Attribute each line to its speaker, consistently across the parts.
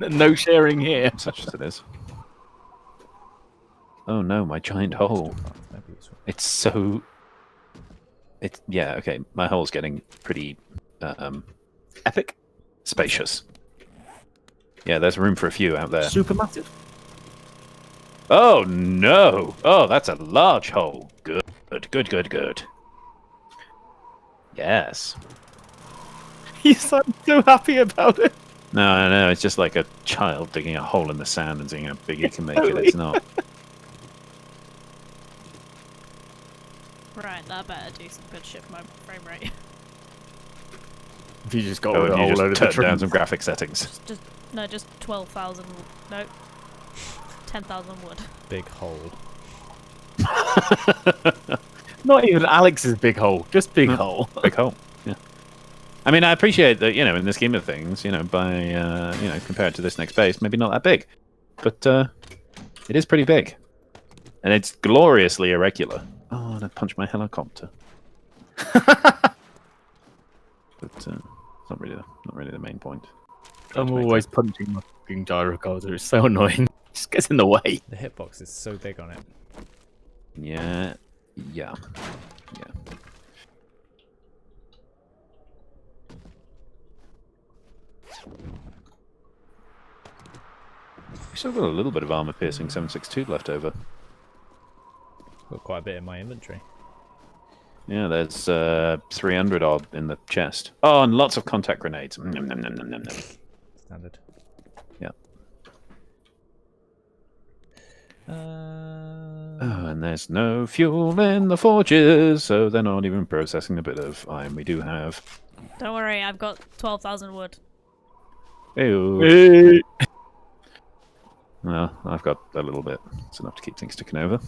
Speaker 1: No sharing here.
Speaker 2: Such as it is. Oh no, my giant hole. It's so... yeah, okay. My hole's getting pretty...
Speaker 1: Epic.
Speaker 2: spacious. Yeah, there's room for a few out there.
Speaker 1: Super massive.
Speaker 2: Oh no! Oh, that's a large hole. Good, good, good, good. Yes.
Speaker 1: You sound so happy about it.
Speaker 2: No, no, it's just like a child digging a hole in the sand and seeing how big he can make it. It's not.
Speaker 3: Right, that better do some good shit for my frame rate.
Speaker 1: If you just got
Speaker 2: Oh,
Speaker 1: a
Speaker 2: you
Speaker 1: whole
Speaker 2: just
Speaker 1: load of
Speaker 2: turned
Speaker 1: the
Speaker 2: down some graphic settings.
Speaker 3: Just 12,000. No, 10,000 wood.
Speaker 4: Big hole.
Speaker 1: Not even Alex's big hole, just big hole.
Speaker 2: Big hole. Yeah. I mean, I appreciate that, in the scheme of things, by compared to this next base, maybe not that big, but it is pretty big, and it's gloriously irregular. Oh, and I punched my helicopter. But it's not really the main point.
Speaker 1: I'm always punching my fucking gyrocoder. It's so annoying. It just gets in the way.
Speaker 4: The hitbox is so big on it.
Speaker 2: Yeah. We still got a little bit of armor-piercing 7.62 left over.
Speaker 4: Got quite a bit in my inventory.
Speaker 2: Yeah, there's 300 odd in the chest. Oh, and lots of contact grenades. Nom, nom, nom, nom, nom, nom.
Speaker 4: Standard.
Speaker 2: Yeah.
Speaker 4: Uh,
Speaker 2: And there's no fuel in the forges, so they're not even processing a bit of iron we do have.
Speaker 3: Don't worry, I've got 12,000 wood.
Speaker 2: Ew.
Speaker 1: Hey.
Speaker 2: Well, I've got a little bit. It's enough to keep things ticking over.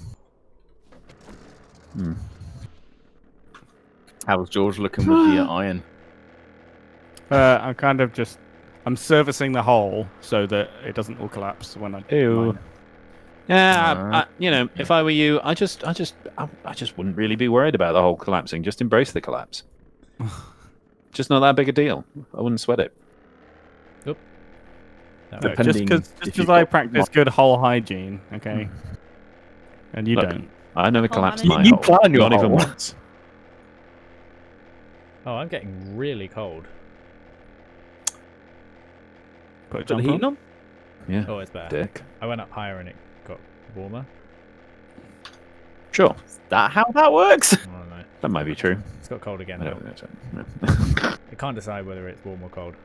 Speaker 1: How's George looking with the iron?
Speaker 5: I'm kind of just... I'm servicing the hole so that it doesn't all collapse when I...
Speaker 2: Ew.
Speaker 5: mine it.
Speaker 2: Yeah, if I were you, I just wouldn't really be worried about the whole collapsing. Just embrace the collapse. Just not that big a deal. I wouldn't sweat it.
Speaker 4: Oop.
Speaker 5: No,
Speaker 1: Depending
Speaker 5: just
Speaker 1: if
Speaker 5: because
Speaker 1: you've
Speaker 5: I
Speaker 1: got
Speaker 5: practice good hole hygiene, okay? And you
Speaker 2: Look,
Speaker 5: don't.
Speaker 2: I never
Speaker 3: Oh,
Speaker 2: collapsed
Speaker 3: man,
Speaker 2: my
Speaker 1: you
Speaker 2: hole.
Speaker 1: plan your
Speaker 2: Not even
Speaker 1: hole.
Speaker 2: once.
Speaker 4: oh, I'm getting really cold.
Speaker 5: Put a
Speaker 1: Put the
Speaker 5: jumper
Speaker 1: heat on?
Speaker 2: Yeah,
Speaker 4: Oh, it's better.
Speaker 2: dick.
Speaker 4: I went up higher and it got warmer.
Speaker 2: Sure,
Speaker 1: Is that how that works?
Speaker 4: I don't know.
Speaker 2: that might be true.
Speaker 4: It's got cold again.
Speaker 2: I
Speaker 4: though.
Speaker 2: don't know.
Speaker 4: I can't decide whether it's warm or cold.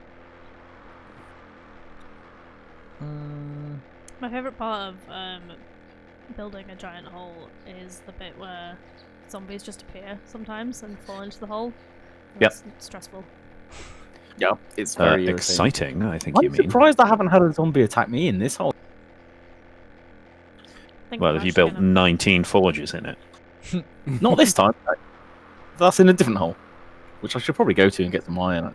Speaker 3: My favourite part of building a giant hole is the bit where zombies just appear sometimes and fall into the hole.
Speaker 2: Yep.
Speaker 3: It's stressful.
Speaker 1: Yeah, it's very irritating.
Speaker 2: Exciting, I think you
Speaker 1: I'm
Speaker 2: mean.
Speaker 1: surprised I haven't had a zombie attack me in this hole.
Speaker 3: Think
Speaker 2: Well,
Speaker 3: I'm
Speaker 2: if you
Speaker 3: actually
Speaker 2: built
Speaker 3: gonna-
Speaker 2: 19 forges in it.
Speaker 1: Not this time. That's in a different hole, which I should probably go to and get some iron.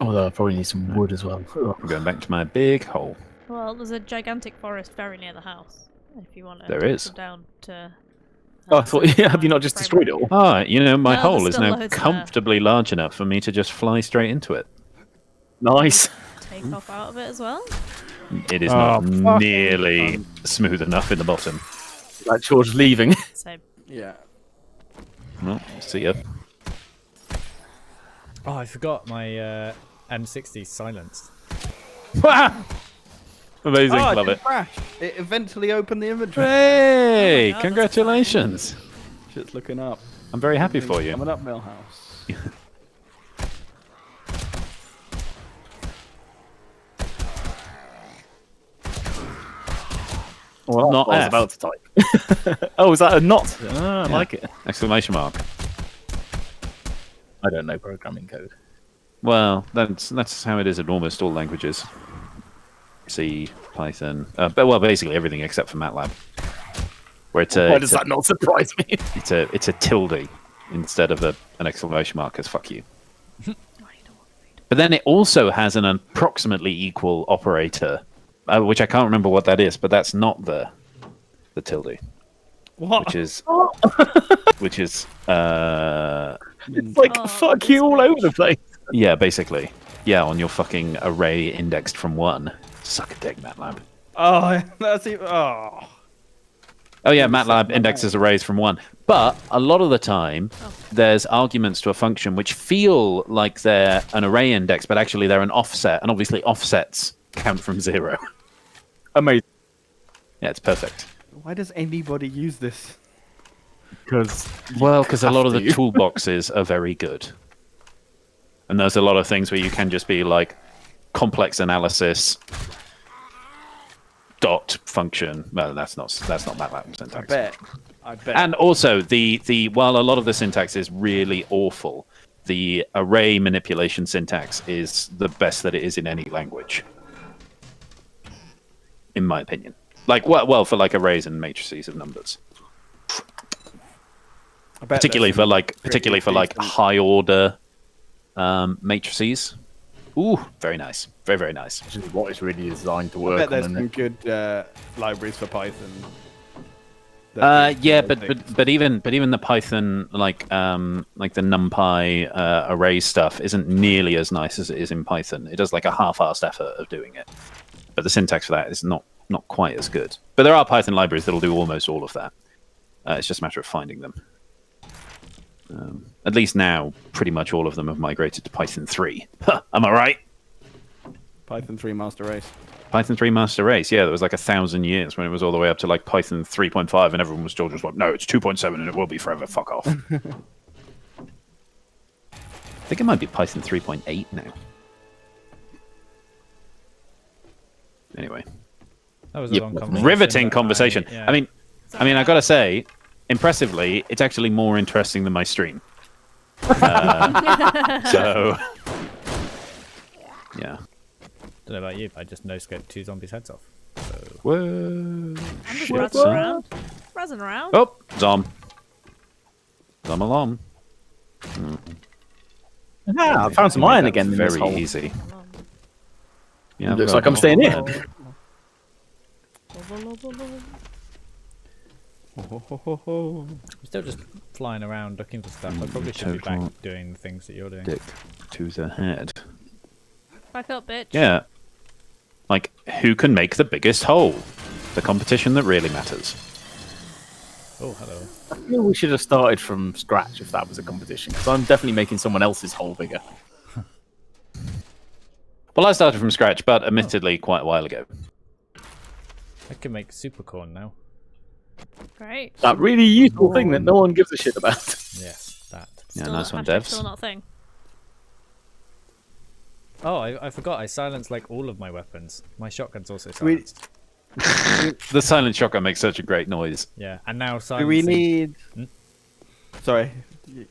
Speaker 1: Although I probably need some wood as well.
Speaker 2: I'm going back to my big hole.
Speaker 3: Well, there's a gigantic forest very near the house. If you want to
Speaker 2: There
Speaker 3: take
Speaker 2: is.
Speaker 3: them down to.
Speaker 1: Oh, I thought, have you not just destroyed it all?
Speaker 2: Ah, my
Speaker 3: No,
Speaker 2: hole
Speaker 3: there's
Speaker 2: is
Speaker 3: still
Speaker 2: now
Speaker 3: loads there.
Speaker 2: comfortably large enough for me to just fly straight into it.
Speaker 1: Nice.
Speaker 3: Take off out of it as well.
Speaker 2: It is
Speaker 5: Oh,
Speaker 2: not
Speaker 5: fucking
Speaker 2: nearly smooth enough in the bottom.
Speaker 1: Like George leaving.
Speaker 3: So
Speaker 5: Yeah.
Speaker 2: Well, see ya.
Speaker 4: Oh, I forgot my M60 silenced.
Speaker 2: Amazing,
Speaker 6: Oh,
Speaker 2: love
Speaker 6: it
Speaker 2: it.
Speaker 6: didn't crash. It eventually opened the inventory.
Speaker 2: Hey,
Speaker 3: Oh my God, that's
Speaker 2: congratulations.
Speaker 6: Shit's looking up.
Speaker 2: I'm very happy for you.
Speaker 6: Coming up, Millhouse.
Speaker 1: Well,
Speaker 2: Not
Speaker 1: I was
Speaker 2: F.
Speaker 1: about to type. Oh, is that a not? Ah, I
Speaker 2: Yeah.
Speaker 1: like it.
Speaker 2: Exclamation mark.
Speaker 1: I don't know programming code.
Speaker 2: Well, that's how it is in almost all languages. C, Python, but basically everything except for MATLAB. Where it's
Speaker 1: Why does that not surprise me?
Speaker 2: it's a tilde instead of an exclamation mark, as fuck you. But then it also has an approximately equal operator, which I can't remember what that is, but that's not the tilde,
Speaker 5: What?
Speaker 2: which is
Speaker 1: It's like
Speaker 3: Oh,
Speaker 1: fuck
Speaker 3: this
Speaker 1: you all
Speaker 3: bitch.
Speaker 1: over the place.
Speaker 2: Yeah, basically. Yeah, on your fucking array indexed from 1. Suck a dick, MATLAB.
Speaker 6: Oh, that's even. Oh.
Speaker 2: Oh yeah, MATLAB indexes arrays from 1. But a lot of the time, there's arguments to a function which feel like they're an array index, but actually they're an offset. And obviously offsets count from 0.
Speaker 1: Amazing.
Speaker 2: Yeah, it's perfect.
Speaker 6: Why does anybody use this?
Speaker 1: Because
Speaker 2: Well, because a lot of the
Speaker 1: to.
Speaker 2: toolboxes are very good. And there's a lot of things where you can just be like complex analysis dot function. Well, that's not MATLAB syntax.
Speaker 6: I bet.
Speaker 2: And also the while a lot of the syntax is really awful, the array manipulation syntax is the best that it is in any language. In my opinion. Like well for like arrays and matrices of numbers.
Speaker 6: I bet
Speaker 2: Particularly
Speaker 6: there's
Speaker 2: for like
Speaker 6: decent-
Speaker 2: high order matrices. Ooh, very nice. Very, very nice.
Speaker 1: Which is what it's really designed to
Speaker 6: I
Speaker 1: work
Speaker 6: bet
Speaker 1: on.
Speaker 6: there's
Speaker 1: Isn't
Speaker 6: some
Speaker 1: it?
Speaker 6: good libraries for Python. that do
Speaker 2: Yeah,
Speaker 6: those things.
Speaker 2: but even the Python like the NumPy array stuff isn't nearly as nice as it is in Python. It does like a half-assed effort of doing it, but the syntax for that is not quite as good. But there are Python libraries that'll do almost all of that. It's just a matter of finding them. At least now, pretty much all of them have migrated to Python 3. Am I right?
Speaker 6: Python 3 master race.
Speaker 2: Python 3 master race, yeah, there was like 1,000 years when it was all the way up to like Python 3.5, and everyone was still just like, no, it's 2.7 and it will be forever. Fuck off. I think it might be Python 3.8 now. Anyway,
Speaker 4: That was a
Speaker 1: Yep,
Speaker 4: long
Speaker 1: that's
Speaker 4: conversation.
Speaker 2: riveting
Speaker 4: but
Speaker 2: conversation.
Speaker 4: yeah.
Speaker 2: I mean, I gotta say, impressively, it's actually more interesting than my stream. So, yeah.
Speaker 4: don't know about you, but I just no-scoped 2 zombies' heads off. So,
Speaker 2: Whoa.
Speaker 3: I'm just
Speaker 2: Shit,
Speaker 3: razzing
Speaker 2: son.
Speaker 3: around. Razzing around.
Speaker 2: Oh, Zom. Zom along.
Speaker 1: Ah, I found some iron again in this
Speaker 2: Very
Speaker 1: hole.
Speaker 2: easy. Yeah,
Speaker 1: Looks
Speaker 2: I've
Speaker 1: like
Speaker 2: got
Speaker 1: I'm staying
Speaker 2: iron.
Speaker 1: here.
Speaker 4: I'm still just flying around looking for stuff. I probably should be
Speaker 2: total
Speaker 4: back doing the things that you're doing.
Speaker 2: Dick to the head.
Speaker 3: Back up, bitch.
Speaker 2: Yeah. Like, who can make the biggest hole? The competition that really matters.
Speaker 4: Oh, hello.
Speaker 1: I feel we should have started from scratch if that was a competition. Because I'm definitely making someone else's hole bigger.
Speaker 2: Well, I started from scratch, but admittedly quite a while ago.
Speaker 4: I can make super corn now.
Speaker 3: Great.
Speaker 1: That really useful thing that no one gives a shit about.
Speaker 4: Yes, that.
Speaker 2: Yeah,
Speaker 3: Still
Speaker 2: nice
Speaker 3: not,
Speaker 2: one,
Speaker 3: hashtag
Speaker 2: devs.
Speaker 3: Still not a thing.
Speaker 4: Oh, I forgot. I silenced like all of my weapons. My shotgun's also
Speaker 6: We-
Speaker 4: silenced.
Speaker 2: The silent shotgun makes such a great noise.
Speaker 4: Yeah, and now
Speaker 6: Do
Speaker 4: silencing.
Speaker 6: we need?
Speaker 4: Hmm?
Speaker 6: Sorry.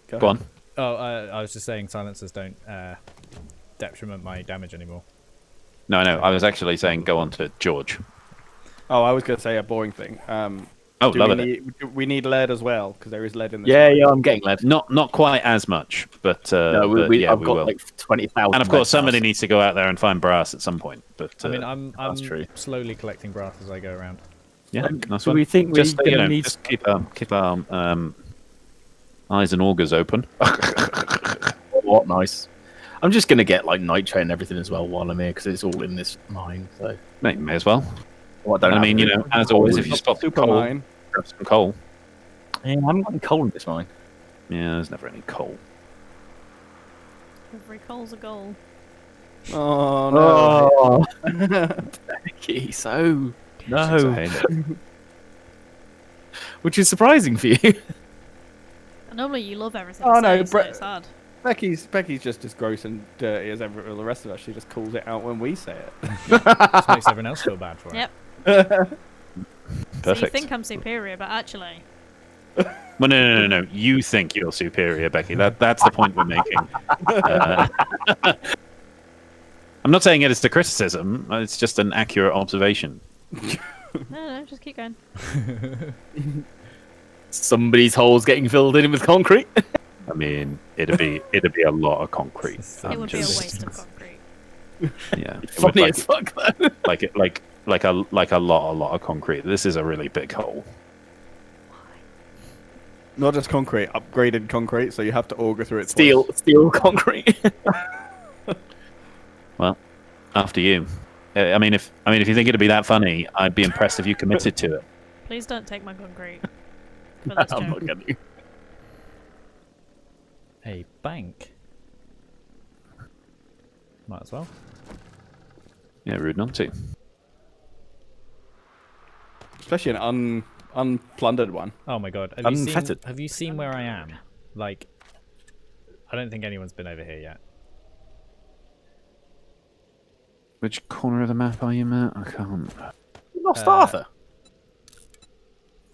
Speaker 2: Go on.
Speaker 4: Oh, I was just saying silencers don't detriment my damage anymore.
Speaker 2: No, I was actually saying go on to George.
Speaker 6: Oh, I was going to say a boring thing.
Speaker 2: Oh,
Speaker 6: Do
Speaker 2: love
Speaker 6: we
Speaker 2: it.
Speaker 6: need, we need lead as well because there is lead in this.
Speaker 1: Yeah, I'm getting lead.
Speaker 2: Not quite as much, but,
Speaker 1: No,
Speaker 2: but yeah,
Speaker 1: I've
Speaker 2: we
Speaker 1: got
Speaker 2: will.
Speaker 1: like 20,000.
Speaker 2: And of course, somebody needs to go out there and find brass at some point. But
Speaker 4: I mean, I'm
Speaker 1: that's true.
Speaker 4: slowly collecting brass as I go around.
Speaker 2: yeah, nice
Speaker 1: Do
Speaker 2: one.
Speaker 1: we think we're
Speaker 2: Just
Speaker 1: gonna need-
Speaker 2: just keep our eyes and augers open.
Speaker 1: What nice. I'm just gonna get like nitro and everything as well while I'm here because it's all in this mine. So
Speaker 2: May as well.
Speaker 1: what I don't
Speaker 2: I
Speaker 1: have
Speaker 2: mean,
Speaker 1: to
Speaker 2: you
Speaker 1: do-
Speaker 2: know, as always, if you spot
Speaker 6: Super
Speaker 2: coal,
Speaker 6: mine.
Speaker 2: grab some coal.
Speaker 1: Yeah, I haven't gotten coal in this mine.
Speaker 2: Yeah, there's never any coal.
Speaker 3: Every coal's a goal.
Speaker 6: Oh no.
Speaker 1: Becky, so
Speaker 2: Since
Speaker 1: no,
Speaker 2: I hate it.
Speaker 1: which is surprising for you.
Speaker 3: Normally you love everything.
Speaker 6: Oh,
Speaker 3: you
Speaker 6: no,
Speaker 3: say, so
Speaker 6: Brett-
Speaker 3: it's hard.
Speaker 6: Becky's just as gross and dirty as all the rest of us. She just calls it out when we say it.
Speaker 4: Just makes everyone else feel bad for it.
Speaker 3: Yep.
Speaker 2: Perfect.
Speaker 3: So you think I'm superior, but actually,
Speaker 2: Well, no. You think you're superior, Becky. That's the point we're making. I'm not saying it as a criticism. It's just an accurate observation.
Speaker 3: no, just keep going.
Speaker 1: Somebody's hole's getting filled in with concrete.
Speaker 2: I mean, it'd be a lot of concrete.
Speaker 4: It
Speaker 3: It would be a
Speaker 2: just-
Speaker 3: waste of concrete.
Speaker 2: Yeah, it would
Speaker 1: Funny
Speaker 2: like,
Speaker 1: as fuck though.
Speaker 2: like a lot of concrete. This is a really big hole.
Speaker 6: Not just concrete, upgraded concrete, so you have to auger through it.
Speaker 1: Steel concrete.
Speaker 2: Well, after you. I mean, if you think it'd be that funny, I'd be impressed if you committed to it.
Speaker 3: Please don't take my concrete for this
Speaker 1: I'm not
Speaker 3: joke.
Speaker 1: gonna.
Speaker 4: A bank. Might as well.
Speaker 2: Yeah, rude not to.
Speaker 6: Especially an unplundered one.
Speaker 4: Oh my god.
Speaker 1: Unfettered.
Speaker 4: Have you seen where I am? Like, I don't think anyone's been over here yet.
Speaker 2: Which corner of the map are you, Matt? I can't.
Speaker 1: You lost Arthur.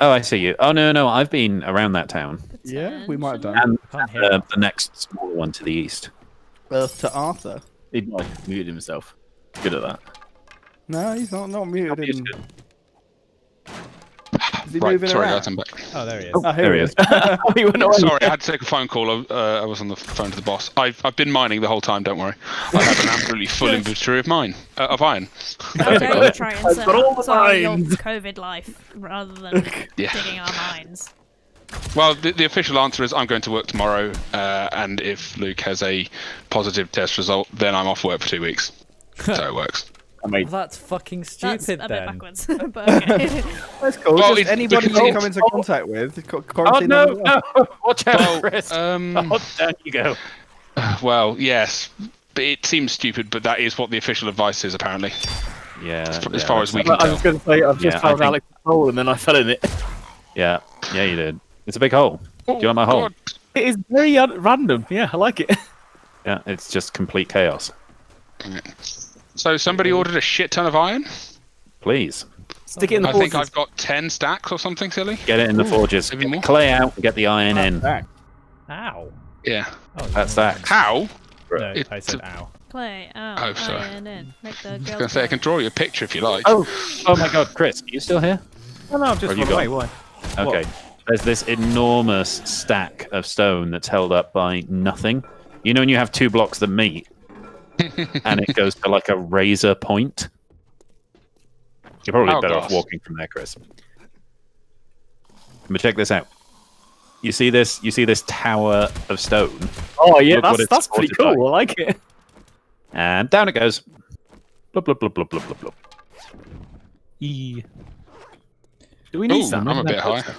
Speaker 2: Oh, I see you. Oh no, I've been around that town
Speaker 6: Yeah, we might have done.
Speaker 2: and
Speaker 4: I can't hear.
Speaker 2: the next smaller one to the east.
Speaker 6: Earth to Arthur.
Speaker 1: He muted himself. Good at that.
Speaker 6: No, he's not muted.
Speaker 2: He's
Speaker 6: in-
Speaker 2: good.
Speaker 6: Is he
Speaker 7: Right,
Speaker 6: moving
Speaker 7: sorry
Speaker 6: around?
Speaker 7: guys, I'm back.
Speaker 4: Oh, there he is.
Speaker 6: Oh,
Speaker 2: There he is.
Speaker 1: He went away.
Speaker 7: Sorry, I had to take a phone call. I was on the phone to the boss. I've been mining the whole time. Don't worry. I have an absolutely full inventory of iron.
Speaker 3: How dare you try and
Speaker 1: I've got all the
Speaker 3: start your
Speaker 1: mines.
Speaker 3: COVID life rather than
Speaker 7: Yeah.
Speaker 3: digging our mines.
Speaker 7: Well, the official answer is I'm going to work tomorrow, and if Luke has a positive test result, then I'm off work for 2 weeks. So it works.
Speaker 1: I mean,
Speaker 4: That's fucking
Speaker 3: That's
Speaker 4: stupid
Speaker 3: a bit
Speaker 4: then.
Speaker 3: backwards. But okay.
Speaker 6: That's cool.
Speaker 7: Well,
Speaker 6: Just
Speaker 7: it's
Speaker 6: anybody
Speaker 7: because
Speaker 6: you
Speaker 7: it's-
Speaker 6: come into contact with,
Speaker 2: Oh
Speaker 6: quarantine
Speaker 2: no,
Speaker 6: them as well.
Speaker 2: no! Watch out,
Speaker 7: Well,
Speaker 2: Chris! Oh, down you go.
Speaker 7: well, yes. But it seems stupid, but that is what the official advice is apparently,
Speaker 2: Yeah.
Speaker 7: as far as we can
Speaker 1: I
Speaker 7: tell.
Speaker 1: was going to say I've just
Speaker 2: Yeah, I
Speaker 1: found
Speaker 2: think-
Speaker 1: Alex hole and then I fell in it.
Speaker 2: Yeah, you did. It's a big hole. Do you want my hole?
Speaker 7: God.
Speaker 1: It is very random. Yeah, I like it.
Speaker 2: Yeah, it's just complete chaos.
Speaker 7: So somebody ordered a shit ton of iron.
Speaker 2: Please
Speaker 1: Stick it in the
Speaker 7: I think
Speaker 1: forges.
Speaker 7: I've got 10 stacks or something silly.
Speaker 2: get it in the forges.
Speaker 7: maybe
Speaker 2: Get the
Speaker 7: more.
Speaker 2: clay out and get the iron in.
Speaker 4: Ow.
Speaker 7: Yeah.
Speaker 4: Oh,
Speaker 2: That's that.
Speaker 7: How?
Speaker 4: No,
Speaker 7: It-
Speaker 4: I said ow.
Speaker 3: Play out.
Speaker 7: Oh, sorry.
Speaker 3: Iron in. Make the
Speaker 7: I was
Speaker 3: girls
Speaker 7: going to say I
Speaker 3: play.
Speaker 7: can draw you a picture if you like.
Speaker 2: Oh my God, Chris, are you still here?
Speaker 1: Oh, no, I've just
Speaker 2: Have you
Speaker 1: run away.
Speaker 2: gone?
Speaker 1: Why?
Speaker 2: Okay. There's this enormous stack of stone that's held up by nothing. You know when you have two blocks that meet, and it goes to like a razor point. You're probably
Speaker 7: Oh,
Speaker 2: better off
Speaker 7: gosh.
Speaker 2: walking from there, Chris. But check this out. You see this? You see this tower of stone,
Speaker 1: Oh, yeah,
Speaker 2: Look what
Speaker 1: that's,
Speaker 2: it's
Speaker 1: that's pretty
Speaker 2: supported
Speaker 1: cool. I like it.
Speaker 2: and down it goes. Blub blub blub blub blub blub blub. E.
Speaker 1: Do we need
Speaker 7: Ooh,
Speaker 1: some?
Speaker 7: I'm a bit high.
Speaker 4: Same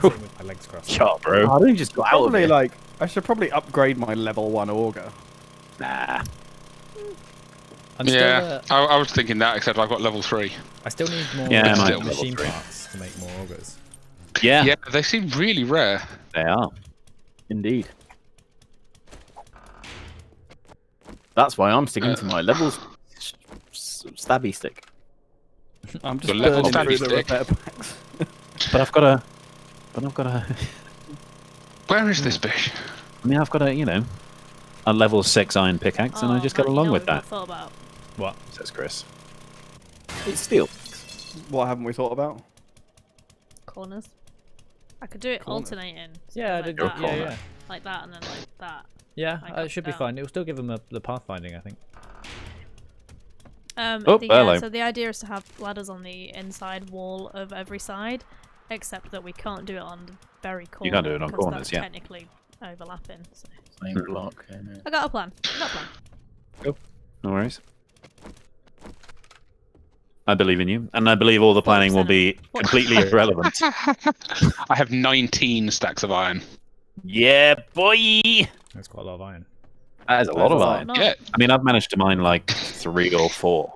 Speaker 4: with my legs crossed.
Speaker 2: Sharp, bro.
Speaker 1: I only just got out of
Speaker 6: Probably
Speaker 1: it.
Speaker 6: like I should probably upgrade my level 1 auger.
Speaker 2: Nah.
Speaker 4: I'm
Speaker 7: Yeah,
Speaker 4: still,
Speaker 7: I was thinking that, except I've got level 3.
Speaker 4: I still need more
Speaker 2: Yeah,
Speaker 7: mine's
Speaker 2: level
Speaker 4: machine
Speaker 2: 3.
Speaker 4: parts to make more augers.
Speaker 2: Yeah,
Speaker 7: Yeah, they seem really rare.
Speaker 2: they are.
Speaker 1: Indeed. That's why I'm sticking to my levels stabby stick.
Speaker 6: I'm just
Speaker 7: The level
Speaker 6: burning through
Speaker 7: stabby
Speaker 6: the
Speaker 7: stick.
Speaker 6: repair packs.
Speaker 2: But I've got a. But I've got a.
Speaker 7: Where is this fish?
Speaker 2: I mean, I've got a level 6 iron pickaxe, and I
Speaker 3: Oh,
Speaker 2: just got
Speaker 3: you
Speaker 2: along
Speaker 3: know
Speaker 2: with
Speaker 3: what we
Speaker 2: that.
Speaker 3: thought about.
Speaker 4: What?
Speaker 2: Says Chris.
Speaker 1: It's steel.
Speaker 6: What haven't we thought about?
Speaker 3: Corners. I could do it
Speaker 6: Corners.
Speaker 3: alternating. So
Speaker 4: Yeah, I
Speaker 3: like
Speaker 4: did.
Speaker 3: that,
Speaker 4: Yeah.
Speaker 3: like that, and then like that.
Speaker 4: Yeah,
Speaker 3: Like
Speaker 4: it
Speaker 3: up
Speaker 4: should be
Speaker 3: down.
Speaker 4: fine. It will still give them the pathfinding, I think.
Speaker 2: Oh,
Speaker 3: Yeah,
Speaker 2: hello.
Speaker 3: so the idea is to have ladders on the inside wall of every side, except that we can't do it on the very corner.
Speaker 2: You can't do it on
Speaker 3: because
Speaker 2: corners,
Speaker 3: that's
Speaker 2: yeah.
Speaker 3: technically overlapping. So.
Speaker 1: Same block. Yeah.
Speaker 3: I got a plan. I got a plan.
Speaker 2: No worries. I believe in you, and I believe all the planning will be
Speaker 3: 40%.
Speaker 2: completely irrelevant.
Speaker 7: I have 19 stacks of iron.
Speaker 2: Yeah, boy!
Speaker 4: That's quite a lot of iron.
Speaker 2: That is a lot of
Speaker 3: That's
Speaker 2: iron.
Speaker 3: not-
Speaker 7: Yeah,
Speaker 2: I mean, I've managed to mine like 3 or 4.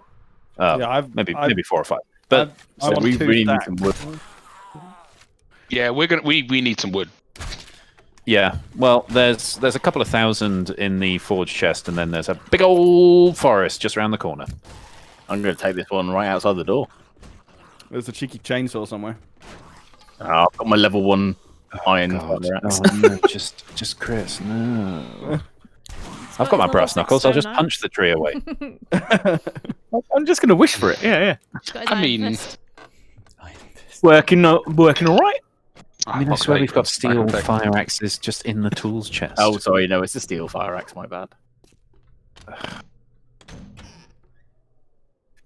Speaker 6: Yeah,
Speaker 2: maybe 4 or 5.
Speaker 6: I've-
Speaker 2: But
Speaker 6: I
Speaker 1: So
Speaker 6: want
Speaker 1: we
Speaker 6: 2
Speaker 1: really need
Speaker 6: stacks.
Speaker 1: some wood.
Speaker 7: yeah, we need some wood.
Speaker 2: yeah, well, there's a couple of thousand in the forge chest, and then there's a big old forest just around the corner.
Speaker 1: I'm going to take this one right outside the door.
Speaker 6: There's a cheeky chainsaw somewhere.
Speaker 1: I've got my level 1 iron.
Speaker 2: God,
Speaker 1: thunder axe.
Speaker 2: oh, no, just Chris, no. I've got my
Speaker 3: level
Speaker 2: brass
Speaker 3: 6
Speaker 2: knuckles. I'll
Speaker 3: stone
Speaker 2: just
Speaker 3: now.
Speaker 2: punch the tree away.
Speaker 1: I'm just going to wish for it. Yeah, yeah.
Speaker 3: Got his
Speaker 7: I
Speaker 3: iron
Speaker 7: mean-
Speaker 3: fist.
Speaker 1: Working all right.
Speaker 2: I mean, I swear we've got steel fire axes just in the tools chest.
Speaker 1: Oh, sorry, no, it's a steel fire axe. My bad.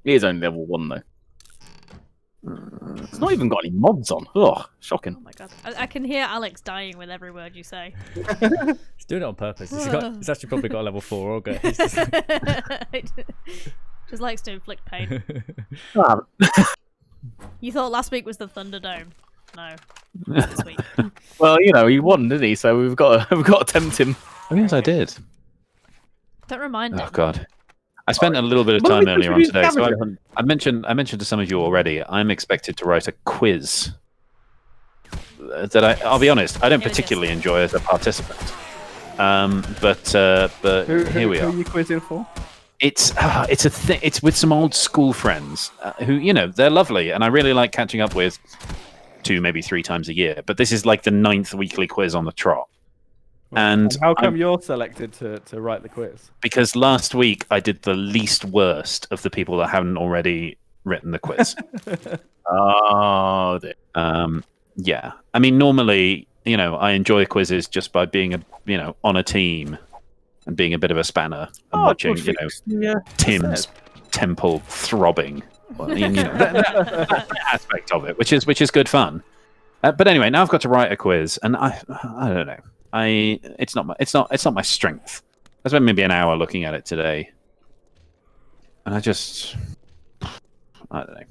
Speaker 1: It is only level 1 though. It's not even got any mods on. Ugh, shocking.
Speaker 3: Oh my god. I can hear Alex dying with every word you say.
Speaker 4: He's doing it on purpose. He's actually probably got a level 4 auger. He's just...
Speaker 3: Just likes to inflict pain.
Speaker 1: Ah,
Speaker 3: You thought last week was the Thunderdome. No. This week.
Speaker 1: well, you know, he won, didn't he? So we've got to tempt him.
Speaker 2: Oh, yes, I did.
Speaker 3: Don't remind
Speaker 2: Oh
Speaker 3: him.
Speaker 2: God, I spent a little bit of
Speaker 1: Well,
Speaker 2: time
Speaker 1: we
Speaker 2: earlier on
Speaker 1: introduced
Speaker 2: today. So
Speaker 1: scavenger hunt.
Speaker 2: I mentioned to some of you already. I'm expected to write a quiz that I'll be honest, I don't
Speaker 3: Gonna
Speaker 2: particularly
Speaker 3: guess.
Speaker 2: enjoy as a participant. But here we
Speaker 6: Who
Speaker 2: are.
Speaker 6: are you quizzing for?
Speaker 2: It's a thing. It's with some old school friends who, you know, they're lovely, and I really like catching up with 2, maybe 3 times a year. But this is like the 9th weekly quiz on the trot. And
Speaker 6: How come you're selected to write the quiz?
Speaker 2: because last week I did the least worst of the people that haven't already written the quiz.
Speaker 1: Oh, dear.
Speaker 2: Yeah, I mean, normally, you know, I enjoy quizzes just by being on a team and being a bit of a spanner and watching, you know, Tim's temple throbbing. Well, you know, that aspect of it, which is good fun. But anyway, now I've got to write a quiz, and I don't know. It's not my strength. I spent maybe an hour looking at it today, and I don't know.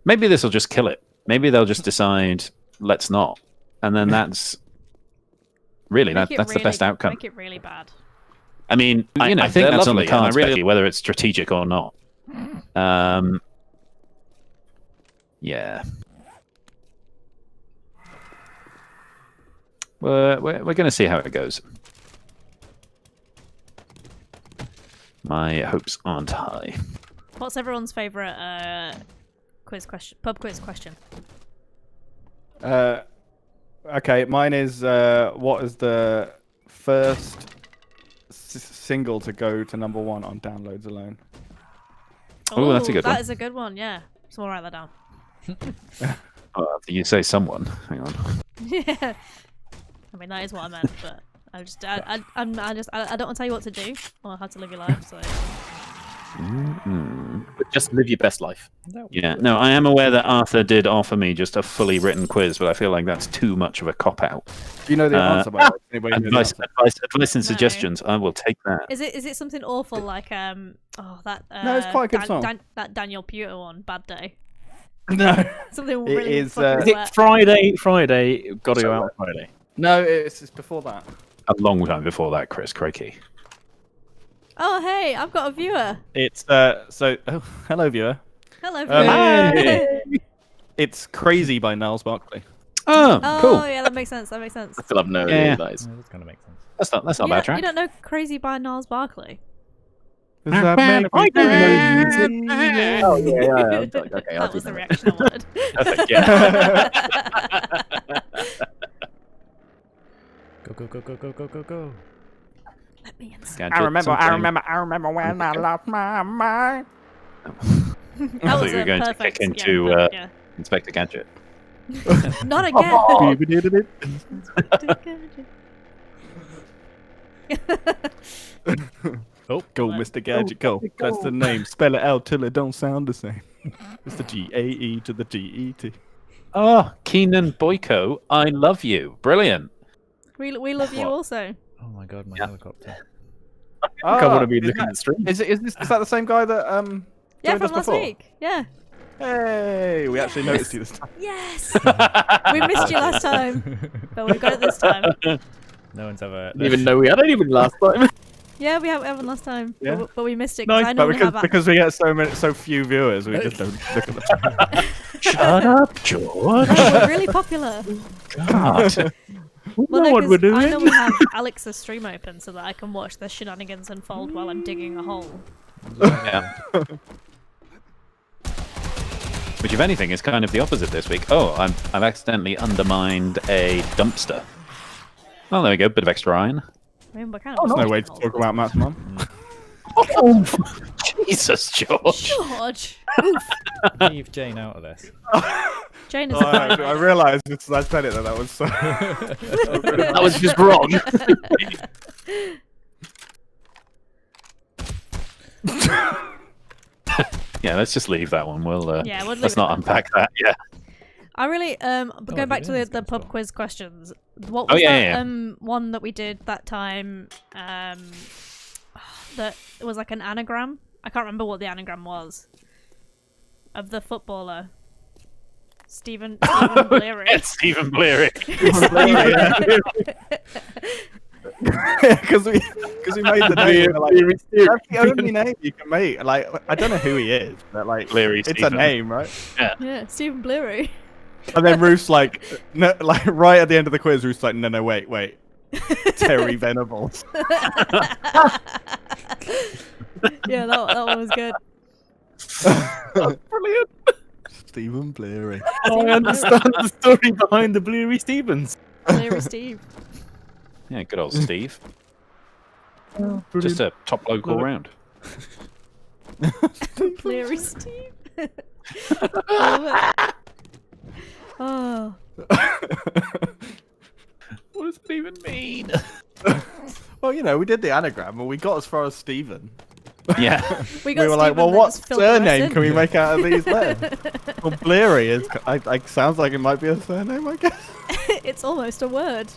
Speaker 2: Maybe this will just kill it. Maybe they'll just decide let's not, and then that's really
Speaker 3: Make it
Speaker 2: that's the
Speaker 3: really-
Speaker 2: best outcome.
Speaker 3: Make it really bad.
Speaker 2: I mean, I think they're that's on the lovely, and I cards,
Speaker 3: really-
Speaker 2: Becky, whether it's strategic or not. Yeah. We're going to see how it goes. My hopes aren't high.
Speaker 3: What's everyone's favourite pub quiz question?
Speaker 6: Okay, mine is what is the first single to go to #1 on downloads alone?
Speaker 2: Oh, that's a good one.
Speaker 3: That is a good one, yeah. So we'll write that down.
Speaker 2: Oh, you say someone. Hang on.
Speaker 3: Yeah. I mean, that is what I meant, but I don't want to tell you what to do or how to live your life, so...
Speaker 1: But just live your best life.
Speaker 2: Yeah, no, I am aware that Arthur did offer me just a fully written quiz, but I feel like that's too much of a cop-out.
Speaker 6: Do you know the answer? By the way? Anybody know the
Speaker 2: Advice
Speaker 6: answer?
Speaker 2: and
Speaker 3: No.
Speaker 2: suggestions, I will take that.
Speaker 3: Is it something awful like, that...
Speaker 6: No, it's quite a good song.
Speaker 3: that Daniel Pewter one, Bad Day.
Speaker 6: No,
Speaker 3: Something
Speaker 6: It
Speaker 3: really
Speaker 6: is,
Speaker 3: fucking
Speaker 1: Is it
Speaker 3: wet.
Speaker 1: Friday? Got to go out on Friday.
Speaker 6: no, it's before that.
Speaker 2: A long time before that, Chris Crikey.
Speaker 3: Oh, hey, I've got a viewer.
Speaker 6: It's Oh, hello, viewer.
Speaker 3: Hello,
Speaker 6: Hi.
Speaker 3: viewer.
Speaker 6: It's Crazy by Niles Barkley.
Speaker 2: Oh,
Speaker 3: Oh,
Speaker 2: cool.
Speaker 3: yeah, that makes sense. That makes sense.
Speaker 1: I still have no
Speaker 2: Yeah.
Speaker 1: idea what that is.
Speaker 4: Yeah, that's kind of makes sense.
Speaker 2: That's not a
Speaker 3: You
Speaker 2: bad
Speaker 3: don't,
Speaker 2: track.
Speaker 3: you don't know Crazy by Niles Barkley?
Speaker 1: Oh, yeah, yeah. Okay,
Speaker 3: That was the reaction I wanted.
Speaker 2: Perfect, yeah.
Speaker 4: Go.
Speaker 3: Let me in.
Speaker 2: Gadget,
Speaker 6: I remember
Speaker 2: something.
Speaker 6: when I lost my mind.
Speaker 3: That
Speaker 2: thought
Speaker 3: was
Speaker 2: you were
Speaker 3: a
Speaker 2: going to
Speaker 3: perfect,
Speaker 2: kick into,
Speaker 3: yeah.
Speaker 2: Inspector Gadget.
Speaker 3: Not again.
Speaker 4: Oh,
Speaker 6: Go, Mr. Gadget, go. That's the name. Spell it out till it don't sound the same. It's the G-A-E to the G-E-T.
Speaker 2: Oh, Keenan Boyko, I love you. Brilliant.
Speaker 3: we love you also.
Speaker 4: oh my god, my
Speaker 2: Yeah.
Speaker 4: helicopter.
Speaker 1: I want to be looking at the stream.
Speaker 6: Is that the same guy that
Speaker 3: Yeah,
Speaker 6: joined us
Speaker 3: from last
Speaker 6: before?
Speaker 3: week. Yeah.
Speaker 6: Hey, we actually noticed you this time.
Speaker 3: Yes. We missed you last time, but we got it this time.
Speaker 4: No one's ever.
Speaker 1: Didn't even know we had anyone last time.
Speaker 3: Yeah, we haven't last time,
Speaker 6: Yeah.
Speaker 3: but we missed it because I
Speaker 6: Nice, but
Speaker 3: normally have.
Speaker 6: because we get so few viewers, we just don't look at the
Speaker 2: Shut up, George.
Speaker 3: No, we're really popular.
Speaker 2: God.
Speaker 3: Well,
Speaker 1: know
Speaker 3: no,
Speaker 1: what we're
Speaker 3: 'cause I
Speaker 1: doing.
Speaker 3: normally have Alex's stream open so that I can watch the shenanigans unfold while I'm digging a hole.
Speaker 2: Yeah. Which, if anything, is kind of the opposite this week. Oh, I've accidentally undermined a dumpster. Well, there we go. Bit of extra iron.
Speaker 3: I mean, we're kind of
Speaker 6: no
Speaker 3: digging
Speaker 6: way to
Speaker 3: holes
Speaker 6: talk
Speaker 3: at
Speaker 6: about
Speaker 3: this
Speaker 6: Matt's mum.
Speaker 2: Oh, Jesus, George.
Speaker 3: point. George! Oof.
Speaker 4: Leave Jane out of this.
Speaker 3: Jane is
Speaker 6: Oh,
Speaker 3: a fine
Speaker 6: I
Speaker 3: lady.
Speaker 6: realised as I said it that was so.
Speaker 1: That was just wrong.
Speaker 2: Yeah, let's just leave that one. We'll
Speaker 3: Yeah, we'll
Speaker 2: let's
Speaker 3: leave it
Speaker 2: not
Speaker 3: there.
Speaker 2: unpack that. Yeah.
Speaker 3: I really but going back to
Speaker 4: yeah,
Speaker 3: the,
Speaker 4: it's
Speaker 3: the
Speaker 4: good
Speaker 3: pub
Speaker 4: spot.
Speaker 3: quiz questions. What
Speaker 2: Oh,
Speaker 3: was
Speaker 2: yeah,
Speaker 3: that
Speaker 2: yeah.
Speaker 3: one that we did that time? That it was like an anagram. I can't remember what the anagram was. Of the footballer. Stephen Bleary.
Speaker 2: It's Stephen Bleary.
Speaker 6: Because we made the name. we're like, that's the only name you can make. Like, I don't know who he is, but like,
Speaker 2: Bleary
Speaker 6: it's
Speaker 2: Stephen.
Speaker 6: a name, right?
Speaker 3: Yeah, Stephen Bleary.
Speaker 6: And then Ruth's like, no, like right at the end of the quiz, Ruth's like, no, wait, Terry Venables.
Speaker 3: Yeah, that one was good.
Speaker 1: Brilliant.
Speaker 6: Stephen Bleary.
Speaker 1: I understand the story behind the Bleary Stevens.
Speaker 3: Bleary Steve.
Speaker 2: Yeah, good old Steve. Just a top bloke all round.
Speaker 3: Bleary Steve. I love it. Oh.
Speaker 2: What does it even mean?
Speaker 6: Well, you know, we did the anagram and we got as far as Stephen.
Speaker 2: Yeah.
Speaker 3: We
Speaker 6: We were like, well, what surname can we make out of these then? Well, Bleary is, sounds like it might be a surname, I guess.
Speaker 3: It's almost a word.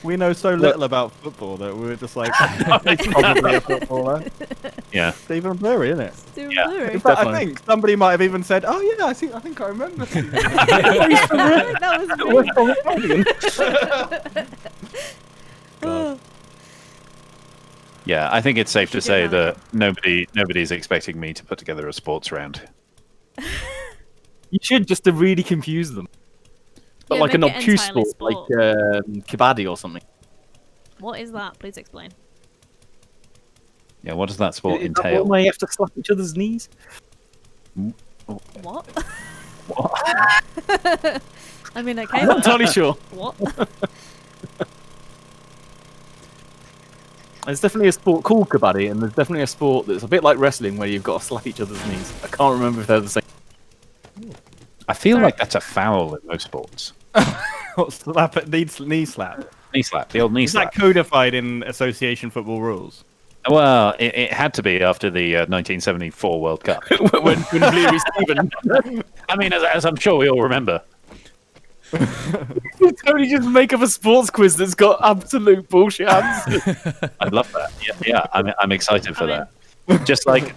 Speaker 6: We know so little about football that we were just like, he's probably a footballer.
Speaker 2: Yeah.
Speaker 6: Stephen Bleary, isn't it?
Speaker 3: Stephen
Speaker 2: Yeah.
Speaker 3: Bleary.
Speaker 6: In fact, I
Speaker 1: Definitely.
Speaker 6: think somebody might have even said, "Oh yeah, I think I remember."
Speaker 3: That was me. Oh.
Speaker 2: Yeah, I think it's safe to
Speaker 3: Should
Speaker 2: say
Speaker 3: do that.
Speaker 2: that nobody's expecting me to put together a sports round.
Speaker 1: You should just to really confuse them. But
Speaker 3: Yeah,
Speaker 1: like an
Speaker 3: make it
Speaker 1: obtuse
Speaker 3: entirely
Speaker 1: sport,
Speaker 3: sport.
Speaker 1: like kabaddi or something.
Speaker 3: What is that? Please explain.
Speaker 2: Yeah, what does that sport
Speaker 1: Is that
Speaker 2: entail?
Speaker 1: one where you have to slap each other's knees?
Speaker 3: What?
Speaker 2: What?
Speaker 3: I mean, okay.
Speaker 1: I'm not entirely sure.
Speaker 3: What?
Speaker 1: There's definitely a sport called kabaddi, and there's definitely a sport that's a bit like wrestling where you've got to slap each other's knees. I can't remember if they're the same.
Speaker 2: I feel
Speaker 3: Sorry.
Speaker 2: like that's a foul in most sports.
Speaker 6: Slap it, knee slap.
Speaker 2: Knee slap, the old knee
Speaker 6: Is
Speaker 2: slap.
Speaker 6: that codified in association football rules?
Speaker 2: Well, it had to be after the 1974 World Cup.
Speaker 1: when Bleary Stephen
Speaker 2: I mean, as I'm sure we all remember.
Speaker 1: totally just make up a sports quiz that's got absolute bullshit answers.
Speaker 2: I'd love that. Yeah, I'm excited for
Speaker 3: I'm in.
Speaker 2: that. Just like,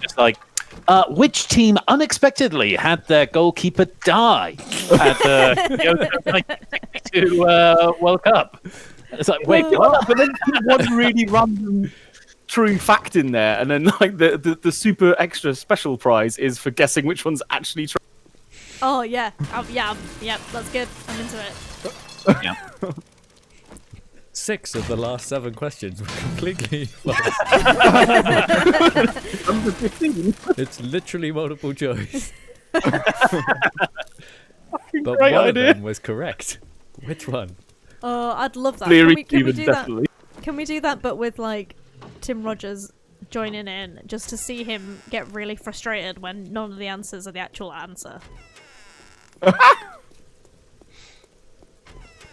Speaker 2: which team unexpectedly had their goalkeeper die at the 1962 World Cup? It's like, wait, what?
Speaker 1: But then put one really random true fact in there, and then like the super extra special prize is for guessing which one's actually true.
Speaker 3: Oh yeah. Yeah. That's good. I'm into it.
Speaker 2: Yeah.
Speaker 4: 6 of the last 7 questions were completely false.
Speaker 1: Number 15.
Speaker 4: It's literally multiple choice.
Speaker 1: Fucking
Speaker 4: But
Speaker 1: great
Speaker 4: one
Speaker 1: idea.
Speaker 4: of them was correct. Which one?
Speaker 3: Oh, I'd love that.
Speaker 1: Bleary
Speaker 3: Can we
Speaker 1: Stephen,
Speaker 3: do that?
Speaker 1: definitely.
Speaker 3: Can we do that, but with like Tim Rogers joining in, just to see him get really frustrated when none of the answers are the actual answer?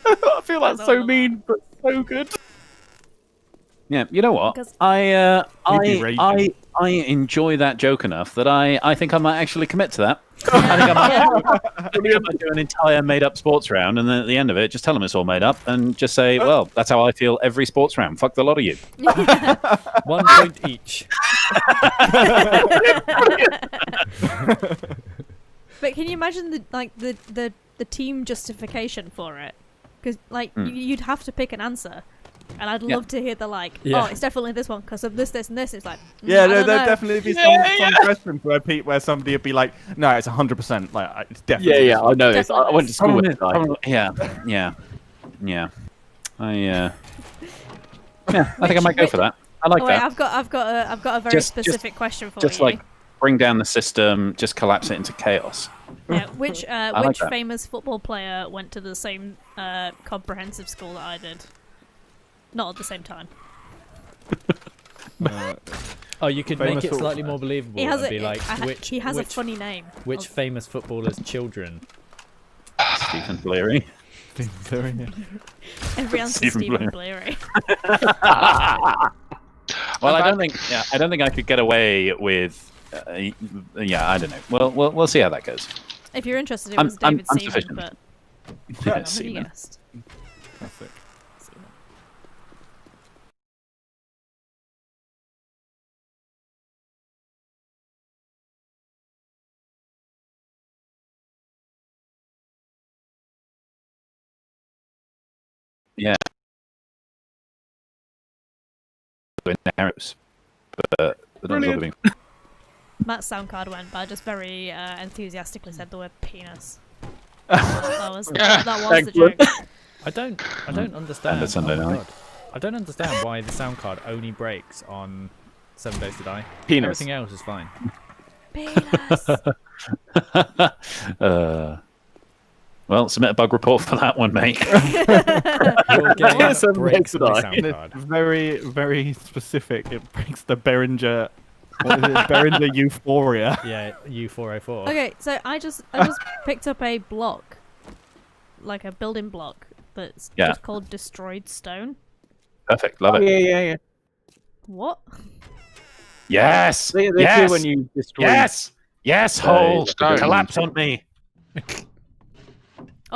Speaker 1: I feel that's
Speaker 3: I
Speaker 1: so
Speaker 3: don't
Speaker 1: mean, but so good.
Speaker 2: Yeah, you know what?
Speaker 3: Because-
Speaker 2: I
Speaker 6: raging.
Speaker 2: enjoy that joke enough that I think I might actually commit to that. I think I might do an entire made-up sports round, and then at the end of it, just tell them it's all made up, and just say, "Well, that's how I feel every sports round. Fuck the lot of you."
Speaker 4: 1 point each.
Speaker 3: But can you imagine the team justification for it? Because you'd have to pick an answer, and I'd
Speaker 2: Yeah.
Speaker 3: love to hear the
Speaker 4: Yeah.
Speaker 3: oh, it's definitely this one because of this, this, and this. It's like
Speaker 6: Yeah,
Speaker 3: I
Speaker 6: no,
Speaker 3: don't
Speaker 6: there'd
Speaker 3: know.
Speaker 6: definitely be some questions where somebody would be like, "No, it's 100%. Like, it's definitely."
Speaker 1: Yeah, I know this. I went to school with
Speaker 2: Problem
Speaker 1: this guy.
Speaker 2: is- yeah. I think I might go for that. I like
Speaker 3: Oh, wait,
Speaker 2: that.
Speaker 3: I've got a very
Speaker 2: Just-
Speaker 3: specific question for
Speaker 2: Just
Speaker 3: you.
Speaker 2: like bring down the system, just collapse it into chaos.
Speaker 3: Yeah, which
Speaker 2: like
Speaker 3: which
Speaker 2: that.
Speaker 3: famous football player went to the same comprehensive school that I did? Not at the same time.
Speaker 4: Oh, you could
Speaker 6: Famous
Speaker 4: make it
Speaker 6: football
Speaker 4: slightly
Speaker 6: player.
Speaker 4: more believable
Speaker 3: He has
Speaker 4: and
Speaker 3: a
Speaker 4: be like,
Speaker 3: he has a
Speaker 4: which,
Speaker 3: funny name.
Speaker 4: which famous footballers' children?
Speaker 2: Stephen Bleary.
Speaker 3: Every answer
Speaker 2: Stephen
Speaker 3: Stephen Bleary.
Speaker 2: Well, I don't think I could get away with yeah, I don't know. We'll see how that goes.
Speaker 3: If you're interested, it
Speaker 2: I'm-
Speaker 3: was David
Speaker 2: I'm
Speaker 3: Seaman,
Speaker 2: sufficient.
Speaker 3: but
Speaker 2: Yeah,
Speaker 3: nobody
Speaker 2: Seaman.
Speaker 3: guessed.
Speaker 6: Classic.
Speaker 3: Seaman.
Speaker 2: In arrows, but that's what I mean.
Speaker 3: Matt's sound card went, but I just very enthusiastically said the word penis. that was the joke.
Speaker 4: I don't understand.
Speaker 2: And a Sunday
Speaker 4: my
Speaker 2: night.
Speaker 4: God. I don't understand why the sound card only breaks on 7 Days to Die.
Speaker 1: Penis.
Speaker 4: Everything else is fine.
Speaker 3: Penis.
Speaker 2: Well, submit a bug report for that one, mate.
Speaker 4: Your game
Speaker 1: Yeah, 7
Speaker 4: breaks
Speaker 1: Days to
Speaker 4: my
Speaker 1: Die.
Speaker 4: sound
Speaker 6: It's
Speaker 4: card.
Speaker 6: very, very specific. It breaks the Behringer. What is it? Behringer Euphoria.
Speaker 4: Yeah, U404.
Speaker 3: Okay, so I just picked up a block, like a building block that's
Speaker 2: Yeah.
Speaker 3: just called Destroyed Stone.
Speaker 2: Perfect, love
Speaker 1: Oh,
Speaker 2: it.
Speaker 1: yeah.
Speaker 3: What?
Speaker 2: Yes,
Speaker 1: They
Speaker 2: yes,
Speaker 1: do when you destroy.
Speaker 2: yes, hole,
Speaker 7: Stone.
Speaker 2: collapse on me.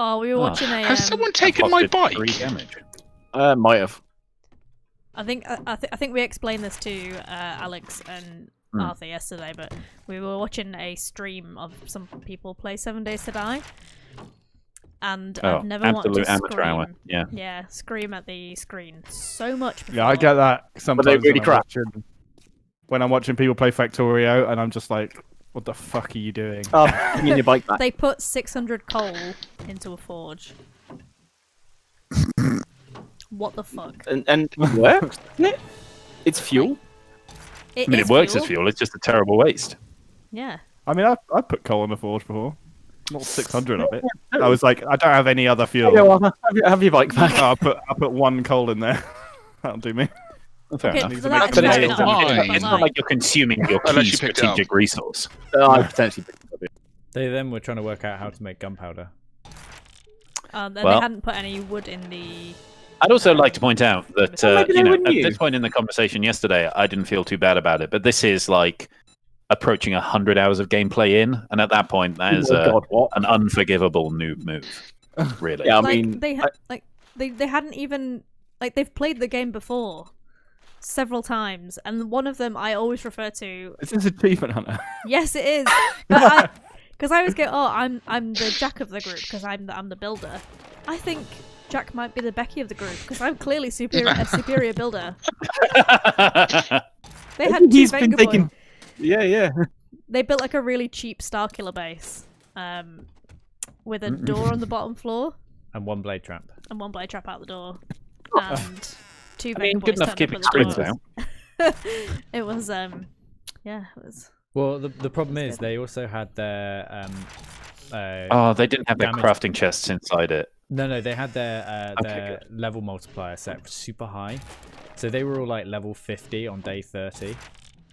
Speaker 3: Oh, we were watching a.
Speaker 7: Has someone taken my bike?
Speaker 2: 3 damage.
Speaker 1: Might have.
Speaker 3: I think we explained this to Alex and Arthur yesterday, but we were watching a stream of some people play 7 Days to Die, and I've never wanted to
Speaker 2: absolute amateur
Speaker 3: scream.
Speaker 2: hour. Yeah.
Speaker 3: Yeah, scream at the screen so much. Before.
Speaker 6: Yeah, I get that sometimes
Speaker 1: really
Speaker 6: when,
Speaker 1: crap.
Speaker 6: when I'm watching people play Factorio, and I'm just like, "What the fuck are you doing?"
Speaker 1: Oh, you mean your bike back.
Speaker 3: They put 600 coal into a forge. What the fuck?
Speaker 1: And it works, doesn't it? It's fuel.
Speaker 2: I mean, it works as fuel. It's just a terrible waste.
Speaker 3: Yeah.
Speaker 6: I mean, I put coal in the forge before, not 600 of it. I was like, I don't have any other fuel.
Speaker 1: Yeah, well, have your bike back.
Speaker 6: Oh, I put 1 coal in there. That'll do me.
Speaker 2: Fair
Speaker 3: Okay,
Speaker 2: enough.
Speaker 3: so that
Speaker 7: But
Speaker 3: is
Speaker 7: it's
Speaker 3: fair
Speaker 7: not
Speaker 3: enough,
Speaker 7: mine.
Speaker 3: but
Speaker 2: It's not like you're consuming your
Speaker 7: Unless
Speaker 2: key
Speaker 7: you picked it
Speaker 2: strategic resource.
Speaker 1: I potentially picked it up. Yeah.
Speaker 4: They then were trying to work out how to make gunpowder.
Speaker 3: then
Speaker 2: Well-
Speaker 3: they hadn't put any wood in the.
Speaker 2: I'd also like to point out that
Speaker 1: maybe they
Speaker 2: you know,
Speaker 1: wouldn't
Speaker 2: at
Speaker 1: use.
Speaker 2: this point in the conversation yesterday, I didn't feel too bad about it. But this is like approaching 100 hours of gameplay in, and at that point, that is
Speaker 1: Oh God, what?
Speaker 2: an unforgivable noob move. Really.
Speaker 1: Yeah, I
Speaker 3: Like,
Speaker 1: mean,
Speaker 3: they hadn't even they've played the game before several times, and one of them I always refer to.
Speaker 6: Is this Achievement Hunter?
Speaker 3: Yes, it is. Because I always go, oh, I'm the Jack of the group because I'm the builder. I think Jack might be the Becky of the group because I'm clearly a superior builder. They had 2
Speaker 1: he's been
Speaker 3: Venga
Speaker 1: taking.
Speaker 3: Boy.
Speaker 1: Yeah.
Speaker 3: They built like a really cheap Starkiller base, with a door on the bottom floor
Speaker 4: And 1 blade trap.
Speaker 3: and 1 blade trap out the door, and 2
Speaker 2: I mean,
Speaker 3: Venga
Speaker 2: good
Speaker 3: Boys
Speaker 2: enough
Speaker 3: turned
Speaker 2: keeping
Speaker 3: up at the
Speaker 2: scrims
Speaker 3: door.
Speaker 2: out.
Speaker 3: It was yeah, it was.
Speaker 4: Well, the problem is they also had their
Speaker 2: Oh, they didn't have their
Speaker 4: Damage.
Speaker 2: crafting chests inside it.
Speaker 4: No, they had their
Speaker 2: Okay,
Speaker 4: level multiplier set super high, so they were all like level 50 on day 30,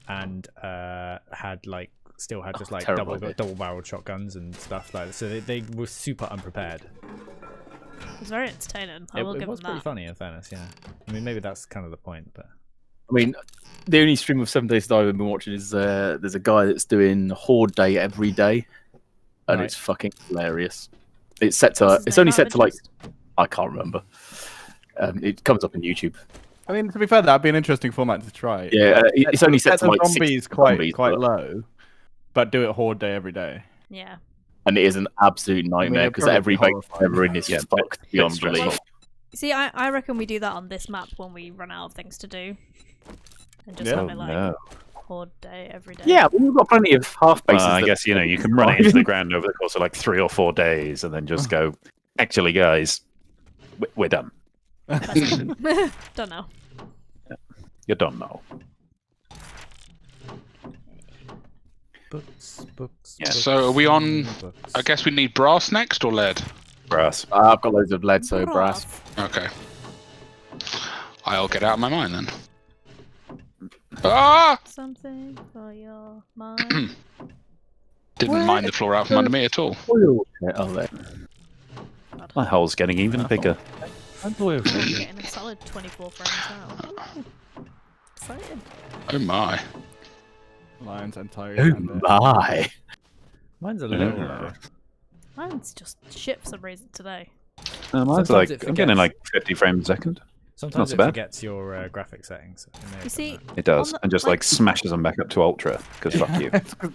Speaker 4: and had like still had just like
Speaker 1: terrible idea.
Speaker 4: double-barreled shotguns and stuff like that. So they were super unprepared.
Speaker 3: It was very entertaining. I
Speaker 4: It,
Speaker 3: will
Speaker 4: it
Speaker 3: give
Speaker 4: was
Speaker 3: them
Speaker 4: pretty
Speaker 3: that.
Speaker 4: funny, in fairness. Yeah, I mean maybe that's kind of the point, but
Speaker 1: I mean, the only stream of 7 Days to Die I've been watching is there's a guy that's doing Horde Day every day, and
Speaker 4: Right.
Speaker 1: it's fucking hilarious. It's set to.
Speaker 3: What's his
Speaker 1: It's
Speaker 3: name,
Speaker 1: only set to like.
Speaker 3: Armitage?
Speaker 1: I can't remember. It comes up on YouTube.
Speaker 6: I mean, to be fair, that'd be an interesting format to try.
Speaker 1: Yeah, it's only set to
Speaker 6: the
Speaker 1: like 60
Speaker 6: zombies quite
Speaker 1: zombies,
Speaker 6: quite
Speaker 1: but-
Speaker 6: low, but do it Horde Day every day.
Speaker 3: Yeah.
Speaker 1: and it is an absolute nightmare
Speaker 6: it'd
Speaker 1: because
Speaker 6: probably
Speaker 1: every
Speaker 6: be
Speaker 1: base
Speaker 6: horrifying.
Speaker 1: ever in is
Speaker 2: Yeah,
Speaker 1: fucked beyond
Speaker 2: stressful.
Speaker 1: belief.
Speaker 3: See, I reckon we do that on this map when we run out of things to do, and just
Speaker 6: Yeah.
Speaker 3: have it like
Speaker 2: No.
Speaker 3: Horde Day every day.
Speaker 1: Yeah, well, we've got plenty of half bases.
Speaker 2: I
Speaker 1: that-
Speaker 2: guess you know you can run it into the ground over the course of like 3 or 4 days, and then just go. Actually, guys, we're done.
Speaker 3: Don't know.
Speaker 2: You don't know.
Speaker 4: books.
Speaker 2: Yeah.
Speaker 7: So are we on?
Speaker 4: Books.
Speaker 7: I guess we need brass next or lead.
Speaker 2: Brass.
Speaker 1: I've got loads of lead, so brass.
Speaker 7: Okay. I'll get out of my mind then. Ah!
Speaker 3: Something for your mind.
Speaker 7: Didn't mind the floor out from under me at all.
Speaker 1: Oh, there.
Speaker 2: My hole's getting even bigger.
Speaker 3: Getting a solid 24 frames now. Ooh, exciting.
Speaker 7: Oh my.
Speaker 6: Lions and Tigers.
Speaker 1: Oh
Speaker 6: and
Speaker 1: my!
Speaker 4: Mine's a little low.
Speaker 3: Mine's just shit for some reason today.
Speaker 2: Mine's
Speaker 4: Sometimes
Speaker 2: like
Speaker 4: it
Speaker 2: I'm getting
Speaker 4: forgets.
Speaker 2: like 50 frames a second.
Speaker 4: Sometimes
Speaker 2: so
Speaker 4: it
Speaker 2: bad.
Speaker 4: forgets your graphic settings. It may have
Speaker 3: You
Speaker 4: done
Speaker 3: see,
Speaker 4: that.
Speaker 2: It does,
Speaker 3: On the-
Speaker 2: and just
Speaker 3: like-
Speaker 2: like smashes them back up to ultra. Because fuck you.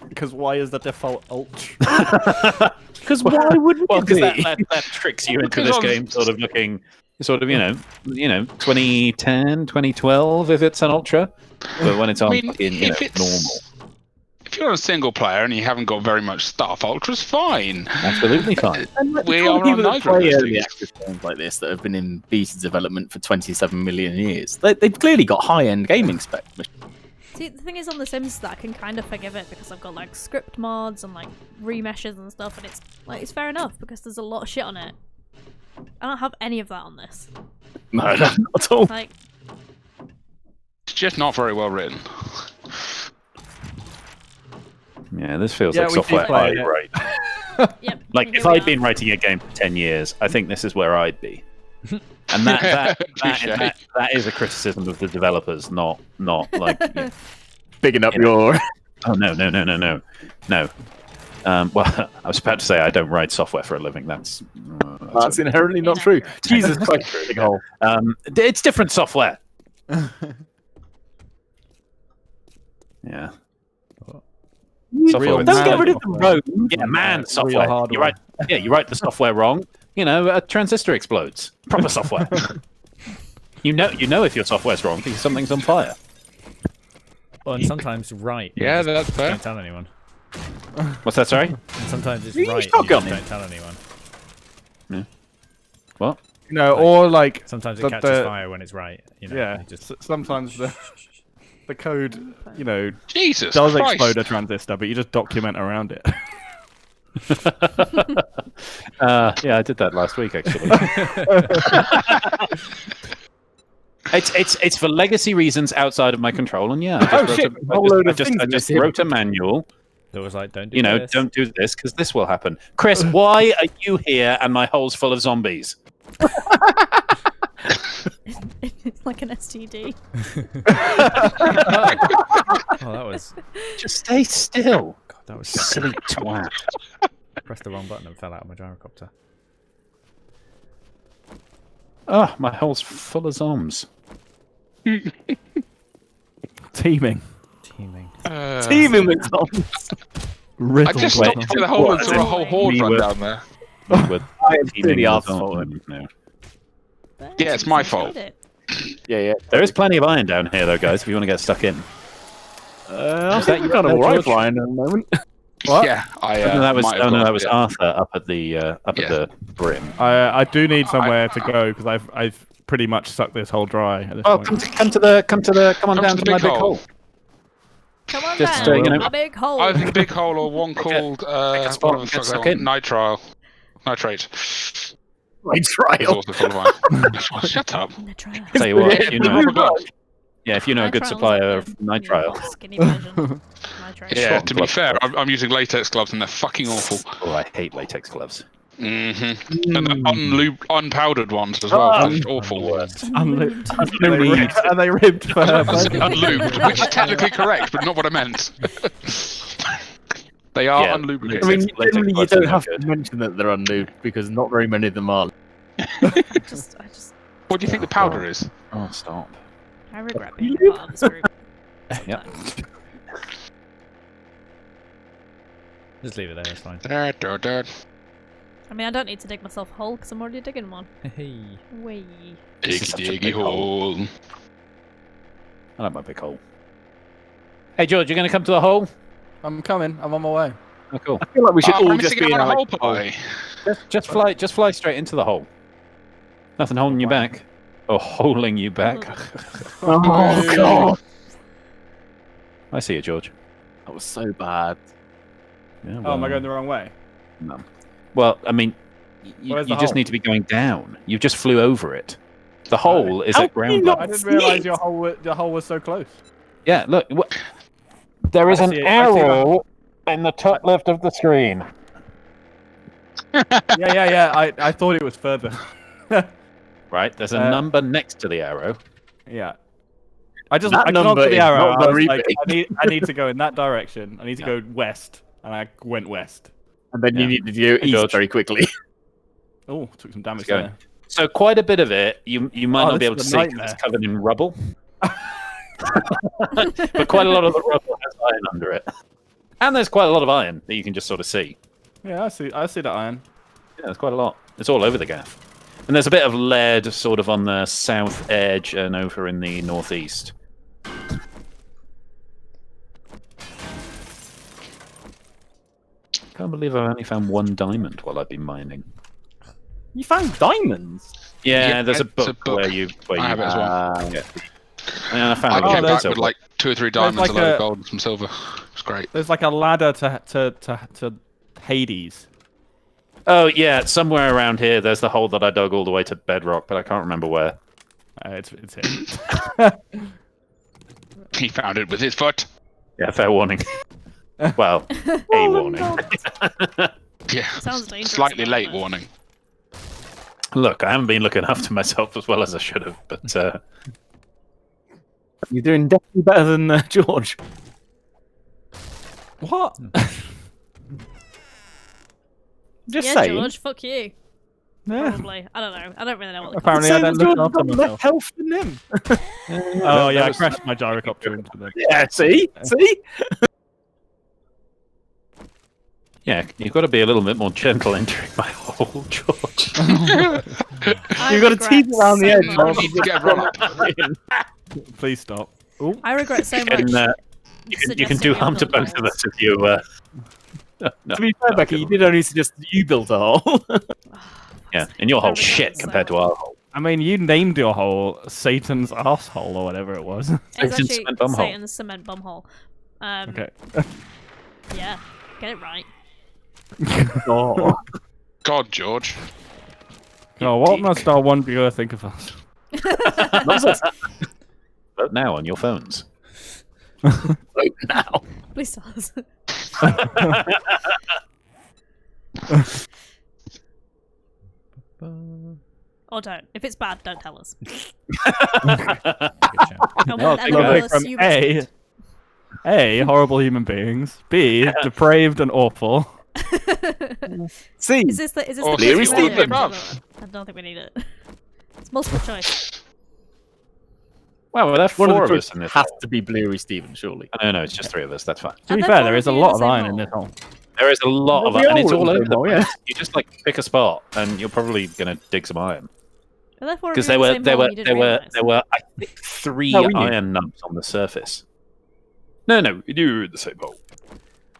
Speaker 6: Because why is the default ultra?
Speaker 1: Because why wouldn't
Speaker 2: Well,
Speaker 1: it
Speaker 2: because
Speaker 1: be?
Speaker 2: that tricks you into
Speaker 7: Because
Speaker 2: this
Speaker 7: on-
Speaker 2: game sort of looking, sort of 2010, 2012 if it's an ultra, but when it's on
Speaker 7: mean,
Speaker 2: fucking,
Speaker 7: if it's-
Speaker 2: normal,
Speaker 7: If you're a single player and you haven't got very much stuff, Ultra's fine.
Speaker 2: absolutely fine.
Speaker 1: And like,
Speaker 7: We
Speaker 1: the kind of
Speaker 7: are
Speaker 1: people
Speaker 7: on
Speaker 1: that play
Speaker 7: Nitro
Speaker 1: early
Speaker 7: listings.
Speaker 1: access games like this that have been in beta development for 27 million years. They've clearly got high-end gaming spec.
Speaker 3: see, the thing is on The Sims is that I can kind of forgive it because I've got like script mods and like remeshes and stuff, and it's like it's fair enough because there's a lot of shit on it. I don't have any of that on this.
Speaker 1: No, not at all.
Speaker 3: Like,
Speaker 7: It's just not very well written.
Speaker 2: Yeah, this feels
Speaker 6: Yeah,
Speaker 2: like
Speaker 6: we did
Speaker 2: software
Speaker 6: play
Speaker 2: I'd
Speaker 6: it.
Speaker 2: write.
Speaker 3: yep.
Speaker 2: Like
Speaker 3: here
Speaker 2: if
Speaker 3: we
Speaker 2: I'd
Speaker 3: are.
Speaker 2: been writing a game for 10 years, I think this is where I'd be. And
Speaker 7: Touche.
Speaker 2: that is a criticism of the developers, not like.
Speaker 1: Bigging up
Speaker 2: You know.
Speaker 1: your.
Speaker 2: Oh no. Well, I was about to say I don't write software for a living. That's
Speaker 1: Inherently not true. Jesus Christ, big hole.
Speaker 2: It's different software. Yeah. Software with
Speaker 1: Don't get
Speaker 2: man-
Speaker 1: rid of the road.
Speaker 2: Yeah, man,
Speaker 6: real
Speaker 2: software.
Speaker 6: hardware.
Speaker 2: You write, you write the software wrong. A transistor explodes. Proper software. you know if your software's wrong because something's on fire.
Speaker 4: Well, and sometimes right. you
Speaker 7: Yeah,
Speaker 4: just
Speaker 7: that's fair.
Speaker 4: Don't tell anyone.
Speaker 2: What's that? Sorry.
Speaker 4: And sometimes it's
Speaker 1: You
Speaker 4: right. You
Speaker 1: shotgun
Speaker 4: just
Speaker 1: him.
Speaker 4: don't tell anyone.
Speaker 2: What?
Speaker 6: Or like
Speaker 4: Sometimes it
Speaker 6: The-
Speaker 4: catches
Speaker 6: the-
Speaker 4: fire when it's right.
Speaker 6: yeah,
Speaker 4: you just
Speaker 6: sometimes the code
Speaker 7: Jesus
Speaker 6: does
Speaker 7: Christ.
Speaker 6: explode a transistor, but you just document around it.
Speaker 2: Yeah, I did that last week actually. It's for legacy reasons outside of my control, and yeah, I just
Speaker 1: shit,
Speaker 2: wrote
Speaker 1: whole load
Speaker 2: I
Speaker 1: of
Speaker 2: just,
Speaker 1: things
Speaker 2: I
Speaker 1: in
Speaker 2: just
Speaker 1: this
Speaker 2: wrote a manual.
Speaker 4: There was like, don't do this.
Speaker 2: Don't do this because this will happen. Chris, why are you here and my hole's full of zombies?
Speaker 3: It's like an STD.
Speaker 4: Oh, that was
Speaker 2: Just stay still,
Speaker 4: God. That was
Speaker 2: silly twat.
Speaker 4: pressed the wrong button and fell out of my gyrocopter.
Speaker 2: Oh, my hole's full of zombs.
Speaker 6: Teaming.
Speaker 4: Teaming.
Speaker 1: Teaming with zombies.
Speaker 7: I just
Speaker 2: Wait,
Speaker 7: stopped the hole and
Speaker 2: what?
Speaker 7: saw a whole horde
Speaker 2: We
Speaker 7: run
Speaker 2: were-
Speaker 7: down there.
Speaker 2: With
Speaker 1: It's really our fault.
Speaker 2: no.
Speaker 7: Yeah, it's my fault.
Speaker 1: Yeah.
Speaker 2: There is plenty of iron down here, though, guys. If you want to get stuck in.
Speaker 1: I
Speaker 2: Is that
Speaker 1: think
Speaker 2: you
Speaker 1: we're kind of
Speaker 2: there,
Speaker 1: alright
Speaker 2: George?
Speaker 1: flying at the moment.
Speaker 6: What?
Speaker 7: Yeah, I.
Speaker 2: no, that was
Speaker 7: might have
Speaker 2: that was
Speaker 7: yeah.
Speaker 2: Arthur up at the at
Speaker 7: Yeah.
Speaker 2: the brim.
Speaker 6: I do need somewhere to go because I've pretty much sucked this hole dry at this
Speaker 2: Oh,
Speaker 6: point.
Speaker 2: come on down to my big hole.
Speaker 3: Come on
Speaker 2: Just,
Speaker 3: down, a big hole.
Speaker 7: Either the big hole or one called
Speaker 2: a spot
Speaker 7: what
Speaker 2: and
Speaker 7: the
Speaker 2: get
Speaker 7: fuck
Speaker 2: stuck
Speaker 7: that
Speaker 2: in.
Speaker 7: one? Nitrate.
Speaker 1: Right,
Speaker 7: It's
Speaker 1: trial.
Speaker 7: also full of iron. Shut up.
Speaker 3: Nitrile.
Speaker 2: Tell you what, if you know,
Speaker 7: Nitrile.
Speaker 2: yeah, if you know a good
Speaker 3: Nitrile's
Speaker 2: supplier
Speaker 3: like
Speaker 2: of
Speaker 3: the,
Speaker 2: nitrile.
Speaker 3: skinny version. Nitrate.
Speaker 7: Yeah,
Speaker 2: Sure.
Speaker 7: to be fair, I'm using latex gloves and they're fucking awful.
Speaker 2: Oh, I hate latex gloves.
Speaker 7: And the unpowdered ones as well. That's awful.
Speaker 6: Unlubed. Are they ribbed for her?
Speaker 7: Unlubed, which is technically correct, but not what I meant. They are
Speaker 2: Yeah,
Speaker 7: unlubricated.
Speaker 1: I mean,
Speaker 2: Latex
Speaker 1: generally you
Speaker 2: gloves are
Speaker 1: don't
Speaker 2: no
Speaker 1: have
Speaker 2: good.
Speaker 1: to mention that they're unlubed because not very many of them are.
Speaker 3: I just,
Speaker 7: What do you think the powder is?
Speaker 2: Oh, stop.
Speaker 3: I regret being a part of this group.
Speaker 2: Yep.
Speaker 4: Just leave it there. It's fine.
Speaker 3: I mean, I don't need to dig myself a hole because I'm already digging one.
Speaker 4: Hey.
Speaker 3: Wee.
Speaker 2: This is such a
Speaker 7: Diggy
Speaker 2: big hole.
Speaker 7: hole.
Speaker 2: I like my big hole. Hey, George, you're going to come to the hole?
Speaker 6: I'm coming. I'm on my way.
Speaker 2: Oh, cool.
Speaker 1: I feel like we should
Speaker 7: I'm
Speaker 1: all just
Speaker 7: missing
Speaker 1: be in
Speaker 7: out on a hole
Speaker 1: Alex
Speaker 7: pie.
Speaker 2: Just fly straight into the hole. Nothing holding you back. Or holding you back.
Speaker 1: Oh god,
Speaker 2: I see you, George.
Speaker 1: that was so bad.
Speaker 2: Yeah,
Speaker 6: Oh, am I going the wrong way?
Speaker 2: No. Well, I mean, you
Speaker 6: Where's the
Speaker 2: just
Speaker 6: hole?
Speaker 2: need to be going down. You just flew over it. The hole is
Speaker 1: How
Speaker 2: at
Speaker 1: can you
Speaker 2: ground
Speaker 1: not-
Speaker 2: level.
Speaker 6: I didn't realise your hole was so close.
Speaker 2: Yeah, look. There is
Speaker 6: I
Speaker 2: an
Speaker 6: see it, I see
Speaker 2: arrow in the top left of the screen.
Speaker 6: Yeah. I thought it was further.
Speaker 2: Right, there's a
Speaker 6: Uh,
Speaker 2: number next to the arrow.
Speaker 6: Yeah.
Speaker 5: I just
Speaker 1: That
Speaker 5: I gone
Speaker 1: number
Speaker 5: to the
Speaker 1: is
Speaker 5: arrow.
Speaker 1: not
Speaker 5: I was
Speaker 1: very
Speaker 5: like,
Speaker 1: big.
Speaker 5: I need to go in that direction. I need to go west, and I went west.
Speaker 1: And then you
Speaker 2: Yeah.
Speaker 1: needed to go east
Speaker 2: George.
Speaker 1: very quickly.
Speaker 5: Oh, took some damage
Speaker 2: Let's go.
Speaker 5: there.
Speaker 2: So quite a bit of it, you might
Speaker 5: Oh,
Speaker 2: not be
Speaker 5: this
Speaker 2: able to
Speaker 5: is a
Speaker 2: see 'cause
Speaker 5: nightmare.
Speaker 2: it's covered in rubble. But quite a lot of the rubble has iron under it, and there's quite a lot of iron that you can just sort of see.
Speaker 5: Yeah, I see that iron.
Speaker 2: Yeah, there's quite a lot. It's all over the gaff. And there's a bit of lead sort of on the south edge and over in the northeast. Can't believe I've only found 1 diamond while I've been mining.
Speaker 1: You found diamonds.
Speaker 2: Yeah,
Speaker 7: Yeah,
Speaker 2: there's a
Speaker 7: it's a
Speaker 2: book,
Speaker 7: book.
Speaker 2: where you
Speaker 7: I have it as well.
Speaker 2: Yeah. And I found
Speaker 7: I
Speaker 2: a little
Speaker 7: came
Speaker 2: bit
Speaker 7: back
Speaker 2: of
Speaker 7: with
Speaker 2: silver.
Speaker 7: like 2 or 3 diamonds,
Speaker 5: like
Speaker 7: a load
Speaker 5: a-
Speaker 7: of gold, and some silver. It's great.
Speaker 5: There's like a ladder to Hades.
Speaker 2: Oh yeah, somewhere around here. There's the hole that I dug all the way to bedrock, but I can't remember where.
Speaker 5: It's here.
Speaker 7: He found it with his foot.
Speaker 2: Yeah, fair warning. Well, a warning.
Speaker 7: Yeah.
Speaker 3: Sounds dangerous.
Speaker 7: Slightly
Speaker 3: though,
Speaker 7: late
Speaker 3: doesn't it?
Speaker 7: warning.
Speaker 2: Look, I haven't been looking after myself as well as I should have, but
Speaker 1: You're doing definitely better than George.
Speaker 5: What?
Speaker 1: Just
Speaker 3: Yeah,
Speaker 1: saying.
Speaker 3: George, fuck you.
Speaker 5: Yeah.
Speaker 3: Probably. I don't know. I don't really know what the
Speaker 5: Apparently,
Speaker 1: Same
Speaker 5: I don't
Speaker 1: as
Speaker 5: look
Speaker 1: George,
Speaker 5: after
Speaker 1: got less
Speaker 5: myself.
Speaker 1: health than him.
Speaker 5: Oh yeah, I
Speaker 2: was-
Speaker 5: crashed my gyrocopter into the.
Speaker 1: Yeah, see?
Speaker 2: yeah, you've got to be a little bit more gentle entering my hole, George.
Speaker 3: I
Speaker 1: You've got to
Speaker 3: regret
Speaker 1: teeth around the
Speaker 3: so
Speaker 1: edge.
Speaker 3: much.
Speaker 7: You need to get a run up.
Speaker 5: Please stop.
Speaker 3: I regret so much.
Speaker 2: And, you can do
Speaker 3: suggesting
Speaker 2: harm to
Speaker 3: build
Speaker 2: both of
Speaker 3: holes.
Speaker 2: us if you. No,
Speaker 1: To be fair,
Speaker 2: no,
Speaker 1: Becky, you did only suggest that you built a hole.
Speaker 2: Yeah, and your
Speaker 3: I
Speaker 2: whole
Speaker 3: regret
Speaker 2: shit
Speaker 3: it so
Speaker 2: compared to
Speaker 3: much.
Speaker 2: our hole.
Speaker 5: I mean, you named your hole Satan's asshole or whatever it was.
Speaker 3: It's
Speaker 2: Satan's
Speaker 3: actually
Speaker 2: cement bum hole.
Speaker 3: Satan's cement bum hole.
Speaker 5: Okay.
Speaker 3: Yeah, get it right.
Speaker 1: Oh.
Speaker 7: God, George.
Speaker 5: Oh, what must our one viewer think of us?
Speaker 2: Vote now on your phones.
Speaker 1: Vote now.
Speaker 3: Please tell us. Or don't. If it's bad, don't tell us.
Speaker 4: Good shout.
Speaker 3: And
Speaker 5: Well,
Speaker 3: we'll, and
Speaker 5: take
Speaker 3: we'll
Speaker 5: a break from
Speaker 3: assume it's
Speaker 5: A, horrible human beings. B, depraved and awful.
Speaker 1: See?
Speaker 3: Is this the
Speaker 7: Or
Speaker 1: Leary
Speaker 3: category we're
Speaker 1: Stephen.
Speaker 3: in? I don't think we need it. It's multiple choice.
Speaker 2: Well, there are
Speaker 1: One
Speaker 2: 4
Speaker 1: of
Speaker 2: of
Speaker 1: the
Speaker 2: us in this
Speaker 1: has
Speaker 2: hole.
Speaker 1: to be Bleary Stephen, surely.
Speaker 2: No, it's just 3 of us. That's fine.
Speaker 5: To
Speaker 3: Are
Speaker 5: be
Speaker 3: there
Speaker 5: fair,
Speaker 3: four
Speaker 5: there
Speaker 3: of
Speaker 5: is a
Speaker 3: you in
Speaker 5: lot
Speaker 3: the
Speaker 5: of
Speaker 3: same
Speaker 5: iron in
Speaker 3: hole?
Speaker 5: this hole.
Speaker 2: There is a lot of
Speaker 1: We
Speaker 2: iron, and
Speaker 1: all
Speaker 2: it's all
Speaker 1: in
Speaker 2: over
Speaker 1: the
Speaker 2: the
Speaker 1: hole,
Speaker 2: place.
Speaker 1: yeah.
Speaker 2: You just like pick a spot, and you're probably gonna dig some iron.
Speaker 3: Are there 4 of
Speaker 2: Because
Speaker 3: you
Speaker 2: there
Speaker 3: in the
Speaker 2: were
Speaker 3: same
Speaker 2: there
Speaker 3: hole
Speaker 2: were
Speaker 3: and you
Speaker 2: there
Speaker 3: didn't
Speaker 2: were
Speaker 3: realise?
Speaker 2: I think 3
Speaker 1: No, we knew.
Speaker 2: iron nubs on the surface. No, you were in the same hole.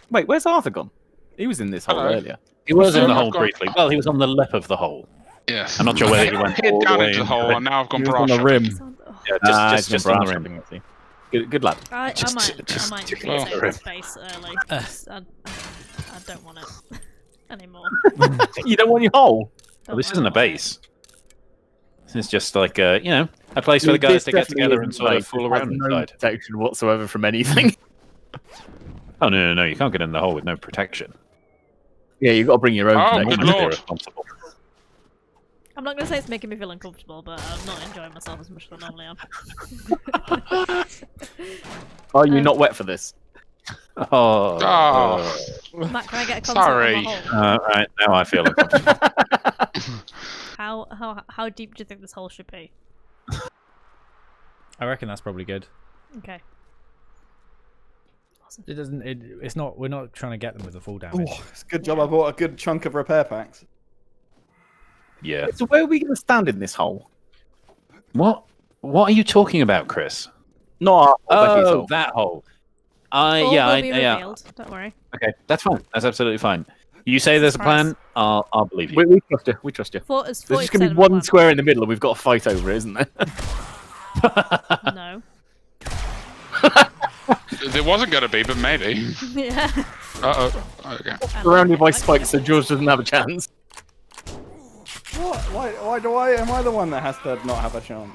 Speaker 1: Wait, where's Arthur gone? He was in this hole
Speaker 7: Hello.
Speaker 1: earlier.
Speaker 2: He was in the
Speaker 7: I've
Speaker 2: hole
Speaker 7: got-
Speaker 2: briefly. Well, he was on the lip of the hole.
Speaker 7: Yes.
Speaker 2: I'm not sure whether he went
Speaker 7: hid
Speaker 2: all the
Speaker 7: down
Speaker 2: way
Speaker 7: into the
Speaker 2: into
Speaker 7: hole,
Speaker 2: it.
Speaker 7: and now I've gone
Speaker 5: He was
Speaker 7: brass
Speaker 5: on the
Speaker 7: shopping.
Speaker 5: rim.
Speaker 2: Yeah, just on the rim.
Speaker 1: Good lad.
Speaker 3: I
Speaker 2: Just-
Speaker 3: might
Speaker 2: just
Speaker 3: complete
Speaker 7: well.
Speaker 3: this space early. I don't want it anymore.
Speaker 1: You don't want your hole?
Speaker 2: Well, this
Speaker 3: Don't
Speaker 2: isn't a
Speaker 3: want it.
Speaker 2: base. This is just like a a place for the guys
Speaker 1: This
Speaker 2: to get
Speaker 1: definitely
Speaker 2: together and
Speaker 1: isn't
Speaker 2: sort of
Speaker 1: like-
Speaker 2: fool
Speaker 1: it has
Speaker 2: around
Speaker 1: no
Speaker 2: inside.
Speaker 1: protection whatsoever from anything.
Speaker 2: Oh no! You can't get in the hole with no protection.
Speaker 1: Yeah, you've got to bring your own
Speaker 7: Oh,
Speaker 1: protection.
Speaker 7: good lord.
Speaker 2: Irresponsible.
Speaker 3: I'm not going to say it's making me feel uncomfortable, but I'm not enjoying myself as much as I normally am.
Speaker 1: Are you not wet for this?
Speaker 2: Oh.
Speaker 7: Oh.
Speaker 3: Matt, can I get a consult
Speaker 7: Sorry.
Speaker 3: on the hole?
Speaker 2: Right now I feel uncomfortable.
Speaker 3: How deep do you think this hole should be?
Speaker 4: I reckon that's probably good.
Speaker 3: Okay.
Speaker 4: It doesn't. It's not. We're not trying to get them with the full damage.
Speaker 6: Oh, it's a good job I bought a good chunk of repair packs.
Speaker 2: Yeah.
Speaker 1: So where are we going to stand in this hole?
Speaker 2: What are you talking about, Chris?
Speaker 1: Not our Becky's
Speaker 2: Oh,
Speaker 1: hole.
Speaker 2: that hole.
Speaker 3: All
Speaker 2: Yeah,
Speaker 3: will be
Speaker 2: yeah.
Speaker 3: revealed. Don't worry.
Speaker 2: Okay, that's fine. That's absolutely fine. You say there's a plan, I'll believe you.
Speaker 1: We trust you. We trust you.
Speaker 3: It's
Speaker 1: There's just going
Speaker 3: 40%
Speaker 1: to
Speaker 3: of
Speaker 1: be
Speaker 3: the
Speaker 1: one
Speaker 3: plan.
Speaker 1: square in the middle and we've got to fight over it, isn't there?
Speaker 3: No.
Speaker 7: There wasn't going to be, but maybe.
Speaker 3: Yeah.
Speaker 7: Uh-oh. Okay.
Speaker 1: Surrounded by spikes so George doesn't have a chance.
Speaker 6: What? Why am I the one that has to not have a chance?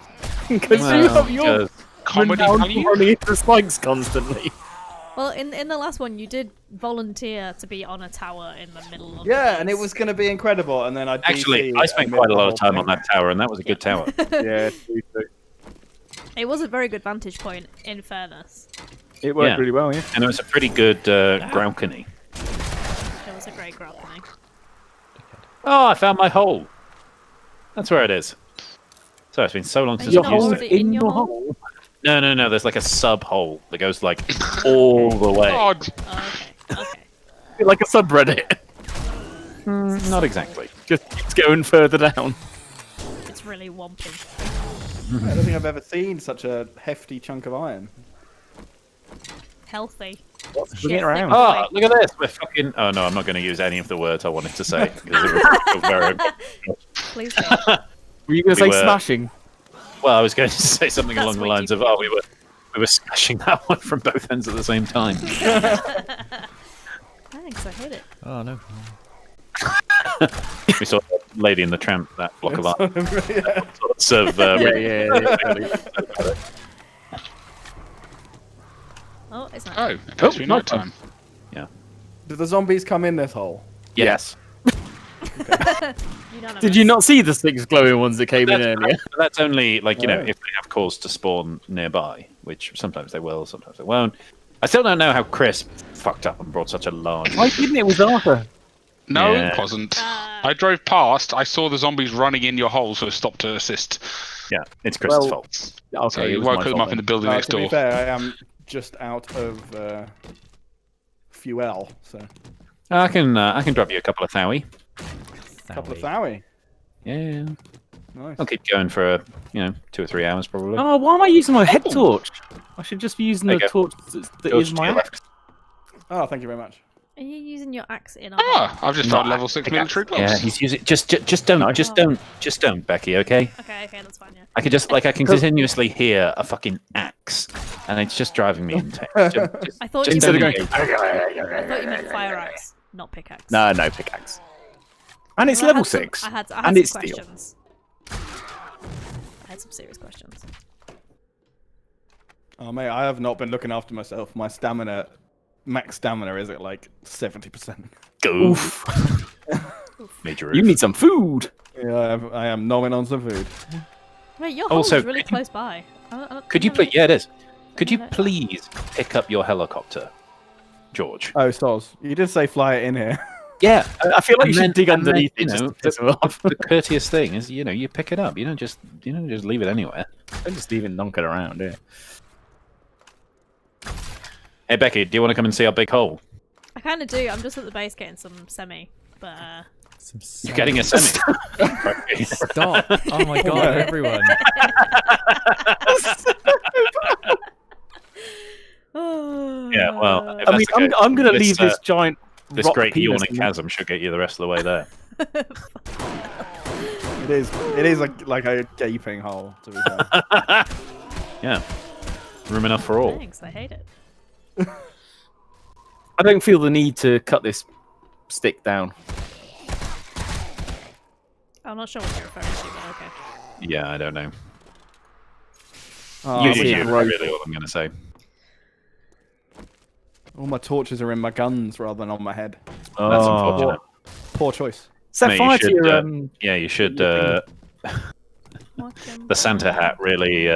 Speaker 1: Because
Speaker 2: Well,
Speaker 1: you have your
Speaker 2: just-
Speaker 7: Comedy
Speaker 1: renowned
Speaker 7: value?
Speaker 1: for running into the spikes constantly.
Speaker 3: Well, in the last one, you did volunteer to be on a tower in the middle of.
Speaker 6: Yeah,
Speaker 3: the
Speaker 6: and it
Speaker 3: base.
Speaker 6: was going to be incredible, and then I
Speaker 2: Actually,
Speaker 6: DC
Speaker 2: I spent
Speaker 6: amid
Speaker 2: quite a
Speaker 6: the
Speaker 2: lot
Speaker 6: whole
Speaker 2: of time
Speaker 6: thing.
Speaker 2: on that tower, and that was a good tower.
Speaker 1: Yeah, true.
Speaker 3: It was a very good vantage point, in fairness.
Speaker 1: It worked
Speaker 2: Yeah.
Speaker 1: really well, yeah.
Speaker 2: And it was a pretty good Graucony.
Speaker 3: It was a great grappling.
Speaker 2: Oh, I found my hole. That's where it is. So it's been so long since
Speaker 3: you
Speaker 2: I've
Speaker 3: not
Speaker 2: used
Speaker 3: already
Speaker 2: it.
Speaker 3: in your hole?
Speaker 2: No. There's like a sub hole that goes like all the way.
Speaker 7: God.
Speaker 3: Oh, okay. Okay.
Speaker 1: Like a subreddit.
Speaker 2: Not exactly.
Speaker 1: Just keeps going further down.
Speaker 3: It's really wompy.
Speaker 6: I don't think I've ever seen such a hefty chunk of iron.
Speaker 3: Healthy.
Speaker 1: Bring it around.
Speaker 2: Oh, look at this. We're fucking. Oh no, I'm not going to use any of the words I wanted to say because it was very.
Speaker 3: Please don't.
Speaker 1: Were you going to
Speaker 2: We
Speaker 1: say
Speaker 2: were-
Speaker 1: smashing?
Speaker 2: Well, I was going to say something
Speaker 3: That's
Speaker 2: along the
Speaker 3: way
Speaker 2: lines
Speaker 3: too
Speaker 2: of, "Oh, we were smashing that one from both ends at the same time."
Speaker 3: Thanks, I hate it.
Speaker 4: Oh no.
Speaker 2: We saw that Lady in the Tramp, that block of art.
Speaker 6: Yeah.
Speaker 2: Sorts of.
Speaker 1: Yeah.
Speaker 3: Oh, it's not.
Speaker 7: Oh, it appears to be night time.
Speaker 6: Did the zombies come in this hole?
Speaker 2: Yes.
Speaker 3: Unanimous.
Speaker 1: Did you not see the 6 glowing ones that came in earlier?
Speaker 2: That's only like
Speaker 6: Oh.
Speaker 2: if they have cause to spawn nearby, which sometimes they will, sometimes they won't. I still don't know how Chris fucked up and brought such a large.
Speaker 1: Why didn't it with Arthur?
Speaker 7: No,
Speaker 2: Yeah.
Speaker 7: it wasn't. I drove past. I saw the zombies running in your hole, so I stopped to assist.
Speaker 2: Yeah, it's Chris's
Speaker 1: Well,
Speaker 2: fault.
Speaker 1: Okay,
Speaker 7: So
Speaker 1: it
Speaker 7: you
Speaker 1: was
Speaker 7: woke
Speaker 1: my
Speaker 7: them
Speaker 1: fault
Speaker 7: up in the
Speaker 1: then.
Speaker 7: building next
Speaker 6: To be
Speaker 7: door.
Speaker 6: fair, I am just out of fuel, so
Speaker 2: I can drop you a couple of Thaui.
Speaker 6: couple of Thaui.
Speaker 2: Yeah,
Speaker 6: Nice.
Speaker 2: I'll keep going for 2 or 3 hours probably.
Speaker 1: Oh, why am I using my head torch? I should just be using
Speaker 2: There
Speaker 1: the
Speaker 2: you go.
Speaker 1: torch that
Speaker 2: George,
Speaker 1: is
Speaker 2: to
Speaker 1: my
Speaker 2: your
Speaker 1: axe.
Speaker 6: Oh, thank you very much.
Speaker 3: Are you using your axe in a
Speaker 7: Ah,
Speaker 3: hole?
Speaker 7: I've just found level 6 military gloves.
Speaker 2: Yeah, he's using. Just don't, Becky. Okay.
Speaker 3: Okay, that's fine, yeah.
Speaker 2: I can continuously hear a fucking axe, and it's just driving me insane. Just,
Speaker 3: I thought
Speaker 2: just
Speaker 3: you
Speaker 2: don't
Speaker 3: meant,
Speaker 2: engage.
Speaker 3: I thought you meant fire axe, not pickaxe.
Speaker 1: No, pickaxe. And it's
Speaker 3: Well, I
Speaker 1: level
Speaker 3: had some-
Speaker 1: 6.
Speaker 3: I had
Speaker 1: and
Speaker 3: some
Speaker 1: it's steel.
Speaker 3: questions. I had some serious questions.
Speaker 6: Oh mate, I have not been looking after myself. My stamina, max stamina, is at like 70%.
Speaker 2: Oof. Major.
Speaker 1: You need some food.
Speaker 6: Yeah, I am gnawing on some food.
Speaker 3: Wait, your hole
Speaker 2: Also,
Speaker 3: is really
Speaker 2: could you-
Speaker 3: close by.
Speaker 2: Could you please? Yeah, it is. Could you
Speaker 3: No.
Speaker 2: please pick up your helicopter, George?
Speaker 6: Oh, Soz, you did say fly it in here.
Speaker 2: Yeah.
Speaker 1: I feel like
Speaker 2: And
Speaker 1: you
Speaker 2: then-
Speaker 1: should dig
Speaker 2: and then,
Speaker 1: underneath
Speaker 2: you
Speaker 1: it just
Speaker 2: know,
Speaker 1: to piss them off.
Speaker 2: The courteous thing is, you pick it up. You don't just leave it anywhere.
Speaker 1: Don't just leave it knocking around, yeah.
Speaker 2: Hey Becky, do you want to come and see our big hole?
Speaker 3: I kind of do. I'm just at the base getting some semi, but
Speaker 4: Some
Speaker 2: You're getting a semi.
Speaker 4: Stop! Oh my god, everyone.
Speaker 2: Yeah, well, if
Speaker 1: I
Speaker 2: that's
Speaker 1: mean,
Speaker 2: the case,
Speaker 1: I'm going to
Speaker 2: this,
Speaker 1: leave this giant
Speaker 2: This
Speaker 1: rock
Speaker 2: great
Speaker 1: penis
Speaker 2: yawning
Speaker 1: in-
Speaker 2: chasm should get you the rest of the way there.
Speaker 6: It is like a gaping hole, to be fair.
Speaker 2: Yeah, room enough for all.
Speaker 3: thanks. I hate it.
Speaker 1: I don't feel the need to cut this stick down.
Speaker 3: I'm not sure what you're referring to, but okay.
Speaker 2: Yeah, I don't know.
Speaker 6: Oh,
Speaker 2: You
Speaker 6: I
Speaker 2: do
Speaker 6: wish
Speaker 2: you.
Speaker 6: I
Speaker 2: is
Speaker 6: wrote-
Speaker 2: Really, all I'm going to say.
Speaker 6: All my torches are in my guns rather than on my head.
Speaker 2: That's
Speaker 1: Oh.
Speaker 2: unfortunate.
Speaker 6: Poor choice.
Speaker 1: Set
Speaker 2: No, you
Speaker 1: fire to
Speaker 2: should,
Speaker 1: your
Speaker 2: Yeah, you should.
Speaker 1: your
Speaker 2: The Santa hat really.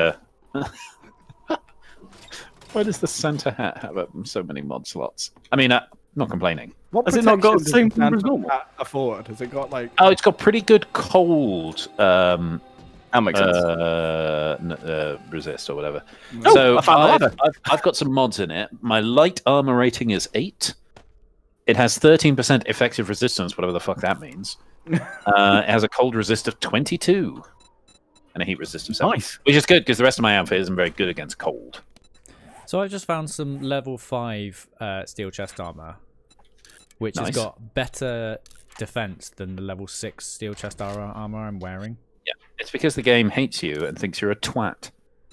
Speaker 2: Why does the Santa hat have so many mod slots? I mean, not complaining.
Speaker 6: What
Speaker 1: Has it not got
Speaker 6: protection
Speaker 1: the same
Speaker 6: does the
Speaker 1: number as
Speaker 6: Santa
Speaker 1: normal?
Speaker 6: hat afford? Has it got like?
Speaker 2: Oh, it's got pretty good cold
Speaker 1: That makes sense.
Speaker 2: resist or whatever.
Speaker 1: Oh,
Speaker 2: So
Speaker 1: I found the ladder.
Speaker 2: I've got some mods in it. My light armor rating is 8. It has 13% effective resistance, whatever the fuck that means. It has a cold resist of 22 and a heat resist of 7,
Speaker 1: Nice.
Speaker 2: which is good because the rest of my outfit isn't very good against cold.
Speaker 4: So I've just found some level 5 steel chest armor, which has
Speaker 2: Nice.
Speaker 4: got better defense than the level 6 steel chest armor I'm wearing.
Speaker 2: Yeah, it's because the game hates you and thinks you're a twat.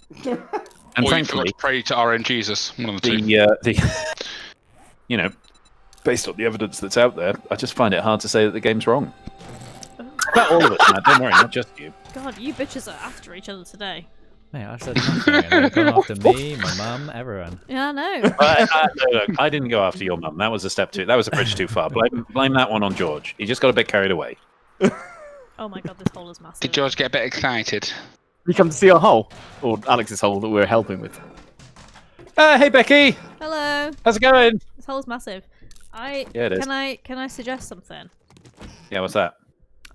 Speaker 2: And
Speaker 7: Or you forgot
Speaker 2: frankly,
Speaker 7: to pray to RNGesus, one of the two.
Speaker 2: the based on the evidence that's out there, I just find it hard to say that the game's wrong. About all of it, Matt. Don't worry, not just you.
Speaker 3: God, you bitches are after each other today.
Speaker 4: Mate, I've said nothing. And they've gone after me, my mum, everyone.
Speaker 3: Yeah, I know.
Speaker 2: Look, I didn't go after your mum. That was a step too. That was a bridge too far. Blame that one on George. He just got a bit carried away.
Speaker 3: Oh my god, this hole is massive.
Speaker 7: Did George get a bit excited?
Speaker 1: You come to see our hole, or Alex's hole that we're helping with.
Speaker 2: Hey Becky,
Speaker 3: Hello.
Speaker 2: how's it going?
Speaker 3: This hole's massive.
Speaker 2: Yeah, it is.
Speaker 3: Can I suggest something?
Speaker 2: Yeah, what's that?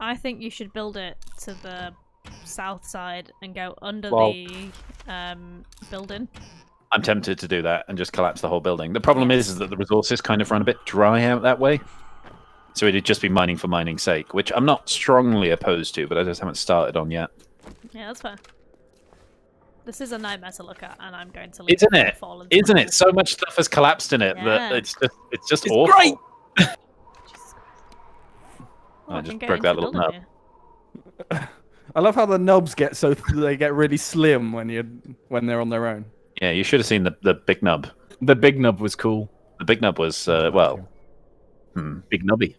Speaker 3: I think you should build it to the south side and go under
Speaker 2: Well-
Speaker 3: the building.
Speaker 2: I'm tempted to do that and just collapse the whole building. The problem is that the resources kind of run a bit dry out that way. So it'd just be mining for mining's sake, which I'm not strongly opposed to, but I just haven't started on yet.
Speaker 3: Yeah, that's fair. This is a nightmare to look at, and I'm going to leave
Speaker 2: Isn't
Speaker 3: it
Speaker 2: it?
Speaker 3: fall into
Speaker 2: Isn't
Speaker 3: my-
Speaker 2: it? So much stuff has collapsed in it that
Speaker 3: Yeah.
Speaker 2: it's just
Speaker 1: It's
Speaker 2: awful.
Speaker 1: great!
Speaker 3: Jesus Christ. Oh,
Speaker 2: I
Speaker 3: I
Speaker 2: just
Speaker 3: can get
Speaker 2: broke
Speaker 3: into
Speaker 2: that
Speaker 3: the
Speaker 2: little
Speaker 3: building
Speaker 2: nub.
Speaker 3: here.
Speaker 6: I love how the knobs get so they get really slim when they're on their own.
Speaker 2: Yeah, you should have seen the big nub.
Speaker 1: The big nub was cool.
Speaker 2: The big nub was,
Speaker 1: Big nubby.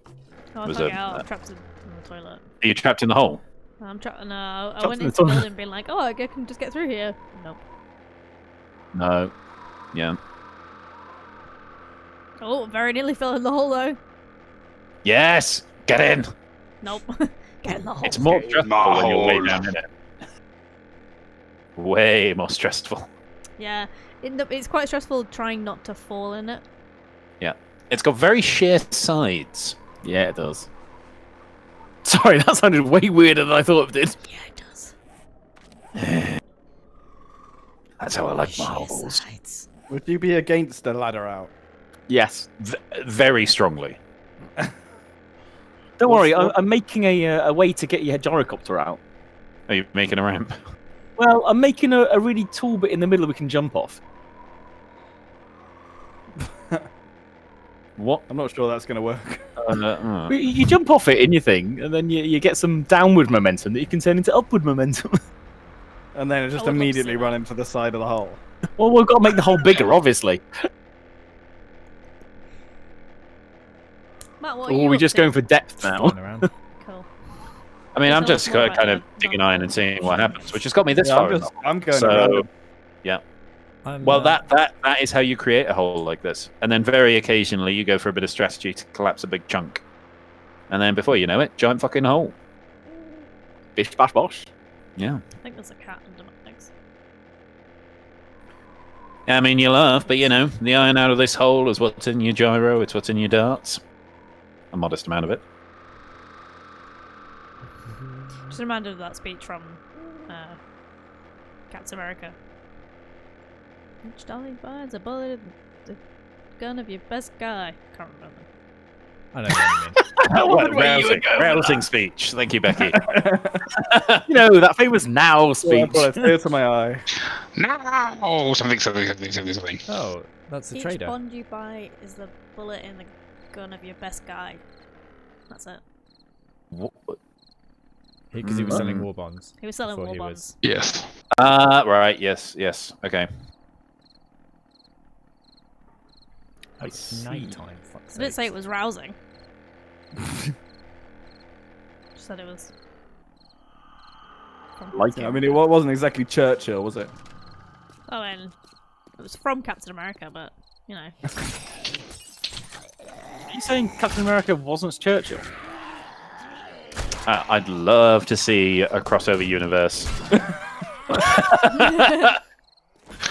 Speaker 3: Oh, I
Speaker 2: Was
Speaker 3: can't
Speaker 2: a-
Speaker 3: get out. I'm trapped in the toilet.
Speaker 2: Are you trapped in the hole?
Speaker 3: I'm trapped. No, I
Speaker 1: Trapped
Speaker 3: went
Speaker 1: in the
Speaker 3: into the
Speaker 1: toilet.
Speaker 3: building being like, oh, I can just get through here. Nope.
Speaker 2: No. Yeah.
Speaker 3: Oh, very nearly fell in the hole though.
Speaker 2: Yes! Get in!
Speaker 3: Nope. Get in the hole.
Speaker 2: It's more stressful when you're way
Speaker 7: hole.
Speaker 2: down in it. Way more stressful.
Speaker 3: Yeah, it's quite stressful trying not to fall in it.
Speaker 2: Yeah. It's got very sheer sides.
Speaker 1: Yeah, it does. Sorry, that sounded way weirder than I thought it did.
Speaker 3: Yeah, it does.
Speaker 2: That's how I like my
Speaker 3: Sheer
Speaker 2: holes.
Speaker 3: sides.
Speaker 6: Would you be against a ladder out?
Speaker 1: Yes.
Speaker 2: Very strongly.
Speaker 1: Don't worry, I'm making a way to get your gyrocopter out.
Speaker 2: Are you making a ramp?
Speaker 1: Well, I'm making a really tall bit in the middle we can jump off.
Speaker 2: What?
Speaker 6: I'm not sure that's going to work.
Speaker 1: You jump off it in your thing, and then you get some downward momentum that you can turn into upward momentum.
Speaker 6: And then it just
Speaker 3: I would love to
Speaker 6: immediately
Speaker 3: see
Speaker 6: run
Speaker 3: that.
Speaker 6: into the side of the hole.
Speaker 1: Well, we've got to make the hole bigger, obviously.
Speaker 3: Matt, what are
Speaker 1: Or
Speaker 3: you
Speaker 1: are we
Speaker 3: up
Speaker 1: just
Speaker 3: to?
Speaker 1: going for depth now?
Speaker 4: Flying around.
Speaker 3: Cool.
Speaker 2: I mean, I'm
Speaker 3: Tell us
Speaker 2: just
Speaker 3: more
Speaker 2: kind
Speaker 3: about
Speaker 2: of
Speaker 3: the-
Speaker 2: digging iron and seeing what happens, which has got me this
Speaker 6: Yeah,
Speaker 2: far.
Speaker 6: I'm going
Speaker 2: So,
Speaker 6: around.
Speaker 2: yeah.
Speaker 4: I'm,
Speaker 2: Well, that is how you create a hole like this, and then very occasionally you go for a bit of strategy to collapse a big chunk, and then before you know it, giant fucking hole.
Speaker 1: Bish bash bosh.
Speaker 2: Yeah.
Speaker 3: I think there's a cat under my legs.
Speaker 2: I mean, you laugh, but you know, the iron out of this hole is what's in your gyro. It's what's in your darts. A modest amount of it.
Speaker 3: Just reminded of that speech from Captain America. Each dolly finds a bullet in the gun of your best guy. Can't remember.
Speaker 4: I know what you mean.
Speaker 2: What a rousing speech. Thank you, Becky.
Speaker 1: You know, that famous now
Speaker 6: Oh,
Speaker 1: speech.
Speaker 6: I've got a tear to my eye.
Speaker 7: No! Something.
Speaker 4: Oh, that's the
Speaker 3: Each
Speaker 4: trader.
Speaker 3: bond you buy is the bullet in the gun of your best guy. That's it.
Speaker 4: Because he was selling war bonds.
Speaker 3: He was selling
Speaker 4: Before
Speaker 3: war
Speaker 4: he
Speaker 3: bonds.
Speaker 7: Yes.
Speaker 2: Right. Yes. Okay.
Speaker 1: I
Speaker 4: It's
Speaker 1: see.
Speaker 4: nighttime. Fuck's
Speaker 3: I didn't say
Speaker 4: sakes.
Speaker 3: it was rousing. Just said it was. From
Speaker 1: Like
Speaker 3: Captain
Speaker 1: it.
Speaker 6: I mean, it wasn't exactly Churchill, was it?
Speaker 3: Oh, and it was from Captain America, but you know.
Speaker 1: Are you saying Captain America wasn't Churchill?
Speaker 2: I'd love to see a crossover universe.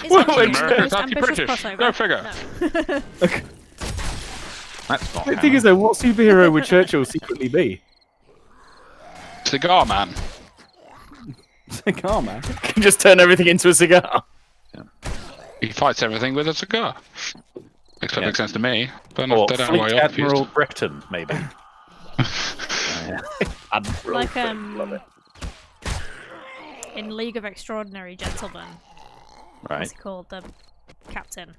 Speaker 3: It's
Speaker 1: Well,
Speaker 3: actually
Speaker 1: it's
Speaker 3: the most
Speaker 7: actually
Speaker 3: ambitious
Speaker 7: British.
Speaker 3: crossover.
Speaker 7: Go figure.
Speaker 3: No.
Speaker 2: That's not
Speaker 1: The thing is, though, what superhero would Churchill secretly be?
Speaker 7: Cigar man.
Speaker 6: Cigar man.
Speaker 1: Can just turn everything into a cigar.
Speaker 7: He fights everything with a cigar. Makes perfect sense to me. But
Speaker 2: Or
Speaker 7: I don't know why
Speaker 2: Fleet
Speaker 7: you're
Speaker 2: Admiral
Speaker 7: confused.
Speaker 2: Britain, maybe.
Speaker 3: Like in League of Extraordinary Gentlemen,
Speaker 2: Right.
Speaker 3: what's he called? The Captain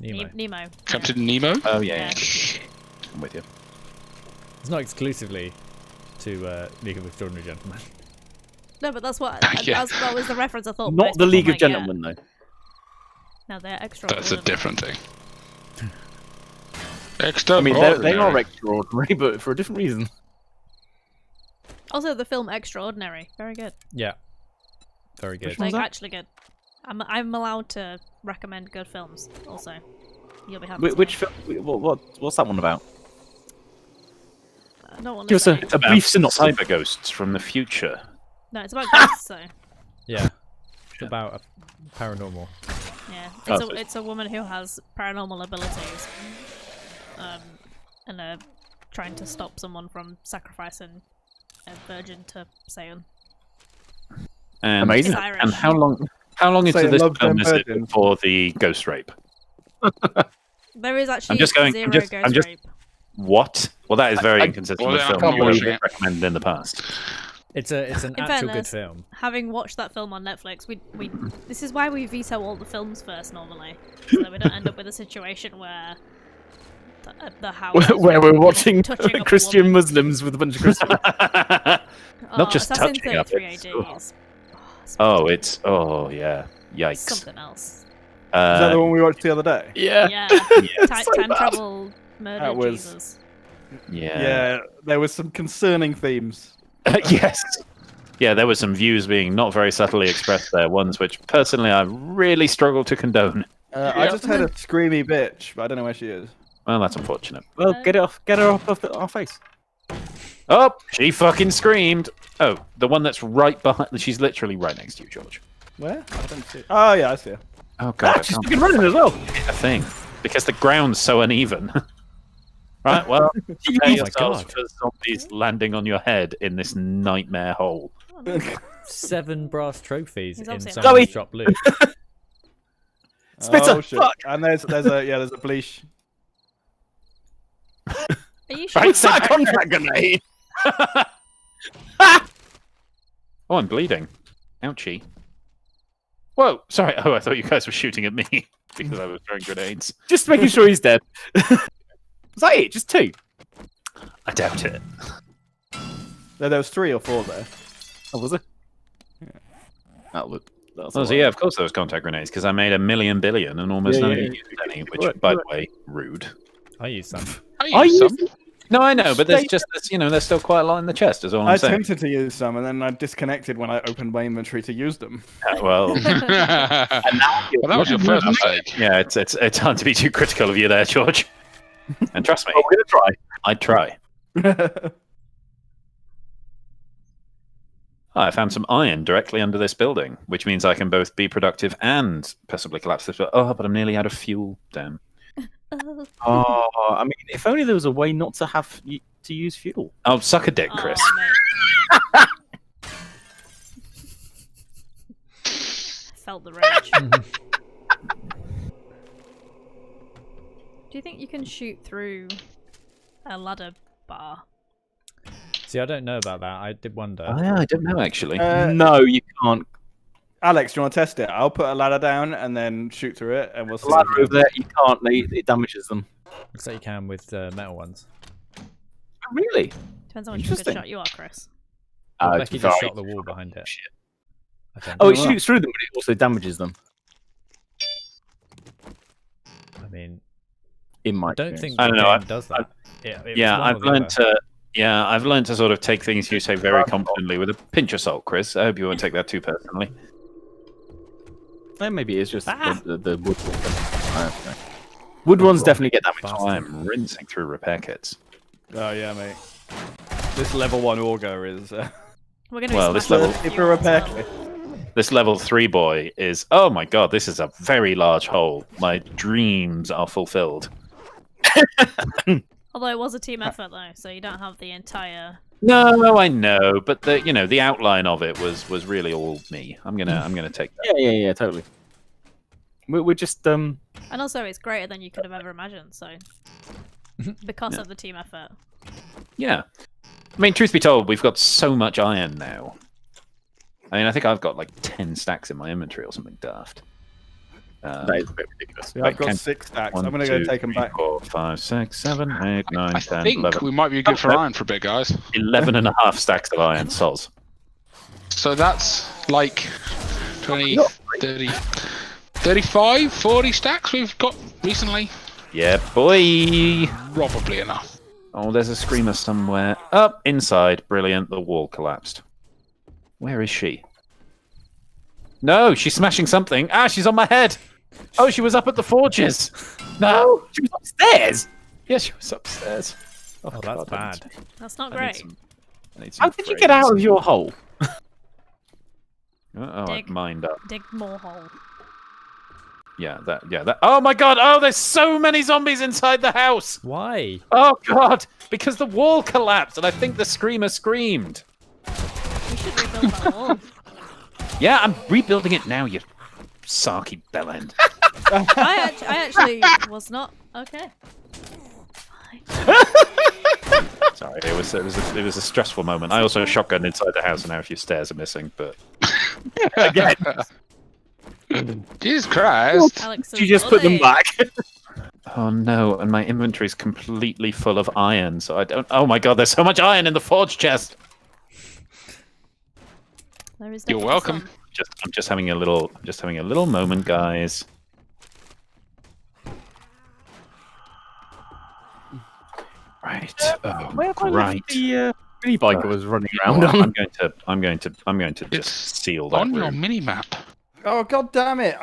Speaker 4: Nemo.
Speaker 3: Nemo.
Speaker 7: Captain Nemo?
Speaker 2: Oh yeah.
Speaker 3: Yeah.
Speaker 2: I'm with you.
Speaker 4: It's not exclusively to League of Extraordinary Gentlemen.
Speaker 3: No, but that's what
Speaker 7: Yeah.
Speaker 3: that was the reference I thought.
Speaker 1: Not
Speaker 3: most
Speaker 1: the
Speaker 3: people
Speaker 1: League of
Speaker 3: might get.
Speaker 1: Gentlemen, though.
Speaker 3: No, they're extra.
Speaker 7: That's a different thing.
Speaker 1: I
Speaker 7: Extra.
Speaker 1: mean, they are extraordinary, but for a different reason.
Speaker 3: Also, the film Extraordinary, very good.
Speaker 4: Yeah. Very good.
Speaker 3: Like actually good. I'm allowed to recommend good films. Also, you'll be happy. to
Speaker 1: Which
Speaker 3: know.
Speaker 1: film? What's that one about?
Speaker 3: I don't want
Speaker 1: Give
Speaker 3: to
Speaker 1: us
Speaker 3: say.
Speaker 1: a brief synopsis.
Speaker 2: Cyber ghosts from the future.
Speaker 3: No, it's about ghosts though.
Speaker 4: Yeah. It's about a paranormal.
Speaker 3: Yeah,
Speaker 2: Oh,
Speaker 3: it's a woman who has paranormal abilities, and trying to stop someone from sacrificing a virgin to Satan.
Speaker 2: And,
Speaker 1: Amazing.
Speaker 3: It's Irish.
Speaker 2: And how long into
Speaker 6: Satan
Speaker 2: this
Speaker 6: loves
Speaker 2: film
Speaker 6: them
Speaker 2: is it
Speaker 6: virgins.
Speaker 2: before the ghost rape?
Speaker 3: There is actually
Speaker 2: just going-
Speaker 3: zero
Speaker 2: I'm just-
Speaker 3: ghost
Speaker 2: I'm just-
Speaker 3: rape.
Speaker 2: What? Well, that is very inconsistent
Speaker 7: well,
Speaker 2: with
Speaker 7: then I
Speaker 2: film
Speaker 7: can't be
Speaker 2: you've
Speaker 7: watching it.
Speaker 2: recommended in the past.
Speaker 4: It's an
Speaker 3: In
Speaker 4: actual good
Speaker 3: fairness,
Speaker 4: film.
Speaker 3: Having watched that film on Netflix, we this is why we veto all the films first normally, so that we don't end up with a situation where the house
Speaker 1: Where we're watching
Speaker 3: touching up a
Speaker 1: Christian
Speaker 3: woman.
Speaker 1: Muslims with a bunch of Christians.
Speaker 2: Not just
Speaker 3: Assassin's
Speaker 2: touching up,
Speaker 3: 33
Speaker 2: it's-
Speaker 3: AD is
Speaker 2: Oh yeah. Yikes.
Speaker 3: something else.
Speaker 6: Is that the one we watched the other day?
Speaker 1: Yeah.
Speaker 3: Yeah,
Speaker 2: Yeah.
Speaker 3: time travel murder
Speaker 6: That was-
Speaker 3: Jesus.
Speaker 6: Yeah, there was some concerning themes.
Speaker 2: Yes. Yeah, there were some views being not very subtly expressed there. Ones which, personally, I really struggle to condone.
Speaker 6: I just heard a screamy bitch, but I don't know where she is.
Speaker 2: Well, that's unfortunate.
Speaker 1: Well, get her off of our face.
Speaker 2: Oh, she fucking screamed. Oh, the one that's right behind. She's literally right next to you, George.
Speaker 6: Where? I don't see. Oh yeah, I see her.
Speaker 2: Oh god, I
Speaker 1: She's
Speaker 2: can't
Speaker 1: fucking running as well.
Speaker 2: hit a thing because the ground's so uneven. Right. Well, prepare
Speaker 4: my
Speaker 2: yourselves
Speaker 4: God.
Speaker 2: for zombies landing on your head in this nightmare hole.
Speaker 4: 7 brass trophies
Speaker 3: He's
Speaker 4: in
Speaker 3: obviously-
Speaker 4: someone's
Speaker 1: Zoe!
Speaker 4: drop loot.
Speaker 1: Spitter,
Speaker 6: Oh, shit.
Speaker 1: fuck!
Speaker 6: And there's a bleach.
Speaker 3: Are you sure?
Speaker 1: What's that contract grenade?
Speaker 2: Oh, I'm bleeding. Ouchie. Whoa, sorry. Oh, I thought you guys were shooting at me because I was throwing grenades.
Speaker 1: Just making sure he's dead. Was that it? Just 2?
Speaker 2: I doubt it.
Speaker 6: No, there was 3 or 4 there.
Speaker 1: Oh, was it? That was. That's
Speaker 2: Oh, so yeah, of course there was contact grenades because I made a million billion and almost
Speaker 1: Yeah,
Speaker 2: none of
Speaker 1: yeah,
Speaker 2: you used any, which,
Speaker 1: Correct,
Speaker 2: by the
Speaker 1: correct.
Speaker 2: way, rude.
Speaker 4: I use some.
Speaker 7: I use some.
Speaker 2: No, I know, but there's there's still quite a lot in the chest, is all
Speaker 6: I
Speaker 2: I'm saying.
Speaker 6: attempted to use some, and then I disconnected when I opened my inventory to use them.
Speaker 2: Well,
Speaker 7: Well, that was your first mistake.
Speaker 2: yeah, it's hard to be too critical of you there, George. And trust me,
Speaker 1: Well, we're gonna try.
Speaker 2: I'd try. Oh, I found some iron directly under this building, which means I can both be productive and possibly collapse this. Oh, but I'm nearly out of fuel. Damn.
Speaker 1: Oh, I mean, if only there was a way not to have to use fuel.
Speaker 2: Oh, suck a dick, Chris.
Speaker 3: Oh, mate. Felt the rage. Do you think you can shoot through a ladder bar?
Speaker 4: See, I don't know about that. I did wonder.
Speaker 2: Oh, yeah, I don't know actually.
Speaker 1: No, you can't.
Speaker 6: Alex, do you want to test it? I'll put a ladder down and then shoot through it, and we'll see.
Speaker 1: The ladder over there, you can't. It damages them.
Speaker 4: Looks like you can with metal ones.
Speaker 1: Really?
Speaker 3: Depends how much of a good
Speaker 1: Interesting.
Speaker 3: shot you are, Chris.
Speaker 4: Becky just shot the wall behind it.
Speaker 2: Shit.
Speaker 4: I think.
Speaker 1: Oh, it shoots through them, but it also damages them.
Speaker 4: I mean,
Speaker 1: In my
Speaker 4: I don't
Speaker 1: experience.
Speaker 4: think
Speaker 2: I don't
Speaker 4: the
Speaker 2: know,
Speaker 4: game does that. It was
Speaker 2: Yeah,
Speaker 4: one or
Speaker 2: I've
Speaker 4: the
Speaker 2: learned
Speaker 4: other.
Speaker 2: to. Yeah, I've learned to sort of take things you say very confidently with a pinch of salt, Chris. I hope you won't take that too personally.
Speaker 1: Maybe it's just the wood. I don't know. Wood ones definitely get damaged.
Speaker 2: Oh, I'm rinsing through repair kits.
Speaker 6: Oh yeah, mate. This level 1 auger is.
Speaker 3: We're gonna
Speaker 2: Well,
Speaker 3: be
Speaker 2: this
Speaker 3: smashing
Speaker 2: level-
Speaker 3: the
Speaker 6: If
Speaker 3: fuel
Speaker 6: a
Speaker 3: as
Speaker 6: repair
Speaker 3: well.
Speaker 6: kit.
Speaker 2: This level 3 boy is. Oh my god, this is a very large hole. My dreams are fulfilled.
Speaker 3: Although it was a team effort though, so you don't have the entire.
Speaker 2: No, I know, but the outline of it was really all me. I'm gonna take that.
Speaker 1: Yeah, totally. We're just
Speaker 3: And also, it's greater than you could have ever imagined. So, because of the team effort.
Speaker 2: Yeah. I mean, truth be told, we've got so much iron now. I mean, I think I've got like 10 stacks in my inventory or something daft.
Speaker 1: that is a bit ridiculous.
Speaker 6: Yeah, I've got
Speaker 2: Can-
Speaker 6: 6 stacks.
Speaker 2: 1,
Speaker 6: I'm gonna go
Speaker 2: 2,
Speaker 6: take them
Speaker 2: 3,
Speaker 6: back.
Speaker 2: 4, 5, 6, 7, 8, 9,
Speaker 7: I
Speaker 2: 10,
Speaker 7: think
Speaker 2: 11.
Speaker 7: we might be good for
Speaker 2: Oh,
Speaker 7: iron for a bit, guys.
Speaker 2: 11 and a half stacks of iron, soz.
Speaker 7: So that's like 20, 30, 35, 40 stacks we've got recently.
Speaker 2: Yeah, boy!
Speaker 7: Probably enough.
Speaker 2: Oh, there's a screamer somewhere. Up inside. Brilliant. The wall collapsed. Where is she? No, she's smashing something. Ah, she's on my head. Oh, she was up at the forges. No,
Speaker 1: She was upstairs.
Speaker 2: yeah, she was upstairs.
Speaker 4: Oh, that's
Speaker 2: God, I need
Speaker 4: bad.
Speaker 2: some-
Speaker 3: That's not
Speaker 2: I need
Speaker 3: great.
Speaker 2: some- I need some
Speaker 1: How did you get
Speaker 2: frames.
Speaker 1: out of your hole?
Speaker 2: Oh,
Speaker 3: Dig.
Speaker 2: I've mined up.
Speaker 3: Dig more hole.
Speaker 2: Yeah, that. Oh my god! Oh, there's so many zombies inside the house.
Speaker 4: Why?
Speaker 2: Oh god! Because the wall collapsed, and I think the screamer screamed.
Speaker 3: We should rebuild that wall.
Speaker 2: Yeah, I'm rebuilding it now. You sarky bellend.
Speaker 3: I actually was not okay.
Speaker 2: Sorry, it was a stressful moment. I also shotgunned inside the house, and now a few stairs are missing. But
Speaker 1: Again,
Speaker 7: Jesus Christ!
Speaker 3: Alex,
Speaker 1: you just put them back.
Speaker 2: oh no, and my inventory's completely full of iron. So I don't. Oh my god, there's so much iron in the forge chest.
Speaker 3: There is
Speaker 7: You're
Speaker 3: definitely
Speaker 7: welcome.
Speaker 3: some.
Speaker 2: I'm just having a little moment, guys. Right. Oh,
Speaker 1: Where have I
Speaker 2: right.
Speaker 1: left the mini bike I was running around
Speaker 2: Well,
Speaker 1: on?
Speaker 2: I'm going to
Speaker 7: It's
Speaker 2: just seal that
Speaker 7: on your
Speaker 2: room.
Speaker 7: mini map.
Speaker 6: Oh god damn it!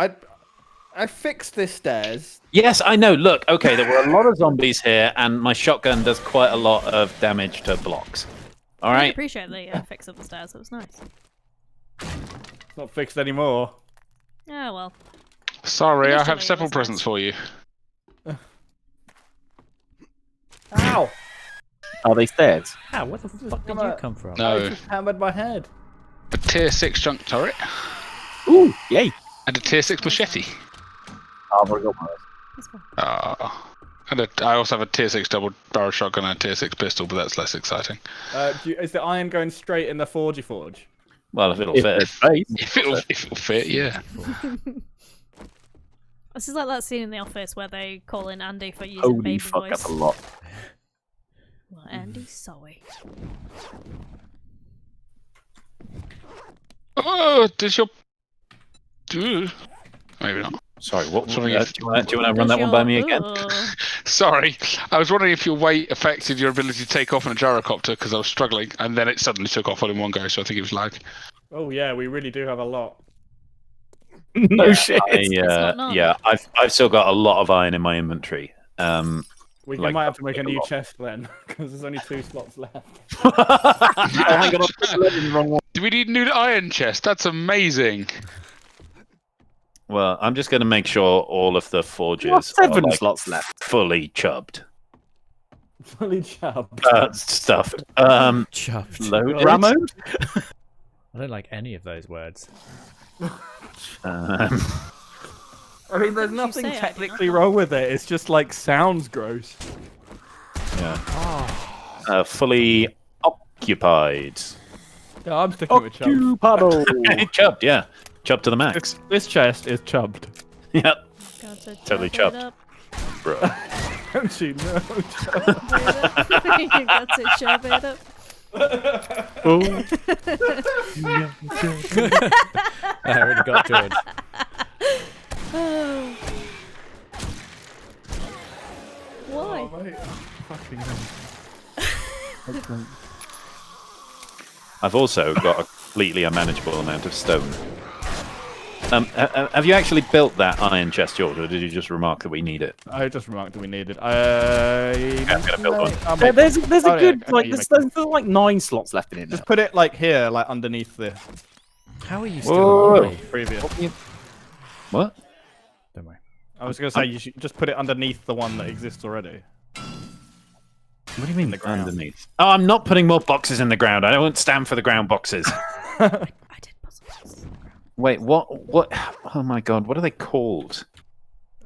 Speaker 6: I fixed this stairs.
Speaker 2: Yes, I know. Look, okay, there were a lot of zombies here, and my shotgun does quite a lot of damage to blocks. All
Speaker 3: I really
Speaker 2: right.
Speaker 3: appreciate the fix of the stairs. It was nice.
Speaker 6: It's not fixed anymore.
Speaker 3: Yeah, well.
Speaker 7: Sorry, I
Speaker 3: Initially,
Speaker 7: have
Speaker 3: it
Speaker 7: several
Speaker 3: was
Speaker 7: presents
Speaker 3: nice.
Speaker 7: for you.
Speaker 6: Ow!
Speaker 1: Are they stairs?
Speaker 4: Ah, where the fuck did
Speaker 6: Come
Speaker 4: you
Speaker 6: on.
Speaker 4: come from?
Speaker 6: I
Speaker 7: No,
Speaker 6: just hammered my head.
Speaker 7: a tier 6 junk turret
Speaker 1: Ooh, yay!
Speaker 7: and a tier 6 machete.
Speaker 1: I've already got mine.
Speaker 3: That's fine.
Speaker 7: I also have a tier 6 double barrel shotgun and a tier 6 pistol, but that's less exciting.
Speaker 6: Is the iron going straight in the forgy forge?
Speaker 2: Well, if it'll
Speaker 1: If
Speaker 2: fit.
Speaker 1: it's space.
Speaker 7: If it'll fit, yeah.
Speaker 3: This is like that scene in The Office where they call in Andy for using
Speaker 1: Holy
Speaker 3: baby
Speaker 1: fuck,
Speaker 3: voice.
Speaker 1: that's a lot.
Speaker 3: Well, Andy's sorry.
Speaker 7: Oh, does your... Maybe not.
Speaker 2: Sorry, what?
Speaker 7: Something
Speaker 2: do
Speaker 7: if-
Speaker 2: you want to run that one by me again?
Speaker 7: Sorry, I was wondering if your weight affected your ability to take off in a gyrocopter because I was struggling, and then it suddenly took off all in one go, so I think it was lag.
Speaker 6: Oh yeah, we really do have a lot.
Speaker 1: No shit.
Speaker 3: not none.
Speaker 2: Yeah, I've still got a lot of iron in my inventory.
Speaker 6: We
Speaker 2: Like,
Speaker 6: might have to make a
Speaker 2: like a
Speaker 6: new
Speaker 2: lot.
Speaker 6: chest then, because there's only 2 slots left.
Speaker 1: Oh, hang on, I put the lead in the wrong one.
Speaker 7: Do we need a new iron chest? That's amazing.
Speaker 2: Well, I'm just going to make sure all of the forges
Speaker 1: What, 7
Speaker 2: are like,
Speaker 1: slots left?
Speaker 2: fully chubbed.
Speaker 6: Fully chubbed.
Speaker 2: Stuffed.
Speaker 4: Chuffed.
Speaker 2: Loaded.
Speaker 1: Ramo?
Speaker 4: I don't like any of those words.
Speaker 2: Um,
Speaker 6: I mean, there's
Speaker 3: you
Speaker 6: nothing
Speaker 3: say, I do
Speaker 6: technically
Speaker 3: not.
Speaker 6: wrong with it. It's just like sounds gross.
Speaker 2: yeah. Fully occupied.
Speaker 6: Yeah, I'm sticking with chubbed.
Speaker 1: Paddle.
Speaker 2: Chubbed, yeah. Chubbed to the max.
Speaker 6: This chest is chubbed.
Speaker 2: Yep.
Speaker 3: Totally
Speaker 2: Totally chopped.
Speaker 3: Up.
Speaker 2: Bro.
Speaker 6: Don't you know?
Speaker 3: You got to chop it up.
Speaker 4: I already got George.
Speaker 3: Why?
Speaker 2: I've also got a completely unmanageable amount of stone. Have you actually built that iron chest, George, or did you just remark that we need it?
Speaker 6: I just remarked that we needed.
Speaker 2: I'm gonna build one.
Speaker 6: I'll
Speaker 1: There-
Speaker 6: make
Speaker 1: There's
Speaker 6: one.
Speaker 1: a
Speaker 6: Oh, yeah,
Speaker 1: good
Speaker 6: okay,
Speaker 1: like
Speaker 6: you
Speaker 1: there's,
Speaker 6: make
Speaker 1: there's like 9 slots left in it.
Speaker 6: Just
Speaker 1: Now.
Speaker 6: put it like here, like underneath the
Speaker 4: How are you still
Speaker 2: Whoa.
Speaker 4: alive?
Speaker 6: previous.
Speaker 2: What?
Speaker 4: Don't worry.
Speaker 6: I was gonna say you should just put it underneath the one that exists already.
Speaker 2: What do you mean
Speaker 6: the ground.
Speaker 2: underneath? Oh, I'm not putting more boxes in the ground. I don't stand for the ground boxes.
Speaker 3: I did put some boxes on the ground.
Speaker 2: Wait, what? What? Oh my god, what are they called?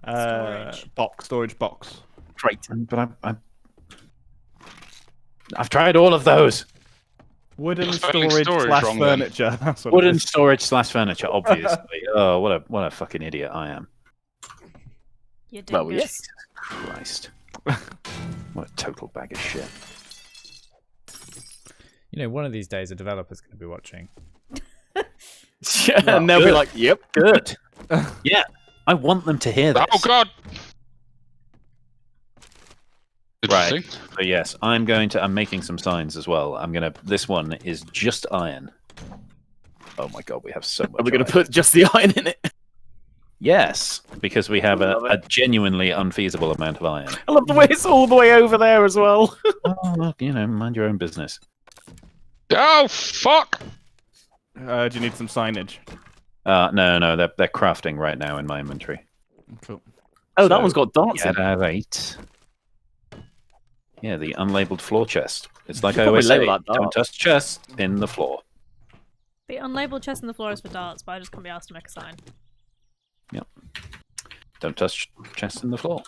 Speaker 3: Storage.
Speaker 6: Storage box.
Speaker 1: Great.
Speaker 2: But I've tried all of those.
Speaker 6: Wooden
Speaker 7: You're spelling
Speaker 6: storage
Speaker 7: storage
Speaker 6: slash
Speaker 7: wrong then.
Speaker 6: furniture. That's what it
Speaker 2: Wooden
Speaker 6: is.
Speaker 2: storage slash furniture, obviously. Oh, what a fucking idiot I am.
Speaker 3: You did
Speaker 1: Well,
Speaker 3: good.
Speaker 1: yes.
Speaker 2: Christ. What a total bag of shit.
Speaker 4: You know, one of these days a developer's going to be watching.
Speaker 1: Yeah, and they'll be
Speaker 2: good.
Speaker 1: like, "Yep."
Speaker 2: Good. Yeah, I want them to hear this.
Speaker 7: Oh god!
Speaker 2: Right.
Speaker 7: Interesting.
Speaker 2: So yes, I'm making some signs as well. This one is just iron. Oh my god, we have so much.
Speaker 1: Are we going to
Speaker 2: iron.
Speaker 1: put just the iron in it?
Speaker 2: Yes, because we have
Speaker 1: Love
Speaker 2: a genuinely unfeasible amount of iron.
Speaker 1: I love the way it's all the way over there as well.
Speaker 2: Oh, well, mind your own business.
Speaker 7: Oh fuck!
Speaker 6: Do you need some signage?
Speaker 2: No, they're crafting right now in my inventory.
Speaker 6: Cool.
Speaker 1: Oh, that
Speaker 2: So,
Speaker 1: one's got darts in
Speaker 2: Get
Speaker 1: it.
Speaker 2: out 8. Yeah, the unlabeled floor chest. It's like
Speaker 1: You
Speaker 2: I
Speaker 1: probably
Speaker 2: always say,
Speaker 1: label that
Speaker 2: don't
Speaker 1: darts.
Speaker 2: touch chest in the floor.
Speaker 3: The unlabeled chest on the floor is for darts, but I just can't be asked to make a sign.
Speaker 2: Don't touch chest in the floor.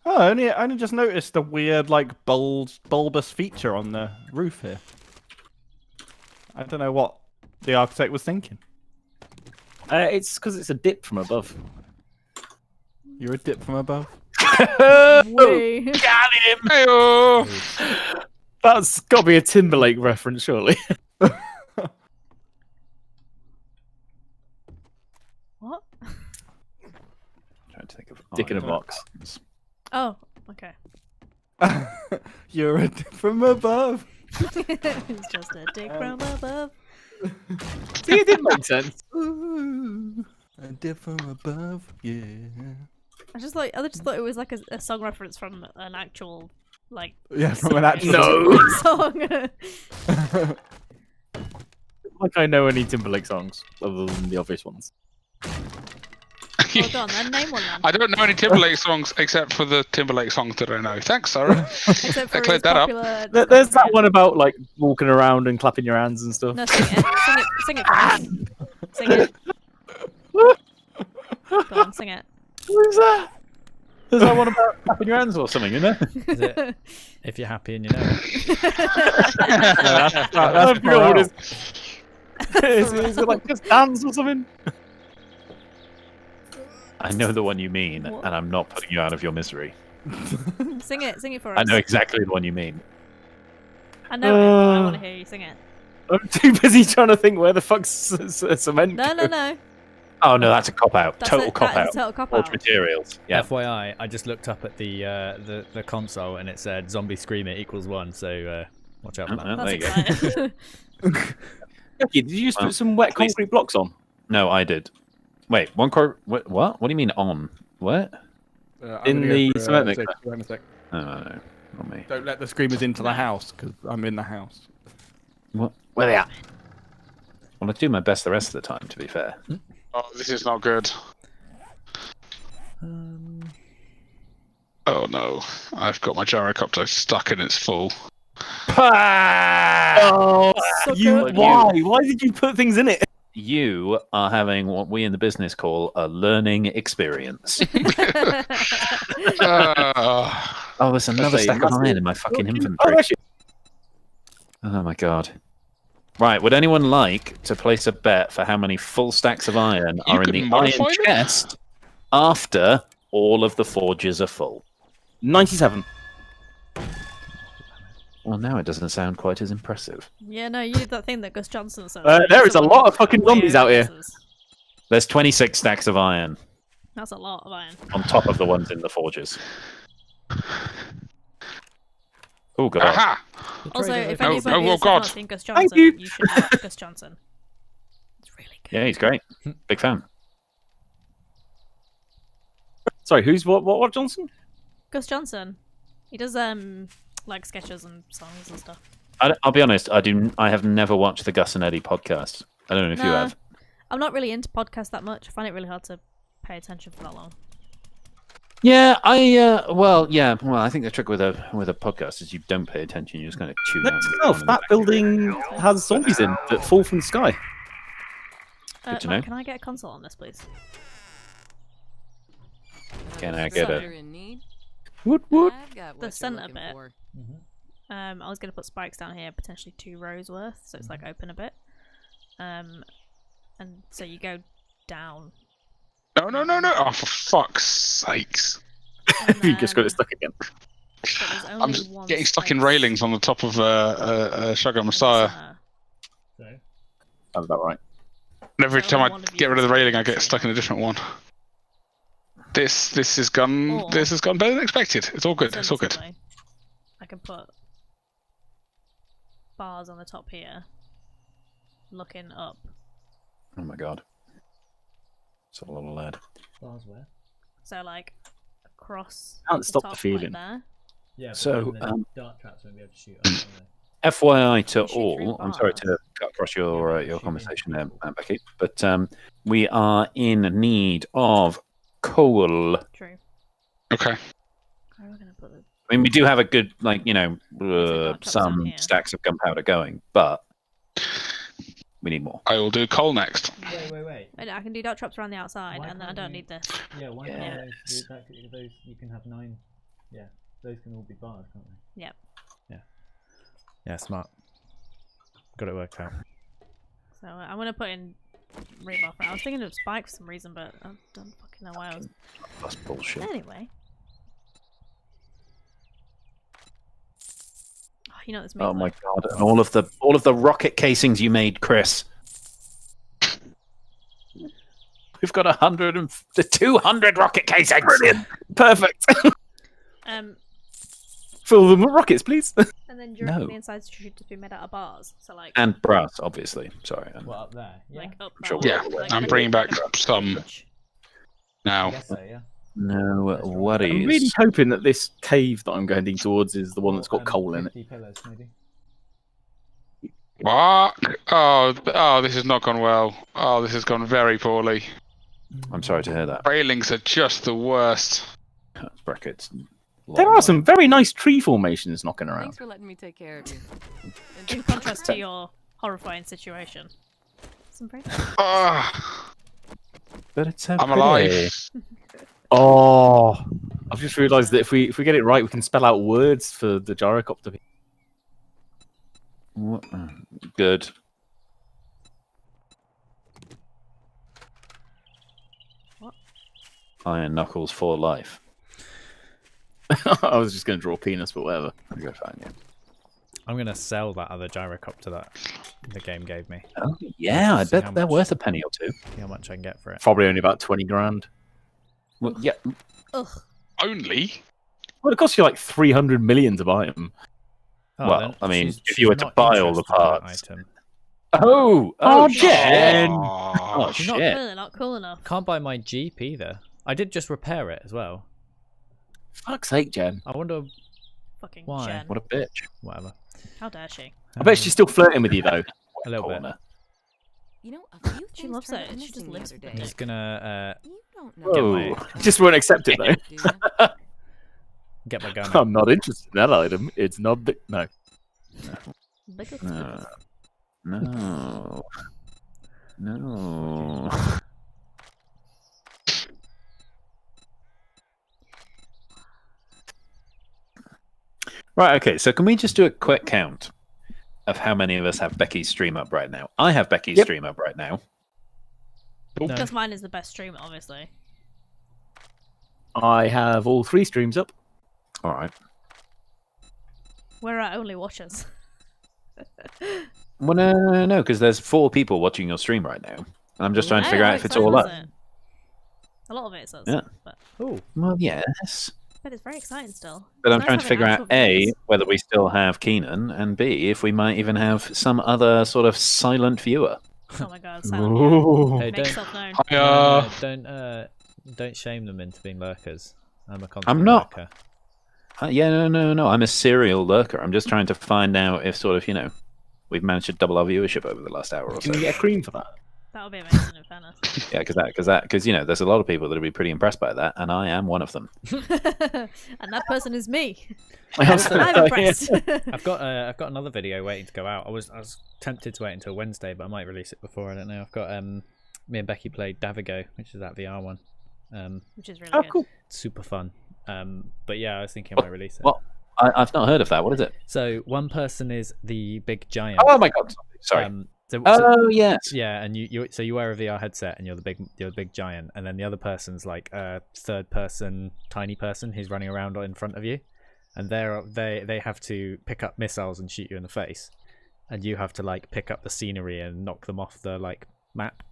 Speaker 6: Oh, I only just noticed the weird, like, bulbous feature on the roof here. I don't know what the architect was thinking.
Speaker 1: It's because it's a dip from above.
Speaker 6: You're a dip from above.
Speaker 3: Whee!
Speaker 7: Hey-oh!
Speaker 1: That's got to be a Timberlake reference, surely.
Speaker 3: What?
Speaker 2: Trying to think of
Speaker 1: Dick in a
Speaker 2: iron
Speaker 1: box.
Speaker 2: buttons.
Speaker 3: Oh, okay.
Speaker 6: You're a dip from above.
Speaker 3: It's just a dick from above.
Speaker 1: See, it did make sense.
Speaker 6: Ooh, a dip from above, yeah.
Speaker 3: I just thought it was like a song reference from an actual like
Speaker 6: Yeah, from an actual.
Speaker 1: No.
Speaker 3: song.
Speaker 1: Like I know any Timberlake songs other than the obvious ones.
Speaker 3: Well done, then name one then.
Speaker 7: I don't know any Timberlake songs except for the Timberlake songs that I know. Thanks, Sarah.
Speaker 3: Except for
Speaker 7: I
Speaker 3: his
Speaker 7: cleared that up.
Speaker 3: popular...
Speaker 1: There's that one about like walking around and clapping your hands and stuff.
Speaker 3: No, sing it. Sing it for us. Sing it. Go on, sing it.
Speaker 2: What is that? There's that one about clapping your hands or something, isn't there?
Speaker 4: Is it? If you're happy and you know it.
Speaker 1: I
Speaker 6: That's
Speaker 1: forgot what it
Speaker 6: Pharrell.
Speaker 1: is. Is it like just dance or something?
Speaker 2: I know the one you mean,
Speaker 3: What?
Speaker 2: and I'm not putting you out of your misery.
Speaker 3: Sing it for us.
Speaker 2: I know exactly the one you mean.
Speaker 3: I know it, but I want to hear you sing it.
Speaker 1: I'm too busy trying to think where the fuck's cement.
Speaker 3: No, no, no.
Speaker 2: Oh no, that's a cop out.
Speaker 3: That's
Speaker 2: Total
Speaker 3: it.
Speaker 2: cop
Speaker 3: That
Speaker 2: out.
Speaker 3: is a total cop
Speaker 2: Forged
Speaker 3: out.
Speaker 2: materials. Yeah.
Speaker 4: FYI, I just looked up at the console and it said zombie screamer equals 1, so watch out for that.
Speaker 2: Oh,
Speaker 3: That's
Speaker 2: there you go.
Speaker 3: exciting.
Speaker 1: Okay, did you just
Speaker 2: Well,
Speaker 1: put some wet
Speaker 2: please-
Speaker 1: concrete blocks on?
Speaker 2: No, I did. Wait, one core. What? What do you mean on? What?
Speaker 6: I'm
Speaker 1: In
Speaker 6: gonna
Speaker 1: the
Speaker 6: go for,
Speaker 1: cement
Speaker 6: sec-
Speaker 1: mixer.
Speaker 6: wait a sec.
Speaker 2: No, not me.
Speaker 6: Don't let the screamers into the house, because I'm in the house.
Speaker 2: What?
Speaker 1: Where they at?
Speaker 2: Well, I do my best the rest of the time. To be fair.
Speaker 7: Oh, this is not good. Oh no, I've got my gyrocopter stuck in its full.
Speaker 1: Oh,
Speaker 3: So
Speaker 1: you!
Speaker 3: good.
Speaker 1: Why? Why did you put things in it?
Speaker 2: You are having what we in the business call a learning experience. Oh, there's another
Speaker 1: say,
Speaker 2: stack of
Speaker 1: massive-
Speaker 2: iron in my fucking
Speaker 1: Oh,
Speaker 2: inventory.
Speaker 1: actually,
Speaker 2: Oh my god. Right, would anyone like to place a bet for how many full stacks of iron
Speaker 7: You
Speaker 2: are in
Speaker 7: could
Speaker 2: the iron
Speaker 7: modify them?
Speaker 2: chest after all of the forges are full?
Speaker 1: 97.
Speaker 2: Well, now it doesn't sound quite as impressive.
Speaker 3: Yeah, no, you did that thing that Gus Johnson said.
Speaker 1: There is a lot of fucking zombies out here.
Speaker 2: There's 26 stacks of iron
Speaker 3: That's a lot of iron.
Speaker 2: on top of the ones in the forges. Oh god.
Speaker 7: Aha!
Speaker 3: Also, if
Speaker 7: Oh,
Speaker 3: anybody
Speaker 7: oh,
Speaker 3: has
Speaker 7: God.
Speaker 3: not seen Gus Johnson,
Speaker 1: you.
Speaker 3: you should watch Gus Johnson. It's really good.
Speaker 2: Yeah, he's great. Big fan.
Speaker 1: Sorry, who's what Johnson?
Speaker 3: Gus Johnson. He does like sketches and songs and stuff.
Speaker 2: I'll be honest, I have never watched the Gus and Eddie podcast. I don't know if you
Speaker 3: No.
Speaker 2: have.
Speaker 3: I'm not really into podcasts that much. I find it really hard to pay attention for that long.
Speaker 2: Yeah, well, I think the trick with a podcast is you don't pay attention, you just kind of tune out.
Speaker 1: Note to
Speaker 2: and
Speaker 1: self,
Speaker 2: move on
Speaker 1: that
Speaker 2: in the
Speaker 1: building has zombies in that fall from the sky.
Speaker 2: Good to
Speaker 3: Matt,
Speaker 2: know.
Speaker 3: Can I get a console on this, please?
Speaker 2: Can I get
Speaker 3: So-
Speaker 2: it?
Speaker 1: Woot woot.
Speaker 3: The centre bit. I was going to put spikes down here, potentially 2 rows worth, so it's like open a bit. And so you go down.
Speaker 7: No, no, no, no! Oh, for fuck's sakes!
Speaker 3: And
Speaker 1: You just got
Speaker 3: then-
Speaker 1: it stuck again.
Speaker 3: but there's
Speaker 7: I'm
Speaker 3: only
Speaker 7: just
Speaker 3: one
Speaker 7: getting stuck in
Speaker 3: space
Speaker 7: railings on the top of Shotgun
Speaker 3: in the
Speaker 7: Messiah.
Speaker 3: centre.
Speaker 1: Sounds about right.
Speaker 7: And every
Speaker 3: So
Speaker 7: time
Speaker 3: only
Speaker 7: I
Speaker 3: one of you
Speaker 7: get rid of the
Speaker 3: can
Speaker 7: railing, I
Speaker 3: see
Speaker 7: get
Speaker 3: it.
Speaker 7: stuck in a different one. This has gone.
Speaker 3: Or-
Speaker 7: This has gone better than expected. It's all good. It's all good.
Speaker 3: Alternatively, I can put bars on the top here, looking up.
Speaker 2: Oh my god. It's a lot of lead.
Speaker 4: Bars where?
Speaker 3: So like across
Speaker 1: Can't
Speaker 3: the
Speaker 1: stop the
Speaker 3: top,
Speaker 1: feeling.
Speaker 3: like there.
Speaker 4: Yeah,
Speaker 2: So,
Speaker 4: but then the dart traps won't be able to shoot up, will
Speaker 2: FYI to
Speaker 3: shoot through
Speaker 2: all, I'm sorry
Speaker 3: bars.
Speaker 2: to cut across your
Speaker 4: Yeah,
Speaker 2: conversation there, Becky, but we are in need of coal.
Speaker 3: True.
Speaker 7: Okay.
Speaker 3: Where are we gonna put it?
Speaker 2: I mean, we do have a good, like,
Speaker 3: dark chops down
Speaker 2: some
Speaker 3: here.
Speaker 2: stacks of gunpowder going, but we need more.
Speaker 7: I will do coal next.
Speaker 4: Wait.
Speaker 3: I can do dot traps around the outside,
Speaker 4: Why
Speaker 3: and then I
Speaker 4: can't
Speaker 3: don't
Speaker 4: you-
Speaker 3: need this.
Speaker 4: Yeah, why
Speaker 2: Yeah.
Speaker 4: can't those you can have 9. Yeah, those can all be bars, can't they?
Speaker 3: Yep.
Speaker 4: Yeah, smart. Got it worked out.
Speaker 3: So I'm gonna put in rebuff. I was thinking of spike for some reason, but I don't fucking know why I was.
Speaker 2: That's bullshit.
Speaker 3: Anyway. Oh, you know what this means?
Speaker 2: Oh my god! And all of the rocket casings you made, Chris. We've got 200 rocket casings.
Speaker 1: Brilliant. Perfect.
Speaker 3: Um,
Speaker 1: Fill them with rockets, please.
Speaker 3: and then during
Speaker 2: No.
Speaker 3: the insides should just be made out of bars. So like,
Speaker 2: And brass, obviously. Sorry.
Speaker 4: What, up there? Yeah,
Speaker 3: like up.
Speaker 2: Sure,
Speaker 3: that
Speaker 7: Yeah,
Speaker 3: way, like,
Speaker 7: I'm
Speaker 3: like
Speaker 7: bringing back
Speaker 3: a
Speaker 7: some
Speaker 3: bridge.
Speaker 7: now.
Speaker 4: I guess so, yeah.
Speaker 2: No
Speaker 1: I'm
Speaker 2: worries.
Speaker 1: really hoping that this cave that I'm going towards is the one that's got
Speaker 4: Or,
Speaker 1: coal in it.
Speaker 4: 50 pillars, maybe.
Speaker 7: Fuck! Oh, this has not gone well. Oh, this has gone very poorly.
Speaker 2: I'm sorry to hear that.
Speaker 7: Railings are just the worst.
Speaker 2: Brackets.
Speaker 1: There are some very nice tree formations knocking around.
Speaker 8: Thanks for letting me take care of you.
Speaker 3: In contrast to your horrifying situation. Some very
Speaker 7: Ah,
Speaker 2: But it's so
Speaker 7: I'm
Speaker 2: pretty.
Speaker 7: alive.
Speaker 1: Oh, I've just realised that if we get it right, we can spell out words for the gyrocopter.
Speaker 2: Good.
Speaker 3: What?
Speaker 2: Iron Knuckles for life.
Speaker 1: I was just going to draw penis, but whatever.
Speaker 2: Okay, fine, yeah.
Speaker 4: I'm gonna sell that other gyrocopter that the game gave me.
Speaker 2: Oh, yeah, I
Speaker 4: See how
Speaker 2: bet they're
Speaker 4: much-
Speaker 2: worth a penny or two.
Speaker 4: See how much I can get for it.
Speaker 1: Probably only about 20 grand.
Speaker 2: Well, yeah,
Speaker 3: ugh.
Speaker 7: Only?
Speaker 1: Well, it costs you like 300 million to buy them.
Speaker 4: Oh,
Speaker 2: Well,
Speaker 4: then
Speaker 2: I mean,
Speaker 4: she's-
Speaker 2: if you were
Speaker 4: she's
Speaker 2: to
Speaker 4: not
Speaker 2: buy all the
Speaker 4: interested in that
Speaker 2: parts.
Speaker 4: item.
Speaker 2: Oh,
Speaker 1: Jen!
Speaker 2: Oh,
Speaker 7: Oh,
Speaker 4: She's not
Speaker 2: shit.
Speaker 3: Clearly not cool enough.
Speaker 4: Can't buy my Jeep either. I did just repair it as well.
Speaker 1: Fuck's sake, Jen.
Speaker 4: I wonder
Speaker 3: Fucking
Speaker 4: Why?
Speaker 3: Jen.
Speaker 2: What a bitch.
Speaker 4: whatever.
Speaker 3: How dare she?
Speaker 1: I bet she's still flirting with you, though.
Speaker 4: A little bit.
Speaker 2: Corner.
Speaker 8: You know, a few
Speaker 3: She
Speaker 8: things
Speaker 3: loves
Speaker 8: turned
Speaker 3: it.
Speaker 8: up
Speaker 3: She just
Speaker 8: missing the
Speaker 3: lives
Speaker 8: other
Speaker 3: with
Speaker 8: day.
Speaker 4: I'm just gonna
Speaker 8: You don't
Speaker 4: Get
Speaker 8: know.
Speaker 4: my-
Speaker 1: Oh, just won't accept it, though.
Speaker 8: Do you?
Speaker 4: get my gun out.
Speaker 1: I'm not interested in that item. It's not big. No.
Speaker 3: Biggest
Speaker 2: No. No. No. Right, okay, so can we just do a quick count of how many of us have Becky's stream up right now? I have Becky's
Speaker 1: Yep.
Speaker 2: stream up right now.
Speaker 4: No.
Speaker 3: Because mine is the best stream, obviously.
Speaker 1: I have all 3 streams up.
Speaker 2: All right.
Speaker 3: We're our only watchers.
Speaker 2: Well, no, because there's 4 people watching your stream right now. I'm just trying to figure out if it's all up.
Speaker 3: A lot of it says.
Speaker 2: Yeah.
Speaker 3: But
Speaker 2: Well, yes.
Speaker 3: it's very exciting still.
Speaker 2: But
Speaker 3: It's
Speaker 2: I'm
Speaker 3: nice
Speaker 2: trying to
Speaker 3: having
Speaker 2: figure
Speaker 3: actual
Speaker 2: out A,
Speaker 3: viewers.
Speaker 2: whether we still have Keenan, and B, if we might even have some other sort of silent viewer.
Speaker 3: Oh my god, silent viewer.
Speaker 1: Ooh.
Speaker 4: Hey,
Speaker 3: Make
Speaker 4: don't
Speaker 3: yourself known.
Speaker 4: don't shame them into being lurkers. I'm a constant
Speaker 2: I'm not.
Speaker 4: lurker.
Speaker 2: Yeah, no. I'm a serial lurker. I'm just trying to find out if sort of, we've managed to double our viewership over the last hour or so.
Speaker 1: Can you get a cream for that?
Speaker 3: That would be amazing in fairness.
Speaker 2: Yeah, because there's a lot of people that would be pretty impressed by that, and I am one of them.
Speaker 3: And that person is me.
Speaker 1: I'm
Speaker 3: I'm impressed.
Speaker 4: I've got another video waiting to go out. I was tempted to wait until Wednesday, but I might release it before. I don't know. I've got me and Becky played Davigo, which is that VR one.
Speaker 3: Which is really
Speaker 1: Oh,
Speaker 3: good.
Speaker 1: cool.
Speaker 4: Super fun. But yeah, I was thinking I might release it.
Speaker 2: What? I've not heard of that. What is it?
Speaker 4: So one person is the big giant.
Speaker 2: Oh my god! Sorry.
Speaker 4: So
Speaker 2: Yes.
Speaker 4: yeah, and you wear a VR headset and you're the big giant, and then the other person's like a third person tiny person who's running around in front of you, and they have to pick up missiles and shoot you in the face, and you have to like pick up the scenery and knock them off the like map.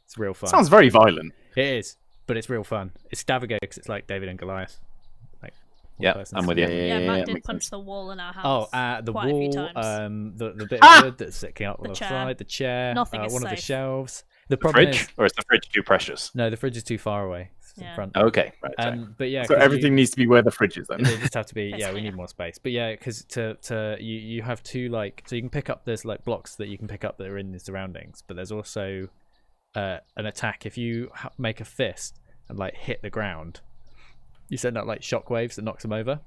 Speaker 4: It's real fun.
Speaker 1: Sounds very violent.
Speaker 4: It is, but it's real fun. It's Davigo because it's like David and Goliath. Like one
Speaker 2: Yeah,
Speaker 4: person's-
Speaker 2: I'm with you.
Speaker 3: Yeah, Matt did
Speaker 1: makes
Speaker 3: punch
Speaker 1: sense.
Speaker 3: the wall in our
Speaker 4: Oh,
Speaker 3: house.
Speaker 4: the
Speaker 3: quite a few
Speaker 4: wall,
Speaker 3: times.
Speaker 4: the bit of wood that's sticking out
Speaker 3: The
Speaker 4: the
Speaker 3: chair.
Speaker 4: side, the chair,
Speaker 3: Nothing is
Speaker 4: one of the
Speaker 3: safe.
Speaker 4: shelves. The
Speaker 2: The
Speaker 4: problem
Speaker 2: fridge,
Speaker 4: is,
Speaker 2: or is the fridge too precious?
Speaker 4: no, the fridge is too far away.
Speaker 3: Yeah.
Speaker 4: front.
Speaker 2: Okay. Right. sorry.
Speaker 4: But yeah,
Speaker 1: So
Speaker 4: 'cause
Speaker 1: everything needs to be where the fridge is then.
Speaker 4: They just have to be. Yeah, we
Speaker 3: Basically,
Speaker 4: need
Speaker 3: yeah.
Speaker 4: more space. But yeah, because you have two like so you can pick up there's like blocks that you can pick up that are in the surroundings, but there's also an attack if you make a fist and like hit the ground. You send out like shockwaves that knocks them over,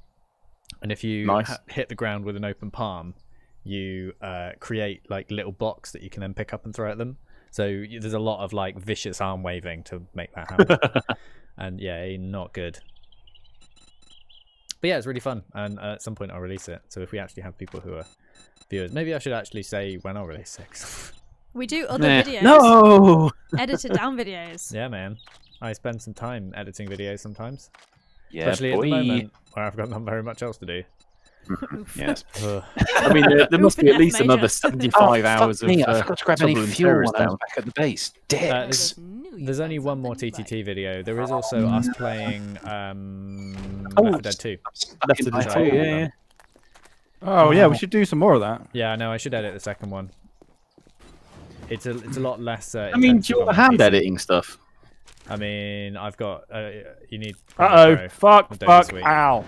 Speaker 4: and if you
Speaker 1: Nice.
Speaker 4: hit the ground with an open palm, you create like little blocks that you can then pick up and throw at them. So there's a lot of like vicious arm waving to make that happen, and yeah, not good. But yeah, it's really fun, and at some point I'll release it. So if we actually have people who are viewers, maybe I should actually say when I'll release it.
Speaker 3: We do other
Speaker 2: Nah.
Speaker 3: videos.
Speaker 1: No.
Speaker 3: Edited down videos.
Speaker 4: Yeah, man, I spend some time editing videos sometimes,
Speaker 2: Yeah,
Speaker 4: especially at
Speaker 2: boy.
Speaker 4: the moment where I've got not very much else to do.
Speaker 2: Yes.
Speaker 4: Ugh.
Speaker 1: I mean, there must be at
Speaker 3: Oof,
Speaker 1: least
Speaker 3: major.
Speaker 1: another 75 hours of.
Speaker 2: I forgot to grab any
Speaker 1: trouble in
Speaker 2: fuel
Speaker 1: terrorist
Speaker 2: when I was
Speaker 1: town.
Speaker 2: back at the base. Dicks.
Speaker 4: There's only one more TTT video. There is also us playing
Speaker 1: Oh,
Speaker 4: Left 4 Dead 2.
Speaker 1: Left 4 Dead 2, yeah.
Speaker 6: Oh yeah, we should do some more of that.
Speaker 4: Yeah, I know. I should edit the second one. It's a lot less.
Speaker 1: I mean, do you want hand editing stuff?
Speaker 4: I mean, I've got. You need.
Speaker 6: Uh
Speaker 4: Pro.
Speaker 6: oh! Fuck!
Speaker 4: I've done
Speaker 6: Fuck!
Speaker 4: this week.
Speaker 6: Ow!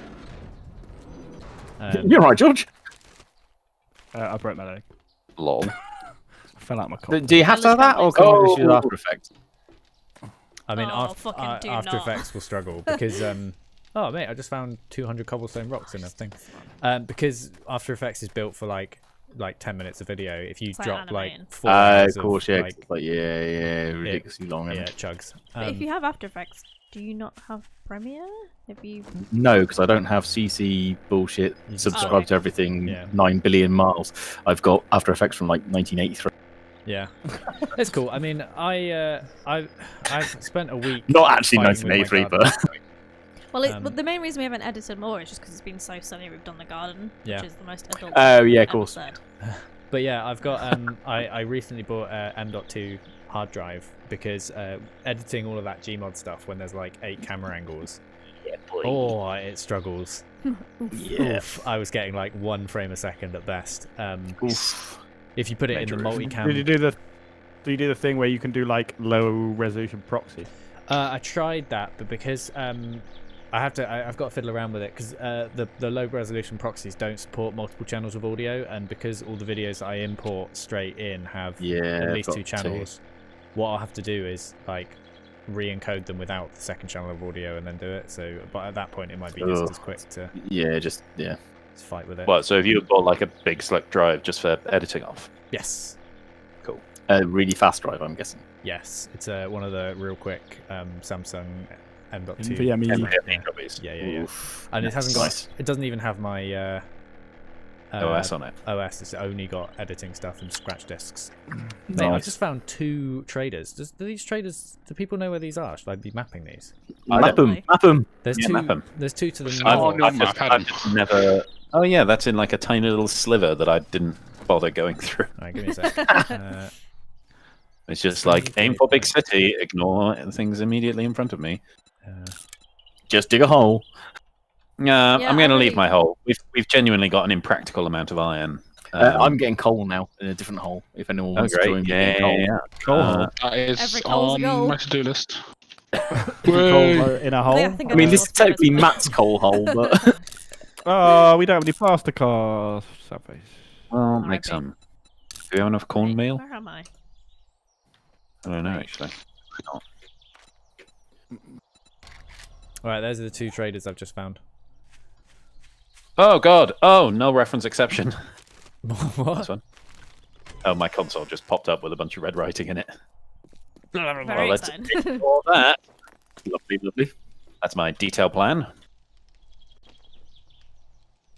Speaker 1: You're right, George.
Speaker 6: I broke my leg.
Speaker 2: Lol.
Speaker 6: I fell out my car.
Speaker 1: Do you have to have that, or can you just use
Speaker 2: Oh.
Speaker 1: After Effects?
Speaker 4: I mean,
Speaker 3: Oh, fucking do
Speaker 4: After
Speaker 3: not.
Speaker 4: Effects will struggle because. Oh mate, I just found 200 cobblestone rocks in a thing. Because After Effects is built for like 10 minutes of video. If you
Speaker 3: It's like
Speaker 4: drop like
Speaker 3: animating.
Speaker 4: 4 hours
Speaker 1: Of course, yeah.
Speaker 4: like,
Speaker 1: Yeah, ridiculously long.
Speaker 4: yeah,
Speaker 1: isn't it?
Speaker 4: chugs.
Speaker 3: But if you have After Effects, do you not have Premiere? Have you?
Speaker 1: No, because I don't have CC bullshit. Subscribe
Speaker 3: okay.
Speaker 1: to everything
Speaker 4: Yeah.
Speaker 1: 9 billion miles. I've got After Effects from like 1983.
Speaker 4: Yeah, it's cool. I mean, I've spent a week.
Speaker 1: Not actually
Speaker 4: fighting with my
Speaker 1: 1983,
Speaker 4: garden.
Speaker 1: but
Speaker 3: Well, but the main reason we haven't edited more is just because it's been so sunny. We've done the garden,
Speaker 4: Yeah.
Speaker 3: which is the most adult.
Speaker 1: Oh, yeah, of
Speaker 3: ever
Speaker 1: course.
Speaker 3: said.
Speaker 4: But yeah, I've got I recently bought a M.2 hard drive because editing all of that Gmod stuff when there's like 8 camera angles. Oh, it struggles.
Speaker 1: yeah.
Speaker 4: Oof, I was getting like 1 frame a second at best.
Speaker 1: Oof.
Speaker 4: If you put it in the multicam,
Speaker 6: Did you do the thing where you can do like low resolution proxy?
Speaker 4: I tried that, but because I've got to fiddle around with it because the low resolution proxies don't support multiple channels of audio, and because all the videos I import straight in have
Speaker 1: Yeah,
Speaker 4: at least
Speaker 1: got
Speaker 4: 2 channels, what I'll have to do is like re-encode them without the second channel of audio and then do it. So, but at that point, it might be just
Speaker 1: Ugh.
Speaker 4: as quick to
Speaker 1: Yeah.
Speaker 4: fight with it.
Speaker 2: What? So have you bought like a big slick drive just for editing off?
Speaker 4: Yes,
Speaker 1: A really fast drive, I'm guessing.
Speaker 4: yes, it's one of the real quick Samsung M.2.
Speaker 6: NVMe.
Speaker 2: copies.
Speaker 4: Yeah.
Speaker 1: Oof.
Speaker 4: And it hasn't got.
Speaker 1: Nice.
Speaker 4: It doesn't even have my
Speaker 2: OS on it.
Speaker 4: OS. It's only got editing stuff and scratch discs. Mate,
Speaker 1: Nice.
Speaker 4: I've just found 2 traders. Do these traders? Do people know where these are? Should I be mapping these?
Speaker 1: Map them. Map them.
Speaker 4: There's
Speaker 2: Yeah,
Speaker 4: 2.
Speaker 2: map 'em.
Speaker 4: There's 2 to the
Speaker 7: Oh,
Speaker 4: north.
Speaker 7: no map, Adam.
Speaker 2: I've just never. Oh yeah, that's in like a tiny little sliver that I didn't bother going through.
Speaker 4: Alright, give me a sec.
Speaker 2: It's just like aim for big city, ignore things immediately in front of me.
Speaker 1: Just dig a hole.
Speaker 2: Yeah,
Speaker 3: Yeah,
Speaker 2: I'm going to
Speaker 3: I
Speaker 2: leave
Speaker 3: really-
Speaker 2: my hole. We've genuinely got an impractical amount of iron.
Speaker 1: I'm getting coal now in a different hole. If anyone
Speaker 2: oh
Speaker 1: wants to join
Speaker 2: great,
Speaker 1: me getting coal.
Speaker 2: yeah.
Speaker 1: Coal.
Speaker 7: That is
Speaker 3: Every coal's a
Speaker 7: on
Speaker 3: goal.
Speaker 7: my to-do list.
Speaker 6: Coal in a hole.
Speaker 3: think
Speaker 1: I mean,
Speaker 3: know
Speaker 1: this
Speaker 3: what's
Speaker 1: is technically
Speaker 3: better.
Speaker 1: Matt's coal hole, but
Speaker 6: Oh, we don't have any plaster cars. Surface.
Speaker 2: Well, make
Speaker 3: RIP.
Speaker 2: some. Do we have enough cornmeal?
Speaker 3: Where am I?
Speaker 2: I don't know actually. Hang on.
Speaker 4: Alright, those are the 2 traders I've just found.
Speaker 2: Oh god! Oh, no reference exception.
Speaker 4: What?
Speaker 2: This one. Oh, my console just popped up with a bunch of red writing in it.
Speaker 3: Very
Speaker 2: let's
Speaker 3: exciting.
Speaker 2: ignore that.
Speaker 1: lovely, lovely.
Speaker 2: That's my detail plan.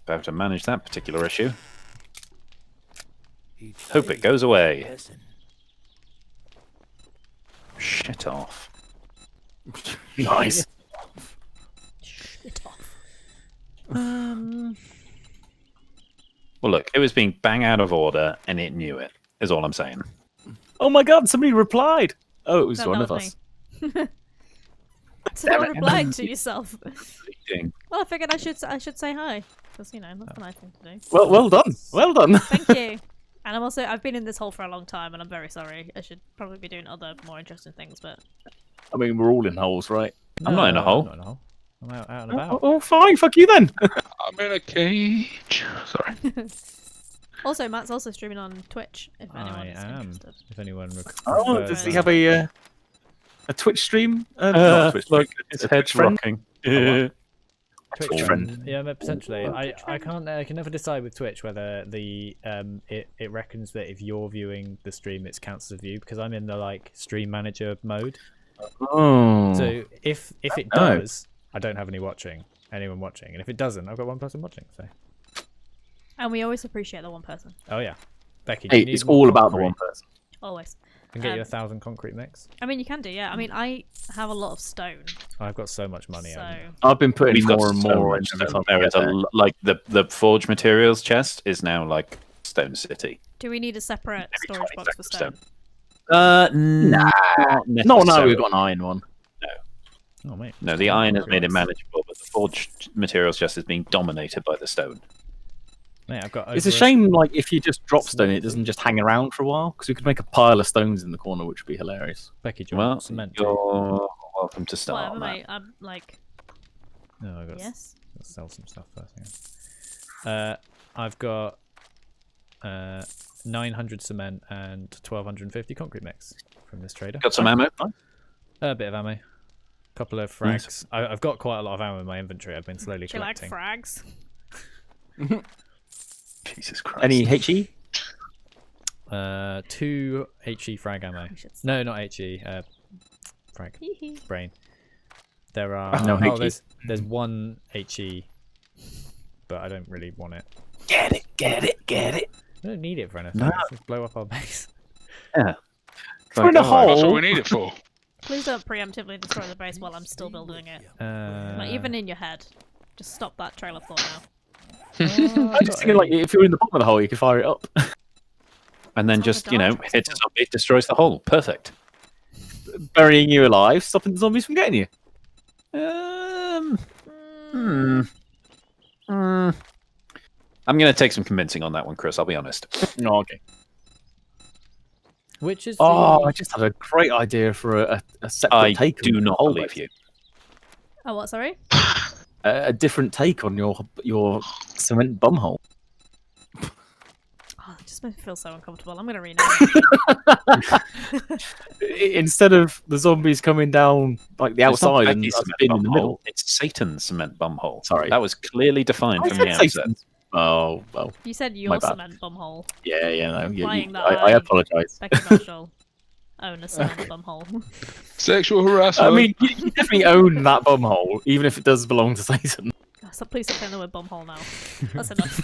Speaker 2: About to manage that particular issue. Hope it goes away. Shit off.
Speaker 1: Nice.
Speaker 3: Shit off.
Speaker 2: Well, look, it was being bang out of order, and it knew it. Is all I'm saying.
Speaker 1: Oh my god, somebody replied. Oh, it was
Speaker 3: No,
Speaker 1: one
Speaker 3: that
Speaker 1: of
Speaker 3: was
Speaker 1: us.
Speaker 3: me. So no one replied to yourself.
Speaker 2: Ding.
Speaker 3: Well, I figured I should say hi because that's a nice thing to do.
Speaker 1: Well done. Well done.
Speaker 3: Thank you. And I've been in this hole for a long time, and I'm very sorry. I should probably be doing other more interesting things, but
Speaker 1: I mean, we're all in holes, right?
Speaker 2: I'm not in a hole.
Speaker 4: I'm not in a hole. I'm out and about.
Speaker 1: Oh, fine. Fuck you then.
Speaker 7: I'm in a cage. Sorry.
Speaker 3: Also, Matt's also streaming on Twitch. If
Speaker 4: I
Speaker 3: anyone's
Speaker 4: am.
Speaker 3: interested.
Speaker 4: If anyone
Speaker 1: Oh,
Speaker 4: prefers-
Speaker 1: does he have a Twitch stream? Not a Twitch stream,
Speaker 2: Like
Speaker 1: a
Speaker 2: his head's
Speaker 1: Twitch friend?
Speaker 2: rocking.
Speaker 4: Twitch
Speaker 1: friend.
Speaker 4: Yeah, but potentially. I can't. I can never decide with Twitch whether the it reckons that if you're viewing the stream, it counts as a view because I'm in the like stream manager mode.
Speaker 1: Oh.
Speaker 4: So if it
Speaker 1: No.
Speaker 4: does, I don't have anyone watching, and if it doesn't, I've got one person watching. So
Speaker 3: And we always appreciate the one person.
Speaker 4: oh yeah, Becky.
Speaker 1: Hey,
Speaker 4: you need
Speaker 1: it's
Speaker 4: more
Speaker 1: all about the
Speaker 4: concrete.
Speaker 1: one person.
Speaker 3: Always.
Speaker 4: I can get you
Speaker 3: Um,
Speaker 4: 1,000 concrete mix.
Speaker 3: I mean, you can do, yeah. I mean, I have a lot of stone,
Speaker 4: I've got so much money.
Speaker 3: so
Speaker 1: I've been putting
Speaker 2: We've got
Speaker 1: more and
Speaker 2: so
Speaker 1: more
Speaker 2: much
Speaker 1: into
Speaker 2: stone.
Speaker 1: this.
Speaker 2: There is like the forge materials chest is now like Stone City.
Speaker 3: do we need a separate storage box for stone?
Speaker 2: Nah,
Speaker 1: No, we've got an iron one.
Speaker 4: Oh mate.
Speaker 2: No, the iron has made it manageable, but the forged materials chest is being dominated by the stone.
Speaker 4: Mate, I've got.
Speaker 1: It's a
Speaker 4: over
Speaker 1: shame, like, if you just drop stone, it doesn't just hang around for a while, because we could make a pile of stones in the corner, which would be hilarious.
Speaker 4: Becky, do you want
Speaker 2: Well,
Speaker 4: cement?
Speaker 2: you're welcome to start.
Speaker 3: Whatever,
Speaker 2: Matt.
Speaker 3: mate. I'm like,
Speaker 4: No, I got.
Speaker 3: yes.
Speaker 4: Let's sell some stuff first. Hang on. I've got 900 cement and 1,250 concrete mix from this trader.
Speaker 2: Got some ammo?
Speaker 4: A bit of ammo. Couple of frags. I've got quite a lot of ammo in my inventory. I've been slowly
Speaker 3: Do you like
Speaker 4: collecting.
Speaker 3: frags?
Speaker 2: Jesus Christ.
Speaker 1: Any HE?
Speaker 4: 2 HE frag ammo.
Speaker 3: We should
Speaker 4: No, not HE. Frag.
Speaker 3: Hee-hee.
Speaker 4: Brain. There are.
Speaker 1: No
Speaker 4: oh,
Speaker 1: HE.
Speaker 4: there's 1 HE, but I don't really want it.
Speaker 1: Get it, get it, get it.
Speaker 4: I don't need it for anything.
Speaker 1: No.
Speaker 4: Just blow up our base.
Speaker 2: Yeah.
Speaker 1: Throw in a hole.
Speaker 7: That's what we need it for.
Speaker 3: Please don't preemptively destroy the base while I'm still building it. Like,
Speaker 4: Uh,
Speaker 3: even in your head. Just stop that trail of thought now.
Speaker 1: I'm just thinking, like, if you're in the bottom of the hole, you could fire it up.
Speaker 2: And then
Speaker 3: It's on
Speaker 2: just,
Speaker 3: the
Speaker 2: you know,
Speaker 3: dark
Speaker 2: hit a
Speaker 3: traps.
Speaker 2: zombie, it destroys the hole. Perfect.
Speaker 1: Burying you alive, stopping the zombies from getting you.
Speaker 2: I'm going to take some convincing on that one, Chris. I'll be honest.
Speaker 1: No, okay.
Speaker 4: which is
Speaker 1: Oh,
Speaker 4: the...
Speaker 1: I just had a great idea for a separate
Speaker 2: I
Speaker 1: take.
Speaker 2: do
Speaker 1: on the
Speaker 2: not
Speaker 1: whole
Speaker 2: believe
Speaker 1: base.
Speaker 2: you.
Speaker 3: Oh, what, sorry?
Speaker 1: A different take on your cement bumhole.
Speaker 3: Oh, it just makes me feel so uncomfortable. I'm going to rename it.
Speaker 1: Instead of the zombies coming down like the
Speaker 2: It's not
Speaker 1: outside and
Speaker 2: Becky's
Speaker 1: us
Speaker 2: cement
Speaker 1: being in the
Speaker 2: bumhole,
Speaker 1: middle.
Speaker 2: It's Satan's cement bumhole.
Speaker 1: Sorry.
Speaker 2: That was clearly defined
Speaker 1: I
Speaker 2: from
Speaker 1: said
Speaker 2: the outset.
Speaker 1: Satan's. Oh, well.
Speaker 3: You said
Speaker 1: My
Speaker 3: your
Speaker 1: bad.
Speaker 3: cement bumhole.
Speaker 1: Yeah, no.
Speaker 3: Implying that
Speaker 1: I
Speaker 3: I-
Speaker 1: apologise.
Speaker 3: Becky Marshall. Own a cement bumhole.
Speaker 7: Sexual harassment.
Speaker 1: I mean, you definitely own that bumhole, even if it does belong to Satan.
Speaker 3: Oh, so please stop saying the word bumhole now. That's enough.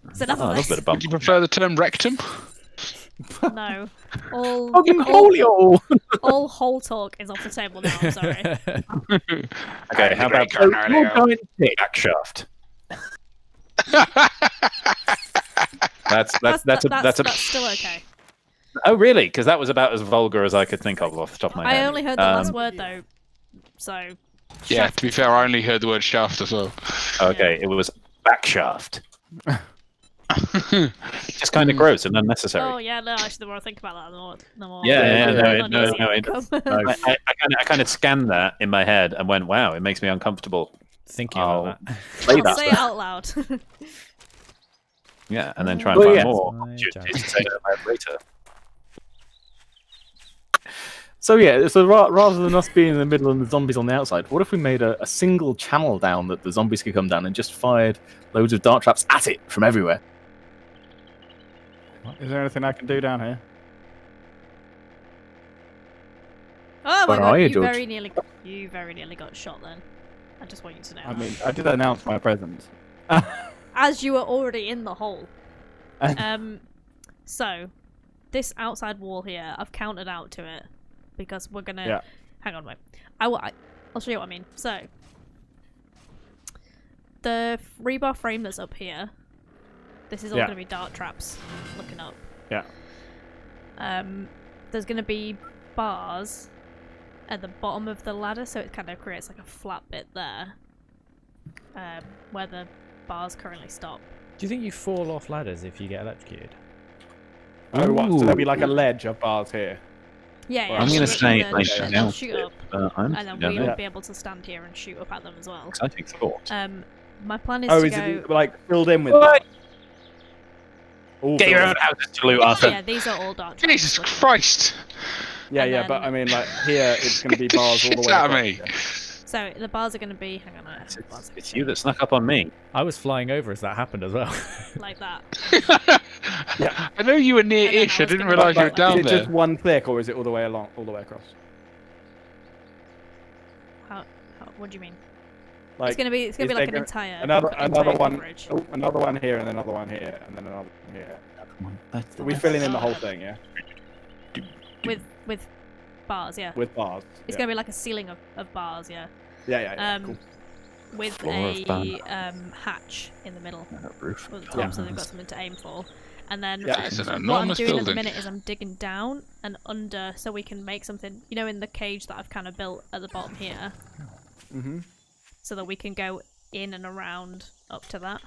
Speaker 3: That's enough
Speaker 2: Oh, I
Speaker 3: of
Speaker 2: love a
Speaker 3: this.
Speaker 2: bit of
Speaker 7: Would you
Speaker 2: bumhole.
Speaker 7: prefer the term rectum?
Speaker 3: No. All,
Speaker 1: Fucking
Speaker 3: all,
Speaker 1: holy hole!
Speaker 3: all hole talk is off the table now, I'm sorry.
Speaker 2: Okay, how about
Speaker 1: Your giant dick.
Speaker 2: back shaft? That's a.
Speaker 3: still okay.
Speaker 2: Oh, really? Because that was about as vulgar as I could think of off the top of my head.
Speaker 3: I only heard the last word though, so.
Speaker 7: Yeah, to be fair, I only heard the word shaft as well.
Speaker 2: Okay, it was back shaft. Just kind of gross and unnecessary.
Speaker 3: Oh yeah, no. Actually, the more I think about that, the more.
Speaker 2: Yeah,
Speaker 1: yeah,
Speaker 2: I kind of scanned that in my head and went, "Wow, it makes me uncomfortable."
Speaker 4: Thinking
Speaker 2: Oh.
Speaker 4: about that.
Speaker 1: Play that.
Speaker 3: Say it out loud.
Speaker 2: Yeah, and then try and
Speaker 1: Well,
Speaker 2: find
Speaker 1: yeah.
Speaker 2: more
Speaker 4: My
Speaker 2: opportunities to say that about later.
Speaker 1: So yeah, so rather than us being in the middle and the zombies on the outside, what if we made a single channel down that the zombies could come down and just fired loads of dart traps at it from everywhere?
Speaker 6: Is there anything I can do down here?
Speaker 3: Oh my
Speaker 1: Where
Speaker 3: god,
Speaker 1: are you,
Speaker 3: you
Speaker 1: George?
Speaker 3: very nearly got shot then. I just want you to know.
Speaker 6: I mean, I did announce my presence.
Speaker 3: As you were already in the hole. So, this outside wall here, I've counted out to it because we're gonna.
Speaker 6: Yeah.
Speaker 3: Hang on, wait. I'll show you what I mean. So, the rebar frame that's up here. This is all
Speaker 6: Yeah.
Speaker 3: gonna be dart traps. Looking up.
Speaker 6: Yeah.
Speaker 3: There's gonna be bars at the bottom of the ladder, so it kind of creates like a flat bit there, where the bars currently stop.
Speaker 4: Do you think you fall off ladders if you get electrocuted?
Speaker 6: Oh, what? So there'll be like a ledge of bars here.
Speaker 3: Yeah, yeah.
Speaker 2: I'm gonna
Speaker 3: shoot
Speaker 2: say
Speaker 3: them,
Speaker 2: I
Speaker 3: and they'll
Speaker 2: doubt
Speaker 3: shoot
Speaker 2: it,
Speaker 3: up,
Speaker 2: but I'm
Speaker 3: and then
Speaker 2: don't
Speaker 3: we'll
Speaker 2: know.
Speaker 3: be able to stand here and shoot up at them as well.
Speaker 2: Exciting thought.
Speaker 3: My plan is
Speaker 6: Oh,
Speaker 3: to
Speaker 6: is
Speaker 3: go.
Speaker 6: it like filled in with?
Speaker 2: What?
Speaker 6: All
Speaker 2: Get your
Speaker 6: filled
Speaker 2: own
Speaker 6: in.
Speaker 2: houses to loot, Arthur.
Speaker 3: Yeah, these are all dark. traps,
Speaker 7: Jesus
Speaker 3: which-
Speaker 7: Christ!
Speaker 6: Yeah,
Speaker 3: And
Speaker 6: yeah, but
Speaker 3: then-
Speaker 6: I mean, like here, it's going to be
Speaker 7: Get the
Speaker 6: bars all the
Speaker 7: shit
Speaker 6: way
Speaker 7: out of
Speaker 6: across,
Speaker 7: me.
Speaker 6: yeah.
Speaker 3: So the bars are going to be. Hang on,
Speaker 2: It's you that snuck up on me.
Speaker 4: I was flying over as that happened as well.
Speaker 3: like that.
Speaker 6: Yeah.
Speaker 7: I know you were near-ish. I
Speaker 3: And then
Speaker 7: didn't
Speaker 3: I was
Speaker 7: realise you were
Speaker 3: gonna-
Speaker 7: down
Speaker 6: Is it
Speaker 7: there.
Speaker 6: just one thick, or is it all the way along, all the way across?
Speaker 3: How, what do you mean?
Speaker 6: Like,
Speaker 3: It's gonna be
Speaker 6: is
Speaker 3: like
Speaker 6: there
Speaker 3: an
Speaker 6: gonna-
Speaker 3: entire
Speaker 6: another
Speaker 3: entire
Speaker 6: one.
Speaker 3: coverage.
Speaker 6: Oh, another one here, and another one here, and then another one here. Are we filling in the whole thing? Yeah,
Speaker 3: with bars, yeah.
Speaker 6: with bars.
Speaker 3: It's
Speaker 6: yeah.
Speaker 3: gonna be like a ceiling of bars, yeah.
Speaker 6: Yeah. Cool.
Speaker 3: With
Speaker 2: Floor of bar.
Speaker 3: a hatch in the middle
Speaker 2: Roof.
Speaker 3: at the top, so they've got something to aim for. And then
Speaker 6: Yeah.
Speaker 7: It's an
Speaker 3: what I'm
Speaker 7: enormous
Speaker 3: doing at the
Speaker 7: building.
Speaker 3: minute is I'm digging down and under so we can make something, you know, in the cage that I've kind of built at the bottom here,
Speaker 6: Mhm.
Speaker 3: so that we can go in and around up to that.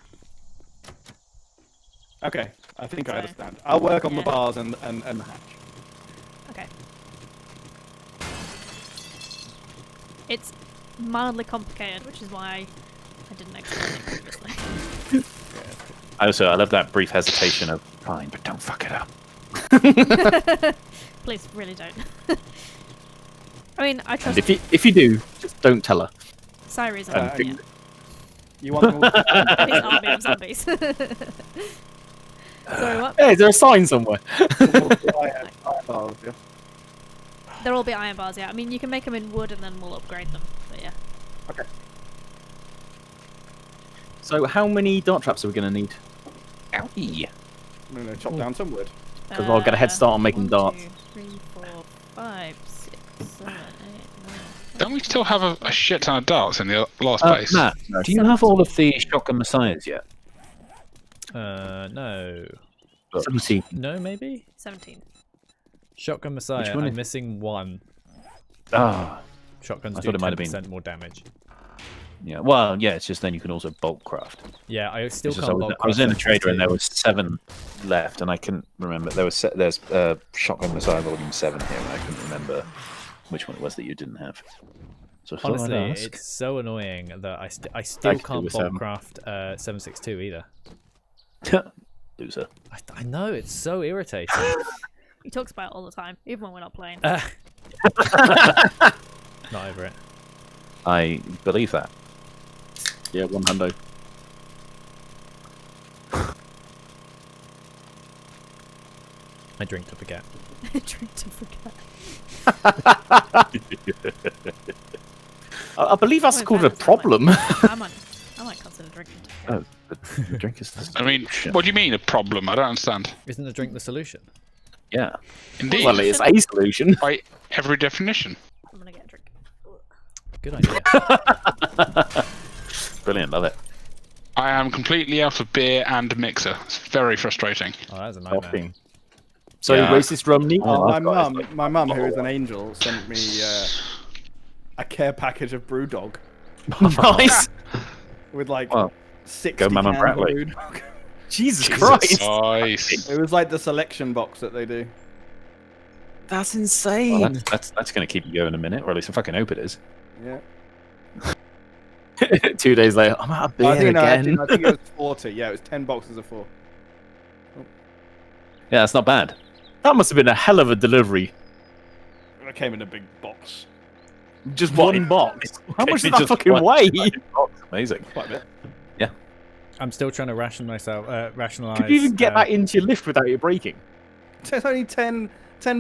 Speaker 6: Okay, I think I
Speaker 3: So,
Speaker 6: understand. I'll work on the
Speaker 3: yeah.
Speaker 6: bars and the hatch.
Speaker 3: Okay. It's mildly complicated, which is why I didn't explain it previously.
Speaker 2: I love that brief hesitation of fine, but don't fuck it up.
Speaker 3: Please, really don't. I mean, I
Speaker 1: And
Speaker 3: trust
Speaker 1: if you do, just don't tell her.
Speaker 3: Cyrus is
Speaker 6: Uh,
Speaker 3: yeah.
Speaker 6: You want them all to
Speaker 3: His army of zombies. Sorry, what?
Speaker 1: Hey, is there a sign somewhere?
Speaker 6: bars, yeah.
Speaker 3: They'll all be iron bars, yeah. I mean, you can make them in wood and then we'll upgrade them. But yeah.
Speaker 1: So how many dart traps are we going to need?
Speaker 2: Owie.
Speaker 6: I'm gonna chop down some wood.
Speaker 1: 'Cause I'll get a head start on making
Speaker 3: 1,
Speaker 1: darts.
Speaker 3: 2, 3, 4, 5, 6, 7, 8, 9.
Speaker 7: Don't we still have a shit ton of darts in the last
Speaker 2: Uh,
Speaker 7: place?
Speaker 2: Matt, do you have all of the shotgun messiahs yet?
Speaker 4: No.
Speaker 1: 17.
Speaker 4: No, maybe?
Speaker 3: 17.
Speaker 4: Shotgun Messiah,
Speaker 2: one
Speaker 4: I'm
Speaker 2: is-
Speaker 4: missing one.
Speaker 2: Ah,
Speaker 4: Shotguns
Speaker 2: I
Speaker 4: do
Speaker 2: thought it might have been-
Speaker 4: 10% more damage.
Speaker 2: yeah. Well, yeah. It's just then you can also bulk craft.
Speaker 4: Yeah, I still
Speaker 2: It's just
Speaker 4: can't
Speaker 2: I was,
Speaker 4: bulk
Speaker 2: I was in a
Speaker 4: craft
Speaker 2: trader and there
Speaker 4: too.
Speaker 2: was 7 left, and I couldn't remember. There's shotgun messiah volume 7 here, and I couldn't remember which one it was that you didn't have. So I thought I'd
Speaker 4: Honestly,
Speaker 2: ask.
Speaker 4: it's so annoying that I still
Speaker 1: Actually,
Speaker 4: can't
Speaker 1: with
Speaker 4: bulk
Speaker 1: 7.
Speaker 4: craft 762 either.
Speaker 2: Loser.
Speaker 4: I know, it's so irritating.
Speaker 3: He talks about it all the time, even when we're not playing.
Speaker 4: Not over it.
Speaker 2: I believe that.
Speaker 1: Yeah, 100.
Speaker 4: I drink to forget.
Speaker 3: Drink to forget.
Speaker 1: I believe that's
Speaker 3: Oh, in
Speaker 1: called a
Speaker 3: fairness,
Speaker 1: problem.
Speaker 3: I might consider drinking to forget.
Speaker 2: Oh, the drink is the
Speaker 7: I mean,
Speaker 2: solution.
Speaker 7: what do you mean a problem? I don't understand.
Speaker 4: Isn't the drink the solution?
Speaker 2: Yeah.
Speaker 7: Indeed,
Speaker 1: Well, it's a solution.
Speaker 7: by every definition.
Speaker 3: I'm gonna get a drink.
Speaker 4: Good idea.
Speaker 2: Brilliant. Love it.
Speaker 7: I am completely out of beer and mixer. It's very frustrating.
Speaker 4: Oh, that's a nightmare.
Speaker 1: Shocking. So,
Speaker 7: Yeah.
Speaker 1: racist rum neat?
Speaker 2: Oh,
Speaker 6: my
Speaker 2: I've got
Speaker 6: mum,
Speaker 2: it.
Speaker 6: my mum, who is an angel, sent me a care package of BrewDog
Speaker 1: Nice.
Speaker 6: with like
Speaker 2: Well,
Speaker 6: 60
Speaker 2: go Mum and
Speaker 6: cans of
Speaker 2: Bradley.
Speaker 6: BrewDog.
Speaker 1: Jesus
Speaker 7: Jesus
Speaker 1: Christ.
Speaker 7: Christ.
Speaker 6: It was like the selection box that they do.
Speaker 1: That's
Speaker 2: Well,
Speaker 1: insane.
Speaker 2: that's going to keep you going a minute, or at least I fucking hope it is.
Speaker 6: Yeah.
Speaker 1: 2 days later, I'm out of beer
Speaker 6: I think, no,
Speaker 1: again.
Speaker 6: I think it was 40. Yeah, it was 10 boxes of 4.
Speaker 2: Yeah, that's not bad.
Speaker 1: That must have been a hell of a delivery.
Speaker 6: It came in a big box.
Speaker 1: Just
Speaker 2: What?
Speaker 1: one box. How much did
Speaker 2: Just
Speaker 1: that fucking
Speaker 2: one-
Speaker 1: weigh?
Speaker 2: Amazing.
Speaker 6: Quite a bit.
Speaker 4: I'm still trying to rationalize.
Speaker 1: Could you even get that into your lift without it breaking?
Speaker 6: So it's only 10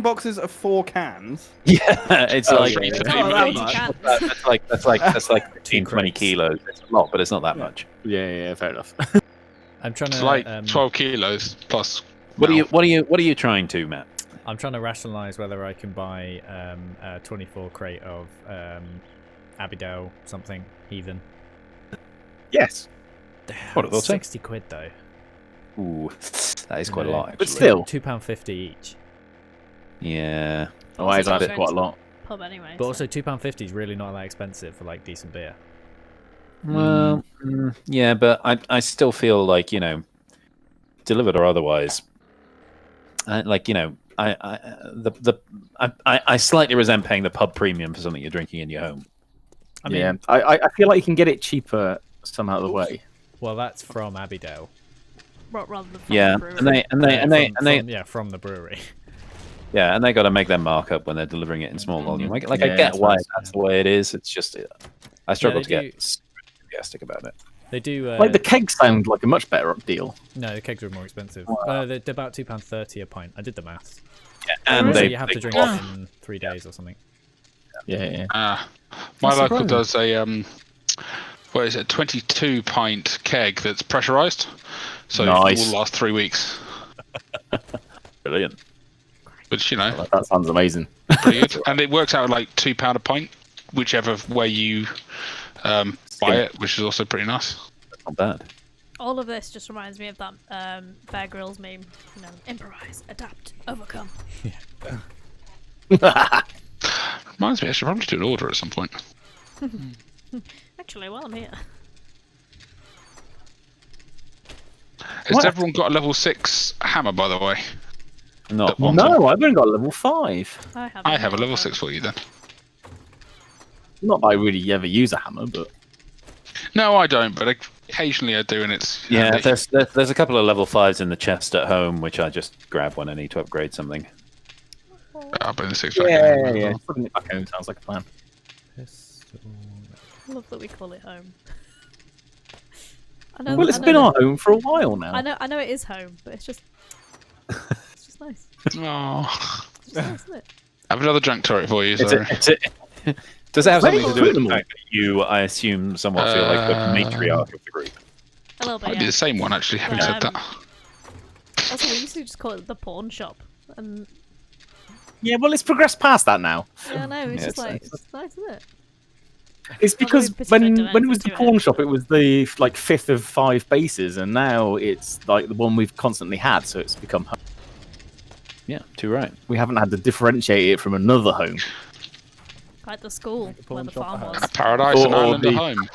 Speaker 6: boxes of 4 cans.
Speaker 2: Yeah, it's
Speaker 1: Oh,
Speaker 2: like
Speaker 1: yeah.
Speaker 3: It's
Speaker 6: It's
Speaker 3: not
Speaker 6: not
Speaker 3: that
Speaker 6: that
Speaker 3: much.
Speaker 6: much.
Speaker 2: that's like 15, 20
Speaker 4: crates.
Speaker 2: kilos. It's a lot, but it's not that much.
Speaker 1: Yeah, fair enough.
Speaker 4: I'm trying
Speaker 7: It's
Speaker 4: to
Speaker 7: like 12
Speaker 4: um,
Speaker 7: kilos plus.
Speaker 2: What
Speaker 7: mouth.
Speaker 2: are you trying to, Matt?
Speaker 4: I'm trying to rationalize whether I can buy a 24 crate of Abigail something heathen.
Speaker 1: Yes.
Speaker 2: What,
Speaker 4: It's
Speaker 2: they'll say?
Speaker 4: 60 quid though.
Speaker 2: Ooh, that is quite a lot.
Speaker 1: But
Speaker 2: Actually.
Speaker 1: still.
Speaker 4: £2.50 each.
Speaker 2: Yeah.
Speaker 1: Oh, I
Speaker 3: Also,
Speaker 1: that's quite a lot.
Speaker 3: Pub anyway.
Speaker 4: But
Speaker 3: so-
Speaker 4: also £2.50 is really not that expensive for like decent beer.
Speaker 2: Well, yeah, but I still feel like, delivered or otherwise, like, I slightly resent paying the pub premium for something you're drinking in your home.
Speaker 4: I mean,
Speaker 1: yeah, I feel like you can get it cheaper some out of the way.
Speaker 4: well, that's from Abbeydale.
Speaker 3: Rather than from
Speaker 2: Yeah,
Speaker 3: the brewery.
Speaker 4: From the brewery.
Speaker 2: Yeah, and they got to make their markup when they're delivering it in small volume. Like I
Speaker 1: Yeah,
Speaker 2: get
Speaker 1: that's
Speaker 2: why
Speaker 1: nice.
Speaker 2: that's the way it is. It's just I struggle
Speaker 4: they
Speaker 2: to get
Speaker 4: do-
Speaker 2: super enthusiastic about it.
Speaker 4: They do.
Speaker 1: Like the kegs sound like a much better deal.
Speaker 4: No, the kegs are more expensive. They're about £2.30 a pint. I did the maths.
Speaker 2: And
Speaker 4: So
Speaker 2: they
Speaker 4: you have to drink
Speaker 3: Yeah.
Speaker 4: it in 3 days or something.
Speaker 1: Yeah.
Speaker 7: My
Speaker 1: That's
Speaker 7: local
Speaker 1: surprising.
Speaker 7: does a what is it, 22 pint keg that's pressurized, so
Speaker 1: Nice.
Speaker 7: it will last 3 weeks.
Speaker 2: Brilliant.
Speaker 7: Which
Speaker 1: That sounds amazing.
Speaker 7: pretty good, and it works out at like £2 a pint, whichever way you buy it, which is also pretty nice.
Speaker 2: Not bad.
Speaker 3: All of this just reminds me of that Bear Grylls meme. Improvise, adapt, overcome.
Speaker 7: Reminds me, I should probably do an order at some point.
Speaker 3: Actually, while I'm here.
Speaker 7: Has
Speaker 1: What?
Speaker 7: everyone got a level 6 hammer, by the way?
Speaker 2: Not
Speaker 7: That one.
Speaker 1: No, I've only got level 5.
Speaker 7: I have a level 6 for you then.
Speaker 1: Not that I really ever use a hammer, but
Speaker 7: No, I don't, but occasionally I do, and it's
Speaker 2: Yeah,
Speaker 7: handy.
Speaker 2: there's a couple of level 5s in the chest at home, which I just grab when I need to upgrade something.
Speaker 7: I'll bring the 6 back.
Speaker 1: yeah. Putting it back home sounds like a plan.
Speaker 3: I love that we call it home. I know,
Speaker 1: Well, it's
Speaker 3: I know
Speaker 1: been
Speaker 3: that-
Speaker 1: our home for a while now.
Speaker 3: I know it is home, but it's just nice.
Speaker 7: Oh,
Speaker 3: It's just nice, isn't it?
Speaker 7: I have another drunk turret for you.
Speaker 2: It's
Speaker 7: Sorry.
Speaker 2: Does it have
Speaker 1: Where
Speaker 2: something to
Speaker 1: are
Speaker 2: do with
Speaker 1: you
Speaker 2: the fact that you, I assume, somewhat feel like the matriarch of the group?
Speaker 3: A little bit.
Speaker 7: Might be
Speaker 3: Yeah.
Speaker 7: the same one actually. Having said
Speaker 3: Um,
Speaker 7: that,
Speaker 3: Also, we used to just call it the pawn shop, and
Speaker 1: Yeah, well, it's progressed past that now.
Speaker 3: yeah, no, it's
Speaker 2: Yeah,
Speaker 3: just like
Speaker 2: it's-
Speaker 3: it's nice, isn't it?
Speaker 1: It's
Speaker 3: Not that
Speaker 1: because
Speaker 3: we particularly do
Speaker 1: when it was
Speaker 3: anything
Speaker 1: the
Speaker 3: to
Speaker 1: pawn
Speaker 3: it.
Speaker 1: shop, it was the like 5th of 5 bases, and now it's like the one we've constantly had, so it's become home.
Speaker 2: Yeah, too right.
Speaker 1: We haven't had to differentiate it from another home.
Speaker 3: Like the school where
Speaker 5: pawn
Speaker 3: the
Speaker 5: shop
Speaker 3: farm
Speaker 5: at
Speaker 3: was.
Speaker 7: a paradise and
Speaker 1: or
Speaker 7: island
Speaker 1: the-
Speaker 7: at home.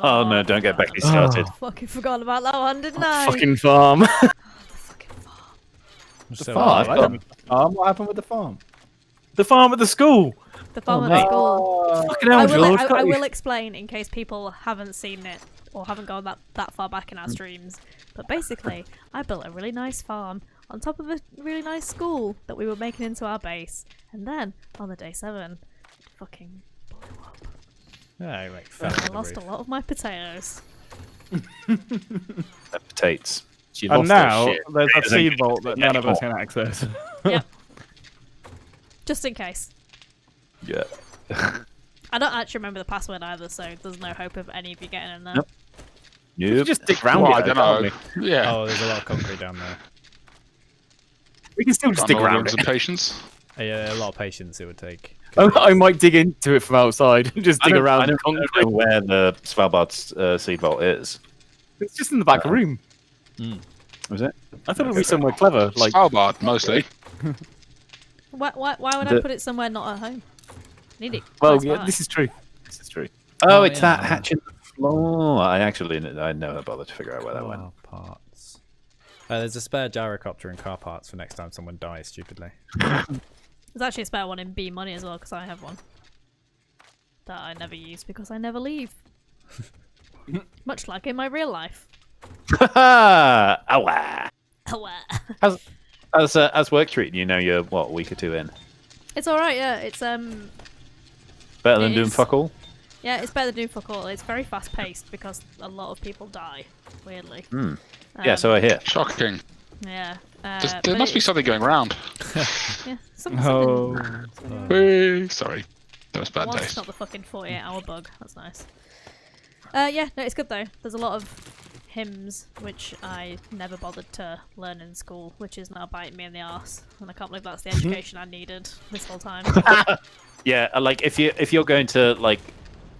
Speaker 2: Oh no, don't get Becky started.
Speaker 3: Fucking forgot about that one, didn't I?
Speaker 1: Fucking farm.
Speaker 3: The fucking farm.
Speaker 4: So,
Speaker 1: farm.
Speaker 6: I don't know. What happened with the farm?
Speaker 1: The farm at the school.
Speaker 3: The farm at
Speaker 1: mate.
Speaker 3: the school.
Speaker 1: Fucking hell,
Speaker 3: I will,
Speaker 1: George.
Speaker 3: I
Speaker 1: can't you-
Speaker 3: will explain in case people haven't seen it or haven't gone that far back in our streams. But basically, I built a really nice farm on top of a really nice school that we were making into our base. And then, on the day 7, it fucking blew up.
Speaker 4: yeah, like fell
Speaker 3: I
Speaker 4: on the
Speaker 3: lost a
Speaker 4: roof.
Speaker 3: lot of my potatoes.
Speaker 2: Potatoes.
Speaker 1: She
Speaker 6: And
Speaker 1: lost her
Speaker 6: now
Speaker 1: shit.
Speaker 6: there's a
Speaker 2: It
Speaker 6: seed
Speaker 2: isn't
Speaker 6: vault that none of us can access.
Speaker 3: Just in case.
Speaker 2: Yeah.
Speaker 3: I don't actually remember the password either, so there's no hope of any of you getting in there.
Speaker 2: Nope.
Speaker 1: We
Speaker 2: Nope.
Speaker 1: just dig round
Speaker 7: Well,
Speaker 1: it,
Speaker 7: I
Speaker 1: though,
Speaker 7: don't know.
Speaker 1: can't
Speaker 7: Yeah.
Speaker 4: Oh, there's a lot of concrete down there.
Speaker 1: we can still just
Speaker 7: Got
Speaker 1: dig
Speaker 7: no
Speaker 1: round
Speaker 7: orders
Speaker 1: it.
Speaker 7: of patience.
Speaker 4: Yeah, a lot of patience it would take.
Speaker 1: I might dig into it from outside and just
Speaker 2: I
Speaker 1: dig
Speaker 2: don't,
Speaker 1: around
Speaker 2: I
Speaker 1: the
Speaker 2: don't
Speaker 1: concrete.
Speaker 2: know where the Svalbard seed vault is.
Speaker 1: It's just in the back room.
Speaker 2: Was it?
Speaker 1: I thought it would be somewhere clever, like
Speaker 7: Svalbard, mostly.
Speaker 3: Why would I
Speaker 2: The-
Speaker 3: put it somewhere not at home? Need it.
Speaker 1: well,
Speaker 3: close
Speaker 1: yeah,
Speaker 3: by.
Speaker 1: this is true. This is true.
Speaker 2: Oh,
Speaker 4: Oh,
Speaker 2: it's
Speaker 4: yeah.
Speaker 2: that hatch in the floor. I never bothered to figure out where that went.
Speaker 4: Car parts. There's a spare gyrocopter and car parts for next time someone dies stupidly.
Speaker 3: There's actually a spare one in B money as well because I have one that I never use because I never leave. Much like in my real life.
Speaker 2: Ow.
Speaker 3: Oh,
Speaker 2: How's work treating you? Now you're what, a week or two in?
Speaker 3: it's all right. Yeah, it's
Speaker 2: Better than
Speaker 3: It
Speaker 2: doing
Speaker 3: is.
Speaker 2: fuck all.
Speaker 3: yeah, it's better than doing fuck all. It's very fast paced because a lot of people die. Weirdly.
Speaker 2: Yeah, so I hear.
Speaker 7: Shocking.
Speaker 3: Yeah.
Speaker 7: There
Speaker 3: but
Speaker 7: must be
Speaker 3: it's-
Speaker 7: something going round.
Speaker 3: Yeah,
Speaker 6: Oh.
Speaker 7: Sorry. That was bad
Speaker 3: Once it's
Speaker 7: taste.
Speaker 3: not the fucking 48-hour bug. That's nice. Yeah, no, it's good though. There's a lot of hymns which I never bothered to learn in school, which is now biting me in the arse, and I can't believe that's the education I needed this whole time.
Speaker 2: Yeah, like if you're going to like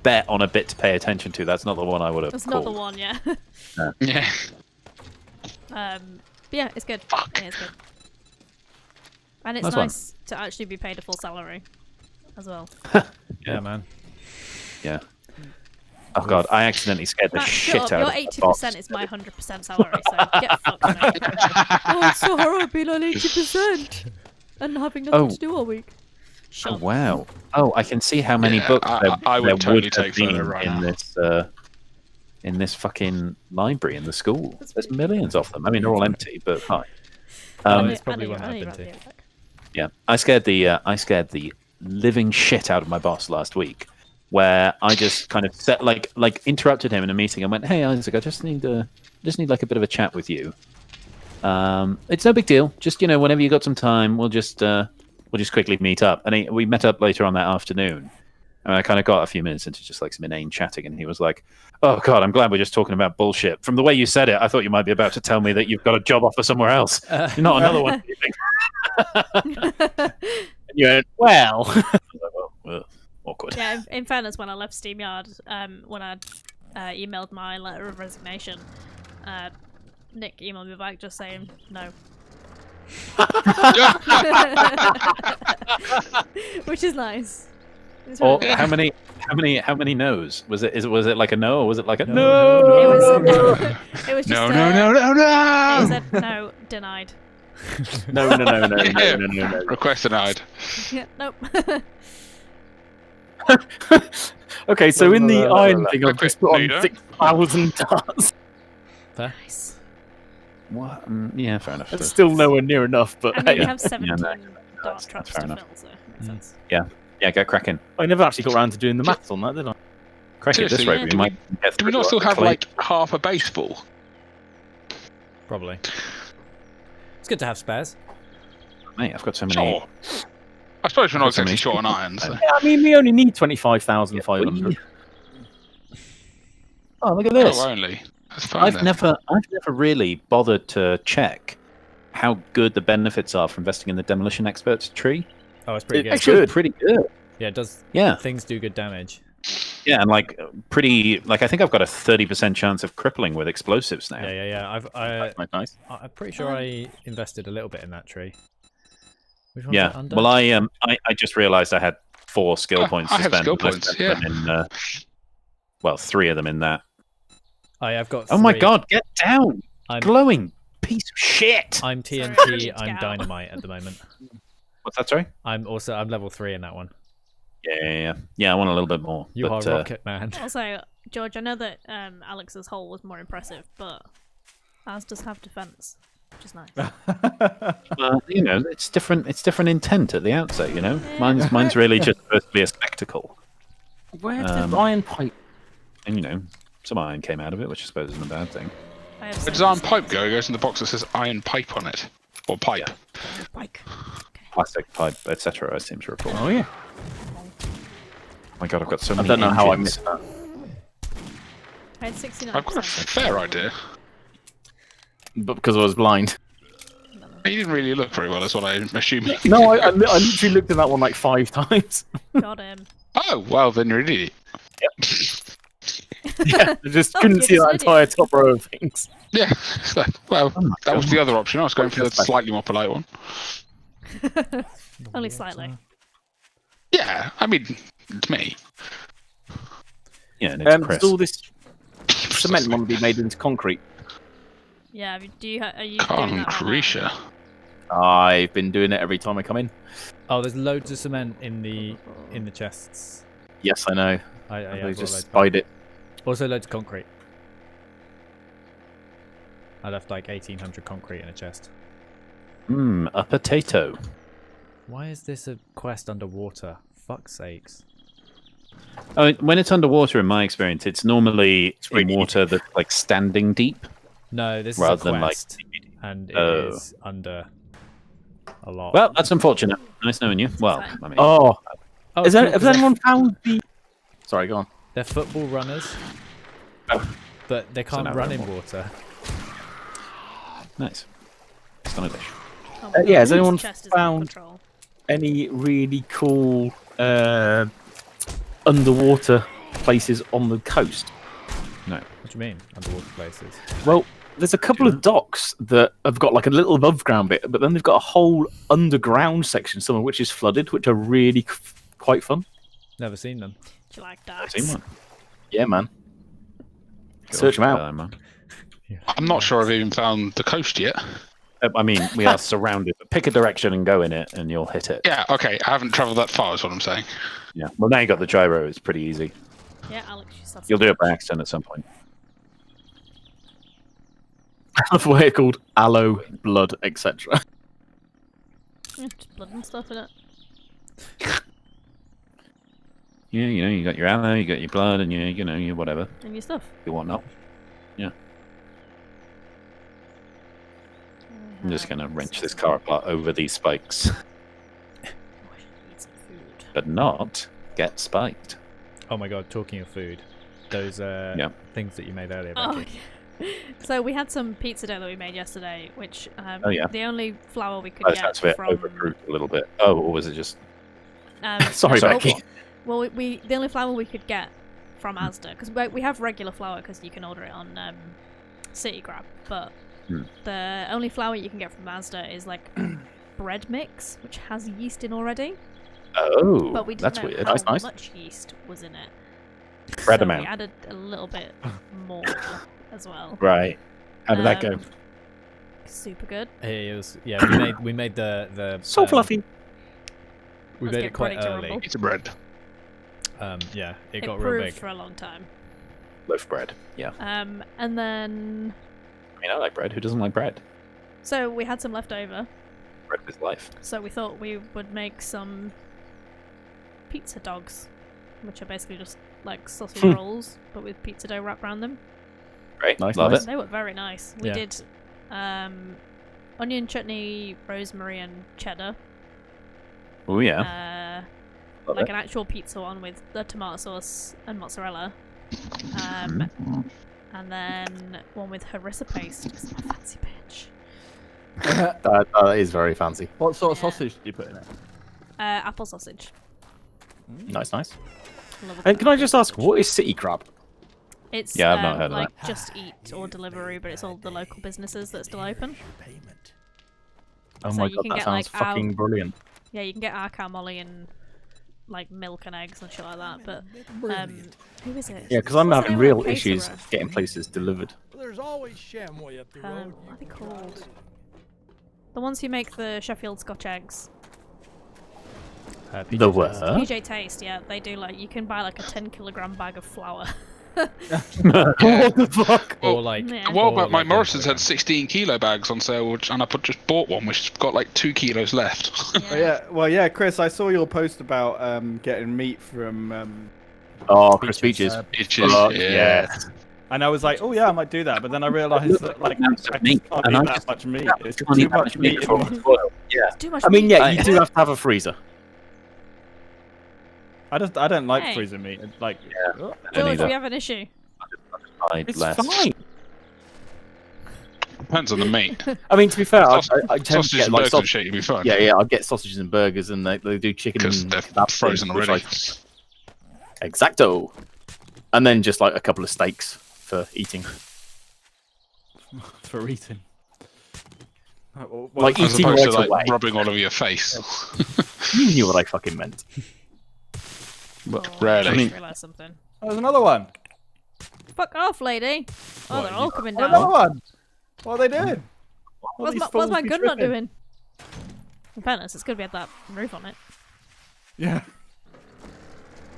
Speaker 2: bet on a bit to pay attention to, that's not the one I would have
Speaker 3: That's
Speaker 2: called.
Speaker 3: not the one, yeah.
Speaker 7: Yeah.
Speaker 3: But yeah, it's good.
Speaker 7: Fuck.
Speaker 3: Yeah, it's good. And it's
Speaker 2: Nice one.
Speaker 3: nice to actually be paid a full salary as well.
Speaker 4: Yeah, man.
Speaker 2: Yeah. Oh god, I accidentally scared the
Speaker 3: Matt,
Speaker 2: shit
Speaker 3: shut
Speaker 2: out
Speaker 3: up.
Speaker 2: of
Speaker 3: Your
Speaker 2: the box.
Speaker 3: 80% is my 100% salary, so get fucked, mate. Oh, sorry, I've been on 80%. and having nothing
Speaker 2: Oh.
Speaker 3: to do all week.
Speaker 2: Oh
Speaker 3: Shut
Speaker 2: wow! Oh, I can see how many
Speaker 7: Yeah,
Speaker 2: books
Speaker 7: I would
Speaker 2: there
Speaker 7: totally
Speaker 2: have
Speaker 7: take
Speaker 2: been
Speaker 7: photo right
Speaker 2: in
Speaker 7: now.
Speaker 2: this fucking library in the school. There's millions of them. I mean, they're all empty, but fine.
Speaker 4: It's probably one I've been to.
Speaker 2: Yeah, I scared the living shit out of my boss last week, where I just kind of set like interrupted him in a meeting and went, "Hey Isaac, I just need like a bit of a chat with you. It's no big deal. Just whenever you got some time, we'll just quickly meet up." And we met up later on that afternoon. And I kind of got a few minutes into just like some inane chatting, and he was like, "Oh God, I'm glad we're just talking about bullshit. From the way you said it, I thought you might be about to tell me that you've got a job offer somewhere else. Not another one."
Speaker 1: And you went, well.
Speaker 2: Well, awkward.
Speaker 3: Yeah, in fairness, when I left SteamYard, when I emailed my letter of resignation, Nick emailed me back just saying no. Which is nice. It's
Speaker 2: Or
Speaker 3: really nice.
Speaker 2: how many no's? Was it like a no, or was it like a
Speaker 3: It was, it was just
Speaker 7: No,
Speaker 3: It
Speaker 7: no.
Speaker 3: said no, denied.
Speaker 1: No.
Speaker 7: Request denied.
Speaker 3: Yeah, nope.
Speaker 1: Okay, so in the iron
Speaker 7: no.
Speaker 1: thing, I've just put
Speaker 7: No, you
Speaker 1: on
Speaker 7: don't.
Speaker 1: 6,000 darts.
Speaker 3: Nice.
Speaker 2: What? Yeah, fair enough.
Speaker 1: That's still nowhere near enough, but
Speaker 3: I mean, we
Speaker 1: hey,
Speaker 3: have 17 dart
Speaker 2: that's
Speaker 3: traps
Speaker 2: fair
Speaker 3: to
Speaker 2: enough.
Speaker 3: fill, so it makes sense.
Speaker 2: Yeah, get cracking.
Speaker 1: I never actually got around to doing the maths on that, did I?
Speaker 2: Crack at this
Speaker 7: Seriously,
Speaker 2: rate, we
Speaker 7: do
Speaker 2: might get
Speaker 7: Do we
Speaker 2: through
Speaker 7: not still have
Speaker 2: clay.
Speaker 7: like half a base full?
Speaker 4: Probably. It's good to have spares.
Speaker 2: Mate, I've got so many.
Speaker 7: Sure. I suppose we're not
Speaker 2: so many
Speaker 7: exactly short on iron. So.
Speaker 1: Yeah, I mean, we only need 25,500.
Speaker 2: Oh, look at this!
Speaker 7: Oh, only. That's fine.
Speaker 2: I've
Speaker 7: then.
Speaker 2: never really bothered to check how good the benefits are for investing in the demolition experts tree.
Speaker 4: Oh, it's pretty
Speaker 1: It-
Speaker 4: good.
Speaker 1: actually- Good.
Speaker 2: Pretty good.
Speaker 4: Yeah, it does.
Speaker 2: Yeah,
Speaker 4: Things do good damage.
Speaker 2: yeah, and like pretty. Like I think I've got a 30% chance of crippling with explosives now.
Speaker 4: Yeah.
Speaker 1: Nice.
Speaker 4: I'm pretty sure I invested a little bit in that tree. Which one's
Speaker 2: Yeah.
Speaker 4: that under?
Speaker 2: Well, I just realised I had 4 skill
Speaker 7: Oh,
Speaker 2: points
Speaker 7: I
Speaker 2: to
Speaker 7: have
Speaker 2: spend.
Speaker 7: skill
Speaker 2: and I
Speaker 7: points,
Speaker 2: spent
Speaker 7: yeah.
Speaker 2: them in, well, 3 of them in that.
Speaker 4: I've got.
Speaker 2: Oh my
Speaker 4: 3.
Speaker 2: God! Get down!
Speaker 4: I'm
Speaker 2: Glowing piece of shit.
Speaker 4: I'm
Speaker 3: Sorry, I need
Speaker 4: TNT.
Speaker 3: to
Speaker 4: I'm
Speaker 3: get out.
Speaker 4: dynamite at the moment.
Speaker 2: What's that? Sorry.
Speaker 4: I'm level 3 in that one.
Speaker 2: Yeah. I want a little bit more.
Speaker 4: You
Speaker 2: but,
Speaker 4: are Rocket Man.
Speaker 3: Also, George, I know that Alex's hole was more impressive, but ours does have defense, which is nice.
Speaker 2: It's different. It's different intent at the outset. Mine's really just supposed to be a spectacle,
Speaker 1: Where's the iron pipe?
Speaker 2: and some iron came out of it, which I suppose isn't a bad thing.
Speaker 3: I have
Speaker 7: Where does iron pipe go? It goes in the box that says iron pipe on it. Or pipe.
Speaker 3: Bike.
Speaker 2: Plastic pipe, etc. I seem to recall.
Speaker 1: Oh yeah.
Speaker 2: My God, I've got so
Speaker 1: I
Speaker 2: many.
Speaker 1: don't know how I
Speaker 2: engines.
Speaker 1: missed that.
Speaker 3: I had 69%.
Speaker 7: I've got a fair idea.
Speaker 1: But because I was blind.
Speaker 7: You didn't really look very well, that's what I'm assuming.
Speaker 1: No, I literally looked at that one like 5 times.
Speaker 3: Got him.
Speaker 7: Oh, well, then you're an idiot.
Speaker 1: Yeah, I just
Speaker 3: Oh,
Speaker 1: couldn't
Speaker 3: you're
Speaker 1: see that
Speaker 3: just an
Speaker 1: entire
Speaker 3: idiot.
Speaker 1: top row of things.
Speaker 7: Yeah. So, well,
Speaker 2: Oh my
Speaker 7: that was
Speaker 2: God.
Speaker 7: the other option. I was going for the slightly more polite one.
Speaker 3: Only slightly.
Speaker 7: Yeah, I mean, it's me.
Speaker 2: Yeah, and it's
Speaker 1: Does all this cement want to be made into concrete?
Speaker 3: Yeah, are you doing that right now?
Speaker 7: Concretia.
Speaker 1: I've been doing it every time I come in.
Speaker 4: Oh, there's loads of cement in the chests.
Speaker 1: Yes, I know.
Speaker 4: I
Speaker 1: I
Speaker 4: have
Speaker 1: just
Speaker 4: loads.
Speaker 1: spied it.
Speaker 4: Also loads of concrete. I left like 1,800 concrete in a chest.
Speaker 2: a potato.
Speaker 4: Why is this a quest underwater? Fuck's sakes.
Speaker 2: I mean, when it's underwater, in my experience, it's normally in water that's like standing deep.
Speaker 4: No, this
Speaker 2: Rather
Speaker 4: is a
Speaker 2: than, like,
Speaker 4: quest, and it
Speaker 2: Oh.
Speaker 4: is under a lot.
Speaker 2: Well, that's unfortunate. Nice knowing you. Well,
Speaker 3: Fine.
Speaker 2: I mean,
Speaker 1: Oh,
Speaker 4: oh,
Speaker 1: has
Speaker 4: cool,
Speaker 1: has anyone found the? Sorry, go on.
Speaker 4: They're football runners,
Speaker 2: Oh.
Speaker 4: but they can't
Speaker 2: now
Speaker 4: run
Speaker 2: they're
Speaker 4: in water.
Speaker 2: nice. Stunning dish.
Speaker 3: Oh,
Speaker 1: Yeah, has
Speaker 3: the
Speaker 1: anyone
Speaker 3: chest is under
Speaker 1: found-
Speaker 3: control.
Speaker 1: Any really cool underwater places on the coast?
Speaker 2: No.
Speaker 4: What do you mean, underwater places?
Speaker 1: Well, there's a couple of docks that have got like a little above ground bit, but then they've got a whole underground section, some of which is flooded, which are really quite fun.
Speaker 4: Never seen them.
Speaker 3: Do you like
Speaker 2: I've
Speaker 3: darks?
Speaker 2: seen one.
Speaker 1: Yeah, man.
Speaker 2: Good
Speaker 1: Search
Speaker 2: old
Speaker 1: 'em out.
Speaker 2: fella, man.
Speaker 7: I'm not sure I've even found the coast yet.
Speaker 2: I mean, we are surrounded. But pick a direction and go in it, and you'll hit it.
Speaker 7: Yeah, okay. I haven't travelled that far, is what I'm saying.
Speaker 2: Yeah. Well, now you got the gyro. It's pretty easy.
Speaker 3: Yeah, Alex, you said
Speaker 2: You'll do it by accident at some point.
Speaker 1: I love the way it's called aloe, blood, etc.
Speaker 3: Yeah, just blood and stuff in it.
Speaker 2: Yeah, you know, you got your ammo, you got your blood, and you know, your whatever,
Speaker 3: And your stuff.
Speaker 2: your whatnot. Yeah. I'm just gonna wrench this car apart over these spikes,
Speaker 3: Oh, I should eat some food.
Speaker 2: but not get spiked.
Speaker 4: Oh my god, talking of food. Those things that you made earlier,
Speaker 3: Oh,
Speaker 4: Becky.
Speaker 3: yeah. So we had some pizza dough that we made yesterday, which
Speaker 2: Oh, yeah.
Speaker 3: the only flour we could
Speaker 2: Oh,
Speaker 3: get
Speaker 2: that's a bit
Speaker 3: from
Speaker 2: overcooked a little bit. Oh, or was it just?
Speaker 1: Sorry,
Speaker 3: no,
Speaker 1: Becky.
Speaker 3: Well, we the only flour we could get from Asda, because we have regular flour because you can order it on City Grab, but the only flour you can get from Asda is like bread mix, which has yeast in already.
Speaker 2: Oh,
Speaker 3: But we didn't
Speaker 2: that's
Speaker 3: know
Speaker 2: weird.
Speaker 3: how
Speaker 1: That's nice.
Speaker 3: much yeast was in it.
Speaker 2: Bread
Speaker 3: so
Speaker 2: amount.
Speaker 3: We added a little bit more as well.
Speaker 2: Right. How did that go?
Speaker 3: Super good.
Speaker 4: It was, we made the
Speaker 1: So fluffy.
Speaker 4: We
Speaker 3: Let's
Speaker 4: made
Speaker 3: get
Speaker 4: it quite
Speaker 3: credit to
Speaker 4: early.
Speaker 3: Rumble.
Speaker 7: Pizza bread.
Speaker 4: Yeah, it
Speaker 3: It
Speaker 4: got real
Speaker 3: proved
Speaker 4: big.
Speaker 3: for a long time.
Speaker 2: Loaf bread. Yeah.
Speaker 3: And then
Speaker 2: I mean, I like bread. Who doesn't like bread?
Speaker 3: so we had some left over.
Speaker 2: Bread is life.
Speaker 3: So we thought we would make some pizza dogs, which are basically just like sausage rolls, but with pizza dough wrapped around them.
Speaker 2: Great.
Speaker 1: Nice,
Speaker 2: Love
Speaker 1: nice.
Speaker 2: it.
Speaker 3: They were very nice. We
Speaker 4: Yeah.
Speaker 3: did onion chutney, rosemary, and cheddar.
Speaker 2: Oh yeah. Love
Speaker 3: Like
Speaker 2: it.
Speaker 3: an actual pizza one with the tomato sauce and mozzarella.
Speaker 2: Mm.
Speaker 3: And then one with harissa paste. It's my fancy bitch.
Speaker 1: That is very fancy.
Speaker 6: What sort of
Speaker 3: Yeah.
Speaker 6: sausage did you put in it?
Speaker 3: Apple sausage.
Speaker 1: Nice, nice.
Speaker 3: Love
Speaker 1: And can I just ask, what is City Crab?
Speaker 3: It's
Speaker 2: Yeah, I've not heard of
Speaker 3: like Just Eat or Deliveroo, but it's all the local businesses that are still open.
Speaker 1: Oh
Speaker 3: So
Speaker 1: my
Speaker 3: you
Speaker 1: god,
Speaker 3: can
Speaker 1: that
Speaker 3: get,
Speaker 1: sounds
Speaker 3: like,
Speaker 1: fucking brilliant.
Speaker 3: Yeah, you can get our cow molly and like milk and eggs and shit like that. But who is it?
Speaker 1: Yeah, because I'm
Speaker 3: What's the
Speaker 1: having
Speaker 3: name of
Speaker 1: real
Speaker 3: that
Speaker 1: issues
Speaker 3: caterer?
Speaker 1: getting places delivered.
Speaker 9: There's always Shamway up the road.
Speaker 3: What are they called? The ones who make the Sheffield Scotch eggs.
Speaker 1: The what?
Speaker 3: PJ Taste, yeah, they do like you can buy like a 10-kilogram bag of flour.
Speaker 1: What the fuck?
Speaker 4: Or like,
Speaker 3: Yeah.
Speaker 7: Well,
Speaker 4: or
Speaker 7: but my
Speaker 4: like
Speaker 7: Morrison's
Speaker 4: a-
Speaker 7: had 16 kilo bags on sale, and I just bought one, which has got like 2 kilos left.
Speaker 6: Oh, yeah, well, yeah, Chris, I saw your post about getting meat from,
Speaker 1: Oh, Chris Beaches.
Speaker 7: Bitches,
Speaker 1: Fuck,
Speaker 7: yeah.
Speaker 1: yes.
Speaker 6: and I was like, oh yeah, I might do that, but then I realised that like I just can't
Speaker 2: meat,
Speaker 6: eat
Speaker 2: and I
Speaker 6: that
Speaker 2: just-
Speaker 6: much meat. It's
Speaker 2: Can't
Speaker 6: too
Speaker 2: eat that
Speaker 6: much meat.
Speaker 2: before it's spoiled. Yeah.
Speaker 3: It's too much
Speaker 1: I mean,
Speaker 3: meat.
Speaker 1: yeah, you do have to have a freezer.
Speaker 6: I don't like
Speaker 3: Hey.
Speaker 6: freezer meat. It's like,
Speaker 2: I don't
Speaker 3: George,
Speaker 2: either.
Speaker 3: we have an issue.
Speaker 2: I'd
Speaker 1: It's
Speaker 2: less.
Speaker 1: fine.
Speaker 7: Depends on the meat.
Speaker 1: I mean, to be fair, I tend to
Speaker 7: Sausages
Speaker 1: get
Speaker 7: and
Speaker 1: like
Speaker 7: burgers and shit, you'll be fine.
Speaker 1: yeah, I get sausages and burgers, and they do chicken
Speaker 7: Because
Speaker 1: and
Speaker 7: they're
Speaker 1: kebab
Speaker 7: frozen
Speaker 1: things, which
Speaker 7: already.
Speaker 1: Exacto. And then just like a couple of steaks for eating.
Speaker 6: for eating.
Speaker 1: Like
Speaker 7: As
Speaker 1: eating
Speaker 7: opposed
Speaker 1: right
Speaker 7: to like
Speaker 1: away.
Speaker 7: rubbing all over your face.
Speaker 1: You knew what I fucking meant.
Speaker 7: But
Speaker 3: Oh,
Speaker 7: rarely.
Speaker 3: I just realised something.
Speaker 6: Oh, there's another one.
Speaker 3: Fuck off, lady! Oh, they're all coming
Speaker 6: Oh, another
Speaker 3: down.
Speaker 6: one. What are they doing?
Speaker 3: What's
Speaker 6: these
Speaker 3: my
Speaker 6: fools be
Speaker 3: gun not
Speaker 6: tripping?
Speaker 3: doing? In fairness, it's good we had that roof on it.
Speaker 6: Yeah.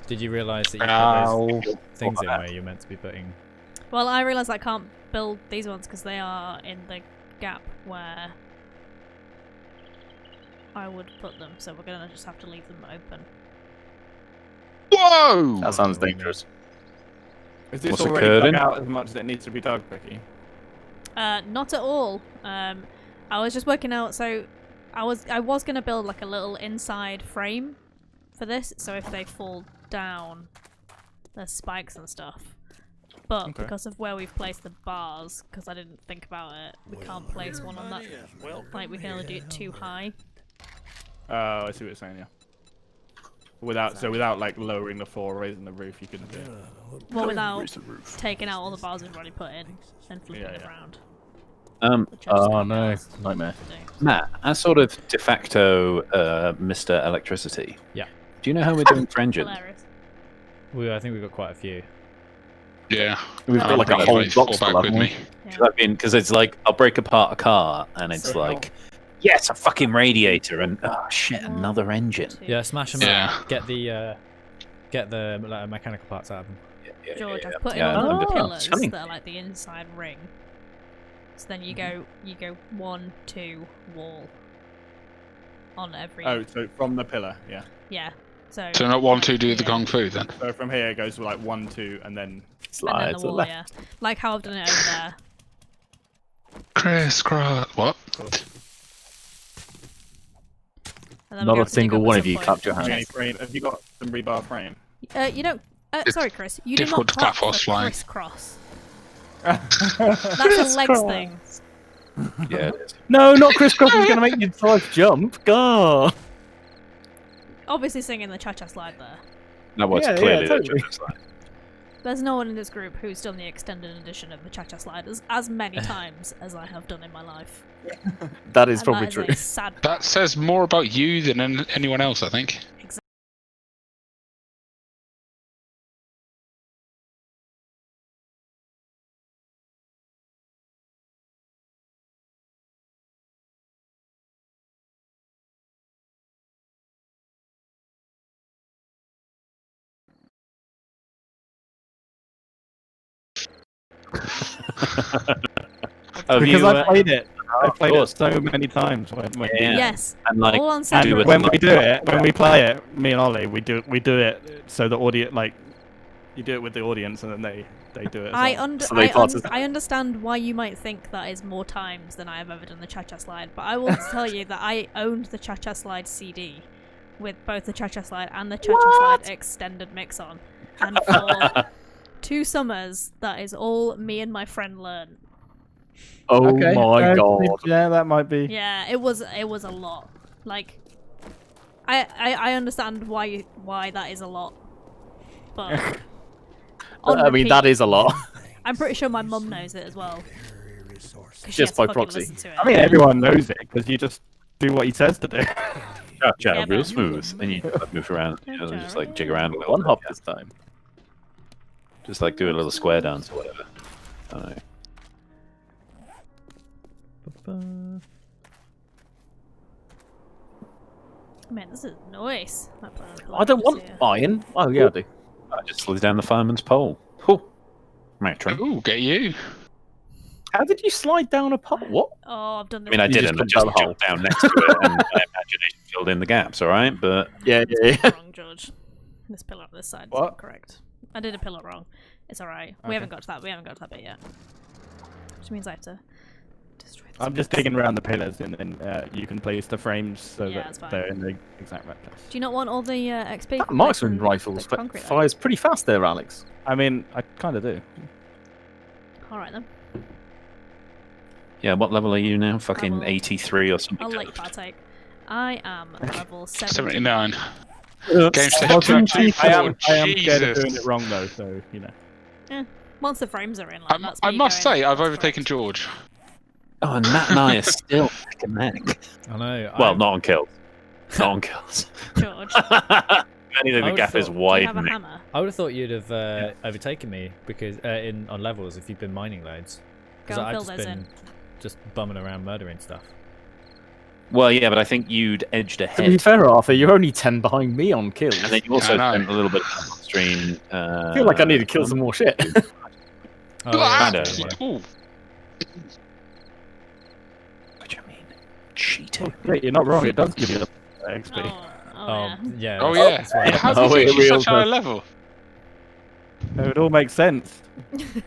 Speaker 4: Did you realise that you put
Speaker 2: Ow.
Speaker 4: those things in where you're meant to be putting?
Speaker 3: Well, I realised I can't build these ones because they are in the gap where I would put them, so we're gonna just have to leave them open.
Speaker 7: Whoa!
Speaker 1: That sounds dangerous.
Speaker 6: Is this
Speaker 2: What's
Speaker 6: already
Speaker 2: occurred
Speaker 6: dug
Speaker 2: in?
Speaker 6: out as much as it needs to be dug, Becky?
Speaker 3: Not at all. I was just working out. So I was gonna build like a little inside frame for this, so if they fall down, there's spikes and stuff. But
Speaker 6: Okay.
Speaker 3: because of where we've placed the bars, because I didn't think about it, we can't place one on that. Like we can only do it too high.
Speaker 6: Oh, I see what you're saying. Yeah. Without like lowering the floor, raising the roof, you couldn't do it.
Speaker 3: Well, without taking out all the bars we've already put in and flipping
Speaker 6: Yeah,
Speaker 3: it
Speaker 6: yeah.
Speaker 3: around.
Speaker 2: Um,
Speaker 3: Which I just
Speaker 1: Oh
Speaker 3: can't be
Speaker 1: no,
Speaker 3: arsed
Speaker 1: nightmare.
Speaker 3: to do.
Speaker 2: Matt, as sort of de facto Mr. Electricity.
Speaker 4: Yeah.
Speaker 2: Do you know how we're doing for engines?
Speaker 3: Hilarious.
Speaker 4: I think we've got quite a few.
Speaker 7: Yeah.
Speaker 1: We've got like a
Speaker 7: I'll
Speaker 1: whole
Speaker 7: probably
Speaker 1: box
Speaker 7: fall
Speaker 1: full,
Speaker 7: back
Speaker 1: haven't
Speaker 7: with
Speaker 1: we?
Speaker 7: me.
Speaker 3: Yeah.
Speaker 2: I mean, because it's like I'll break apart a car, and it's like, yes, a fucking radiator, and oh shit, another engine.
Speaker 4: Yeah, smash them
Speaker 7: Yeah.
Speaker 4: up. Get the mechanical parts out of them.
Speaker 3: George, I've put in
Speaker 2: Yeah,
Speaker 3: all
Speaker 2: I'm
Speaker 3: the
Speaker 2: just-
Speaker 3: pillars
Speaker 1: stunning.
Speaker 3: that are like the inside ring. So then you go 1, 2, wall on every.
Speaker 6: Oh, so from the pillar, yeah.
Speaker 3: Yeah. So.
Speaker 7: So not 1, 2 do the
Speaker 3: yeah.
Speaker 7: kung fu then.
Speaker 6: So from here it goes like 1, 2, and then.
Speaker 3: And then
Speaker 1: Slide
Speaker 3: the
Speaker 1: to the
Speaker 3: wall,
Speaker 1: left.
Speaker 3: yeah. Like how I've done it over there.
Speaker 7: Crisscross. What?
Speaker 3: And then we
Speaker 1: Not
Speaker 3: go
Speaker 1: a
Speaker 3: to dig
Speaker 1: single
Speaker 3: up
Speaker 1: one
Speaker 3: at
Speaker 1: of
Speaker 3: some
Speaker 1: you
Speaker 3: point.
Speaker 1: clapped your
Speaker 6: Have you,
Speaker 1: hands.
Speaker 6: any frame, have you got some rebar frame?
Speaker 3: You don't. Sorry, Chris. You do
Speaker 7: difficult
Speaker 3: not
Speaker 7: to clap
Speaker 3: clap
Speaker 7: while
Speaker 3: for
Speaker 7: flying.
Speaker 3: crisscross. That's a legs thing.
Speaker 2: Yeah, it is.
Speaker 1: No, not crisscross is going to make you twice jump. God.
Speaker 3: Obviously singing the cha-cha slide there.
Speaker 2: That was
Speaker 1: Yeah,
Speaker 2: clearly
Speaker 1: yeah,
Speaker 2: the
Speaker 1: totally.
Speaker 2: Judge's line.
Speaker 3: There's no one in this group who's done the extended edition of the cha-cha slide as many times as I have done in my life.
Speaker 1: That is
Speaker 3: And
Speaker 1: probably
Speaker 3: that
Speaker 1: true.
Speaker 3: is a sad
Speaker 7: That says more about you than anyone else, I think.
Speaker 2: Have
Speaker 6: Because
Speaker 2: you,
Speaker 6: I played it. I played it
Speaker 2: course.
Speaker 6: so many times. When
Speaker 2: Yeah.
Speaker 3: Yes.
Speaker 2: and like
Speaker 3: all on
Speaker 6: And
Speaker 3: separate.
Speaker 2: do it
Speaker 6: when
Speaker 2: like-
Speaker 6: we do it, when we play it, me and Ollie, we do it so the audience, like, you do it with the audience, and then they do it. As well.
Speaker 3: I understand why you might think that is more times than I have ever done the cha-cha slide, but I will tell you that I owned the cha-cha slide CD with both the cha-cha slide and the cha-cha slide extended mix on, and for 2 summers, that is all me and my friend learned.
Speaker 1: Oh
Speaker 6: Okay,
Speaker 1: my god.
Speaker 6: Yeah, that might be.
Speaker 3: Yeah, it was a lot. Like, I understand why that is a lot, but on
Speaker 1: I mean, that
Speaker 3: repeat,
Speaker 1: is a lot.
Speaker 3: I'm pretty sure my mum knows it as well. 'Cause she
Speaker 1: Just
Speaker 3: has to
Speaker 1: by
Speaker 3: fucking
Speaker 1: proxy.
Speaker 3: listen to it.
Speaker 6: I mean, everyone knows it because you just do what he says to do.
Speaker 2: Cha-cha,
Speaker 3: Yeah,
Speaker 2: real
Speaker 3: but-
Speaker 2: smooth, and you like, move around, you know, just like jig around a little
Speaker 1: One
Speaker 2: bit,
Speaker 1: hop
Speaker 2: yeah.
Speaker 1: this time.
Speaker 2: Just like do a little square dance or whatever. I don't know.
Speaker 3: Man, this is nice.
Speaker 1: I don't want iron. Oh, yeah, I do.
Speaker 2: I just slid down the fireman's pole. Whew. Matron.
Speaker 7: Ooh, get you.
Speaker 1: How did you slide down a pole? What?
Speaker 3: Oh, I've done
Speaker 2: I
Speaker 3: this.
Speaker 2: mean, I
Speaker 1: You
Speaker 2: didn't. I
Speaker 1: just
Speaker 2: just
Speaker 1: jumped down the
Speaker 2: jumped down next to it, and my imagination filled in the gaps. All right, but
Speaker 1: Yeah, yeah, yeah.
Speaker 3: wrong, George. This pillar on this side is
Speaker 6: What?
Speaker 3: not correct. I did a pillar wrong. It's alright. We haven't got to that. We haven't got to that bit yet. Which means I have to destroy this.
Speaker 6: I'm just digging around the pillars, and then you can place the frames so
Speaker 3: Yeah, that's
Speaker 6: that
Speaker 3: fine.
Speaker 6: they're in the exact right place.
Speaker 3: Do you not want all the XP?
Speaker 1: That
Speaker 3: from
Speaker 1: marksman
Speaker 3: the
Speaker 1: rifles
Speaker 3: concrete, though?
Speaker 1: fires pretty fast there, Alex.
Speaker 6: I mean, I kind of do.
Speaker 3: Alright then.
Speaker 2: yeah, what level are you now? Fucking
Speaker 3: Level-
Speaker 2: 83 or something.
Speaker 3: I'll let you partake. I am level 70.
Speaker 7: 79.
Speaker 1: Oops.
Speaker 7: Game stage
Speaker 6: I
Speaker 7: 224.
Speaker 6: am scared of doing
Speaker 7: Jesus.
Speaker 6: it wrong though, so you know.
Speaker 3: Once the frames are in, like, that's
Speaker 7: I
Speaker 3: me
Speaker 7: must
Speaker 3: going,
Speaker 7: say, I've
Speaker 3: "That's
Speaker 7: overtaken
Speaker 3: correct."
Speaker 7: George.
Speaker 2: Oh, and Nat and I are still neck and neck.
Speaker 4: I know.
Speaker 2: Well, not on kills. Not on kills.
Speaker 3: George,
Speaker 2: Anything, the
Speaker 4: would've
Speaker 2: gap is
Speaker 4: thought-
Speaker 3: do you have a
Speaker 2: widening.
Speaker 3: hammer?
Speaker 4: I would have thought you'd have overtaken me because on levels if you've been mining loads.
Speaker 3: Go
Speaker 4: Because
Speaker 3: and
Speaker 4: I've
Speaker 3: fill
Speaker 4: just
Speaker 3: those
Speaker 4: been
Speaker 3: in.
Speaker 4: just bumming around murdering stuff.
Speaker 2: Well, yeah, but I think you'd edged
Speaker 1: To be
Speaker 2: ahead.
Speaker 1: fair, Arthur, you're only 10 behind me on kills.
Speaker 2: And then you also
Speaker 7: I know.
Speaker 2: spent a little bit of time on stream.
Speaker 1: I feel like I need to kill some more shit.
Speaker 4: Oh,
Speaker 7: Ah!
Speaker 2: kinda,
Speaker 4: yeah.
Speaker 7: Ooh.
Speaker 2: What do you mean? Cheating.
Speaker 6: Wait, you're not wrong. It does give you the XP.
Speaker 3: Oh,
Speaker 4: Oh,
Speaker 3: yeah.
Speaker 4: yeah.
Speaker 7: Oh,
Speaker 4: that's-
Speaker 7: yeah.
Speaker 4: that's why-
Speaker 7: How do
Speaker 1: Oh,
Speaker 7: you
Speaker 1: wait,
Speaker 7: think she's
Speaker 1: real
Speaker 7: such high
Speaker 1: fast.
Speaker 7: level?
Speaker 6: No, it all makes sense.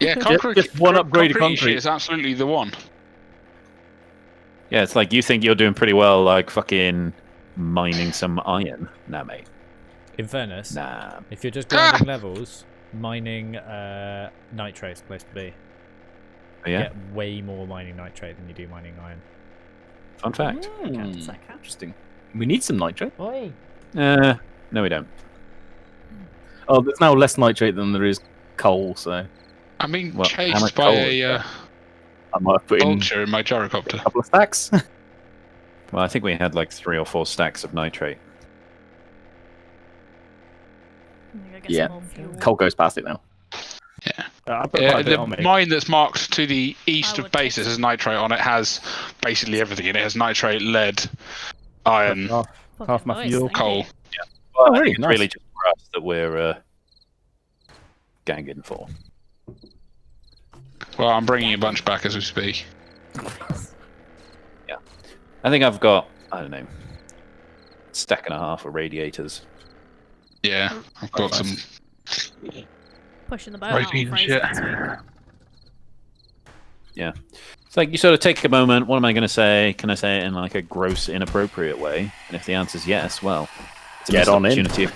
Speaker 7: Yeah, concrete,
Speaker 1: just one upgrade of
Speaker 7: concrete
Speaker 1: concrete.
Speaker 7: is absolutely the one.
Speaker 2: Yeah, it's like you think you're doing pretty well, like fucking mining some iron. Nah, mate.
Speaker 4: In fairness,
Speaker 2: Nah.
Speaker 4: if you're just grinding levels, mining nitrate's the place to be.
Speaker 2: Oh,
Speaker 4: You
Speaker 2: yeah,
Speaker 4: get way more mining nitrate than you do mining iron.
Speaker 2: fun fact.
Speaker 3: Counts, that counts.
Speaker 1: Interesting. We need some nitrate.
Speaker 2: No, we don't.
Speaker 1: Oh, there's now less nitrate than there is coal, so
Speaker 7: I mean,
Speaker 2: Well, how much
Speaker 7: chased by
Speaker 2: coal
Speaker 7: a
Speaker 2: is
Speaker 1: I might have put in
Speaker 7: vulture in my gyrocopter.
Speaker 1: a couple of stacks.
Speaker 2: Well, I think we had like 3 or 4 stacks of nitrate.
Speaker 3: I'm gonna go get
Speaker 1: Yeah.
Speaker 3: some more fuel.
Speaker 1: Coal goes past it now.
Speaker 7: Yeah.
Speaker 6: I put quite a bit
Speaker 7: The
Speaker 6: on me.
Speaker 7: mine that's marked to the east
Speaker 3: I
Speaker 7: of
Speaker 3: would
Speaker 7: base that has nitrate on it has basically everything in it. It has nitrate, lead, iron,
Speaker 6: Half my
Speaker 3: Fucking
Speaker 6: fuel.
Speaker 3: thank
Speaker 7: coal.
Speaker 3: you.
Speaker 2: Well,
Speaker 1: Oh,
Speaker 2: I
Speaker 1: really?
Speaker 2: think it's
Speaker 1: Nice.
Speaker 2: really just for us that we're ganging for.
Speaker 7: Well, I'm bringing a bunch back as we speak.
Speaker 2: I think I've got, I don't know, stack and a half of radiators.
Speaker 7: Yeah, I've got some.
Speaker 3: Pushing the boat out on
Speaker 7: Protein
Speaker 3: Fraser
Speaker 7: shit.
Speaker 3: this week.
Speaker 2: Yeah. It's like you sort of take a moment, what am I going to say? Can I say it in like a gross, inappropriate way? And if the answer's yes, well, it's a
Speaker 1: Get
Speaker 2: missed
Speaker 1: on in.
Speaker 2: opportunity.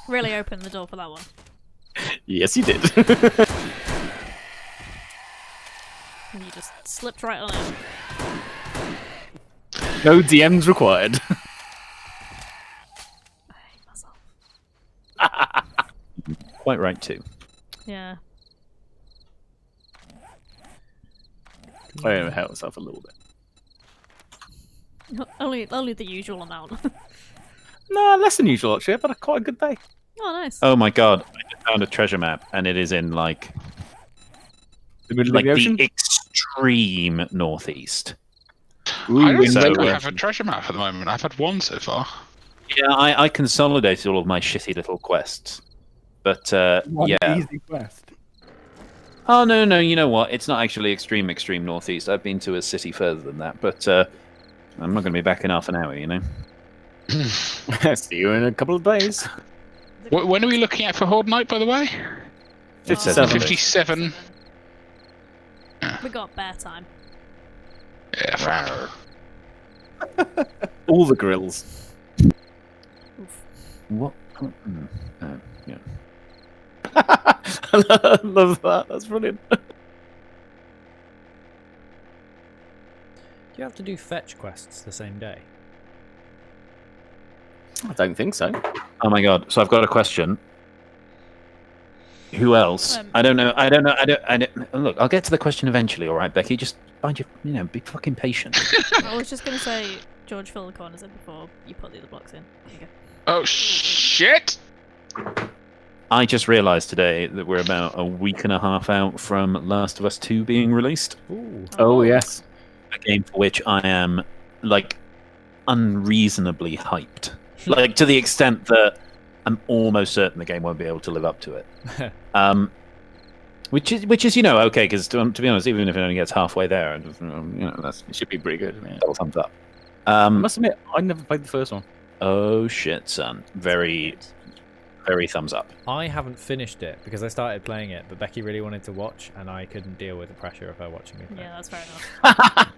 Speaker 3: Really opened the door for that one.
Speaker 1: Yes, you did.
Speaker 3: And you just slipped right on it.
Speaker 1: No DMs required.
Speaker 3: I hate myself.
Speaker 2: Quite right, too.
Speaker 3: Yeah.
Speaker 1: I help myself a little bit.
Speaker 3: Only the usual amount.
Speaker 1: No, less than usual actually. I've had quite a good day.
Speaker 3: Oh, nice.
Speaker 2: Oh my god, I just found a treasure map, and it is in like
Speaker 1: The middle
Speaker 2: like
Speaker 1: of the ocean.
Speaker 2: the extreme northeast.
Speaker 7: I don't
Speaker 2: so,
Speaker 7: think I
Speaker 2: uh,
Speaker 7: have a treasure map at the moment. I've had one so far.
Speaker 2: Yeah, I consolidated all of my shitty little quests. But
Speaker 6: One
Speaker 2: yeah.
Speaker 6: easy quest.
Speaker 2: Oh no, you know what? It's not actually extreme northeast. I've been to a city further than that, but I'm not going to be back in half an hour, you know.
Speaker 1: See you in a couple of days.
Speaker 7: When are we looking at for Horde Night, by the way?
Speaker 1: 57.
Speaker 7: 57.
Speaker 3: We got bear time.
Speaker 7: Yeah, fair.
Speaker 1: All the grills.
Speaker 3: Oof.
Speaker 2: What? Yeah.
Speaker 1: I love that. That's brilliant.
Speaker 4: Do you have to do fetch quests the same day?
Speaker 1: I don't think so.
Speaker 2: Oh my god! So I've got a question. Who else? I don't know. Look, I'll get to the question eventually. All right, Becky. Just find your, be fucking patient.
Speaker 3: I was just gonna say, George, fill the corners in before you put the other blocks in. There you go.
Speaker 7: Oh, shit!
Speaker 2: I just realised today that we're about a week and a half out from Last of Us 2 being released.
Speaker 4: Ooh.
Speaker 1: Oh yes.
Speaker 2: A game for which I am like unreasonably hyped. Like to the extent that I'm almost certain the game won't be able to live up to it. Which is okay, because to be honest, even if it only gets halfway there, that's
Speaker 1: It should be pretty good. Yeah.
Speaker 2: double thumbs up.
Speaker 1: I must admit, I never played the first one.
Speaker 2: Oh shit, son! Very thumbs up.
Speaker 4: I haven't finished it because I started playing it, but Becky really wanted to watch, and I couldn't deal with the pressure of her watching me play.
Speaker 3: Yeah, that's fair enough.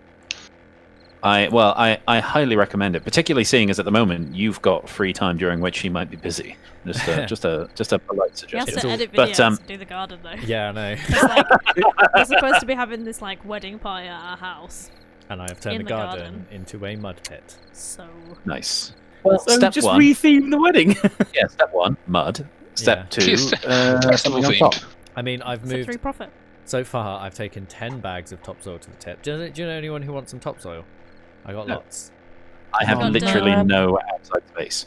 Speaker 2: I highly recommend it, particularly seeing as at the moment you've got free time during which she might be busy. Just a polite
Speaker 3: You have
Speaker 2: suggestion.
Speaker 3: to edit
Speaker 2: but,
Speaker 3: videos and do the garden though.
Speaker 4: Yeah, I know.
Speaker 3: 'Cause, like, we're supposed to be having this like wedding party at our house,
Speaker 4: And I have turned
Speaker 3: In
Speaker 4: the
Speaker 3: the
Speaker 4: garden,
Speaker 3: garden.
Speaker 4: into a mud pit.
Speaker 3: so
Speaker 2: Nice. Well,
Speaker 1: So
Speaker 2: step
Speaker 1: just
Speaker 2: one.
Speaker 1: retheme the wedding.
Speaker 2: Yeah, step one, mud. Step two,
Speaker 7: Yes, festival
Speaker 2: something on top.
Speaker 7: themed.
Speaker 4: I mean, I've
Speaker 3: step
Speaker 4: moved.
Speaker 3: 3 profit.
Speaker 4: So far, I've taken 10 bags of topsoil to the tip. Do you know anyone who wants some topsoil? I got
Speaker 2: No.
Speaker 4: lots.
Speaker 2: I have
Speaker 3: God
Speaker 2: literally
Speaker 3: damn.
Speaker 2: no outside space.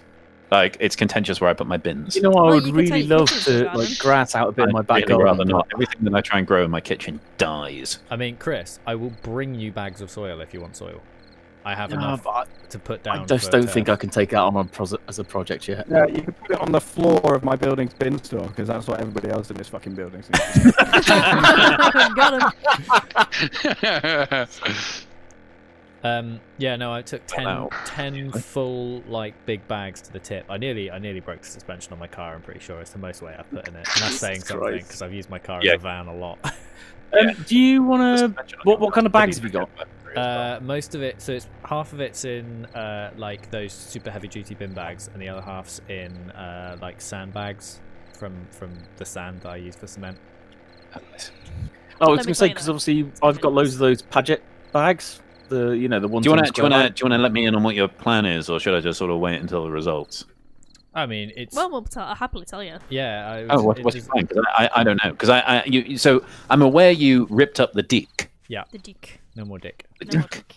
Speaker 2: Like, it's contentious where I put my bins.
Speaker 1: You know, I
Speaker 3: Well,
Speaker 1: would
Speaker 3: you could
Speaker 1: really
Speaker 3: take your
Speaker 1: love
Speaker 3: kitchen
Speaker 1: to
Speaker 3: garden.
Speaker 1: like grass out a bit in my
Speaker 2: I'd
Speaker 1: back
Speaker 2: really rather
Speaker 1: garden.
Speaker 2: not. Everything that I try and grow in my kitchen dies.
Speaker 4: I mean, Chris, I will bring you bags of soil if you want soil. I have
Speaker 1: No,
Speaker 4: enough
Speaker 1: but
Speaker 4: to put
Speaker 1: I
Speaker 4: down.
Speaker 1: just
Speaker 4: for
Speaker 1: don't
Speaker 4: turf.
Speaker 1: think I can take it out on as a project yet.
Speaker 6: Yeah, you can put it on the floor of my building's bin store because that's what everybody else in this fucking building seems to do.
Speaker 3: Got him.
Speaker 4: Yeah, no, I took 10,
Speaker 2: Wow.
Speaker 4: 10 full like big bags to the tip. I nearly broke the suspension on my car. I'm pretty sure it's the most weight I've put in it. And that's saying
Speaker 1: Jesus
Speaker 4: something
Speaker 1: Christ.
Speaker 4: because I've used my car
Speaker 2: Yeah.
Speaker 4: as a van a lot.
Speaker 1: Do you want to? What kind of bags have you got?
Speaker 4: Most of it, so it's half of it's in like those super heavy duty bin bags, and the other half's in like sandbags from the sand that I use for cement.
Speaker 1: Oh, I was
Speaker 3: Let
Speaker 1: going
Speaker 3: me
Speaker 1: to say
Speaker 3: play
Speaker 1: because
Speaker 3: that.
Speaker 1: obviously I've got loads of those Paget bags. The the ones.
Speaker 2: Do you
Speaker 1: in
Speaker 2: want
Speaker 1: square
Speaker 2: to let me in on what your plan is, or should I just sort of wait until the results?
Speaker 4: I mean, it's
Speaker 3: Well, I'll happily tell you.
Speaker 4: yeah.
Speaker 2: Oh, what's your plan? 'Cause I don't know. Because so I'm aware you ripped up the dick.
Speaker 3: The Duke.
Speaker 4: no more dick.
Speaker 2: The
Speaker 3: No more
Speaker 2: dick.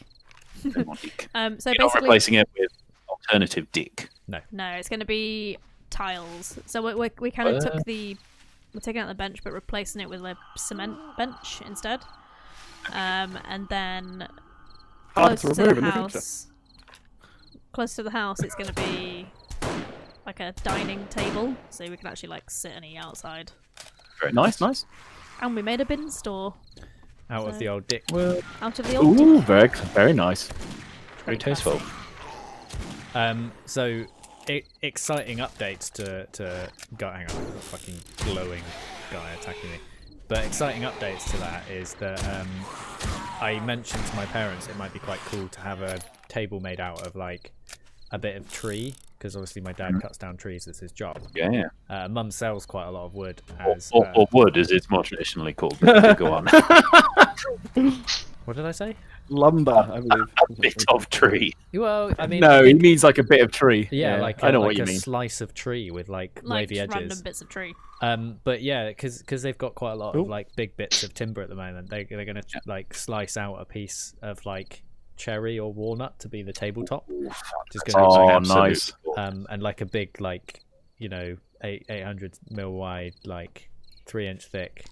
Speaker 3: Duke.
Speaker 2: No more dick.
Speaker 3: So
Speaker 2: You're not
Speaker 3: basically,
Speaker 2: replacing it with alternative dick.
Speaker 3: no, it's going to be tiles. So we kind of took the we're taking out the bench but replacing it with a cement bench instead. And then
Speaker 6: Hard
Speaker 3: close
Speaker 6: to
Speaker 3: to the
Speaker 6: remove in the future.
Speaker 3: house. Close to the house, it's going to be like a dining table, so we can actually like sit and eat outside.
Speaker 2: Very
Speaker 1: Nice, nice.
Speaker 3: And we made a bin store
Speaker 4: Out of the old dick.
Speaker 3: out of the old.
Speaker 1: Ooh, very nice.
Speaker 2: Very tasteful.
Speaker 4: So exciting updates to God, hang on, I've got a fucking glowing guy attacking me. But exciting updates to that is that I mentioned to my parents it might be quite cool to have a table made out of like a bit of tree, because obviously my dad cuts down trees as his job.
Speaker 2: Yeah.
Speaker 4: Mum sells quite a lot of wood as
Speaker 2: Or wood, as it's more traditionally called. But go on.
Speaker 4: what did I say?
Speaker 6: Lumber, I believe.
Speaker 2: A bit of tree.
Speaker 4: Well, I mean,
Speaker 1: No, he means like a bit of tree.
Speaker 4: yeah, like
Speaker 1: I know
Speaker 4: like
Speaker 1: what you
Speaker 4: a
Speaker 1: mean.
Speaker 4: slice of tree with like
Speaker 3: Like
Speaker 4: wavy
Speaker 3: just random
Speaker 4: edges.
Speaker 3: bits of tree.
Speaker 4: But yeah, because they've got quite a lot
Speaker 6: Ooh.
Speaker 4: of like big bits of timber at the moment. They're gonna like slice out a piece of like cherry or walnut to be the tabletop. Just gonna
Speaker 1: Oh,
Speaker 2: Absolutely.
Speaker 1: nice.
Speaker 4: and like a big like 800 mil wide like 3-inch thick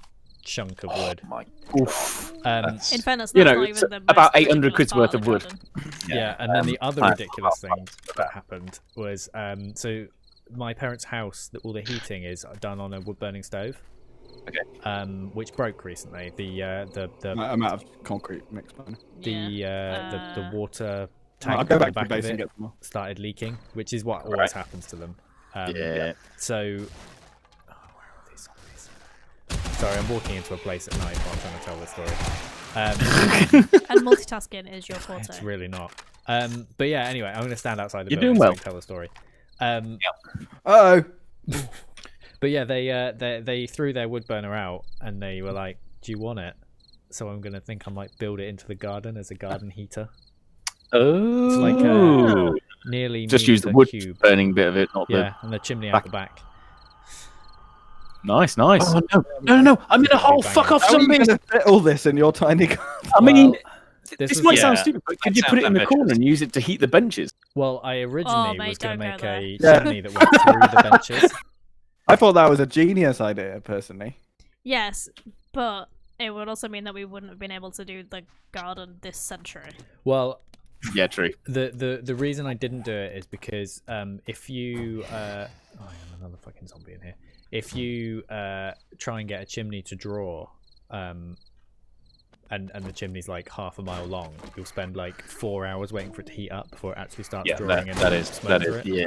Speaker 4: chunk of wood.
Speaker 2: My
Speaker 1: Oof.
Speaker 2: That's-
Speaker 3: In fairness,
Speaker 1: You
Speaker 3: that's
Speaker 1: know,
Speaker 3: not
Speaker 1: it's
Speaker 3: even the
Speaker 1: about
Speaker 3: most
Speaker 1: 800
Speaker 3: ridiculous
Speaker 1: quid's
Speaker 3: part
Speaker 1: worth
Speaker 3: of
Speaker 1: of
Speaker 3: the
Speaker 1: wood.
Speaker 3: garden.
Speaker 4: Yeah, and then the other
Speaker 2: I-
Speaker 4: ridiculous thing that happened was so my parents' house, all the heating is done on a wood burning stove.
Speaker 2: Okay.
Speaker 4: Which broke recently. The
Speaker 6: I'm out of concrete mix.
Speaker 4: the water
Speaker 6: I'll
Speaker 4: tank
Speaker 6: go
Speaker 4: at the
Speaker 6: back to
Speaker 4: back
Speaker 6: the base
Speaker 4: of
Speaker 6: and
Speaker 4: it
Speaker 6: get some more.
Speaker 4: started leaking, which is what always happens to them.
Speaker 1: Yeah.
Speaker 4: So, where are these zombies? Sorry, I'm walking into a place at night while I'm trying to tell this story.
Speaker 3: And multitasking is your forte.
Speaker 4: It's really not. But yeah, anyway, I'm going to stand outside the
Speaker 1: You're
Speaker 4: building
Speaker 1: doing
Speaker 4: so I
Speaker 1: well.
Speaker 4: can tell the story.
Speaker 6: Uh-oh.
Speaker 4: But yeah, they threw their wood burner out and they were like, "Do you want it?" So I'm gonna think I might build it into the garden as a garden heater.
Speaker 2: Oh.
Speaker 4: It's like a nearly
Speaker 1: Just use the
Speaker 4: meter
Speaker 1: wood
Speaker 4: cube.
Speaker 1: burning bit of it, not
Speaker 4: Yeah, and the chimney out the back.
Speaker 1: the. Nice, nice.
Speaker 2: Oh no! I'm in a hole.
Speaker 4: Bang
Speaker 2: Fuck
Speaker 4: it.
Speaker 2: off,
Speaker 6: How are you
Speaker 2: zombies!
Speaker 6: going to fit all this in your tiny garden?
Speaker 1: I mean,
Speaker 4: This
Speaker 1: this
Speaker 4: was-
Speaker 1: might sound
Speaker 2: yeah,
Speaker 1: stupid, but
Speaker 2: that
Speaker 1: could you put it in the
Speaker 2: sounds
Speaker 1: corner
Speaker 2: ambitious.
Speaker 1: and use it to heat the benches?
Speaker 4: Well, I originally
Speaker 3: mate,
Speaker 4: was going to
Speaker 3: don't
Speaker 4: make
Speaker 3: go
Speaker 4: a
Speaker 6: there.
Speaker 4: chimney that went through the benches.
Speaker 6: I thought that was a genius idea, personally.
Speaker 3: Yes, but it would also mean that we wouldn't have been able to do the garden this century.
Speaker 4: Well,
Speaker 1: Yeah, true.
Speaker 4: the reason I didn't do it is because if you oh, hang on, another fucking zombie in here. If you try and get a chimney to draw, and the chimney's like half a mile long, you'll spend like 4 hours waiting for it to heat up before it actually starts
Speaker 2: Yeah,
Speaker 4: drawing.
Speaker 2: that is
Speaker 4: smoke through it.
Speaker 1: Yeah.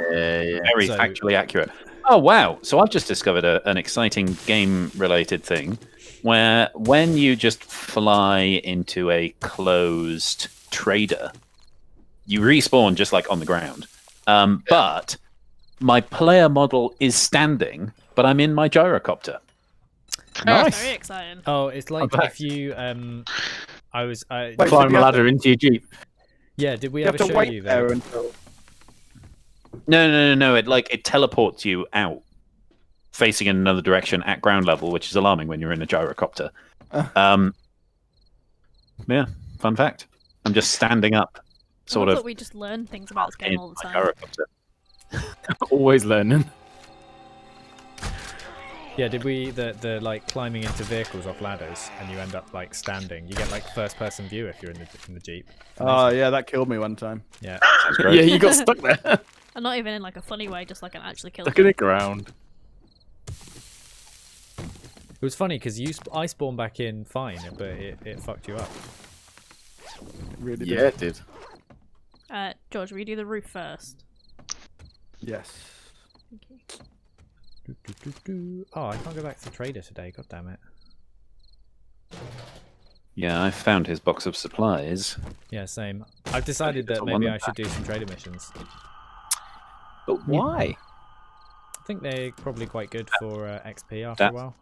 Speaker 2: Very
Speaker 4: So-
Speaker 2: factually accurate. Oh wow! So I've just discovered an exciting game-related thing, where when you just fly into a closed trader, you respawn just like on the ground. But my player model is standing, but I'm in my gyrocopter.
Speaker 1: Nice.
Speaker 3: Very exciting.
Speaker 4: Oh, it's like
Speaker 2: back.
Speaker 4: if you I was
Speaker 6: Wait,
Speaker 1: Climb
Speaker 6: you
Speaker 1: a
Speaker 6: have
Speaker 1: ladder into your jeep.
Speaker 4: yeah. Did we
Speaker 6: You have
Speaker 4: ever
Speaker 6: to
Speaker 4: show
Speaker 6: wait
Speaker 4: you
Speaker 6: there
Speaker 4: that?
Speaker 6: until...
Speaker 2: No. It teleports you out, facing in another direction at ground level, which is alarming when you're in a gyrocopter. Yeah, fun fact. I'm just standing up, sort
Speaker 3: I
Speaker 2: of.
Speaker 3: thought we just learn things about this game
Speaker 2: in
Speaker 3: all the
Speaker 2: my
Speaker 3: time.
Speaker 2: gyrocopter.
Speaker 1: Always learning.
Speaker 4: Yeah, did we the like climbing into vehicles off ladders and you end up like standing? You get like first person view if you're in the jeep.
Speaker 6: Oh, yeah, that killed me one time.
Speaker 4: Yeah.
Speaker 2: Sounds great.
Speaker 1: Yeah, you got stuck there.
Speaker 3: And not even in like a funny way, just like an actually killed.
Speaker 1: Stuck in the ground.
Speaker 4: It was funny because I spawned back in fine, but it fucked you up.
Speaker 6: It really
Speaker 1: Yeah,
Speaker 6: did.
Speaker 1: it did.
Speaker 3: George, will you do the roof first?
Speaker 6: Yes.
Speaker 4: Oh, I can't go back to the trader today. God damn it.
Speaker 2: Yeah, I found his box of supplies.
Speaker 4: Yeah, same. I've decided that
Speaker 2: It's a
Speaker 4: maybe I
Speaker 2: wonder.
Speaker 4: should do some trader missions.
Speaker 1: But why?
Speaker 4: I think they're probably quite good for XP after a while.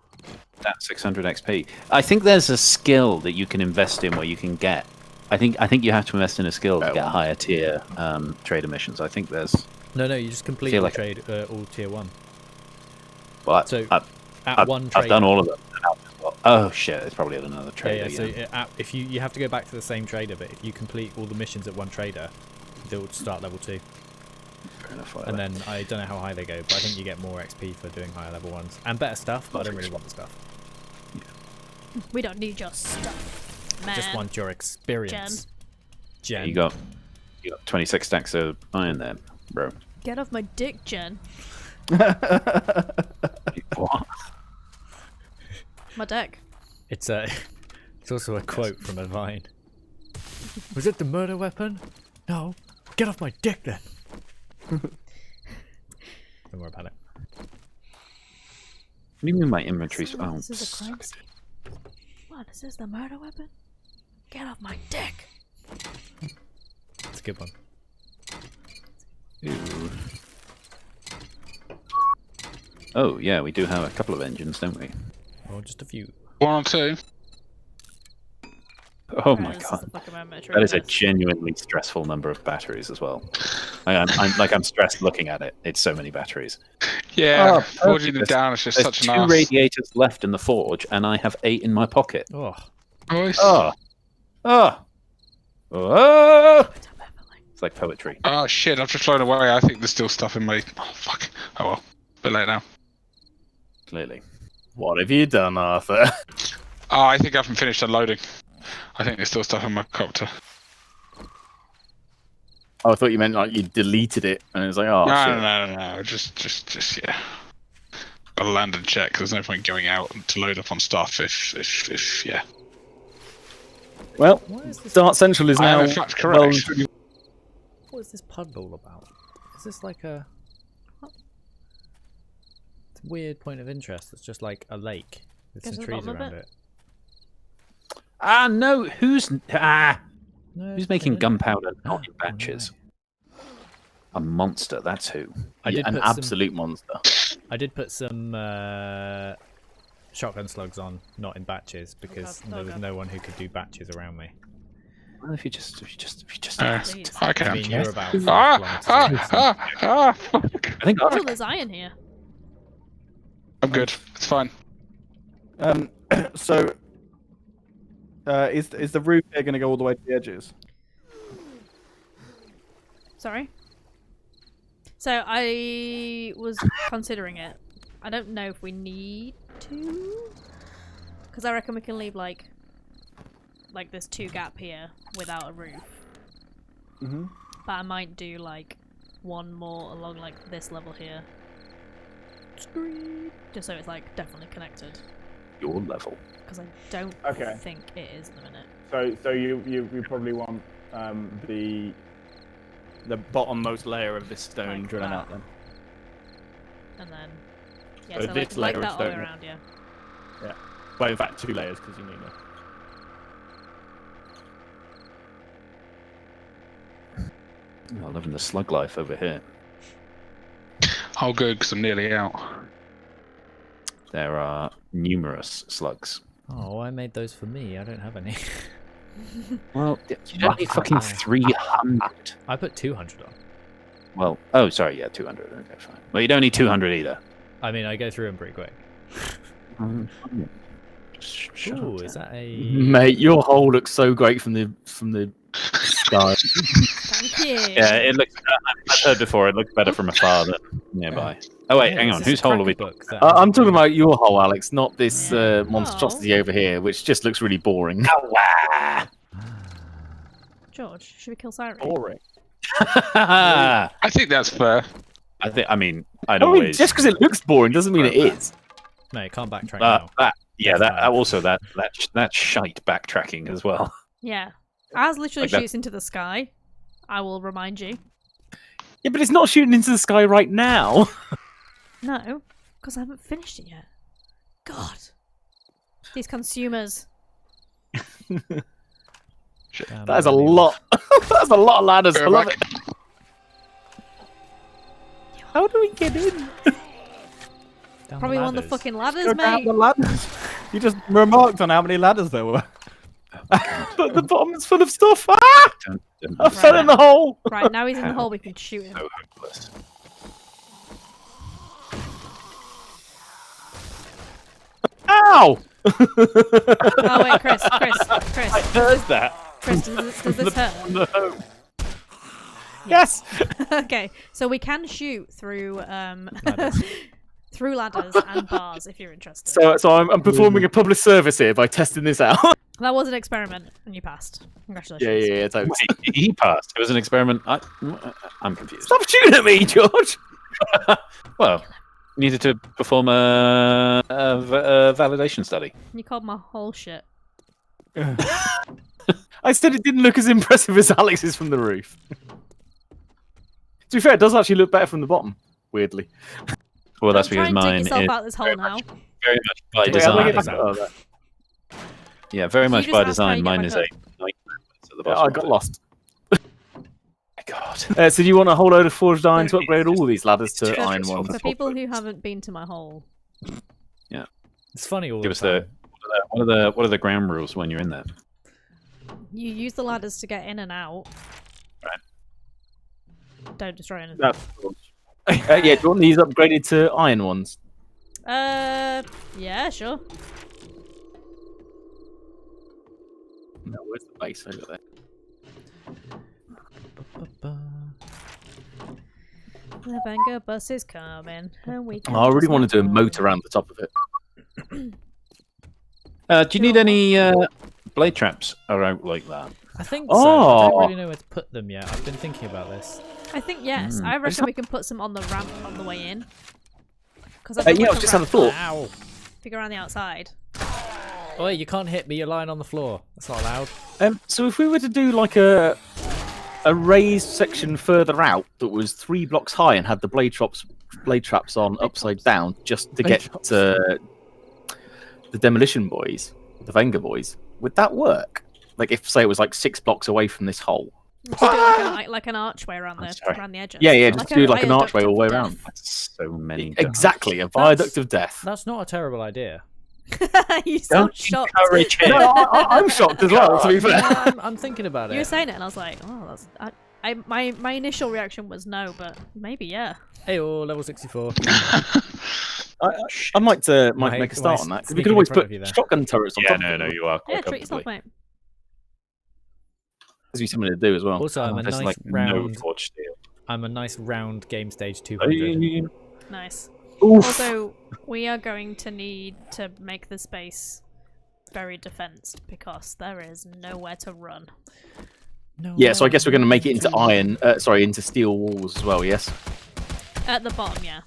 Speaker 2: That's 600 XP. I think there's a skill that you can invest in where you can get. I think you have to invest in a skill to get higher tier trader missions. I think there's.
Speaker 4: No, you just complete
Speaker 2: Feel
Speaker 4: all
Speaker 2: like-
Speaker 4: trade all tier 1.
Speaker 2: Well,
Speaker 4: So,
Speaker 2: I've,
Speaker 4: At one trader.
Speaker 2: I've done all of them. Oh shit! It's probably at another trader.
Speaker 4: Yeah. So if you have to go back to the same trader, but if you complete all the missions at one trader, they'll start level 2.
Speaker 2: gonna fire
Speaker 4: And
Speaker 2: that.
Speaker 4: then I don't know how high they go, but I think you get more XP for doing higher level ones and better stuff. But I don't really want the stuff.
Speaker 3: We don't need your stuff, man.
Speaker 4: Just want your experience. Jen.
Speaker 2: You got 26 stacks of iron there, bro.
Speaker 3: Get off my dick, Jen.
Speaker 2: What?
Speaker 3: My dick.
Speaker 4: It's also a quote from a Vine. Was it the murder weapon? No. Get off my dick then. Don't worry about it.
Speaker 2: What do you mean my inventory's?
Speaker 3: Oh,
Speaker 2: Oh,
Speaker 3: this is a crime scene. What, is this the murder weapon? Get off my dick!
Speaker 4: It's a good one.
Speaker 2: Ew. Oh yeah, we do have a couple of engines, don't we?
Speaker 4: Or just a few.
Speaker 7: 1 or 2.
Speaker 2: Oh
Speaker 3: Right,
Speaker 2: my
Speaker 3: this is
Speaker 2: god,
Speaker 3: the fucking moment to
Speaker 2: that is a
Speaker 3: realize.
Speaker 2: genuinely stressful number of batteries as well. I'm stressed looking at it. It's so many batteries.
Speaker 7: Yeah,
Speaker 2: Oh,
Speaker 7: forging them
Speaker 2: perfect.
Speaker 7: down is just
Speaker 2: There's
Speaker 7: such
Speaker 2: 2
Speaker 7: an ass.
Speaker 2: radiators left in the forge, and I have 8 in my pocket.
Speaker 4: Oh,
Speaker 7: Nice.
Speaker 2: Oh, oh, oh! It's like poetry.
Speaker 7: Oh shit, I've just flown away. I think there's still stuff in my... Oh fuck. Oh well. Bit late now.
Speaker 2: Clearly.
Speaker 1: What have you done, Arthur?
Speaker 7: Oh, I think I haven't finished unloading. I think there's still stuff in my copter.
Speaker 1: Oh, I thought you meant like you deleted it, and it was like, oh
Speaker 7: no,
Speaker 1: shit.
Speaker 7: no. Just, yeah. Gotta land and check, 'cause there's no point going out to load up on stuff if yeah.
Speaker 1: Well,
Speaker 4: what is this?
Speaker 1: Dart Central is
Speaker 7: I am
Speaker 1: now
Speaker 7: in fact
Speaker 1: well
Speaker 7: correct.
Speaker 1: and truly-
Speaker 4: What is this pub all about? Is this like a it's a weird point of interest? It's just like a lake with
Speaker 3: Go to
Speaker 4: some
Speaker 3: the
Speaker 4: trees
Speaker 3: bottom of
Speaker 4: around
Speaker 3: it.
Speaker 4: it.
Speaker 2: Ah no, who's
Speaker 4: No,
Speaker 2: who's making
Speaker 4: I didn't.
Speaker 2: gunpowder not in
Speaker 4: Oh, no.
Speaker 2: batches? A monster, that's who.
Speaker 4: I did
Speaker 1: an
Speaker 4: put some-
Speaker 1: absolute monster.
Speaker 4: I did put some shotgun slugs on, not in batches, because
Speaker 3: God,
Speaker 4: there was
Speaker 3: God.
Speaker 4: no one who could do batches around me.
Speaker 2: Well, if you just
Speaker 3: Please.
Speaker 7: I
Speaker 4: I
Speaker 7: can.
Speaker 4: mean, you're about 5
Speaker 7: Fuck.
Speaker 2: I think
Speaker 3: Oh, there's iron here.
Speaker 7: I'm good. It's fine.
Speaker 6: So, is the roof here going to go all the way to the edges?
Speaker 3: Sorry. So I was considering it. I don't know if we need to, because I reckon we can leave like this 2 gap here without a roof.
Speaker 6: Mhm.
Speaker 3: But I might do like 1 more along like this level here, just so it's like definitely connected.
Speaker 2: your level.
Speaker 3: Because I don't
Speaker 6: Okay.
Speaker 3: think it is at the minute.
Speaker 6: So you probably want the bottommost layer of this stone
Speaker 3: Like
Speaker 6: drilling
Speaker 3: that.
Speaker 6: out then.
Speaker 3: And then yeah,
Speaker 6: Oh,
Speaker 3: so
Speaker 6: this
Speaker 3: like
Speaker 6: layer of
Speaker 3: that all the way
Speaker 6: stone.
Speaker 3: around, yeah.
Speaker 6: Well, in fact, 2 layers because you need it.
Speaker 2: Oh, loving the slug life over here.
Speaker 7: Oh, good, because I'm nearly out.
Speaker 2: There are numerous slugs.
Speaker 4: Oh, I made those for me. I don't have any.
Speaker 2: Well, you don't need fucking 300.
Speaker 4: I put 200 on.
Speaker 2: Well, oh, sorry, yeah, 200. Okay, fine. Well, you don't need 200 either.
Speaker 4: I mean, I go through them pretty quick.
Speaker 2: Just shut
Speaker 4: Ooh,
Speaker 2: up,
Speaker 4: is
Speaker 2: Dan.
Speaker 4: that a...
Speaker 1: Mate, your hole looks so great from the sky.
Speaker 3: Thank you.
Speaker 2: Yeah, it looks. I've heard before. It looks better from afar than nearby. Oh wait,
Speaker 4: Yeah,
Speaker 2: hang
Speaker 4: is
Speaker 2: on.
Speaker 4: this
Speaker 2: Whose
Speaker 4: a
Speaker 2: hole are we?
Speaker 4: cracker book that
Speaker 1: I'm
Speaker 4: has
Speaker 1: talking
Speaker 4: been-
Speaker 1: about your hole, Alex, not this
Speaker 3: Yeah.
Speaker 1: monstrosity over here, which just looks really boring.
Speaker 3: George, should we kill Siren?
Speaker 6: Boring.
Speaker 2: I
Speaker 7: I think that's fair.
Speaker 2: think. I mean, I
Speaker 1: I
Speaker 2: don't
Speaker 1: mean,
Speaker 2: always.
Speaker 1: just because it looks boring doesn't mean it is.
Speaker 4: No, you can't backtrack now.
Speaker 2: that. Yeah,
Speaker 4: That's
Speaker 2: that
Speaker 4: fine.
Speaker 2: also that shite backtracking as well.
Speaker 3: Yeah. As literally
Speaker 2: Like that.
Speaker 3: shoots into the sky, I will remind you.
Speaker 1: Yeah, but it's not shooting into the sky right now.
Speaker 3: No, because I haven't finished it yet. God. These consumers.
Speaker 4: Damn,
Speaker 1: That is a
Speaker 4: I really
Speaker 1: lot. That's a lot of ladders. I
Speaker 7: Go
Speaker 1: love
Speaker 7: back.
Speaker 1: it. How do we get in?
Speaker 4: Down the
Speaker 3: Probably one of the
Speaker 4: ladders.
Speaker 3: fucking ladders,
Speaker 6: Go down
Speaker 3: mate.
Speaker 6: the ladders. You just remarked on how many ladders there were.
Speaker 1: But the bottom is full of stuff. Ah!
Speaker 2: Don't
Speaker 1: I fell in the hole.
Speaker 3: Right, now he's in the
Speaker 2: How?
Speaker 3: hole, we can shoot him.
Speaker 2: so hopeless.
Speaker 1: Ow!
Speaker 3: Oh wait, Chris.
Speaker 2: Heard that.
Speaker 3: Chris, does this hurt?
Speaker 2: No.
Speaker 1: Yes.
Speaker 3: Okay, so we can shoot through through ladders and bars if you're interested.
Speaker 1: So I'm performing a public service here by testing this out.
Speaker 3: That was an experiment, and you passed. Congratulations.
Speaker 1: yeah. Totally.
Speaker 2: Wait, he passed. It was an experiment. I'm confused.
Speaker 1: Stop shooting at me, George.
Speaker 2: Well, needed to perform a validation study.
Speaker 3: You called my whole shit.
Speaker 1: I said it didn't look as impressive as Alex's from the roof. To be fair, it does actually look better from the bottom. Weirdly.
Speaker 2: Well, that's
Speaker 3: Don't try
Speaker 2: because
Speaker 3: and dig
Speaker 2: mine is
Speaker 3: yourself out this hole now.
Speaker 2: very much by
Speaker 4: Wait,
Speaker 1: I'll
Speaker 2: design.
Speaker 1: get back- oh, there.
Speaker 2: Yeah, very
Speaker 3: You
Speaker 2: much
Speaker 3: just
Speaker 2: by
Speaker 3: asked how you
Speaker 2: design.
Speaker 3: get
Speaker 2: Mine
Speaker 3: back
Speaker 2: is
Speaker 3: up.
Speaker 2: a nightmare at the
Speaker 1: Yeah,
Speaker 2: bottom.
Speaker 1: I got
Speaker 2: of it.
Speaker 1: lost.
Speaker 2: My God.
Speaker 1: So do you want a whole load of forged iron to upgrade all these ladders to iron
Speaker 3: For
Speaker 1: ones?
Speaker 3: people who haven't been to my hole,
Speaker 4: It's funny all
Speaker 2: Give
Speaker 4: the
Speaker 2: us
Speaker 4: time.
Speaker 2: what are the ground rules when you're in there?
Speaker 3: you use the ladders to get in and out.
Speaker 2: Right.
Speaker 3: Don't destroy anything.
Speaker 1: Yeah, do you want these upgraded to iron ones?
Speaker 3: Yeah, sure.
Speaker 1: No, where's the base over there?
Speaker 3: The Venga bus is coming, and we can
Speaker 1: Oh, I really
Speaker 3: just
Speaker 1: want to do a
Speaker 3: walk
Speaker 1: moat
Speaker 3: on.
Speaker 1: around the top of it.
Speaker 2: Do you need any blade traps around like that?
Speaker 4: I think so. I don't
Speaker 1: Oh.
Speaker 4: really know where to put them yet. I've been thinking about this.
Speaker 3: I think yes.
Speaker 2: Mm.
Speaker 3: I
Speaker 1: just
Speaker 3: reckon we can put some on the ramp on the way in. Because
Speaker 1: Yeah, I just had a thought.
Speaker 4: Ow!
Speaker 3: Figure around the outside.
Speaker 4: Oh, wait, you can't hit me. You're lying on the floor. That's not allowed.
Speaker 1: So if we were to do like a raised section further out that was 3 blocks high and had the blade traps on upside down, just to get the demolition boys, the Venga boys, would that work? Like if say it was like 6 blocks away from this hole.
Speaker 3: We should do like an archway around
Speaker 2: I'm
Speaker 3: the
Speaker 2: sorry.
Speaker 3: around the edges.
Speaker 1: Yeah, just do like an
Speaker 3: viaduct
Speaker 1: archway all the way
Speaker 3: of
Speaker 1: around.
Speaker 2: That's so many.
Speaker 1: Exactly, a viaduct of death.
Speaker 4: That's not a terrible idea.
Speaker 3: death. You sound
Speaker 2: Don't
Speaker 3: shocked.
Speaker 2: encourage it.
Speaker 1: No, I'm shocked as well. To be fair.
Speaker 4: Yeah, I'm thinking about
Speaker 3: You were
Speaker 4: it.
Speaker 3: saying it, and I was like, oh, that's. My initial reaction was no, but maybe yeah.
Speaker 4: Hey, oh, level 64.
Speaker 1: I might
Speaker 4: Am I-
Speaker 1: make a
Speaker 4: am
Speaker 1: start
Speaker 4: I
Speaker 1: on that because we
Speaker 4: sneaking
Speaker 1: could
Speaker 4: in
Speaker 1: always
Speaker 4: front
Speaker 1: put
Speaker 4: of you there?
Speaker 1: shotgun turrets on
Speaker 2: Yeah,
Speaker 1: top.
Speaker 2: no,
Speaker 1: of
Speaker 2: no,
Speaker 1: it.
Speaker 2: you are
Speaker 3: Yeah,
Speaker 2: quite
Speaker 3: treat yourself,
Speaker 2: comfortably.
Speaker 3: mate.
Speaker 1: Gives you something to do as well.
Speaker 4: Also, I'm a
Speaker 2: There's
Speaker 4: nice
Speaker 2: like no
Speaker 4: round.
Speaker 2: forged steel.
Speaker 4: I'm a nice round game stage 200.
Speaker 3: Nice.
Speaker 1: Oof.
Speaker 3: Also, we are going to need to make the space very defensed because there is nowhere to run.
Speaker 4: No,
Speaker 1: Yeah, so I guess we're going to make it into iron. Into steel walls as well. Yes,
Speaker 3: At the bottom, yeah.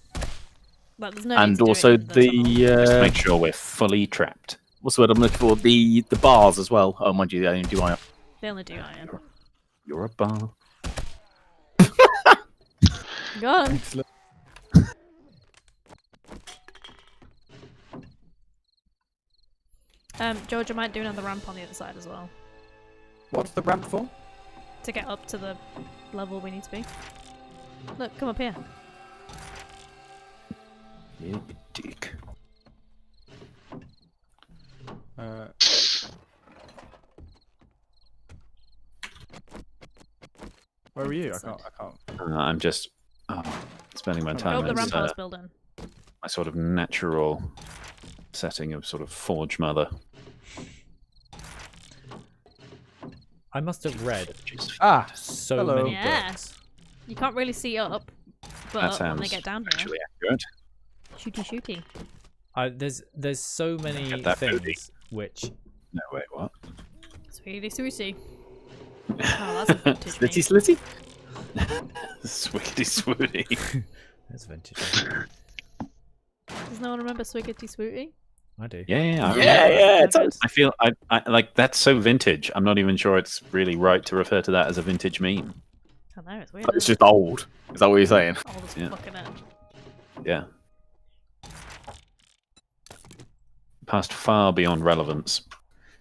Speaker 3: But there's no need
Speaker 1: and
Speaker 3: to do it
Speaker 1: also
Speaker 3: in the tunnel.
Speaker 2: Just
Speaker 1: the
Speaker 2: make sure we're fully trapped.
Speaker 1: what's the word I'm looking for? The bars as well. Oh, mind you, they only do iron.
Speaker 3: They only do iron.
Speaker 2: You're a bar.
Speaker 3: Go on. George, I might do another ramp on the other side as well.
Speaker 5: What's the ramp for?
Speaker 3: To get up to the level we need to be. Look, come up here.
Speaker 2: You dick.
Speaker 5: Where are you? I can't.
Speaker 2: I'm just spending my
Speaker 3: Go
Speaker 2: time
Speaker 3: up the
Speaker 2: as
Speaker 3: ramp I was building.
Speaker 2: my sort of natural setting of sort of Forge Mother.
Speaker 4: I must have read
Speaker 5: Ah,
Speaker 4: so
Speaker 5: hello.
Speaker 4: many
Speaker 3: Yeah.
Speaker 4: books.
Speaker 3: You can't really see up,
Speaker 2: That
Speaker 3: but when
Speaker 2: sounds
Speaker 3: they get down here,
Speaker 2: actually accurate.
Speaker 3: shooty.
Speaker 4: There's so many
Speaker 2: Get that booty.
Speaker 4: things which
Speaker 2: No, wait, what?
Speaker 3: Sweetie, sweetie. Oh, that's a vintage
Speaker 1: Slitty,
Speaker 3: me.
Speaker 1: slitty.
Speaker 2: Swiggity swooty.
Speaker 4: that's vintage.
Speaker 3: Does no one remember Swiggity Swooty?
Speaker 4: I do.
Speaker 2: Yeah, I
Speaker 1: Yeah,
Speaker 2: remember.
Speaker 1: yeah. It's,
Speaker 2: I feel I like that's so vintage. I'm not even sure it's really right to refer to that as a vintage meme.
Speaker 3: I know, it's weird.
Speaker 1: it's
Speaker 3: isn't
Speaker 1: just old. Is that what you're saying?
Speaker 3: it? Old as
Speaker 2: yeah.
Speaker 3: fucking it.
Speaker 2: Yeah. Passed far beyond relevance.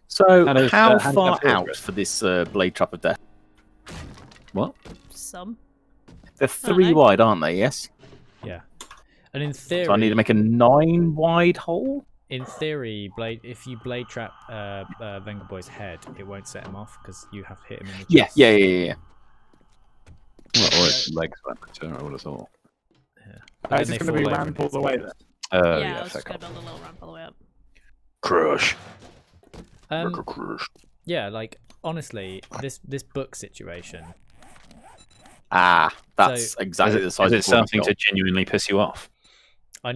Speaker 1: So,
Speaker 2: How does-
Speaker 1: how
Speaker 2: how does
Speaker 1: far
Speaker 2: that feel,
Speaker 1: out
Speaker 2: Chris?
Speaker 1: for this blade trap of death?
Speaker 2: What?
Speaker 3: Some.
Speaker 1: They're 3
Speaker 3: know.
Speaker 1: wide, aren't they? Yes.
Speaker 4: Yeah. And in theory,
Speaker 1: So I need to make a 9 wide hole.
Speaker 4: in theory, if you blade trap Venga Boy's head, it won't set him off because you have to hit him in the
Speaker 1: Yeah,
Speaker 4: chest.
Speaker 1: yeah.
Speaker 2: Well, or its legs went I would have thought.
Speaker 4: But then
Speaker 5: Is
Speaker 4: they
Speaker 5: it going to be
Speaker 4: fall over
Speaker 5: ramp
Speaker 4: and
Speaker 5: all the
Speaker 4: hit
Speaker 5: way
Speaker 4: someone.
Speaker 5: then?
Speaker 3: Yeah, I
Speaker 2: Yeah,
Speaker 3: was
Speaker 2: fair
Speaker 3: just gonna
Speaker 2: call.
Speaker 3: build a little ramp all the way up.
Speaker 2: Crush.
Speaker 4: Crush. Yeah, like honestly, this book situation
Speaker 1: That's exactly the size
Speaker 2: Is it
Speaker 1: of the one
Speaker 2: something
Speaker 1: I've
Speaker 2: to
Speaker 1: got.
Speaker 2: genuinely piss you off?
Speaker 4: I'll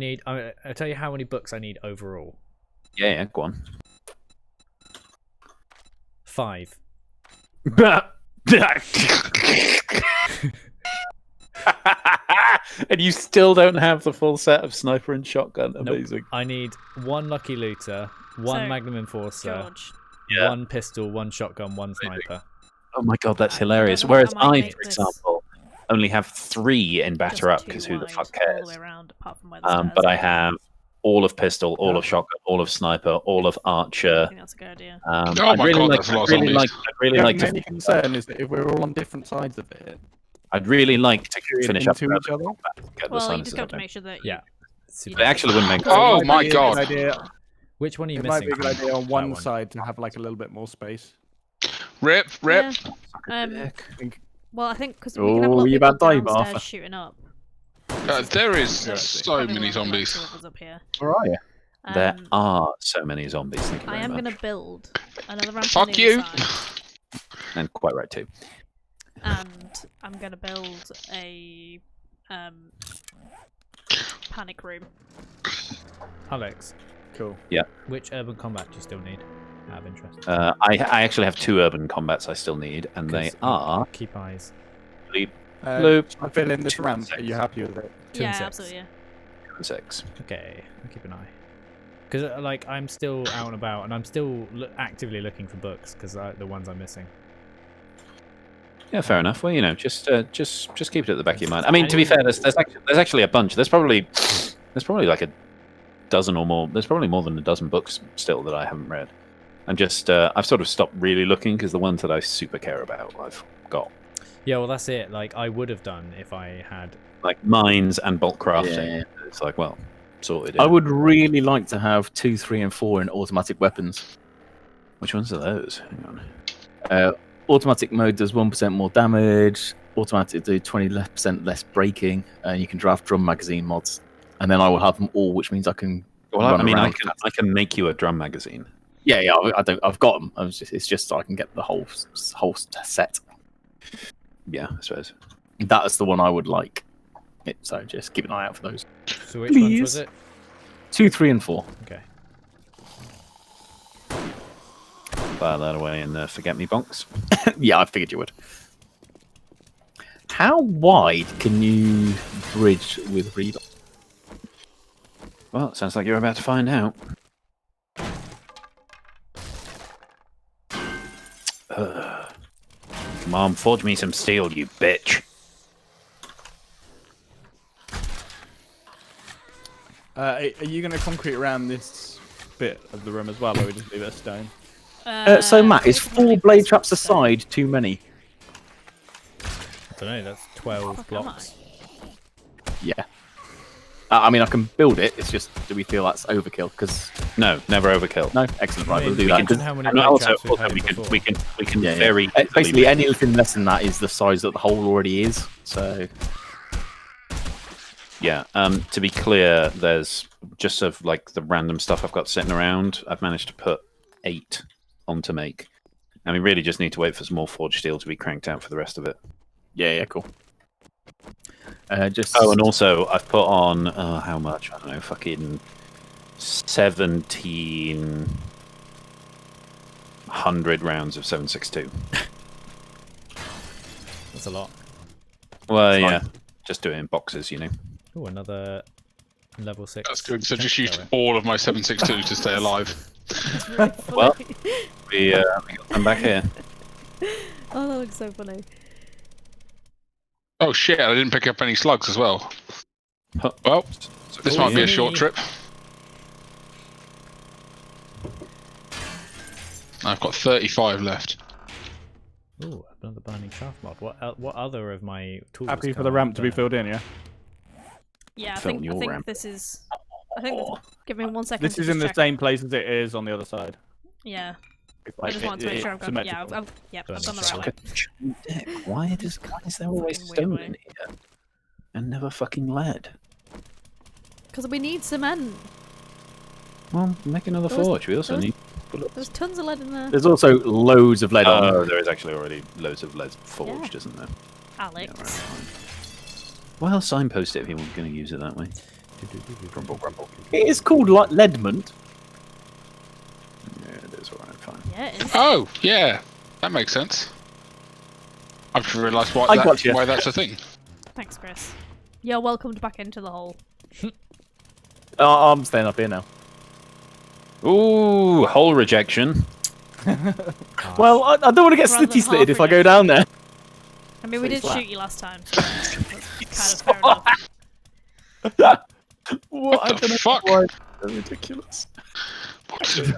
Speaker 4: tell you how many books I need overall.
Speaker 2: Yeah, go on.
Speaker 4: 5.
Speaker 2: And you still don't have the full set of sniper and shotgun.
Speaker 4: Nope.
Speaker 2: Amazing.
Speaker 4: I need 1 lucky looter, 1
Speaker 3: So,
Speaker 4: Magnum Enforcer,
Speaker 3: George.
Speaker 2: Yeah.
Speaker 4: 1 pistol, 1 shotgun, 1 sniper.
Speaker 2: Oh my god, that's hilarious.
Speaker 3: I
Speaker 2: Whereas
Speaker 3: might
Speaker 2: I,
Speaker 3: make
Speaker 2: for
Speaker 3: this
Speaker 2: example, only have 3 in batter up
Speaker 3: Just
Speaker 2: because
Speaker 3: too
Speaker 2: who the
Speaker 3: wide
Speaker 2: fuck
Speaker 3: all
Speaker 2: cares?
Speaker 3: the way around, apart from where the stairs
Speaker 2: But I
Speaker 3: are.
Speaker 2: have all of pistol, all of shotgun, all of sniper, all of
Speaker 3: I
Speaker 2: archer.
Speaker 3: think that's a good idea.
Speaker 7: Oh my god, that's a lot of zombies.
Speaker 2: I'd really
Speaker 6: The
Speaker 2: like
Speaker 6: only
Speaker 2: to.
Speaker 6: concern is that if we're all on different sides of it,
Speaker 2: I'd really like to finish up
Speaker 6: into each other.
Speaker 2: get the
Speaker 3: Well, you
Speaker 2: silences
Speaker 3: just got
Speaker 2: up
Speaker 3: to
Speaker 2: in.
Speaker 3: make sure that
Speaker 4: Yeah.
Speaker 2: But it actually wouldn't make
Speaker 7: Oh
Speaker 6: It might
Speaker 7: my
Speaker 6: be a
Speaker 7: god.
Speaker 6: good idea.
Speaker 4: Which one are you
Speaker 6: It might
Speaker 4: missing?
Speaker 6: be a good idea on
Speaker 4: That
Speaker 6: one side to have like a little bit more space.
Speaker 7: Rip.
Speaker 3: Yeah. Well, I think because we can have a
Speaker 1: Oh,
Speaker 3: lot of
Speaker 1: you
Speaker 3: people
Speaker 1: about die,
Speaker 3: downstairs
Speaker 1: Martha?
Speaker 3: shooting up.
Speaker 7: There is
Speaker 6: Yeah,
Speaker 7: so
Speaker 3: Probably
Speaker 7: many
Speaker 3: one of the
Speaker 7: zombies.
Speaker 3: two of us up here.
Speaker 1: Where are you?
Speaker 2: There
Speaker 3: Um,
Speaker 2: are so many zombies. Thank you
Speaker 3: I
Speaker 2: very
Speaker 3: am
Speaker 2: much.
Speaker 3: going to build another ramp on
Speaker 7: Fuck
Speaker 3: the
Speaker 7: you.
Speaker 3: other side,
Speaker 2: And quite right too.
Speaker 3: and I'm going to build a panic room.
Speaker 4: Alex,
Speaker 6: Cool.
Speaker 4: which urban combat do you still need? Out of interest.
Speaker 2: I actually have 2 urban combats I still need, and they
Speaker 4: 'Cause
Speaker 2: are
Speaker 4: Keep eyes.
Speaker 2: Loop.
Speaker 6: I fill in this
Speaker 2: 2
Speaker 6: ramp.
Speaker 2: and
Speaker 6: Are you
Speaker 2: 6.
Speaker 6: happy with it?
Speaker 4: 2
Speaker 3: Yeah,
Speaker 4: and 6.
Speaker 3: absolutely. Yeah.
Speaker 2: 6.
Speaker 4: Okay, I'll keep an eye. Because like I'm still out and about, and I'm still actively looking for books because the ones I'm missing.
Speaker 2: Yeah, fair enough. Well, just keep it at the back of your mind. I mean, to be fair, there's actually a bunch. There's probably like a dozen or more. There's probably more than a dozen books still that I haven't read. I'm just I've sort of stopped really looking because the ones that I super care about I've got,
Speaker 4: Yeah, well that's it. Like I would have done if I had.
Speaker 2: like mines and bulk crafting.
Speaker 1: Yeah.
Speaker 2: It's like, well, sorted.
Speaker 1: I
Speaker 2: yeah.
Speaker 1: would really like to have 2, 3, and 4 in automatic weapons.
Speaker 2: Which ones are those? Hang on.
Speaker 1: Automatic mode does 1% more damage. Automatic do 20% less braking, and you can draft drum magazine mods. And then I will have them all, which means I can.
Speaker 2: Well,
Speaker 1: run
Speaker 2: I mean,
Speaker 1: around.
Speaker 2: I can make you a drum magazine.
Speaker 1: Yeah, I don't. I've got them. It's just so I can get the whole set.
Speaker 2: Yeah, I suppose.
Speaker 1: That's the one I would like. So just keep an eye out for those.
Speaker 4: So which ones was
Speaker 1: Please.
Speaker 4: it?
Speaker 1: 2, 3, and 4.
Speaker 4: Okay.
Speaker 2: Fire that away and forget me bonks.
Speaker 1: Yeah, I figured you would. How wide can you bridge with read?
Speaker 2: Well, it sounds like you're about to find out. Come on, forge me some steel, you bitch.
Speaker 6: Are you going to concrete around this bit of the room as well, or we just leave it a stone?
Speaker 1: So Matt, is
Speaker 3: I think
Speaker 1: 4
Speaker 3: I'll
Speaker 1: blade
Speaker 3: leave
Speaker 1: traps
Speaker 3: this one
Speaker 1: aside too many?
Speaker 4: I don't know. That's 12
Speaker 3: Fuck, am
Speaker 4: blocks.
Speaker 1: Yeah. I mean, I can build it. It's just, do we feel that's overkill? Because
Speaker 2: No, never overkill.
Speaker 1: no, excellent. Right, we'll do
Speaker 4: We
Speaker 1: that.
Speaker 4: can- how many
Speaker 2: And
Speaker 4: blade
Speaker 2: also,
Speaker 4: traps we've had
Speaker 2: we
Speaker 4: before.
Speaker 2: can
Speaker 1: Yeah,
Speaker 2: very
Speaker 1: yeah. Basically,
Speaker 2: easily-
Speaker 1: anything less than that is the size that the hole already is. So
Speaker 2: Yeah. To be clear, there's just of like the random stuff I've got sitting around. I've managed to put 8 on to make, and we really just need to wait for some more forged steel to be cranked out for the rest of it.
Speaker 1: yeah, cool. Just
Speaker 2: Oh, and also I've put on how much? I don't know, fucking 1,700 rounds of 7.62.
Speaker 4: That's a lot.
Speaker 2: Well,
Speaker 1: Fine.
Speaker 2: yeah, just do it in boxes, you know.
Speaker 4: Oh, another level 6.
Speaker 7: That's good. So just
Speaker 4: tank
Speaker 7: used
Speaker 4: turret.
Speaker 7: all of my 7.62 to stay alive.
Speaker 2: Well, we got them back here.
Speaker 3: Oh, that looks so funny.
Speaker 7: Oh shit! I didn't pick up any slugs as well.
Speaker 2: Huh.
Speaker 7: Well, this might be a
Speaker 4: yeah.
Speaker 7: short trip. I've got 35 left.
Speaker 4: Ooh, another burning shaft mod. What other of my tools?
Speaker 6: Happy for
Speaker 4: can
Speaker 6: the
Speaker 4: I
Speaker 6: ramp to be
Speaker 4: burn?
Speaker 6: filled in, yeah?
Speaker 3: Yeah, I
Speaker 2: Fill
Speaker 3: think
Speaker 2: your ramp.
Speaker 3: this is. I think. Give me 1 second.
Speaker 6: This
Speaker 3: to
Speaker 6: is
Speaker 3: just
Speaker 6: in the
Speaker 3: check.
Speaker 6: same place as it is on the other side.
Speaker 3: Yeah,
Speaker 6: It's
Speaker 3: I
Speaker 6: like
Speaker 3: just want to make sure I've got. Yeah,
Speaker 6: symmetrical.
Speaker 3: I've
Speaker 4: Burning
Speaker 3: done the
Speaker 4: shaft.
Speaker 3: right way.
Speaker 2: Dick, why is there always
Speaker 3: Fucking weird
Speaker 2: stone
Speaker 3: way.
Speaker 2: in here and never fucking lead?
Speaker 3: Because we need cement.
Speaker 2: Well, make another
Speaker 3: There was-
Speaker 2: forge. We also
Speaker 3: there was-
Speaker 2: need bullets.
Speaker 3: There's tons of lead in there.
Speaker 1: there's also loads of lead on.
Speaker 2: Oh, there is actually already loads of lead forged, isn't there?
Speaker 3: Alex.
Speaker 2: Well, signpost it if you're going to use it that way. Grumble, grumble.
Speaker 1: It is called like Ledmont.
Speaker 2: Yeah, it is alright, fine.
Speaker 3: Yeah, it is.
Speaker 7: Oh, yeah. That makes sense. I've just realised why,
Speaker 1: I gotcha.
Speaker 7: why that's a thing.
Speaker 3: Thanks, Chris. You're welcomed back into the hole.
Speaker 1: I'm staying up here now.
Speaker 2: Ooh, hole rejection.
Speaker 1: Well, I don't want to get
Speaker 3: Rather than
Speaker 1: slitty slitted
Speaker 3: half
Speaker 1: if I go down there.
Speaker 3: I mean, we
Speaker 1: So
Speaker 3: did
Speaker 1: flat.
Speaker 3: shoot you last time, so that's kind of fair enough.
Speaker 7: What
Speaker 1: I
Speaker 7: the
Speaker 1: don't know
Speaker 7: fuck?
Speaker 1: why it's so ridiculous.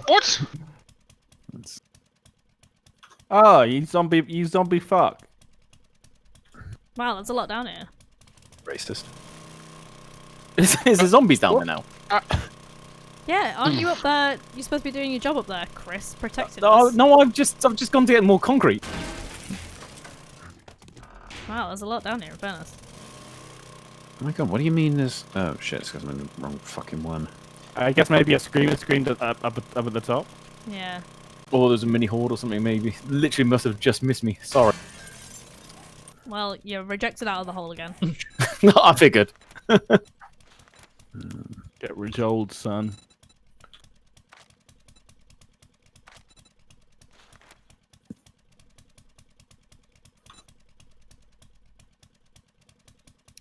Speaker 7: What?
Speaker 6: Oh, you zombie fuck.
Speaker 3: Wow, that's a lot down here.
Speaker 2: Racist.
Speaker 1: Is there zombies down there now?
Speaker 3: Yeah, aren't you up there? You're supposed to be doing your job up there, Chris, protecting
Speaker 1: No,
Speaker 3: us.
Speaker 1: no, I've just gone to get more concrete.
Speaker 3: Wow, there's a lot down here, in fairness.
Speaker 2: Oh my god, what do you mean there's... Oh shit, it's because I'm in the wrong fucking one.
Speaker 6: I guess maybe a screamer screened up at the top.
Speaker 3: Yeah.
Speaker 1: Or there's a mini horde or something, maybe. Literally must have just missed me. Sorry.
Speaker 3: Well, you're rejected out of the hole again.
Speaker 1: No, I figured.
Speaker 6: Get rejoled, son.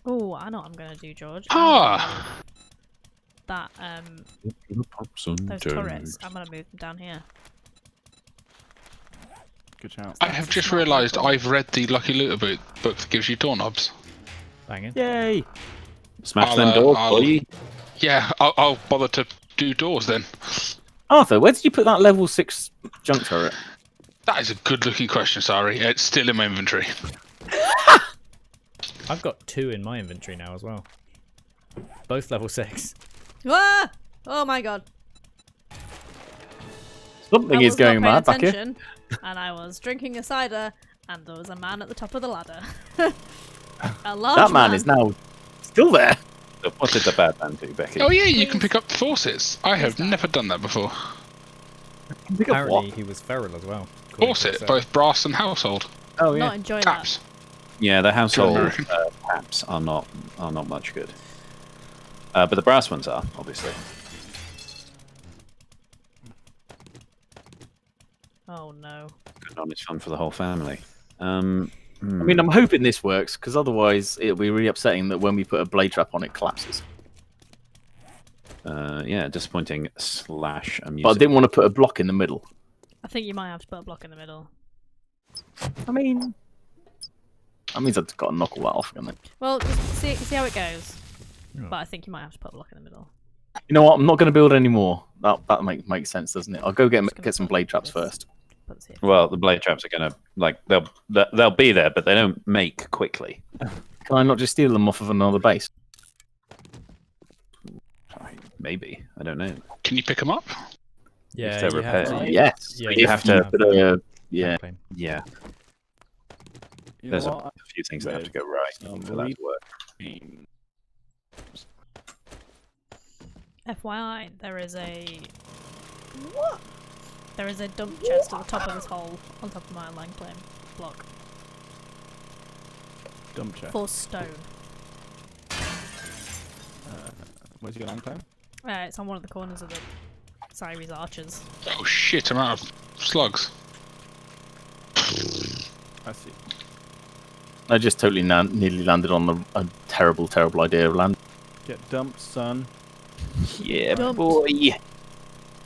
Speaker 3: Oh, I know what I'm gonna do, George.
Speaker 7: Ah!
Speaker 3: That those turrets. I'm gonna move them down here.
Speaker 6: Good shout.
Speaker 7: I have just realised I've read the Lucky Looter book that gives you doorknobs.
Speaker 4: Banging.
Speaker 1: Yay!
Speaker 2: Smash
Speaker 7: I'll,
Speaker 2: them doors,
Speaker 7: I'll-
Speaker 2: boy.
Speaker 7: Yeah, I'll bother to do doors then.
Speaker 1: Arthur, where did you put that level 6 junk turret?
Speaker 7: That is a good looking question, sorry. It's still in my inventory.
Speaker 4: I've got 2 in my inventory now as well. Both level 6.
Speaker 3: Ah! Oh my god.
Speaker 1: Something
Speaker 3: I
Speaker 1: is
Speaker 3: was
Speaker 1: going
Speaker 3: not
Speaker 1: mad
Speaker 3: paying
Speaker 1: back here.
Speaker 3: attention, and I was drinking a cider, and there was a man at the top of the ladder. A large
Speaker 1: That man is now still there.
Speaker 2: So what did the bad man do, Becky?
Speaker 7: Oh yeah, you can pick up faucets. I have never done that before.
Speaker 1: Pick up
Speaker 4: Apparently
Speaker 1: what?
Speaker 4: he was feral as well. according to
Speaker 7: Faucet,
Speaker 4: the
Speaker 7: both brass and household.
Speaker 1: Oh
Speaker 3: Not enjoying
Speaker 7: Taps.
Speaker 2: Yeah, the household
Speaker 7: American.
Speaker 2: taps are not much good. But the brass ones are, obviously.
Speaker 3: that. Oh no.
Speaker 2: Good on, it's fun for the whole family.
Speaker 1: I mean, I'm hoping this works, because otherwise it'll be really upsetting that when we put a blade trap on, it collapses.
Speaker 2: Yeah, disappointing / amusing.
Speaker 1: But I didn't want to put a block in the middle.
Speaker 3: I think you might have to put a block in the middle.
Speaker 1: I mean, that means I've got to knock all that off again.
Speaker 3: Well, just see how it goes.
Speaker 4: Yeah.
Speaker 3: But I think you might have to put a block in the middle.
Speaker 1: You know what? I'm not going to build any more. That makes sense, doesn't it? I'll go
Speaker 3: Just gonna
Speaker 1: get some
Speaker 3: put
Speaker 1: blade traps
Speaker 3: this.
Speaker 1: first.
Speaker 3: Put this here.
Speaker 2: Well, the blade traps are gonna they'll be there, but they don't make quickly.
Speaker 1: Can I not just steal them off of another base?
Speaker 2: Maybe, I don't know.
Speaker 7: Can you pick them up?
Speaker 4: Yeah,
Speaker 2: they're
Speaker 4: you have
Speaker 2: repaired.
Speaker 4: to.
Speaker 1: Yes.
Speaker 4: Yeah,
Speaker 1: But
Speaker 4: you
Speaker 1: if
Speaker 2: have
Speaker 1: you
Speaker 2: to-
Speaker 1: put a- yeah.
Speaker 4: Claim.
Speaker 2: Yeah,
Speaker 6: You know
Speaker 2: there's a
Speaker 6: what?
Speaker 2: few things that have to go right for that to work.
Speaker 3: FYI, there is a what? There is a dump chest at the top of this hole, on top of my line claim block,
Speaker 6: Dump check.
Speaker 3: for stone.
Speaker 6: Where's your land claim?
Speaker 3: It's on one of the corners of the Cyrese archers.
Speaker 7: Oh shit, I'm out of slugs.
Speaker 6: I see.
Speaker 1: I just totally nearly landed on a terrible, terrible idea of land.
Speaker 6: Get dumped, son.
Speaker 2: Yeah,
Speaker 3: Dumped.
Speaker 2: boy.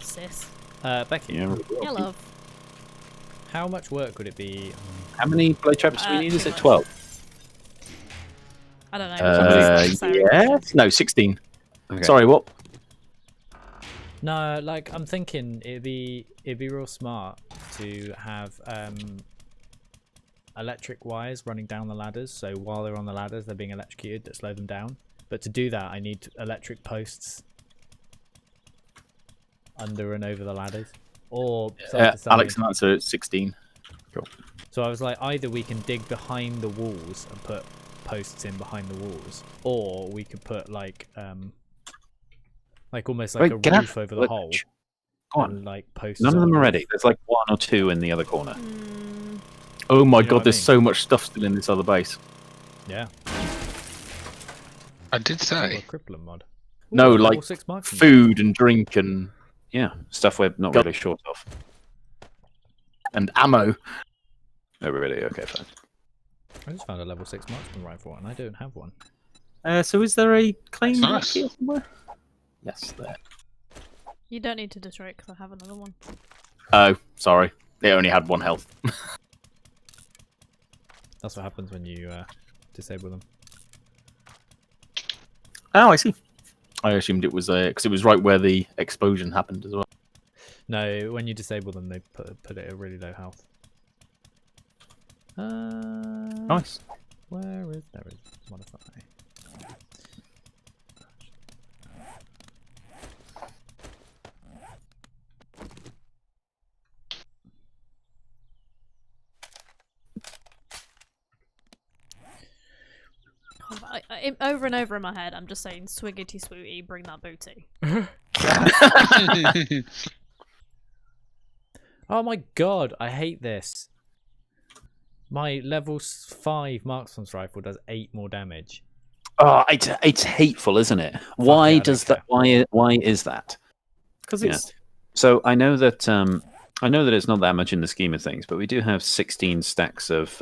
Speaker 3: Sis.
Speaker 4: Becky,
Speaker 2: Yeah.
Speaker 3: Yeah, love.
Speaker 4: how much work would it be?
Speaker 2: How many blade traps do we need? Is
Speaker 3: too
Speaker 2: it
Speaker 3: much.
Speaker 2: 12?
Speaker 3: I don't know.
Speaker 1: Yes. No, 16.
Speaker 2: Okay.
Speaker 1: Sorry, what?
Speaker 4: No, like I'm thinking it'd be real smart to have electric wires running down the ladders, so while they're on the ladders they're being electrocuted that slow them down. But to do that I need electric posts under and over the ladders. Or side to side.
Speaker 1: Alex and answer 16.
Speaker 4: So I was like, either we can dig behind the walls and put posts in behind the walls, or we could put like almost like
Speaker 2: Wait,
Speaker 4: a
Speaker 2: get out.
Speaker 4: roof over the
Speaker 2: Look,
Speaker 4: hole.
Speaker 2: Go on.
Speaker 4: And like posts.
Speaker 2: None of
Speaker 4: on
Speaker 2: them
Speaker 4: the
Speaker 2: are
Speaker 4: roof.
Speaker 2: ready. There's like 1 or 2 in the other corner.
Speaker 3: Mm,
Speaker 1: Oh my
Speaker 6: You know
Speaker 1: god,
Speaker 6: what I
Speaker 1: there's
Speaker 6: mean?
Speaker 1: so much stuff still in this other base.
Speaker 4: Yeah.
Speaker 7: I did
Speaker 4: Or a
Speaker 7: say.
Speaker 4: crippler mod.
Speaker 1: No,
Speaker 4: Ooh, level
Speaker 1: like
Speaker 4: 6 marksman.
Speaker 1: food and drink and
Speaker 2: Yeah, stuff we're not
Speaker 1: Got-
Speaker 2: really short of.
Speaker 1: ammo.
Speaker 2: Oh, really? Okay, fine.
Speaker 4: I just found a level 6 marksman rifle and I don't have one.
Speaker 1: So is there a claim
Speaker 7: That's
Speaker 1: block
Speaker 7: nice.
Speaker 1: here somewhere? Yes, there.
Speaker 3: You don't need to destroy it because I have another one.
Speaker 1: Oh, sorry. It only had 1 health.
Speaker 4: That's what happens when you disable them.
Speaker 1: Oh, I see. I assumed it was because it was right where the explosion happened as well.
Speaker 4: No, when you disable them, they put it at really low health.
Speaker 1: Nice.
Speaker 4: Where is there is modify?
Speaker 3: Over and over in my head, I'm just saying, "Swiggity swooty, bring that booty."
Speaker 4: Oh my god, I hate this. My level 5 marksman's rifle does 8 more damage.
Speaker 2: Oh, it's hateful, isn't it? Why
Speaker 4: yeah, I
Speaker 2: does
Speaker 4: don't
Speaker 2: that? Why is that?
Speaker 1: Because
Speaker 2: Yeah.
Speaker 1: it's
Speaker 2: So I know that it's not that much in the scheme of things, but we do have 16 stacks of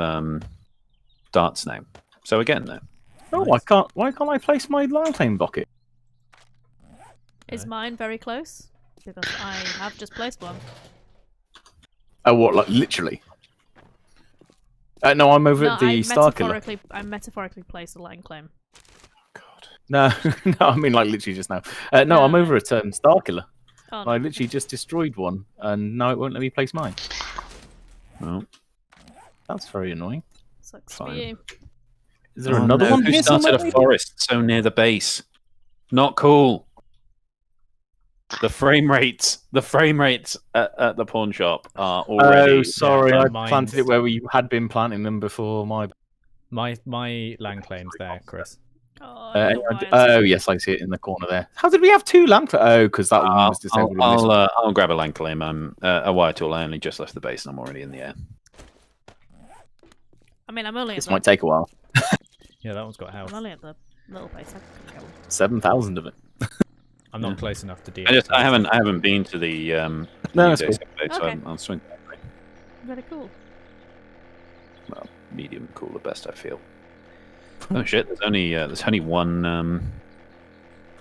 Speaker 2: darts now. So again, though,
Speaker 1: oh, why can't I place my land claim bucket?
Speaker 3: Is mine very close? Because I have just placed one.
Speaker 1: Oh, what? Like literally? No, I'm over
Speaker 3: No,
Speaker 1: at the Star Killer.
Speaker 3: I metaphorically placed a land claim.
Speaker 1: No, no, I mean like literally just now. No, I'm
Speaker 3: No.
Speaker 1: over at Star Killer.
Speaker 3: Oh,
Speaker 1: I
Speaker 3: no.
Speaker 1: literally just destroyed one, and now it won't let me place mine.
Speaker 2: well,
Speaker 1: That's very annoying.
Speaker 3: Sucks for
Speaker 2: Fine.
Speaker 3: you.
Speaker 1: Is there another
Speaker 2: no,
Speaker 1: one
Speaker 2: who
Speaker 1: here
Speaker 2: started
Speaker 1: somewhere?
Speaker 2: a forest so near the base? Not cool. The frame rates at the pawn shop are already.
Speaker 1: Oh, sorry,
Speaker 4: yeah,
Speaker 1: I
Speaker 4: mine's-
Speaker 1: planted it where we had been planting them before my.
Speaker 4: My land claim's there, Chris.
Speaker 3: Oh, I don't know why
Speaker 1: oh
Speaker 3: it's-
Speaker 1: yes, I see it in the corner there. How did we have 2 lamp? Oh, because that one was disabled. and this one-
Speaker 2: I'll grab a land claim. I'm a wire tool. I only just left the base and I'm already in the air.
Speaker 3: I mean, I'm only at
Speaker 1: This
Speaker 3: the,
Speaker 1: might take a while.
Speaker 4: Yeah, that one's got health.
Speaker 3: I'm only at the little place. I can go.
Speaker 1: 7,000 of it.
Speaker 4: I'm not close enough to deal.
Speaker 2: I haven't been to the
Speaker 1: No,
Speaker 2: new
Speaker 1: that's
Speaker 2: base
Speaker 1: cool.
Speaker 2: update, so
Speaker 3: Okay.
Speaker 2: I'll swing.
Speaker 3: Very cool.
Speaker 2: Well, medium cool, the best I feel. Oh shit! There's only one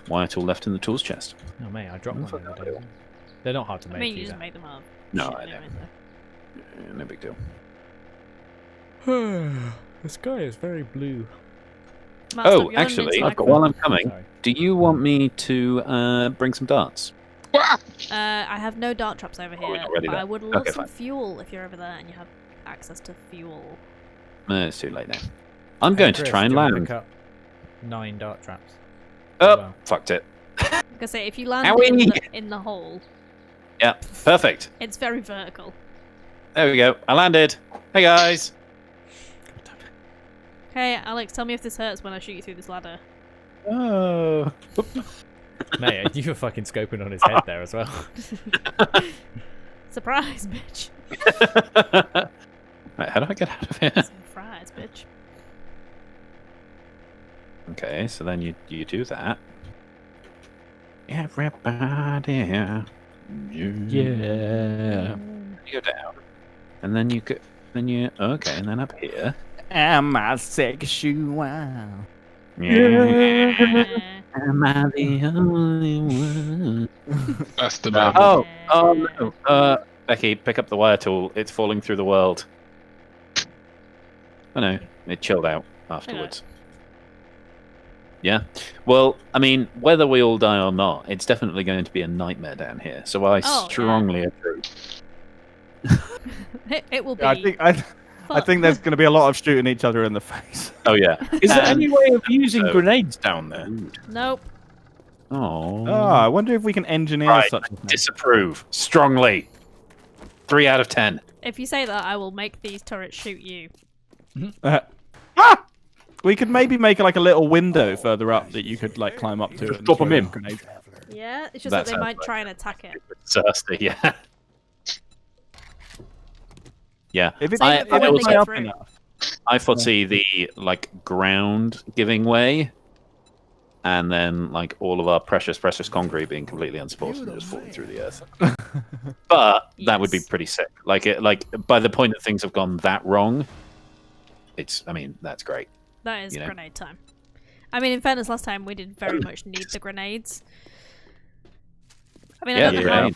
Speaker 2: wire tool left in the tools chest.
Speaker 4: Oh mate, I dropped one the other day. They're not hard to make.
Speaker 3: I mean, you
Speaker 4: either.
Speaker 3: just make them up.
Speaker 2: No,
Speaker 3: Shit
Speaker 2: I know.
Speaker 3: anyway, so.
Speaker 2: No big deal.
Speaker 4: The sky is very blue.
Speaker 3: Master,
Speaker 2: Oh,
Speaker 3: you're
Speaker 2: actually,
Speaker 3: into my-
Speaker 2: while I'm coming,
Speaker 4: Sorry.
Speaker 2: do you want me to bring some darts?
Speaker 3: I have no dart traps over
Speaker 2: Oh, we're
Speaker 3: here,
Speaker 2: not ready
Speaker 3: but I
Speaker 2: then.
Speaker 3: would love
Speaker 2: Okay,
Speaker 3: some
Speaker 2: fine.
Speaker 3: fuel if you're over there and you have access to fuel.
Speaker 2: No, it's too late now. I'm going to
Speaker 4: Chris,
Speaker 2: try and
Speaker 4: do you wanna
Speaker 2: land.
Speaker 4: Pick up 9 dart traps.
Speaker 2: Oh,
Speaker 4: well.
Speaker 2: fucked it.
Speaker 3: Like I say, if you land
Speaker 2: Owie!
Speaker 3: in the hole,
Speaker 2: Yeah, perfect.
Speaker 3: it's very vertical.
Speaker 2: There we go. I landed. Hey guys.
Speaker 3: Hey, Alex, tell me if this hurts when I shoot you through this ladder.
Speaker 1: Oh.
Speaker 4: Mate, you were fucking scoping on his head there as well.
Speaker 3: Surprise, bitch.
Speaker 2: Right, how do I get out of here?
Speaker 3: Surprise, bitch.
Speaker 2: Okay, so then you do that. Everybody, yeah.
Speaker 1: Yeah.
Speaker 2: You go down, and then you go, okay, and then up here.
Speaker 5: Am I sexual?
Speaker 2: Yeah.
Speaker 3: Eh,
Speaker 2: Am I the only one?
Speaker 7: That's the bad.
Speaker 2: Oh, oh no. Becky, pick up the wire tool. It's falling through the world. Oh no, it chilled out afterwards. Yeah. Well, I mean, whether we all die or not, it's definitely going to be a nightmare down here. So I
Speaker 3: Oh, yeah.
Speaker 2: strongly agree.
Speaker 3: it will be.
Speaker 5: Yeah, I think there's going to be a lot of shooting each other in the face.
Speaker 2: Oh yeah.
Speaker 1: Is there any way of using
Speaker 2: so-
Speaker 1: grenades down there?
Speaker 3: Nope.
Speaker 2: Oh.
Speaker 5: Oh, I wonder if we can engineer
Speaker 2: Right,
Speaker 5: such a thing.
Speaker 2: disapprove strongly. 3 out of 10.
Speaker 3: If you say that, I will make these turrets shoot you.
Speaker 5: We could maybe make like a little window further up that you could like climb up to.
Speaker 1: Just
Speaker 5: and
Speaker 1: drop 'em
Speaker 5: throw
Speaker 1: in.
Speaker 5: grenades.
Speaker 3: Yeah, it's just
Speaker 2: That
Speaker 3: that they
Speaker 2: sounds
Speaker 3: might
Speaker 2: right.
Speaker 3: try and attack it.
Speaker 2: Thirsty, yeah. Yeah.
Speaker 5: If it's,
Speaker 3: Save
Speaker 2: I-
Speaker 3: it for
Speaker 2: I
Speaker 3: when
Speaker 2: will
Speaker 3: they
Speaker 2: say
Speaker 3: get
Speaker 5: up
Speaker 3: through.
Speaker 5: enough,
Speaker 2: I foresee the like ground giving way, and then like all of our precious concrete being completely unsupported and just falling through the earth. But that would be
Speaker 3: Yes.
Speaker 2: pretty sick. Like by the point that things have gone that wrong, I mean, that's great.
Speaker 3: That is
Speaker 2: You know.
Speaker 3: grenade time. I mean, in fairness, last time we did very much need the grenades. I mean,
Speaker 2: Yeah,
Speaker 3: I don't
Speaker 2: the
Speaker 3: know
Speaker 2: grenade.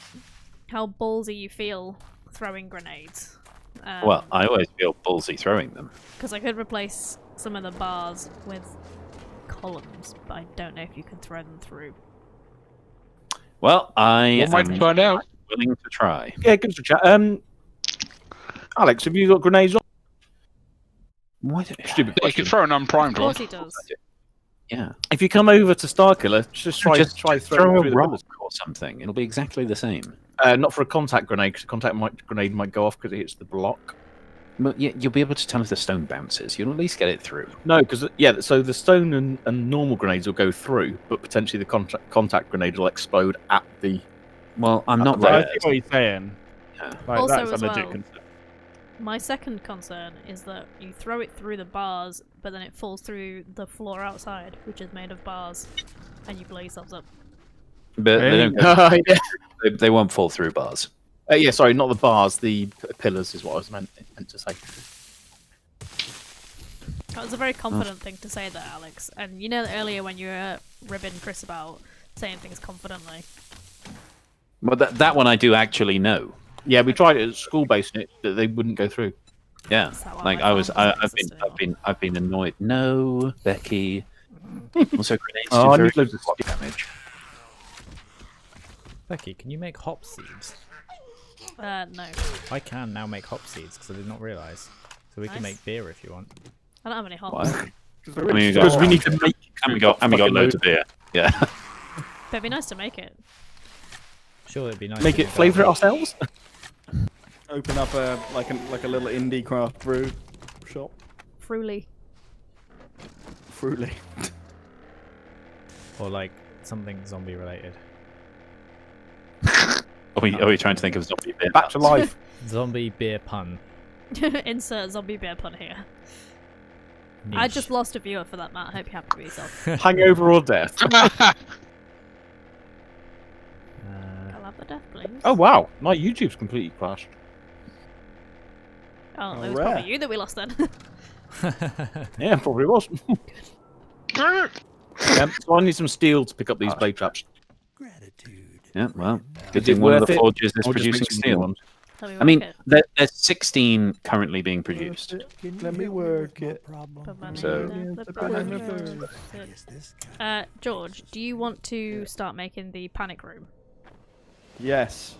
Speaker 3: how ballsy you feel throwing grenades.
Speaker 2: Well, I always feel ballsy throwing them.
Speaker 3: Because I could replace some of the bars with columns, but I don't know if you can throw them through.
Speaker 2: Well, I
Speaker 7: One way to
Speaker 2: am
Speaker 7: find out.
Speaker 2: willing to try.
Speaker 1: Yeah, give us a chat. Alex, have you got grenades on?
Speaker 2: What?
Speaker 1: Stupid
Speaker 7: You
Speaker 1: question.
Speaker 7: could throw an unprimed
Speaker 3: Of
Speaker 7: one.
Speaker 3: course he does.
Speaker 2: Yeah.
Speaker 1: If you come over to Starkiller, just try
Speaker 2: Throw
Speaker 1: throwing
Speaker 2: a
Speaker 1: through the
Speaker 2: rock
Speaker 1: pillars.
Speaker 2: or something. It'll be exactly the same.
Speaker 1: Not for a contact grenade, because a contact grenade might go off because it hits the block.
Speaker 2: But yeah, you'll be able to tell if the stone bounces. You'll at least get it through.
Speaker 1: No, because so the stone and normal grenades will go through, but potentially the contact grenade will explode at the.
Speaker 2: Well, I'm not
Speaker 5: I
Speaker 2: there.
Speaker 5: see what he's saying.
Speaker 2: Yeah.
Speaker 5: Like,
Speaker 3: Also
Speaker 5: that's
Speaker 3: as
Speaker 5: a legit
Speaker 3: well-
Speaker 5: concern.
Speaker 3: My second concern is that you throw it through the bars, but then it falls through the floor outside, which is made of bars, and you blow yourselves up.
Speaker 2: But they
Speaker 5: Really?
Speaker 2: don't.
Speaker 1: yeah.
Speaker 2: They won't fall through bars.
Speaker 1: Yeah, sorry, not the bars, the pillars is what I was meant to say.
Speaker 3: That was a very confident thing to say there, Alex. And you know that earlier when you were ribbing Chris about saying things confidently.
Speaker 2: Well, that one I do actually know.
Speaker 1: Yeah, we tried it at school base and they wouldn't go through.
Speaker 2: Yeah,
Speaker 3: Is that why
Speaker 2: like
Speaker 3: my
Speaker 2: I've
Speaker 3: phone doesn't exist
Speaker 2: I've been annoyed. No, Becky. Also, grenades
Speaker 1: Oh,
Speaker 2: do
Speaker 1: I
Speaker 2: very
Speaker 1: need loads of
Speaker 2: block damage.
Speaker 4: Becky, can you make hop seeds?
Speaker 3: No.
Speaker 4: I can now make hop seeds because I did not realise. So we can
Speaker 3: Nice.
Speaker 4: make beer if you want.
Speaker 3: I don't have any hops.
Speaker 2: What?
Speaker 1: Because
Speaker 2: we
Speaker 1: need to make.
Speaker 2: we got loads of beer. Yeah.
Speaker 3: But it'd be nice to make it.
Speaker 4: Sure, it'd be nice.
Speaker 1: Make
Speaker 4: to
Speaker 1: it flavour it
Speaker 4: up.
Speaker 1: ourselves.
Speaker 6: Open up a like a little indie craft brew shop.
Speaker 3: Fruly.
Speaker 6: Fruity.
Speaker 4: Or like something zombie related.
Speaker 2: Are we trying to think of zombie beer?
Speaker 1: Back to life.
Speaker 4: Zombie beer pun.
Speaker 3: Insert zombie beer pun here. I
Speaker 4: Niche.
Speaker 3: just lost a viewer for that, Matt. I hope you're happy with yourself.
Speaker 1: Hangover or death.
Speaker 3: I'll have the death, please.
Speaker 1: Oh wow, my YouTube's completely crashed.
Speaker 3: Oh, it was
Speaker 6: rare.
Speaker 3: probably you that we lost then.
Speaker 1: Yeah, probably was. So I need some steel to pick up these blade traps.
Speaker 9: Gratitude.
Speaker 2: Yeah, well, good
Speaker 1: Is it
Speaker 2: thing one of
Speaker 1: worth
Speaker 2: the
Speaker 1: it?
Speaker 2: forges is
Speaker 1: Or just
Speaker 2: producing
Speaker 1: make some new
Speaker 2: steel.
Speaker 1: ones?
Speaker 3: Tell me
Speaker 2: I mean,
Speaker 3: it.
Speaker 2: there's 16 currently being produced.
Speaker 6: Let me work it.
Speaker 3: Put money
Speaker 2: So-
Speaker 3: in the bank.
Speaker 9: Yes, this guy.
Speaker 3: George, do you want to start making the panic room?
Speaker 6: Yes.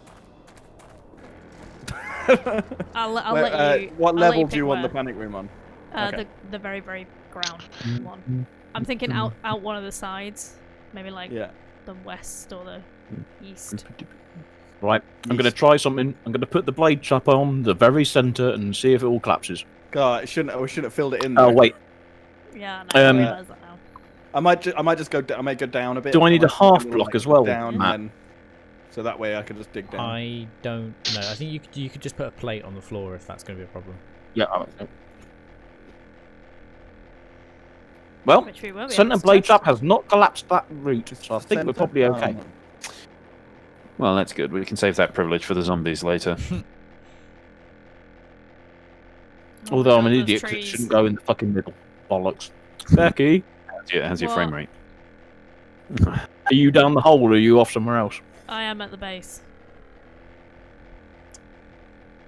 Speaker 3: I'll
Speaker 6: Where-
Speaker 3: let you.
Speaker 6: what
Speaker 3: I'll let
Speaker 6: level do
Speaker 3: pick
Speaker 6: you want the
Speaker 3: where.
Speaker 6: panic room on?
Speaker 3: Uh,
Speaker 6: Okay.
Speaker 3: the very very ground one. I'm thinking out one of the sides, maybe like
Speaker 6: Yeah.
Speaker 3: the west or the east.
Speaker 1: Right, I'm going to try something. I'm going to put the blade trap on the very centre and see if it all collapses.
Speaker 6: God, we shouldn't have filled it in.
Speaker 1: Oh
Speaker 6: there.
Speaker 1: wait,
Speaker 3: Yeah, no, I
Speaker 1: Um,
Speaker 3: realise that now.
Speaker 6: I might just go. I might go down a bit.
Speaker 1: Do I need a
Speaker 6: might
Speaker 1: half
Speaker 6: go,
Speaker 1: block
Speaker 6: like,
Speaker 1: as well,
Speaker 6: Down,
Speaker 1: Matt?
Speaker 6: and then, so that way I can just dig down.
Speaker 4: I don't know. I think you could just put a plate on the floor if that's going to be a problem.
Speaker 1: yeah. Well,
Speaker 3: Which we won't be
Speaker 1: centre
Speaker 3: able to
Speaker 1: blade
Speaker 3: touch.
Speaker 1: trap has not collapsed that route, so I think we're
Speaker 6: Centre?
Speaker 1: probably okay.
Speaker 6: Oh.
Speaker 2: Well, that's good. We can save that privilege for the zombies later.
Speaker 3: Oh,
Speaker 1: Although I'm
Speaker 3: God,
Speaker 1: an
Speaker 3: those
Speaker 1: idiot, 'cause it
Speaker 3: trees.
Speaker 1: shouldn't go in the fucking middle. Bollocks. Becky,
Speaker 2: How's your
Speaker 3: Well-
Speaker 2: frame rate?
Speaker 1: are you down the hole or are you off somewhere else?
Speaker 3: I am at the base.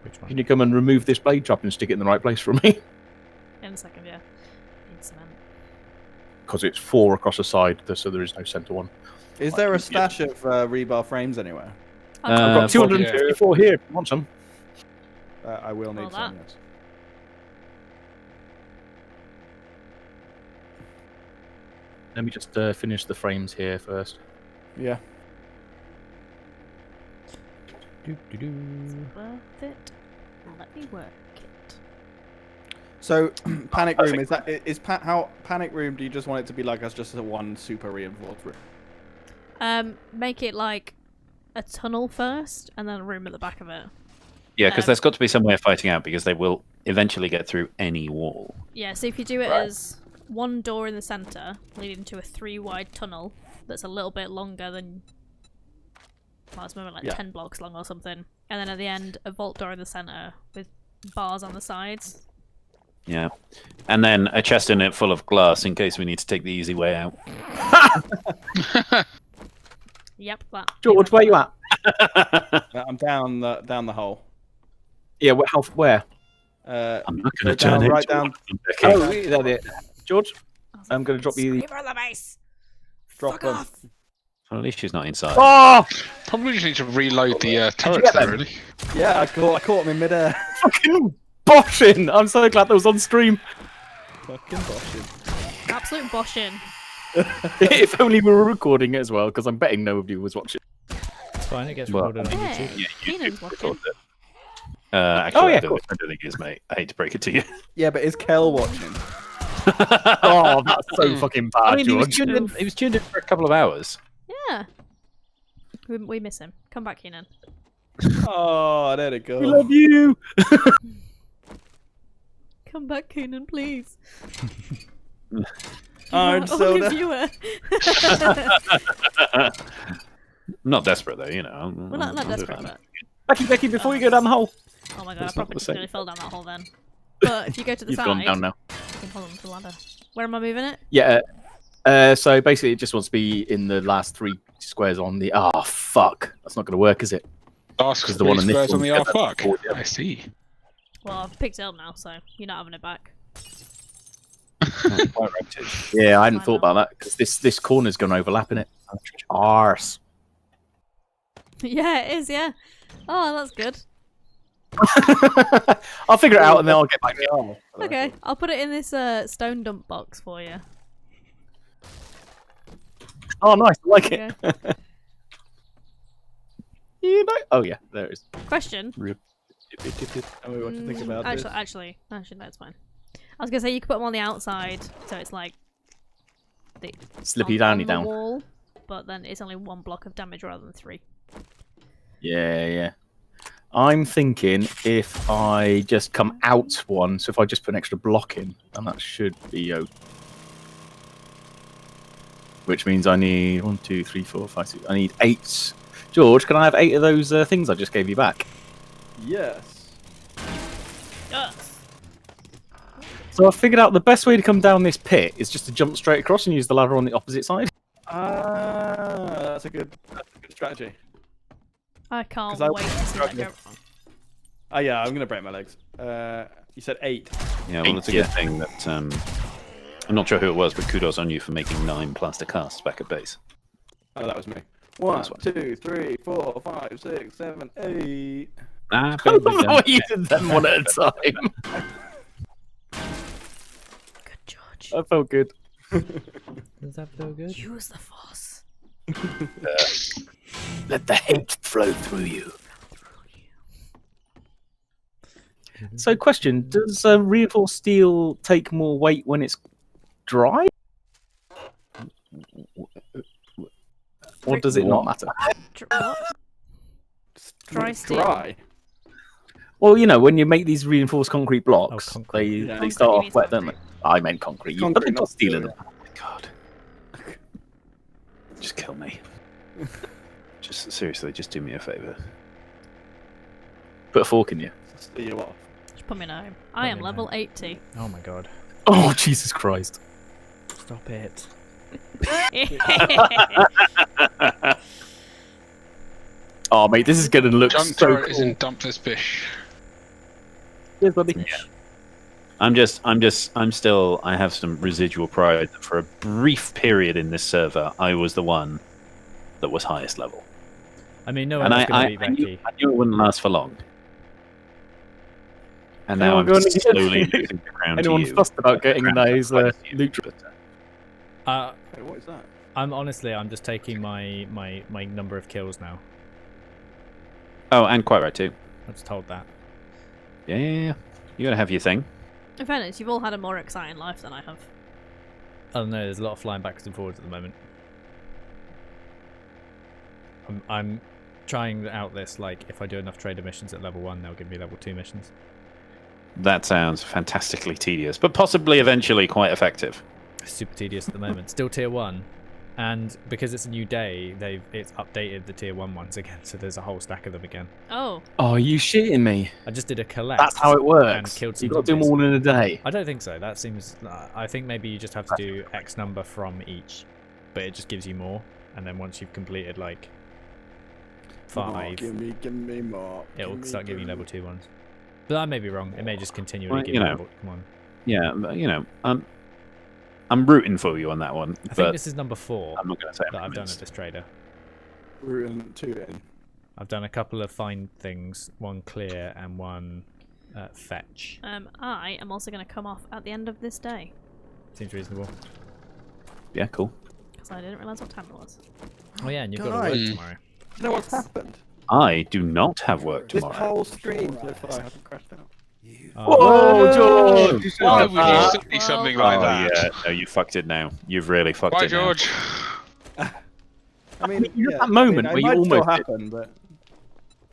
Speaker 4: Which one?
Speaker 1: Can you come and remove this blade trap and stick it in the right place for me?
Speaker 3: In a second, yeah. Need cement.
Speaker 1: Because it's 4 across the side, so there is no centre one.
Speaker 6: Is there a stash of rebar frames anywhere?
Speaker 3: I'll
Speaker 1: I've
Speaker 3: come
Speaker 1: got 254 here. If you want some?
Speaker 6: I will need
Speaker 3: Well,
Speaker 6: some.
Speaker 3: that-
Speaker 6: Yes.
Speaker 1: Let me just finish the frames here first.
Speaker 6: Yeah.
Speaker 4: Doo-doo-doo.
Speaker 3: worth it. Let me work it.
Speaker 6: So panic room is how panic room? Do you just want it to be like us, just a one super reinforced room?
Speaker 3: Make it like a tunnel first, and then a room at the back of it.
Speaker 2: Yeah, because there's got to be some way of fighting out because they will eventually get through any wall.
Speaker 3: Yeah, so if you do it as one door in the center leading to a 3-wide tunnel that's a little bit longer than, well, it's maybe like 10 blocks long or something, and then at the end a vault door in the center with bars on the sides.
Speaker 2: Yeah. And then a chest in it full of glass in case we need to take the easy way out.
Speaker 3: Yep, that.
Speaker 1: George, where you at?
Speaker 6: I'm down the hole.
Speaker 1: Yeah, where?
Speaker 2: I'm not
Speaker 6: Go
Speaker 2: going to turn
Speaker 6: down,
Speaker 2: it.
Speaker 6: right down.
Speaker 1: Oh, is that it? George, I'm going to drop you.
Speaker 3: Screamer on the base.
Speaker 6: Drop
Speaker 3: Fuck
Speaker 6: them.
Speaker 3: off.
Speaker 2: Well, at least she's not inside.
Speaker 1: Oh,
Speaker 7: Probably just need to reload the turrets there, really.
Speaker 6: Yeah, I caught him in midair.
Speaker 1: fucking boshing! I'm so glad that was on stream.
Speaker 6: Fucking boshing.
Speaker 3: Absolute boshing.
Speaker 1: If only we were recording it as well, because I'm betting nobody was watching.
Speaker 4: It's fine. It gets
Speaker 2: Well,
Speaker 4: recorded on
Speaker 3: Yeah,
Speaker 4: YouTube.
Speaker 3: Keenan's watching.
Speaker 2: Actually,
Speaker 1: Oh, yeah,
Speaker 2: I
Speaker 1: of
Speaker 2: don't think it is, mate. I hate to break it to you.
Speaker 6: Yeah, but is Kel watching?
Speaker 1: Oh, that's so fucking bad,
Speaker 2: I mean, he was
Speaker 1: George.
Speaker 2: tuned in for a couple of hours.
Speaker 3: Yeah. We miss him. Come back, Keenan.
Speaker 6: Oh, there it goes.
Speaker 1: We love you.
Speaker 3: Come back, Keenan, please.
Speaker 6: I'm
Speaker 3: Our
Speaker 6: so
Speaker 3: only
Speaker 6: down.
Speaker 3: viewer.
Speaker 2: I'm not desperate, though, you know.
Speaker 3: We're not
Speaker 2: I'll do
Speaker 3: desperate,
Speaker 2: that.
Speaker 3: but
Speaker 1: Becky, before you go down the hole.
Speaker 3: oh my god, I
Speaker 2: It's not
Speaker 3: probably
Speaker 2: the
Speaker 3: just
Speaker 2: same.
Speaker 3: nearly fell down that hole then. But if you go to the
Speaker 1: You've
Speaker 3: side,
Speaker 1: gone down now.
Speaker 3: you can hold on to the ladder. Where am I moving it?
Speaker 1: Yeah. So basically, it just wants to be in the last 3 squares on the. Oh fuck! That's not going to work, is it?
Speaker 7: Ask
Speaker 1: Because the one on this
Speaker 7: squares on
Speaker 1: one's
Speaker 7: the
Speaker 1: got
Speaker 7: fuck.
Speaker 1: that 40.
Speaker 7: I see.
Speaker 3: Well, I've picked it up now, so you're not having it back.
Speaker 2: Quite right, too.
Speaker 1: Yeah, I hadn't
Speaker 3: Why
Speaker 1: thought
Speaker 3: not?
Speaker 1: about that because this corner's going to overlap in it. Arse.
Speaker 3: Yeah, it is, yeah. Oh, that's good.
Speaker 1: I'll figure it out and then I'll get back to you.
Speaker 3: Okay, I'll put it in this stone dump box for you.
Speaker 1: Oh, nice. I like it.
Speaker 3: Okay.
Speaker 1: You know. Oh yeah, there it is.
Speaker 3: Question.
Speaker 6: Tell me what you think about this.
Speaker 3: Actually, no, it's fine. I was gonna say you could put them on the outside, so it's like the
Speaker 1: Slippy
Speaker 3: on
Speaker 1: downy
Speaker 3: the
Speaker 1: down.
Speaker 3: wall, but then it's only 1 block of damage rather than 3.
Speaker 1: Yeah. I'm thinking if I just come out one, so if I just put an extra block in, then that should be okay. Which means I need 1, 2, 3, 4, 5, 6. I need 8. George, can I have 8 of those things I just gave you back?
Speaker 6: Yes.
Speaker 3: Yes.
Speaker 1: So I figured out the best way to come down this pit is just to jump straight across and use the ladder on the opposite side.
Speaker 6: That's a good strategy.
Speaker 3: I can't
Speaker 6: 'Cause I
Speaker 3: wait to see that go wrong.
Speaker 6: Oh yeah, I'm gonna break my legs. You said 8.
Speaker 2: Yeah, well, it's a good thing that I'm not sure who it was, but kudos on you for making 9 plaster casts back at base.
Speaker 6: Oh, that was me. 1,
Speaker 2: Nice one.
Speaker 6: 2, 3, 4, 5, 6, 7, 8.
Speaker 2: Ah,
Speaker 1: I don't know what you did them one at a time.
Speaker 3: Good, George.
Speaker 1: That felt good.
Speaker 4: Does that feel good?
Speaker 3: Use the force.
Speaker 1: Let the hate flow through you. So, question: does reinforced steel take more weight when it's dry, or does it not matter?
Speaker 3: What? Dry steel.
Speaker 6: Dry.
Speaker 1: Well, you know, when you make these reinforced concrete blocks,
Speaker 4: concrete.
Speaker 1: they
Speaker 3: Concrete
Speaker 1: start off
Speaker 3: means
Speaker 1: wet, don't they?
Speaker 3: concrete.
Speaker 1: I meant concrete.
Speaker 6: Concrete,
Speaker 1: But they've
Speaker 6: not
Speaker 1: got steel in
Speaker 6: steel.
Speaker 1: them.
Speaker 2: Oh my god. Just kill me. Just seriously, just do me a favor.
Speaker 1: Put a fork in you.
Speaker 6: See you off.
Speaker 3: Just put me in home. I am
Speaker 4: me in
Speaker 3: level 80.
Speaker 4: Oh my god.
Speaker 1: Oh, Jesus Christ!
Speaker 4: Stop it.
Speaker 1: Oh, mate, this is going to look
Speaker 7: Jump
Speaker 1: so
Speaker 7: turret is
Speaker 1: cool.
Speaker 7: in dump this fish.
Speaker 1: Cheers, buddy.
Speaker 2: I'm still, I have some residual pride that for a brief period in this server, I was the one that was highest level.
Speaker 4: I mean, no
Speaker 2: And
Speaker 4: one's going
Speaker 2: I
Speaker 4: to beat
Speaker 2: knew,
Speaker 4: Becky.
Speaker 2: I knew it wouldn't last for long. And now
Speaker 1: Oh,
Speaker 2: I'm
Speaker 1: go on again.
Speaker 2: slowly losing the ground
Speaker 1: Anyone
Speaker 2: to you.
Speaker 1: fussed about getting
Speaker 2: Ground
Speaker 1: those
Speaker 2: to you.
Speaker 1: loot?
Speaker 6: Hey, what is that?
Speaker 4: I'm just taking my number of kills now.
Speaker 2: Oh, and quite right too.
Speaker 4: I was told that.
Speaker 2: Yeah. You gotta have your thing.
Speaker 3: In fairness, you've all had a more exciting life than I have.
Speaker 4: I don't know. There's a lot of flying backwards and forwards at the moment. I'm trying out this, like, if I do enough trader missions at level 1, they'll give me level 2 missions.
Speaker 2: That sounds fantastically tedious, but possibly eventually quite effective.
Speaker 4: Super tedious at the moment. Still tier 1. And because it's a new day, it's updated the tier 1 ones again, so there's a whole stack of them again.
Speaker 3: Oh.
Speaker 1: Oh, are you shitting me?
Speaker 4: I just did a collect.
Speaker 1: That's how it
Speaker 4: And
Speaker 1: works.
Speaker 4: killed
Speaker 1: You
Speaker 4: some
Speaker 1: got to do them
Speaker 4: zombies.
Speaker 1: all in a day.
Speaker 4: I don't think so. That seems. I think maybe you just have to do X number from each, but it just gives you more. And then once you've completed like 5,
Speaker 5: Give me more.
Speaker 4: it'll start giving you level 2 ones. But I may be wrong. It may just continually
Speaker 2: Well,
Speaker 4: give
Speaker 2: you
Speaker 4: you
Speaker 2: know.
Speaker 4: level 1.
Speaker 2: Yeah, but, I'm rooting for you on that one,
Speaker 4: I think
Speaker 2: but
Speaker 4: this is number 4
Speaker 2: I'm not going to say
Speaker 4: that
Speaker 2: I'm
Speaker 4: I've done at
Speaker 2: convinced.
Speaker 4: this trader.
Speaker 5: We're in 2 in.
Speaker 4: I've done a couple of find things, 1 clear and 1 fetch.
Speaker 3: I am also going to come off at the end of this day
Speaker 4: Seems reasonable.
Speaker 2: Yeah, cool.
Speaker 3: because I didn't realise what time it was.
Speaker 4: Oh yeah, and you've got to work
Speaker 5: Guys.
Speaker 4: tomorrow.
Speaker 5: You know what's happened?
Speaker 2: I do not have work
Speaker 5: This
Speaker 2: tomorrow.
Speaker 5: whole stream so far hasn't crashed out.
Speaker 1: Whoa, George!
Speaker 7: Why would you
Speaker 3: Well,
Speaker 7: say something like
Speaker 2: Oh
Speaker 7: that?
Speaker 2: yeah, no, you fucked it now. You've really fucked
Speaker 7: Why,
Speaker 2: it now.
Speaker 7: George?
Speaker 5: I mean,
Speaker 1: you had that moment where
Speaker 5: it
Speaker 1: you
Speaker 5: might still
Speaker 1: almost did.
Speaker 5: happen, but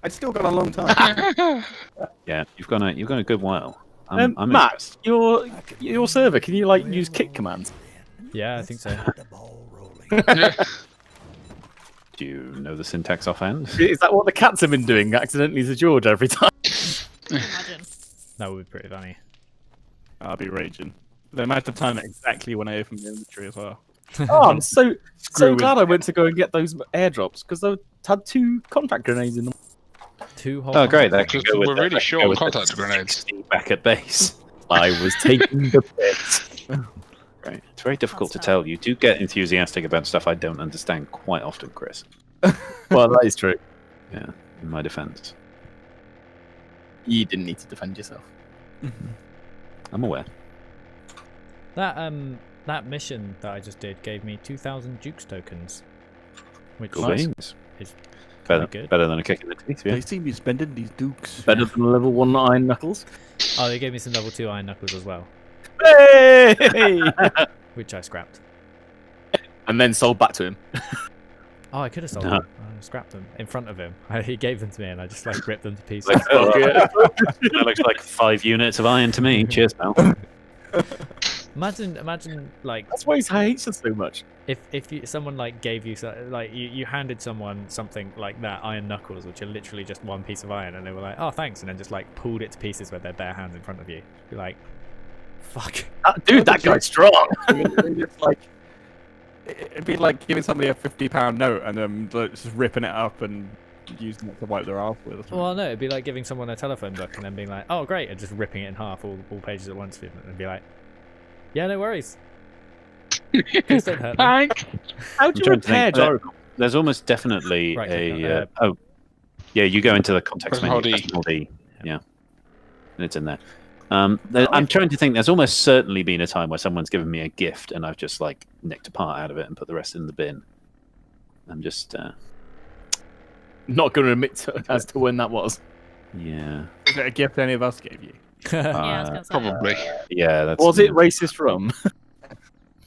Speaker 5: it's still got a long time.
Speaker 2: Yeah, you've gone a good while. I'm
Speaker 1: Matt,
Speaker 2: impressed.
Speaker 1: your server, can you like use kick commands?
Speaker 4: Yeah, I think so.
Speaker 9: The ball rolling.
Speaker 2: Do you know the syntax offhand?
Speaker 1: Is that what the cats have been doing accidentally to George every time?
Speaker 3: Imagine.
Speaker 4: That would be pretty funny.
Speaker 5: I'll be raging. They might have to time it exactly when I open the inventory as well.
Speaker 1: Oh, I'm so
Speaker 5: Screw
Speaker 1: glad
Speaker 5: with
Speaker 1: I went to go and get those airdrops because they had 2 contact grenades in them.
Speaker 4: 2 whole.
Speaker 2: Oh, great! That
Speaker 7: Because
Speaker 2: can go with
Speaker 7: we're
Speaker 2: the-
Speaker 7: really
Speaker 2: that can
Speaker 7: short
Speaker 2: go
Speaker 7: on
Speaker 2: with the
Speaker 7: contact grenades.
Speaker 2: 60 back at base.
Speaker 1: I was taking the piss.
Speaker 2: Right. It's very difficult to
Speaker 3: That's
Speaker 2: tell. You do get enthusiastic about stuff I don't understand quite often, Chris.
Speaker 1: Well, that is true.
Speaker 2: Yeah, in my defense.
Speaker 1: You didn't need to defend yourself.
Speaker 2: I'm aware.
Speaker 4: That mission that I just did gave me 2,000 Jukes tokens, which
Speaker 2: Cool beans.
Speaker 4: is
Speaker 2: Better,
Speaker 4: good.
Speaker 2: better than a kick in the teeth, yeah.
Speaker 5: They see me spending these dukes.
Speaker 1: Better than level 1 Iron Knuckles.
Speaker 4: Oh, they gave me some level 2 Iron Knuckles as well,
Speaker 1: Hey!
Speaker 4: which I scrapped.
Speaker 1: And then sold back to him.
Speaker 4: Oh, I could have sold
Speaker 2: No.
Speaker 4: them. I scrapped them in front of him. He gave them to me, and I just like ripped them to pieces.
Speaker 2: Like, that looks like 5 units of iron to me. Cheers, pal.
Speaker 4: Imagine like
Speaker 1: That's why he hates us so much.
Speaker 4: if someone like gave you like you handed someone something like that, Iron Knuckles, which are literally just 1 piece of iron, and they were like, oh thanks, and then just like pulled it to pieces with their bare hands in front of you. You're like, fuck.
Speaker 1: Dude, that guy's strong.
Speaker 5: It's like it'd be like giving somebody a £50 note and then just ripping it up and using it to wipe their ass with. Or something.
Speaker 4: Well, no, it'd be like giving someone a telephone book and then being like, oh great, and just ripping it in half, all pages at once, and be like, yeah, no worries. Please don't hurt them.
Speaker 1: How do you
Speaker 2: trying to
Speaker 1: repair
Speaker 2: think.
Speaker 1: gyro?
Speaker 2: There's almost definitely
Speaker 4: Right,
Speaker 2: a. Oh, yeah, you go into the context
Speaker 7: Press
Speaker 2: menu.
Speaker 7: hold E.
Speaker 2: Press hold E. Yeah. And it's in there. I'm trying to think. There's almost certainly been a time where someone's given me a gift and I've just like nicked a part out of it and put the rest in the bin. I'm just.
Speaker 1: Not going to admit as to when that was.
Speaker 2: Yeah.
Speaker 5: Is it a gift any of us gave you?
Speaker 3: Yeah, I was gonna say.
Speaker 7: Probably.
Speaker 2: Yeah, that's.
Speaker 1: Was it racist rum?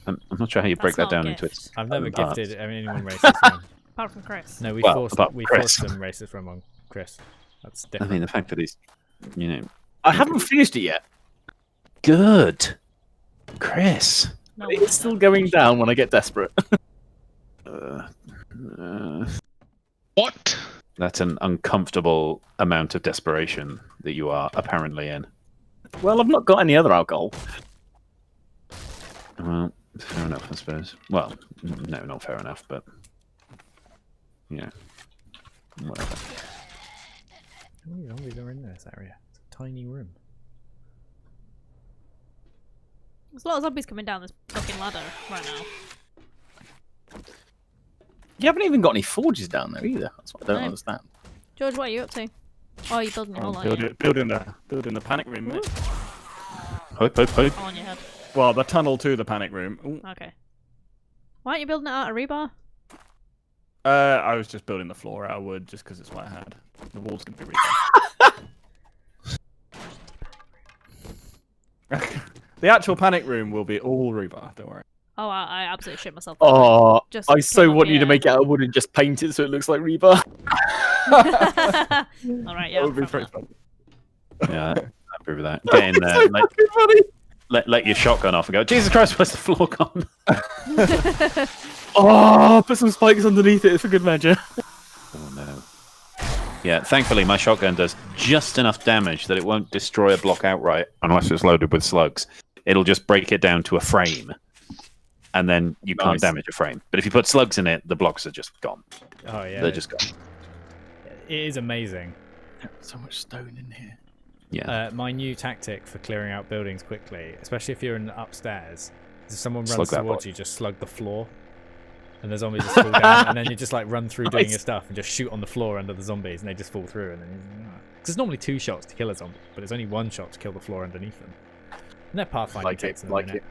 Speaker 2: I'm not sure how you break
Speaker 3: That's
Speaker 2: that
Speaker 3: not a
Speaker 2: down into
Speaker 3: gift.
Speaker 2: its.
Speaker 4: I've never
Speaker 2: parts.
Speaker 4: gifted anyone racist rum.
Speaker 3: Apart from Chris.
Speaker 4: No, we
Speaker 2: Well,
Speaker 4: forced
Speaker 2: apart from Chris.
Speaker 4: some racist rum on Chris. That's
Speaker 2: I
Speaker 4: different.
Speaker 2: mean, the fact that he's,
Speaker 1: I haven't finished it yet.
Speaker 2: good. Chris.
Speaker 3: No,
Speaker 1: It's still going down when I get desperate.
Speaker 7: What?
Speaker 2: That's an uncomfortable amount of desperation that you are apparently in.
Speaker 1: Well, I've not got any other alcohol.
Speaker 2: Well, fair enough, I suppose. Well, no, not fair enough, but yeah, whatever.
Speaker 4: How many zombies are in this area? It's a tiny room.
Speaker 3: There's a lot of zombies coming down this fucking ladder right now.
Speaker 1: You haven't even got any forges down there either. That's what I don't
Speaker 3: No.
Speaker 1: understand.
Speaker 3: George, what are you up to? Oh, you're building your whole
Speaker 5: Building
Speaker 3: life
Speaker 5: building the panic room. Mate.
Speaker 2: Hope, hope, hope.
Speaker 3: on your head.
Speaker 5: Well, the tunnel to the panic room. Ooh.
Speaker 3: Okay. Why aren't you building it out of rebar?
Speaker 5: I was just building the floor out of wood just because it's what I had. The wall's gonna be rebar. The actual panic room will be all rebar. Don't worry.
Speaker 3: Oh, I absolutely shit myself.
Speaker 1: Oh,
Speaker 3: Just
Speaker 1: I so
Speaker 3: came up
Speaker 1: want you to
Speaker 3: here.
Speaker 1: make it out of wood and just paint it so it looks like rebar.
Speaker 3: All right, yeah.
Speaker 5: That would be
Speaker 3: I'm
Speaker 5: pretty
Speaker 3: fine.
Speaker 5: fun.
Speaker 2: Yeah, that'd happy with that. Get in there, let your shotgun off and go, Jesus Christ, where's the floor gone?
Speaker 1: Oh, put some spikes underneath it for good measure.
Speaker 2: Oh no. Yeah, thankfully my shotgun does just enough damage that it won't destroy a block outright unless it's loaded with slugs. It'll just break it down to a frame. And then you can't damage a frame. But if you put slugs in it, the blocks are just gone.
Speaker 4: Oh yeah,
Speaker 2: They're just gone.
Speaker 4: It is amazing.
Speaker 1: So much stone in here.
Speaker 2: Yeah.
Speaker 4: My new tactic for clearing out buildings quickly, especially if you're in upstairs, is if someone
Speaker 2: Slug
Speaker 4: runs
Speaker 2: that
Speaker 4: towards
Speaker 2: block.
Speaker 4: you, just slug the floor. And the zombies just fall down, and then you just like run through doing your stuff and just shoot on the floor under the zombies, and they just fall through. And then because it's normally 2 shots to kill a zombie, but it's only 1 shot to kill the floor underneath them. And that pathfinding takes them a minute.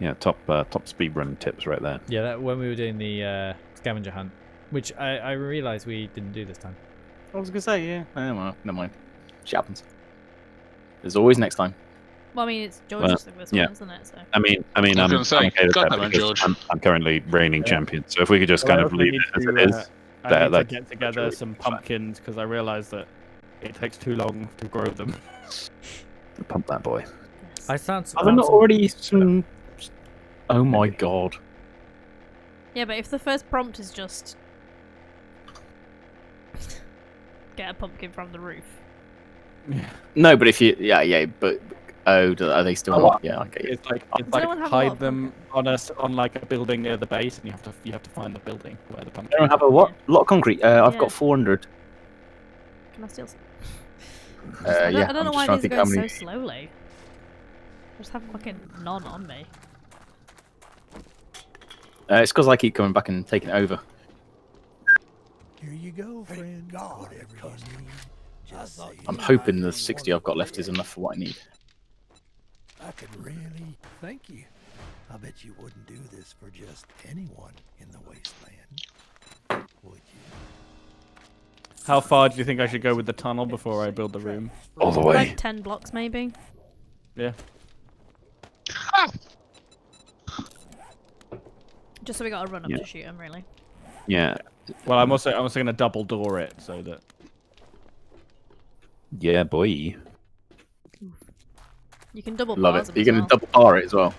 Speaker 2: Yeah, top speed run tips right there.
Speaker 4: Yeah, that when we were doing the scavenger hunt, which I realised we didn't do this time.
Speaker 1: I was gonna say, yeah. Oh, well, never mind. Shit happens. There's always next time.
Speaker 3: Well, I mean, it's George's this one, isn't it? So.
Speaker 2: I mean,
Speaker 7: I was
Speaker 2: I'm
Speaker 7: gonna say,
Speaker 2: okay with
Speaker 7: God,
Speaker 2: that
Speaker 7: no,
Speaker 2: because
Speaker 7: George.
Speaker 2: I'm currently reigning champion. So if we could just kind of leave it as it is,
Speaker 6: I need to
Speaker 2: that-
Speaker 6: get together some pumpkins because I realised that it takes too long to grow them.
Speaker 2: pump that boy.
Speaker 4: I found some.
Speaker 1: Are there not already some? Oh my god!
Speaker 3: Yeah, but if the first prompt is just get a pumpkin from the roof.
Speaker 1: No, but if you, but are they still? Yeah, I get you.
Speaker 6: It's like
Speaker 3: anyone have a lot
Speaker 6: hide
Speaker 3: of
Speaker 6: them on like a building near the base, and you have to find the building where the
Speaker 1: I
Speaker 6: pumpkin.
Speaker 1: don't have a what? Lot of concrete. I've
Speaker 3: Yeah.
Speaker 1: got 400.
Speaker 3: Can I steal some?
Speaker 1: Yeah,
Speaker 3: I don't know
Speaker 1: I'm just
Speaker 3: why
Speaker 1: trying to
Speaker 3: these are
Speaker 1: think how
Speaker 3: going
Speaker 1: many.
Speaker 3: so slowly. I just have fucking none on me.
Speaker 1: It's because I keep coming back and taking it over.
Speaker 9: Here you go, friend. Whatever you need. Just say
Speaker 1: I'm
Speaker 9: you
Speaker 1: hoping
Speaker 9: like
Speaker 1: the
Speaker 9: it.
Speaker 1: 60 I've got left is enough for what I need.
Speaker 9: I could really thank you. I bet you wouldn't do this for just anyone in the wasteland, would you?
Speaker 6: How far do you think I should go with the tunnel before I build the room?
Speaker 2: All the way.
Speaker 3: Like 10 blocks, maybe.
Speaker 6: Yeah.
Speaker 3: Just so we got to run up
Speaker 2: Yeah.
Speaker 3: to shoot him, really.
Speaker 2: Yeah.
Speaker 6: Well, I'm also going to double door it so that.
Speaker 2: Yeah, boy.
Speaker 3: You can double
Speaker 1: Love
Speaker 3: bars
Speaker 1: it.
Speaker 3: him
Speaker 1: You're
Speaker 3: as
Speaker 1: going
Speaker 3: well.
Speaker 1: to double bar it as well.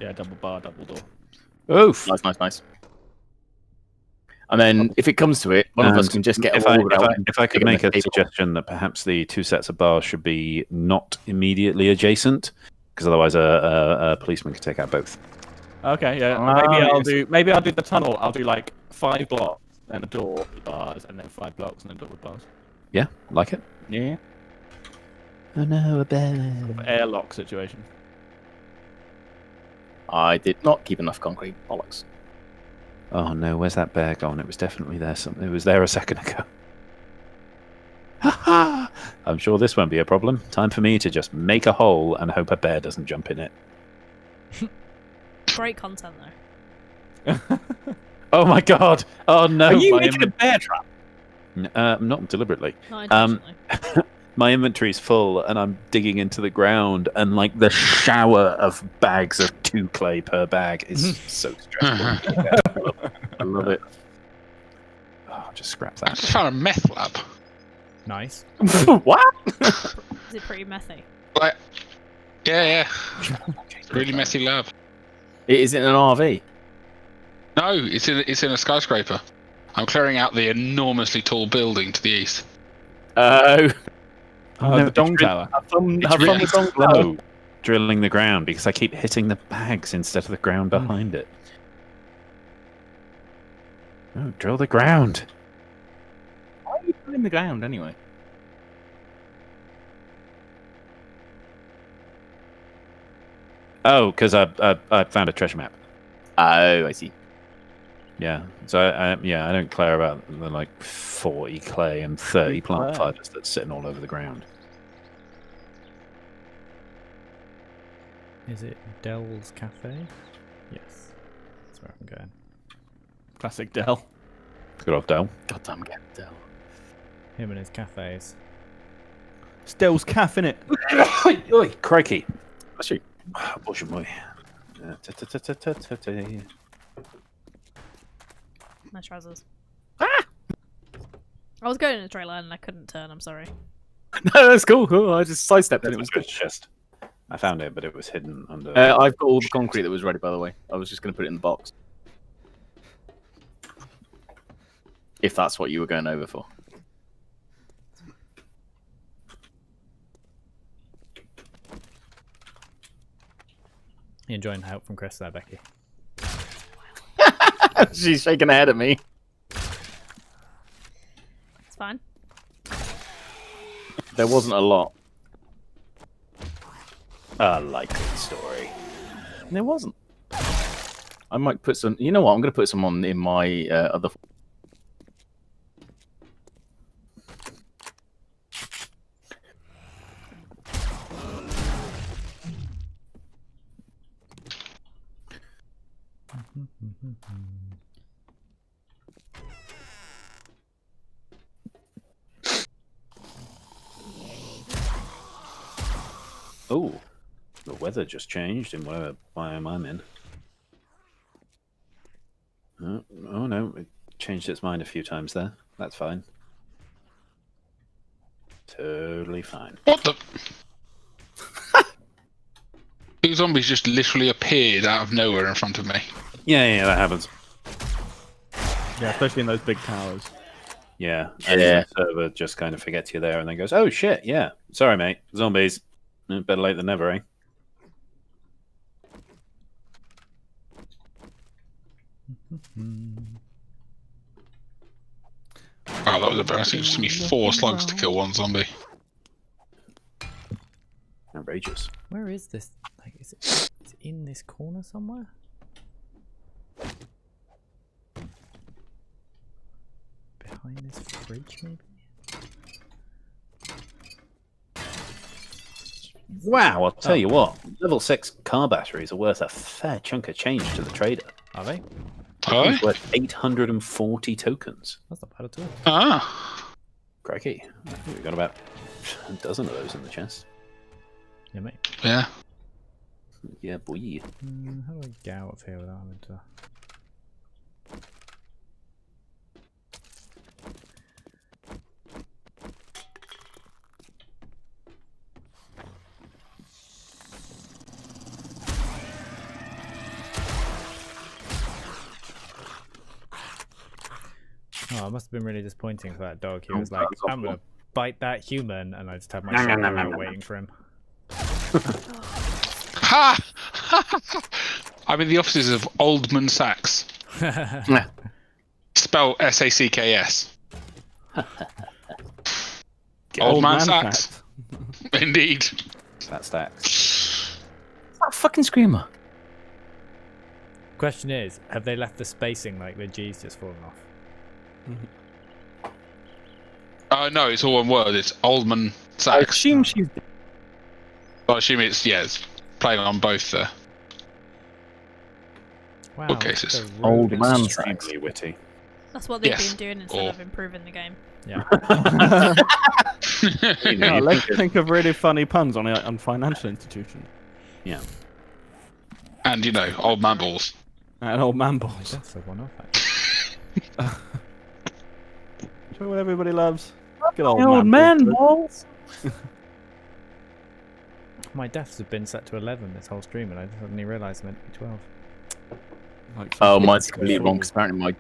Speaker 6: Yeah, double bar, double door.
Speaker 2: Oof.
Speaker 1: Nice. And then if it comes to it, one of us
Speaker 2: And
Speaker 1: can just get
Speaker 2: if
Speaker 1: a
Speaker 2: I,
Speaker 1: wall
Speaker 2: if, I,
Speaker 1: out.
Speaker 2: if I could
Speaker 1: dig 'em
Speaker 2: make
Speaker 1: the
Speaker 2: a
Speaker 1: table.
Speaker 2: suggestion that perhaps the 2 sets of bars should be not immediately adjacent, because otherwise a policeman could take out both.
Speaker 6: Okay, yeah. Maybe I'll do the tunnel. I'll do like 5 blocks, then a door with bars, and then 5 blocks, and then a door with bars.
Speaker 2: Yeah, like it.
Speaker 1: Yeah.
Speaker 2: Oh no, a bear.
Speaker 6: Airlock situation.
Speaker 1: I did not keep enough concrete. Bollocks.
Speaker 2: Oh no, where's that bear gone? It was definitely there. It was there a second ago. Ha! I'm sure this won't be a problem. Time for me to just make a hole and hope a bear doesn't jump in it.
Speaker 3: Great content, though.
Speaker 2: Oh my god! Oh no!
Speaker 1: Are you
Speaker 2: my
Speaker 1: making a bear trap?
Speaker 2: not deliberately.
Speaker 3: Not intentionally.
Speaker 2: My inventory's full and I'm digging into the ground and like the shower of bags of 2 clay per bag is so stressful.
Speaker 1: I love it.
Speaker 2: Oh, just scrap
Speaker 7: I just
Speaker 2: that.
Speaker 7: found a meth lab.
Speaker 4: Nice.
Speaker 1: What?
Speaker 3: Is it pretty methy?
Speaker 7: Like, yeah. Really messy lab.
Speaker 1: It is in an RV.
Speaker 7: No, it's in a skyscraper. I'm clearing out the enormously tall building to the east.
Speaker 1: Oh.
Speaker 6: The Dong Tower.
Speaker 1: Have fun
Speaker 7: really
Speaker 1: with Dong Tower.
Speaker 2: Slow drilling the ground because I keep hitting the bags instead of the ground behind it. Oh, drill the ground.
Speaker 1: Why are you in the ground anyway?
Speaker 2: Oh, because I found a treasure map.
Speaker 1: Oh, I see.
Speaker 2: Yeah, so I don't care about the like 40 clay and 30 plant
Speaker 6: Wow.
Speaker 2: fibers that's sitting all over the ground.
Speaker 4: Is it Dell's Cafe? Yes. That's where I'm going.
Speaker 6: Classic Dell.
Speaker 2: Good old Dell.
Speaker 1: Goddamn get Dell.
Speaker 4: Him and his cafes.
Speaker 6: It's Dell's Caff, innit?
Speaker 2: Oi, crikey.
Speaker 1: Actually,
Speaker 2: Bоже мой.
Speaker 3: Nice trousers.
Speaker 1: Ah!
Speaker 3: I was going in the trailer and I couldn't turn. I'm sorry.
Speaker 1: No, that's cool. Cool. I just sidestepped and it was
Speaker 2: Good
Speaker 1: good.
Speaker 2: chest. I found it, but it was hidden under.
Speaker 1: I've got all the concrete that was ready, by the way. I was just going to put it in the box. If that's what you were going over for.
Speaker 4: You enjoying the help from Chris there, Becky?
Speaker 1: She's shaking her head at me.
Speaker 3: It's fine.
Speaker 1: There wasn't a lot.
Speaker 2: A likely story.
Speaker 1: There wasn't. I might put some. You know what? I'm going to put some on in my other.
Speaker 2: Oh, the weather just changed in whatever biome I'm in. Oh no, it changed its mind a few times there. That's fine. Totally fine.
Speaker 7: What the? Two zombies just literally appeared out of nowhere in front of me.
Speaker 2: Yeah, that happens.
Speaker 6: Yeah, especially in those big towers.
Speaker 2: Yeah,
Speaker 1: Yeah.
Speaker 2: the server just kind of forgets you're there and then goes, "Oh shit, yeah, sorry mate, zombies. Better late than never, eh?"
Speaker 7: Wow, that was embarrassing. It took me 4 slugs to kill one zombie.
Speaker 2: Outrageous.
Speaker 4: Where is this? Like, is it in this corner somewhere? Behind this fridge, maybe?
Speaker 2: Wow, I'll tell you what, level 6 car batteries are worth a fair chunk of change to the trader.
Speaker 4: Are they?
Speaker 7: Hi.
Speaker 2: It's worth 840 tokens.
Speaker 4: That's not bad at all.
Speaker 7: Ah.
Speaker 2: Crikey. We've got about a dozen of those in the chest.
Speaker 4: Yeah, mate.
Speaker 7: Yeah.
Speaker 2: Yeah, boy.
Speaker 4: How do I get out of here without having to... Oh, it must have been really disappointing for that dog. He was like, I'm going to bite that human, and I just had my shoulder out waiting for him.
Speaker 7: Ha! I'm in the offices of Oldman Sachs. Spell S-A-C-K-S. Old Man Sachs. Indeed.
Speaker 2: That stacks.
Speaker 1: That fucking screamer.
Speaker 4: Question is, have they left the spacing like the G's just fallen off?
Speaker 7: No, it's all one word. It's Oldman
Speaker 1: I
Speaker 7: Sachs.
Speaker 1: assume she's.
Speaker 7: I assume it's playing on both
Speaker 4: Wow,
Speaker 7: bookcases.
Speaker 4: the
Speaker 1: Old
Speaker 4: rodent-
Speaker 1: man
Speaker 2: Extremely
Speaker 1: Sachs.
Speaker 2: witty.
Speaker 3: That's what they've
Speaker 7: Yes.
Speaker 3: been doing instead
Speaker 7: Or-
Speaker 3: of improving the game.
Speaker 4: Yeah.
Speaker 2: You know,
Speaker 6: No,
Speaker 2: you'd
Speaker 6: let's
Speaker 2: think
Speaker 6: think of really funny puns on financial institutions.
Speaker 7: And, old man balls.
Speaker 6: And old man boys.
Speaker 4: That's a one-off, actually.
Speaker 6: Show what everybody loves. Good old,
Speaker 1: Old man
Speaker 6: balls.
Speaker 1: balls.
Speaker 4: My deaths have been set to 11 this whole stream, and I suddenly realised I'm meant to be 12.
Speaker 6: Like
Speaker 1: Oh,
Speaker 6: some
Speaker 1: mine's
Speaker 6: sort of-
Speaker 1: completely wrong because apparently my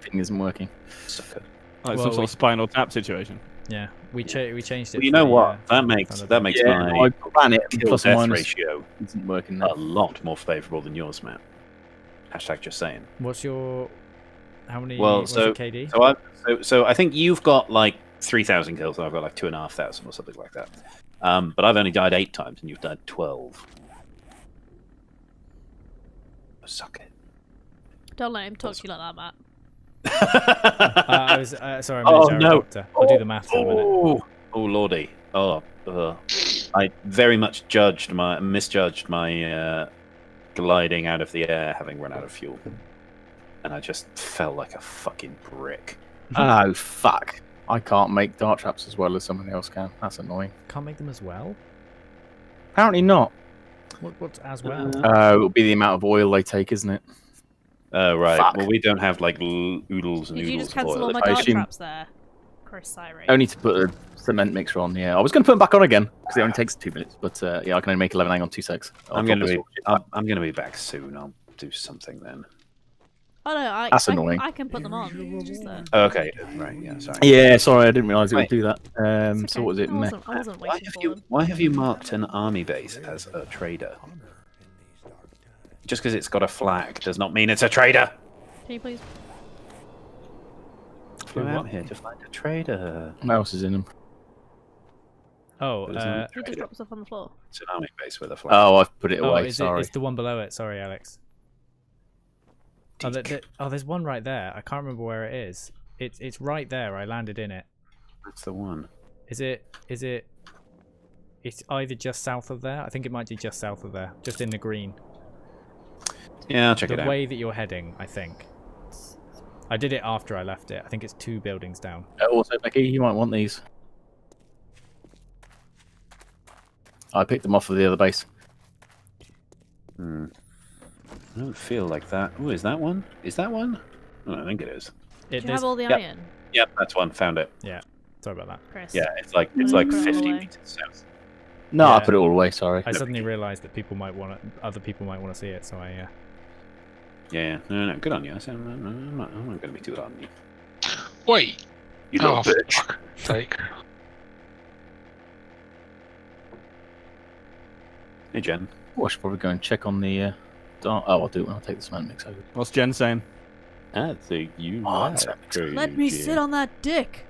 Speaker 1: thing isn't working.
Speaker 2: Sucker.
Speaker 6: Like
Speaker 4: Well,
Speaker 6: some sort of spinal tap situation.
Speaker 4: Yeah, we changed it.
Speaker 2: Well, you
Speaker 4: for
Speaker 2: know
Speaker 4: the,
Speaker 2: what? That makes
Speaker 4: Thunderbird.
Speaker 1: Yeah,
Speaker 2: my
Speaker 1: I ran it
Speaker 2: kill
Speaker 1: plus
Speaker 2: death
Speaker 1: minus
Speaker 2: ratio
Speaker 1: isn't working
Speaker 2: a
Speaker 1: now.
Speaker 2: lot more favourable than yours, Matt. Hashtag just saying.
Speaker 4: What's your... How many...
Speaker 2: Well,
Speaker 4: what's
Speaker 2: so
Speaker 4: your KD?
Speaker 2: so I think you've got like 3,000 kills, and I've got like 2,500 or something like that. But I've only died 8 times, and you've died 12. Suck it.
Speaker 3: Don't let him talk to you like that, Matt.
Speaker 4: I was sorry, I'm
Speaker 2: Oh,
Speaker 4: a
Speaker 2: no.
Speaker 4: doctor. I'll do the math in a minute.
Speaker 2: Oh lordy! I very much misjudged my gliding out of the air, having run out of fuel, and I just fell like a fucking brick.
Speaker 1: Oh, fuck. I can't make dart traps as well as someone else can. That's annoying.
Speaker 4: Can't make them as well?
Speaker 1: Apparently not.
Speaker 4: What's as well?
Speaker 1: It'll be the amount of oil they take, isn't it?
Speaker 2: Right.
Speaker 1: Fuck.
Speaker 2: Well, we don't have like oodles and
Speaker 3: Did you
Speaker 2: oodles
Speaker 3: just
Speaker 2: of
Speaker 3: cancel
Speaker 2: oil.
Speaker 3: all my
Speaker 1: I
Speaker 3: dart
Speaker 1: assume-
Speaker 3: traps there, Chris Syrie?
Speaker 1: Only to put a cement mixer on. Yeah, I was going to put them back on again because it only takes 2 minutes. But yeah, I can only make 11. Hang on, 2 secs.
Speaker 2: I'm gonna be back soon. I'll do something then.
Speaker 3: Oh no,
Speaker 1: That's annoying.
Speaker 3: I can put them on. Just
Speaker 2: Okay. Right. Yeah. Sorry.
Speaker 1: Yeah, sorry, I didn't realise it would
Speaker 2: Wait.
Speaker 1: do that.
Speaker 3: it's
Speaker 1: So
Speaker 3: okay.
Speaker 1: what was it?
Speaker 3: I wasn't
Speaker 2: Why
Speaker 3: waiting
Speaker 2: have
Speaker 3: for
Speaker 2: you
Speaker 3: them.
Speaker 2: Why have you marked an army base as a trader? Just because it's got a flag does not mean it's a trader.
Speaker 3: Can you please?
Speaker 2: Flew out here to find a trader.
Speaker 1: What else is in them?
Speaker 4: Oh,
Speaker 2: But isn't it
Speaker 3: You just dropped stuff on the floor.
Speaker 2: It's an army base with a flag.
Speaker 1: Oh, I've put it
Speaker 4: oh,
Speaker 1: away.
Speaker 4: is
Speaker 1: Sorry.
Speaker 4: it's the one below it. Sorry, Alex. Oh, there's one right there. I can't remember where it is. It's right there. I landed in it.
Speaker 2: That's the one.
Speaker 4: Is it? It's either just south of there. I think it might be just south of there, just in the green.
Speaker 2: Yeah, I'll check it
Speaker 4: The
Speaker 2: out.
Speaker 4: way that you're heading, I think. I did it after I left it. I think it's 2 buildings down.
Speaker 1: Also, Becky, you might want these. I picked them off of the other base.
Speaker 2: I don't feel like that. Oh, is that one? Is that one? Oh, I think it is.
Speaker 3: Do you have all the
Speaker 2: Yep.
Speaker 3: iron,
Speaker 2: Yep, that's one. Found it.
Speaker 4: Sorry about that.
Speaker 3: Chris?
Speaker 2: Yeah, it's like
Speaker 3: Put it all
Speaker 2: 50
Speaker 3: away.
Speaker 2: meters south.
Speaker 1: No, I
Speaker 4: Yeah.
Speaker 1: put it all away. Sorry.
Speaker 4: I suddenly realised that other people might want to see it, so I
Speaker 2: Yeah, no, good on you. I'm not going to be too hard on you.
Speaker 7: Wait.
Speaker 2: You little
Speaker 7: Oh,
Speaker 2: bitch.
Speaker 7: fuck. Take.
Speaker 2: Hey, Jen.
Speaker 1: Oh, I should probably go and check on the. Oh, I'll do it when I take the cement mix over.
Speaker 6: What's Jen saying?
Speaker 2: I think you
Speaker 3: Let me sit on that dick.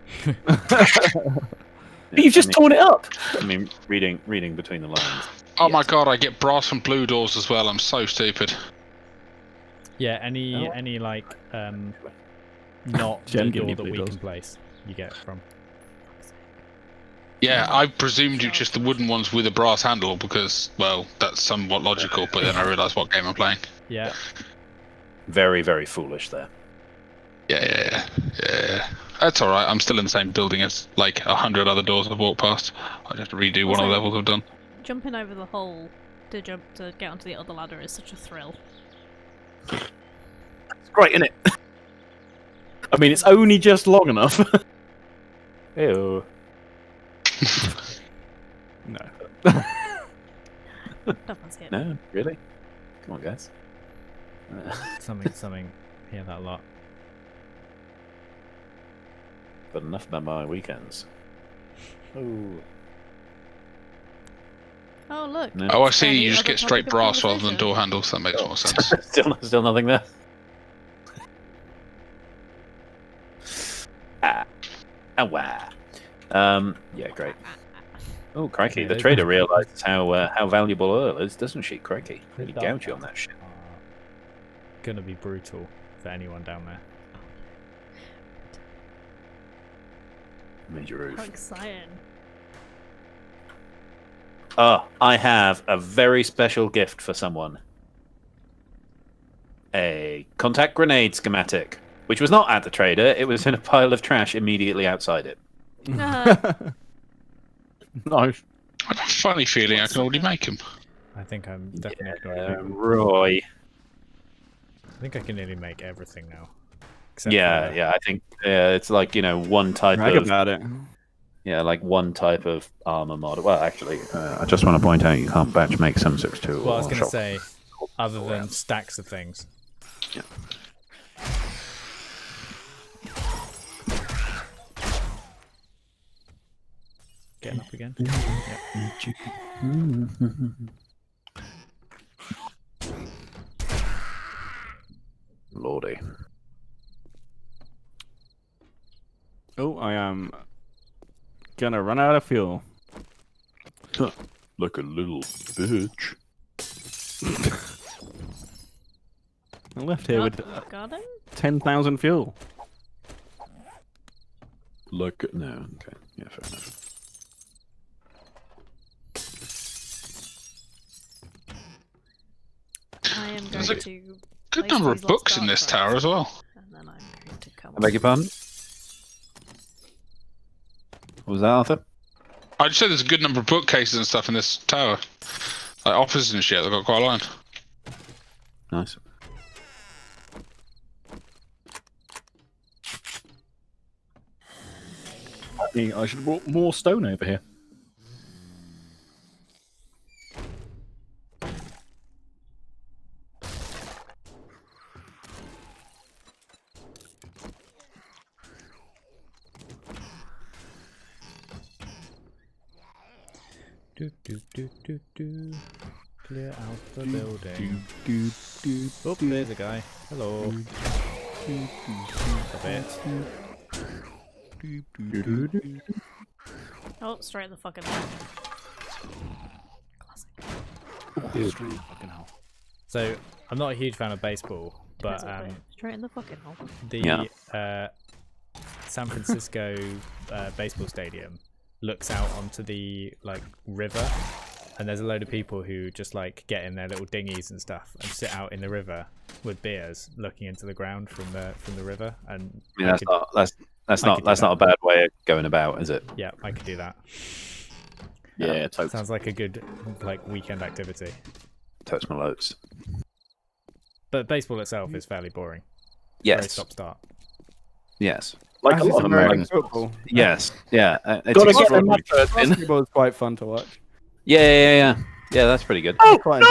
Speaker 1: You've just torn it up.
Speaker 2: I mean, reading between the lines.
Speaker 7: Oh my
Speaker 2: Yes.
Speaker 7: god, I get brass from blue doors as well. I'm so stupid.
Speaker 4: yeah. Any like not
Speaker 6: Jen,
Speaker 4: the
Speaker 6: give me
Speaker 4: door that
Speaker 6: blue
Speaker 4: we
Speaker 6: doors.
Speaker 4: can place. You get it from.
Speaker 7: Yeah, I presumed you just the wooden ones with a brass handle because, well, that's somewhat logical. But then I realised what game I'm playing.
Speaker 4: Yeah.
Speaker 2: Very, very foolish there.
Speaker 7: Yeah. That's all right. I'm still in the same building as like 100 other doors I've walked past. I just have to redo one of the
Speaker 3: Also-
Speaker 7: levels I've done.
Speaker 3: Jumping over the hole to get onto the other ladder is such a thrill.
Speaker 1: It's great, isn't it? I mean, it's only just long enough.
Speaker 2: Ew.
Speaker 6: No.
Speaker 3: Don't fancy it.
Speaker 2: No, really? Come on, guys.
Speaker 4: Something. Hear that a lot.
Speaker 2: But enough about my weekends. Oh.
Speaker 3: Oh look.
Speaker 2: No.
Speaker 7: Oh, I see.
Speaker 3: Any
Speaker 7: You just
Speaker 3: other
Speaker 7: get straight
Speaker 3: topic of
Speaker 7: brass rather than
Speaker 3: conversation?
Speaker 7: door handles. That makes more sense.
Speaker 2: still nothing there. Wow. Yeah, great. Oh, crikey!
Speaker 4: Yeah,
Speaker 2: The
Speaker 4: those
Speaker 2: trader
Speaker 4: ones-
Speaker 2: realizes how valuable oil is, doesn't she? Crikey,
Speaker 4: The
Speaker 2: really
Speaker 4: dark
Speaker 2: gouge you on
Speaker 4: ones
Speaker 2: that shit.
Speaker 4: are gonna be brutal for anyone down there.
Speaker 2: Major
Speaker 3: How
Speaker 2: roof.
Speaker 3: exciting.
Speaker 2: Oh, I have a very special gift for someone. A contact grenade schematic, which was not at the trader. It was in a pile of trash immediately outside it.
Speaker 1: Nice.
Speaker 7: I have a funny feeling I can already make them.
Speaker 4: I think I'm definitely gonna.
Speaker 2: Roy.
Speaker 4: I think I can nearly make everything now. Except
Speaker 2: Yeah,
Speaker 4: for-
Speaker 2: yeah. I think it's like one type
Speaker 6: Brag
Speaker 2: of
Speaker 6: about it.
Speaker 2: like one type of armor model. Well, actually, I just want to point out you can't batch make some 6.2.
Speaker 4: Well, I was gonna say, other than stacks of things.
Speaker 2: Yeah.
Speaker 4: Getting up again.
Speaker 2: Lordy.
Speaker 6: Oh, I am gonna run out of fuel.
Speaker 2: Like a little bitch.
Speaker 6: I left here with
Speaker 3: Garden?
Speaker 6: 10,000 fuel.
Speaker 2: Like no, okay, yeah, fair enough.
Speaker 3: I am
Speaker 7: There's
Speaker 3: going
Speaker 7: a
Speaker 3: to.
Speaker 7: Good
Speaker 3: place
Speaker 7: number of
Speaker 3: these lots
Speaker 7: books in
Speaker 3: dark
Speaker 7: this
Speaker 3: traps,
Speaker 7: tower as well.
Speaker 3: And then I'm going to come.
Speaker 2: I beg your pardon. What was that, Arthur?
Speaker 7: I just said there's a good number of bookcases and stuff in this tower. Like offices and shit, they've got quite a line.
Speaker 2: Nice.
Speaker 1: I should have brought more stone over here.
Speaker 4: Clear out the building. Oh, there's a guy. Hello. Stop it.
Speaker 3: Oh, straight in the fucking leg. Classic.
Speaker 4: So, I'm not a huge fan of baseball, but
Speaker 3: Straight in the fucking hole.
Speaker 4: the San Francisco baseball stadium looks out onto the river, and there's a load of people who just get in their little dinghies and stuff and sit out in the river with beers, looking into the ground from the river. And
Speaker 2: I mean, that's not a bad way of going about, is it?
Speaker 4: Yeah, I could do that.
Speaker 1: Yeah, totally.
Speaker 4: Sounds like a good weekend activity.
Speaker 2: Touch my loads.
Speaker 4: But baseball itself is fairly boring. Very
Speaker 2: Yes.
Speaker 4: stop-start.
Speaker 2: Yes.
Speaker 1: Like
Speaker 5: As
Speaker 1: a
Speaker 5: is
Speaker 1: lot of
Speaker 5: American
Speaker 1: Americans.
Speaker 5: football.
Speaker 2: Yes. Yeah. It's
Speaker 1: Gotta get them
Speaker 2: extraordinary.
Speaker 1: adverts in.
Speaker 5: Basketball is quite fun to watch.
Speaker 2: Yeah. That's pretty good.
Speaker 5: Quite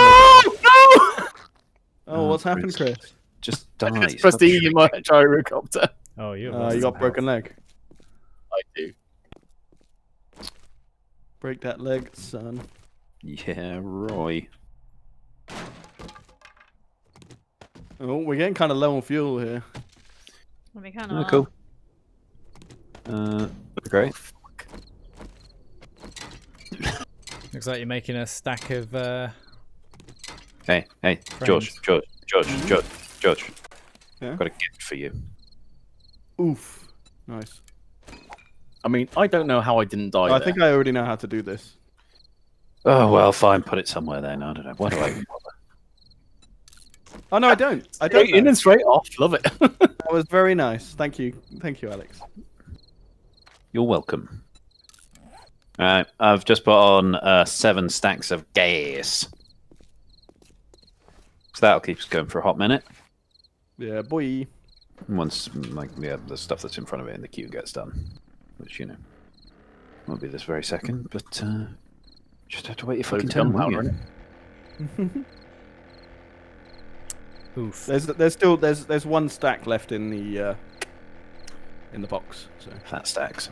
Speaker 5: Oh, what's happened, Chris?
Speaker 2: Just die.
Speaker 1: It's Prestige in my gyrocopter.
Speaker 4: Oh, you
Speaker 5: You got broken leg.
Speaker 1: I do.
Speaker 5: Break that leg, son.
Speaker 2: Yeah, Roy.
Speaker 5: Oh, we're getting kind of low on fuel here.
Speaker 3: That'd be kind
Speaker 2: Oh,
Speaker 3: of
Speaker 2: cool. Great.
Speaker 4: Looks like you're making a stack of.
Speaker 2: Hey, George.
Speaker 5: Yeah?
Speaker 2: I've got a gift for you.
Speaker 5: Oof. Nice.
Speaker 1: I mean, I don't know how I didn't die.
Speaker 5: I think I already know how to do this.
Speaker 2: Oh well, fine. Put it somewhere then. I don't know. Why do I?
Speaker 5: Oh no, I don't. I don't.
Speaker 1: Straight in
Speaker 5: know.
Speaker 1: and straight off. Love it.
Speaker 5: That was very nice. Thank you, Alex.
Speaker 2: You're welcome. All right, I've just put on 7 stacks of gas. So that'll keep us going for a hot minute.
Speaker 5: Yeah, boy.
Speaker 2: Once, the stuff that's in front of it in the queue gets done, which won't be this very second, but just have to wait your fucking turn, won't you?
Speaker 4: Oof.
Speaker 5: There's one stack left in the box. So
Speaker 2: Fat stacks.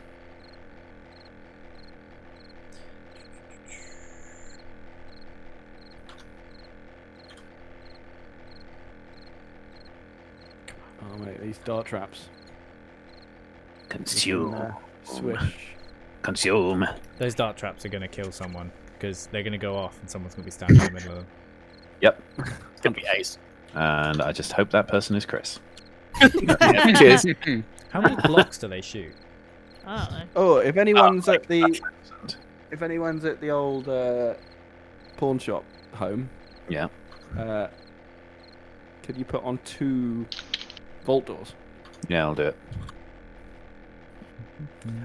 Speaker 5: oh mate, these dart traps.
Speaker 2: Consume.
Speaker 5: Swish.
Speaker 2: Consume.
Speaker 4: Those dart traps are going to kill someone because they're going to go off and someone's going to be standing in the middle of them.
Speaker 2: Yep.
Speaker 1: It's gonna be ace.
Speaker 2: And I just hope that person is Chris.
Speaker 1: Cheers.
Speaker 4: How many blocks do they shoot?
Speaker 3: I don't know.
Speaker 5: Oh, if anyone's
Speaker 2: Oh,
Speaker 5: at the old pawn shop home,
Speaker 2: Yeah.
Speaker 5: could you put on 2 vault doors?
Speaker 2: Yeah, I'll do it.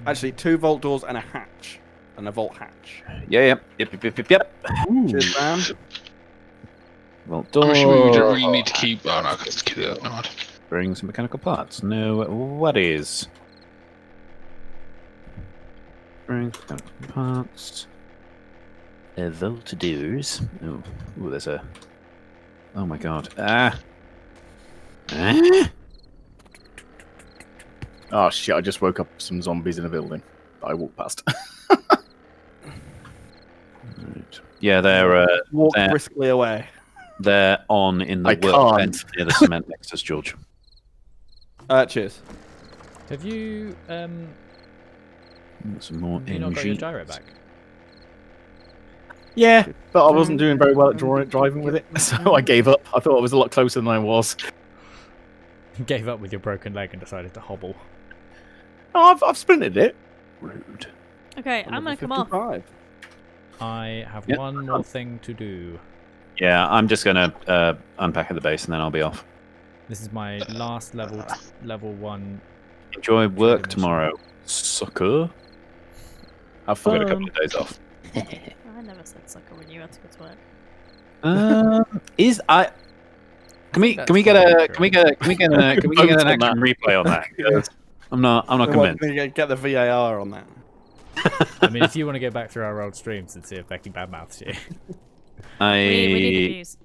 Speaker 5: Actually, 2 vault doors and a hatch, and a vault hatch.
Speaker 2: Yeah. Yep.
Speaker 5: Cheers, man.
Speaker 2: Well,
Speaker 7: I'm sure you don't really need to keep. Oh no, let's kill it. No,
Speaker 2: bring some mechanical parts. No worries. Bring mechanical parts. Vault doors. Oh, there's a. Oh my god.
Speaker 1: Oh shit! I just woke up some zombies in a building that I walked past.
Speaker 2: Right. Yeah, they're
Speaker 5: Walk
Speaker 2: There.
Speaker 5: briskly away.
Speaker 2: they're on in the
Speaker 1: I
Speaker 2: workbench
Speaker 1: can't.
Speaker 2: near the cement nexus, George.
Speaker 5: Cheers.
Speaker 4: Have you
Speaker 2: Some more
Speaker 4: you not got your
Speaker 2: energy.
Speaker 4: gyro back?
Speaker 1: Yeah, but I wasn't doing very well at driving with it, so I gave up. I thought I was a lot closer than I was.
Speaker 4: Gave up with your broken leg and decided to hobble.
Speaker 1: Oh, I've sprinted it.
Speaker 2: Rude.
Speaker 3: Okay, I'm gonna come off.
Speaker 5: 55.
Speaker 4: I have
Speaker 2: Yep.
Speaker 4: one more thing to do.
Speaker 2: Yeah, I'm just gonna unpack at the base and then I'll be off.
Speaker 4: This is my last level 1.
Speaker 2: Enjoy work
Speaker 4: mission.
Speaker 2: tomorrow, sucker.
Speaker 1: Have
Speaker 2: I've got a
Speaker 1: fun.
Speaker 2: couple of days off.
Speaker 3: I never said sucker when you had to go to work.
Speaker 2: Is I? Can we
Speaker 4: That's
Speaker 2: get
Speaker 4: probably
Speaker 2: a
Speaker 4: true.
Speaker 2: can we get an
Speaker 1: Vote on
Speaker 2: action replay on that? 'Cause I'm not convinced.
Speaker 5: Get the VAR on that.
Speaker 4: I mean, if you want to go back through our old streams and see if Becky badmouths you.
Speaker 3: We need the views.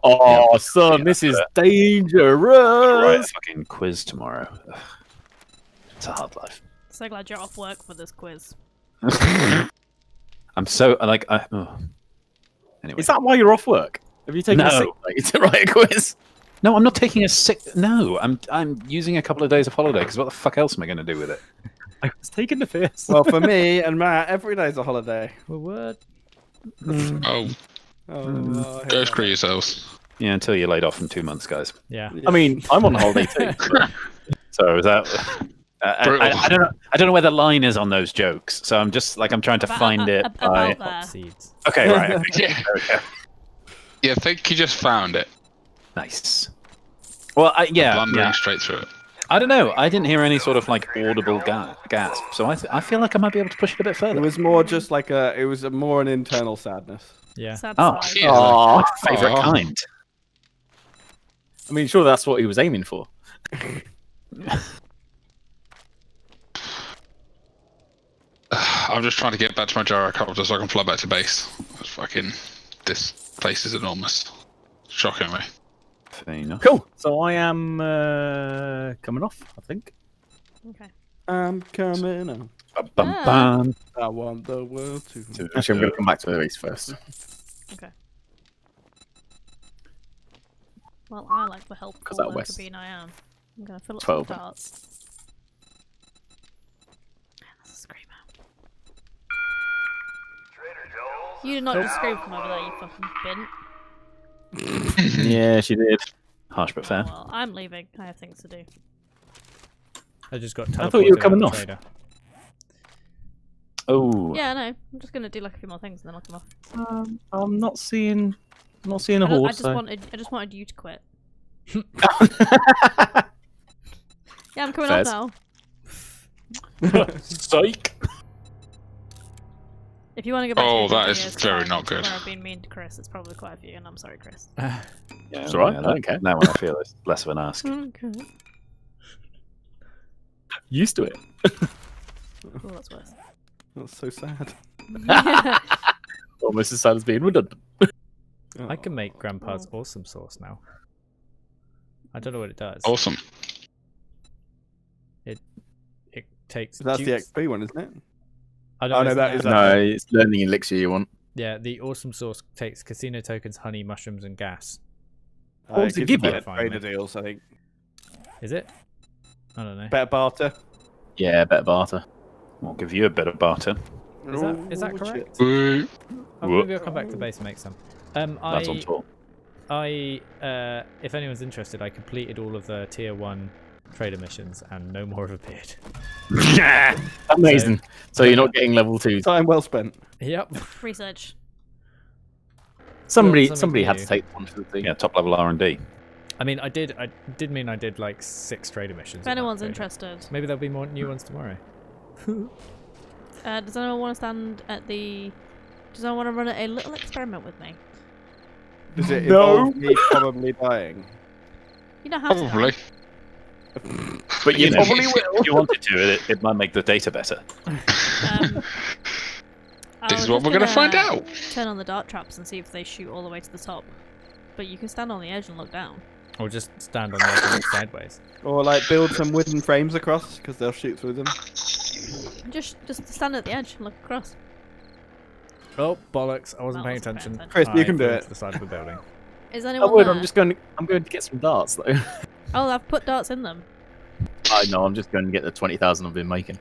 Speaker 1: Oh, son, this is dangerous.
Speaker 2: Write a fucking quiz tomorrow. Ugh. It's a hard life.
Speaker 3: So glad you're off work for this quiz.
Speaker 2: I'm so like. Anyway.
Speaker 1: Is that why you're off work? Have you taken a sick day to write a quiz?
Speaker 2: No, I'm not taking a sick. No, I'm using a couple of days of holiday because what the fuck else am I going to do with it?
Speaker 1: I was taking the piss.
Speaker 5: Well, for me and Matt, every day's a holiday.
Speaker 4: Well, what?
Speaker 7: Oh, go screw yourselves.
Speaker 2: Yeah, until you're laid off in 2 months, guys.
Speaker 4: Yeah.
Speaker 1: I mean, I'm on holiday too.
Speaker 2: So is that? I don't know where the line is on those jokes. So I'm just like I'm trying to find it.
Speaker 3: About there.
Speaker 4: Seeds.
Speaker 2: Okay, right. Okay.
Speaker 7: Yeah.
Speaker 2: There we go.
Speaker 7: Yeah, I think you just found it.
Speaker 2: Nice. Well,
Speaker 7: Blundering straight through it.
Speaker 2: I don't know. I didn't hear any sort of like audible gasp, so I feel like I might be able to push it a bit
Speaker 5: It
Speaker 2: further.
Speaker 5: was more just like it was more an internal sadness.
Speaker 4: Yeah.
Speaker 3: Sad
Speaker 2: Oh,
Speaker 3: side.
Speaker 7: Yeah.
Speaker 1: Aw.
Speaker 2: favorite kind.
Speaker 1: I mean, sure, that's what he was aiming for.
Speaker 7: I'm just trying to get back to my gyrocopter so I can fly back to base. This place is enormous. Shockingly.
Speaker 2: Fair enough.
Speaker 1: Cool. So I am coming off, I think.
Speaker 3: Okay.
Speaker 5: I'm coming on.
Speaker 2: Bum,
Speaker 5: I want the world to.
Speaker 1: Actually, I'm going to come back to the race first.
Speaker 3: Okay. Well, I like the helpful
Speaker 1: Because that
Speaker 3: worker
Speaker 1: west.
Speaker 3: being I am. I'm going to fill up
Speaker 1: 12.
Speaker 3: some darts. That's a screamer. You did not just scream from over there, you fucking bin.
Speaker 1: Yeah, she did.
Speaker 2: Harsh but fair.
Speaker 3: Well, I'm leaving. I have things to do.
Speaker 4: I just got.
Speaker 1: I thought you were
Speaker 4: teleported
Speaker 1: coming
Speaker 4: out
Speaker 1: off.
Speaker 4: the trader.
Speaker 2: Oh.
Speaker 3: Yeah, no. I'm just going to do like a few more things and then I'll come off.
Speaker 1: I'm not seeing a
Speaker 3: I just
Speaker 1: horse. so-
Speaker 3: wanted you to quit. Yeah, I'm coming
Speaker 1: Fairs.
Speaker 3: off now.
Speaker 2: Psych.
Speaker 3: If you want to go back
Speaker 7: Oh,
Speaker 3: to the
Speaker 7: that is
Speaker 3: videos
Speaker 7: very
Speaker 3: where
Speaker 7: not good.
Speaker 3: I've been mean to Chris, it's probably quite a few, and I'm sorry, Chris.
Speaker 2: Yeah,
Speaker 1: It's alright, I
Speaker 2: that-
Speaker 1: don't care.
Speaker 2: That one I feel is less of an ask.
Speaker 3: Okay.
Speaker 1: Used to it.
Speaker 3: Oh, that's worse.
Speaker 5: That's so sad.
Speaker 1: Almost as sad as being redundant.
Speaker 4: I can make Grandpa's awesome sauce now. I don't know what it does.
Speaker 7: Awesome.
Speaker 4: It takes.
Speaker 5: That's the
Speaker 4: dukes-
Speaker 5: XP one, isn't it?
Speaker 4: I don't
Speaker 5: Oh,
Speaker 4: know,
Speaker 5: no,
Speaker 4: isn't
Speaker 5: that is
Speaker 1: No, it's learning elixir you want.
Speaker 4: Yeah, the awesome sauce takes casino tokens, honey, mushrooms, and gas.
Speaker 1: What does it give you?
Speaker 5: Better trader deals, I think.
Speaker 4: Is it? I don't know.
Speaker 5: Better barter.
Speaker 1: Yeah, better barter.
Speaker 2: We'll give you a bit of barter.
Speaker 4: Is that
Speaker 5: Oh,
Speaker 4: correct?
Speaker 7: Woo.
Speaker 4: Oh, maybe I'll come back to base and make some.
Speaker 2: That's on top.
Speaker 4: If anyone's interested, I completed all of the tier 1 trader missions and no more have appeared.
Speaker 1: Amazing. So you're not getting level 2.
Speaker 5: Time well spent.
Speaker 4: Yep.
Speaker 3: Research.
Speaker 1: Somebody
Speaker 4: something
Speaker 1: had
Speaker 4: new.
Speaker 1: to take one for the team.
Speaker 2: Yeah, top level R&D.
Speaker 4: I mean, I did mean I did like 6 trader missions.
Speaker 3: If
Speaker 4: in that
Speaker 3: anyone's
Speaker 4: trader.
Speaker 3: interested,
Speaker 4: Maybe there'll be more new ones tomorrow.
Speaker 3: does anyone want to stand at the... Does anyone want to run a little experiment with me?
Speaker 5: Does it
Speaker 1: No.
Speaker 5: involve me probably dying?
Speaker 3: You don't have to.
Speaker 7: Probably.
Speaker 1: But you
Speaker 2: know,
Speaker 1: probably will.
Speaker 2: If you wanted to, it might make the data better.
Speaker 7: This is what we're going to find out.
Speaker 3: Turn on the dart traps and see if they shoot all the way to the top. But you can stand on the edge and look down.
Speaker 4: Or just stand on the edge and look sideways.
Speaker 5: Or like build some wooden frames across because they'll shoot through them.
Speaker 3: Just stand at the edge and look across.
Speaker 4: Oh bollocks! I wasn't
Speaker 3: That
Speaker 4: paying
Speaker 3: wasn't
Speaker 4: attention.
Speaker 3: paying
Speaker 5: Chris, you
Speaker 4: I
Speaker 5: can do
Speaker 4: flew
Speaker 5: it.
Speaker 4: to the side of the building.
Speaker 3: Is
Speaker 1: I
Speaker 3: anyone
Speaker 1: would.
Speaker 3: there?
Speaker 1: I'm going to get some darts though.
Speaker 3: Oh, I've put darts in them.
Speaker 1: I know. I'm just going to get the 20,000 I've been making.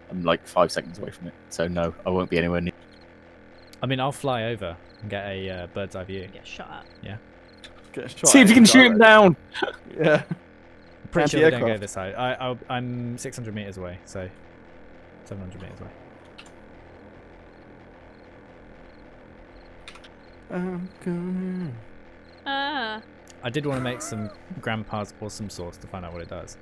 Speaker 1: I'm like 5 seconds away from it, so no, I won't be anywhere near.
Speaker 4: I mean, I'll fly over and get a bird's eye view.
Speaker 3: Get shot at.
Speaker 5: Get a shot
Speaker 1: See if
Speaker 5: at
Speaker 1: you can
Speaker 5: it,
Speaker 1: shoot him down.
Speaker 5: Yeah.
Speaker 4: Pretty sure they don't go
Speaker 5: Anti-aircraft.
Speaker 4: this side. I'm 600 meters away, so 700 meters away.
Speaker 5: I'm coming.
Speaker 3: Ah.
Speaker 4: I did want to make some Grandpa's awesome sauce to find out what it does.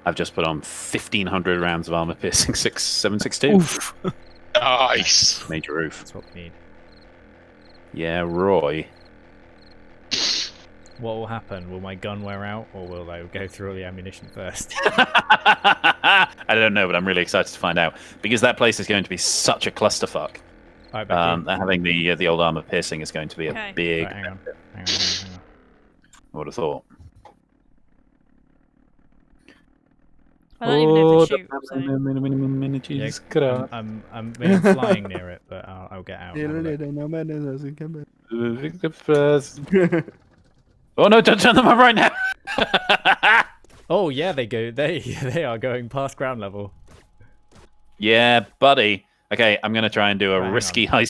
Speaker 2: I've just put on 1,500 rounds of armor piercing 762.
Speaker 1: Oof.
Speaker 7: Nice.
Speaker 2: Major roof.
Speaker 4: That's what we need.
Speaker 2: Yeah, Roy.
Speaker 4: What will happen? Will my gun wear out, or will I go through all the ammunition first?
Speaker 2: I don't know, but I'm really excited to find out because that place is going to be such a clusterfuck.
Speaker 4: All right, back in.
Speaker 2: Having the old armor piercing is going to be
Speaker 3: Okay.
Speaker 2: a big.
Speaker 4: Right, hang on.
Speaker 2: I would have thought.
Speaker 3: I don't even know if they shoot. So.
Speaker 4: Yeah, I'm flying near it, but I'll get out. and have a look.
Speaker 2: Oh no! Don't turn them up right now.
Speaker 4: Oh yeah, they go. They are going past ground level.
Speaker 2: Yeah, buddy. Okay, I'm gonna try and do a
Speaker 4: Right, hang
Speaker 2: risky
Speaker 4: on.
Speaker 2: high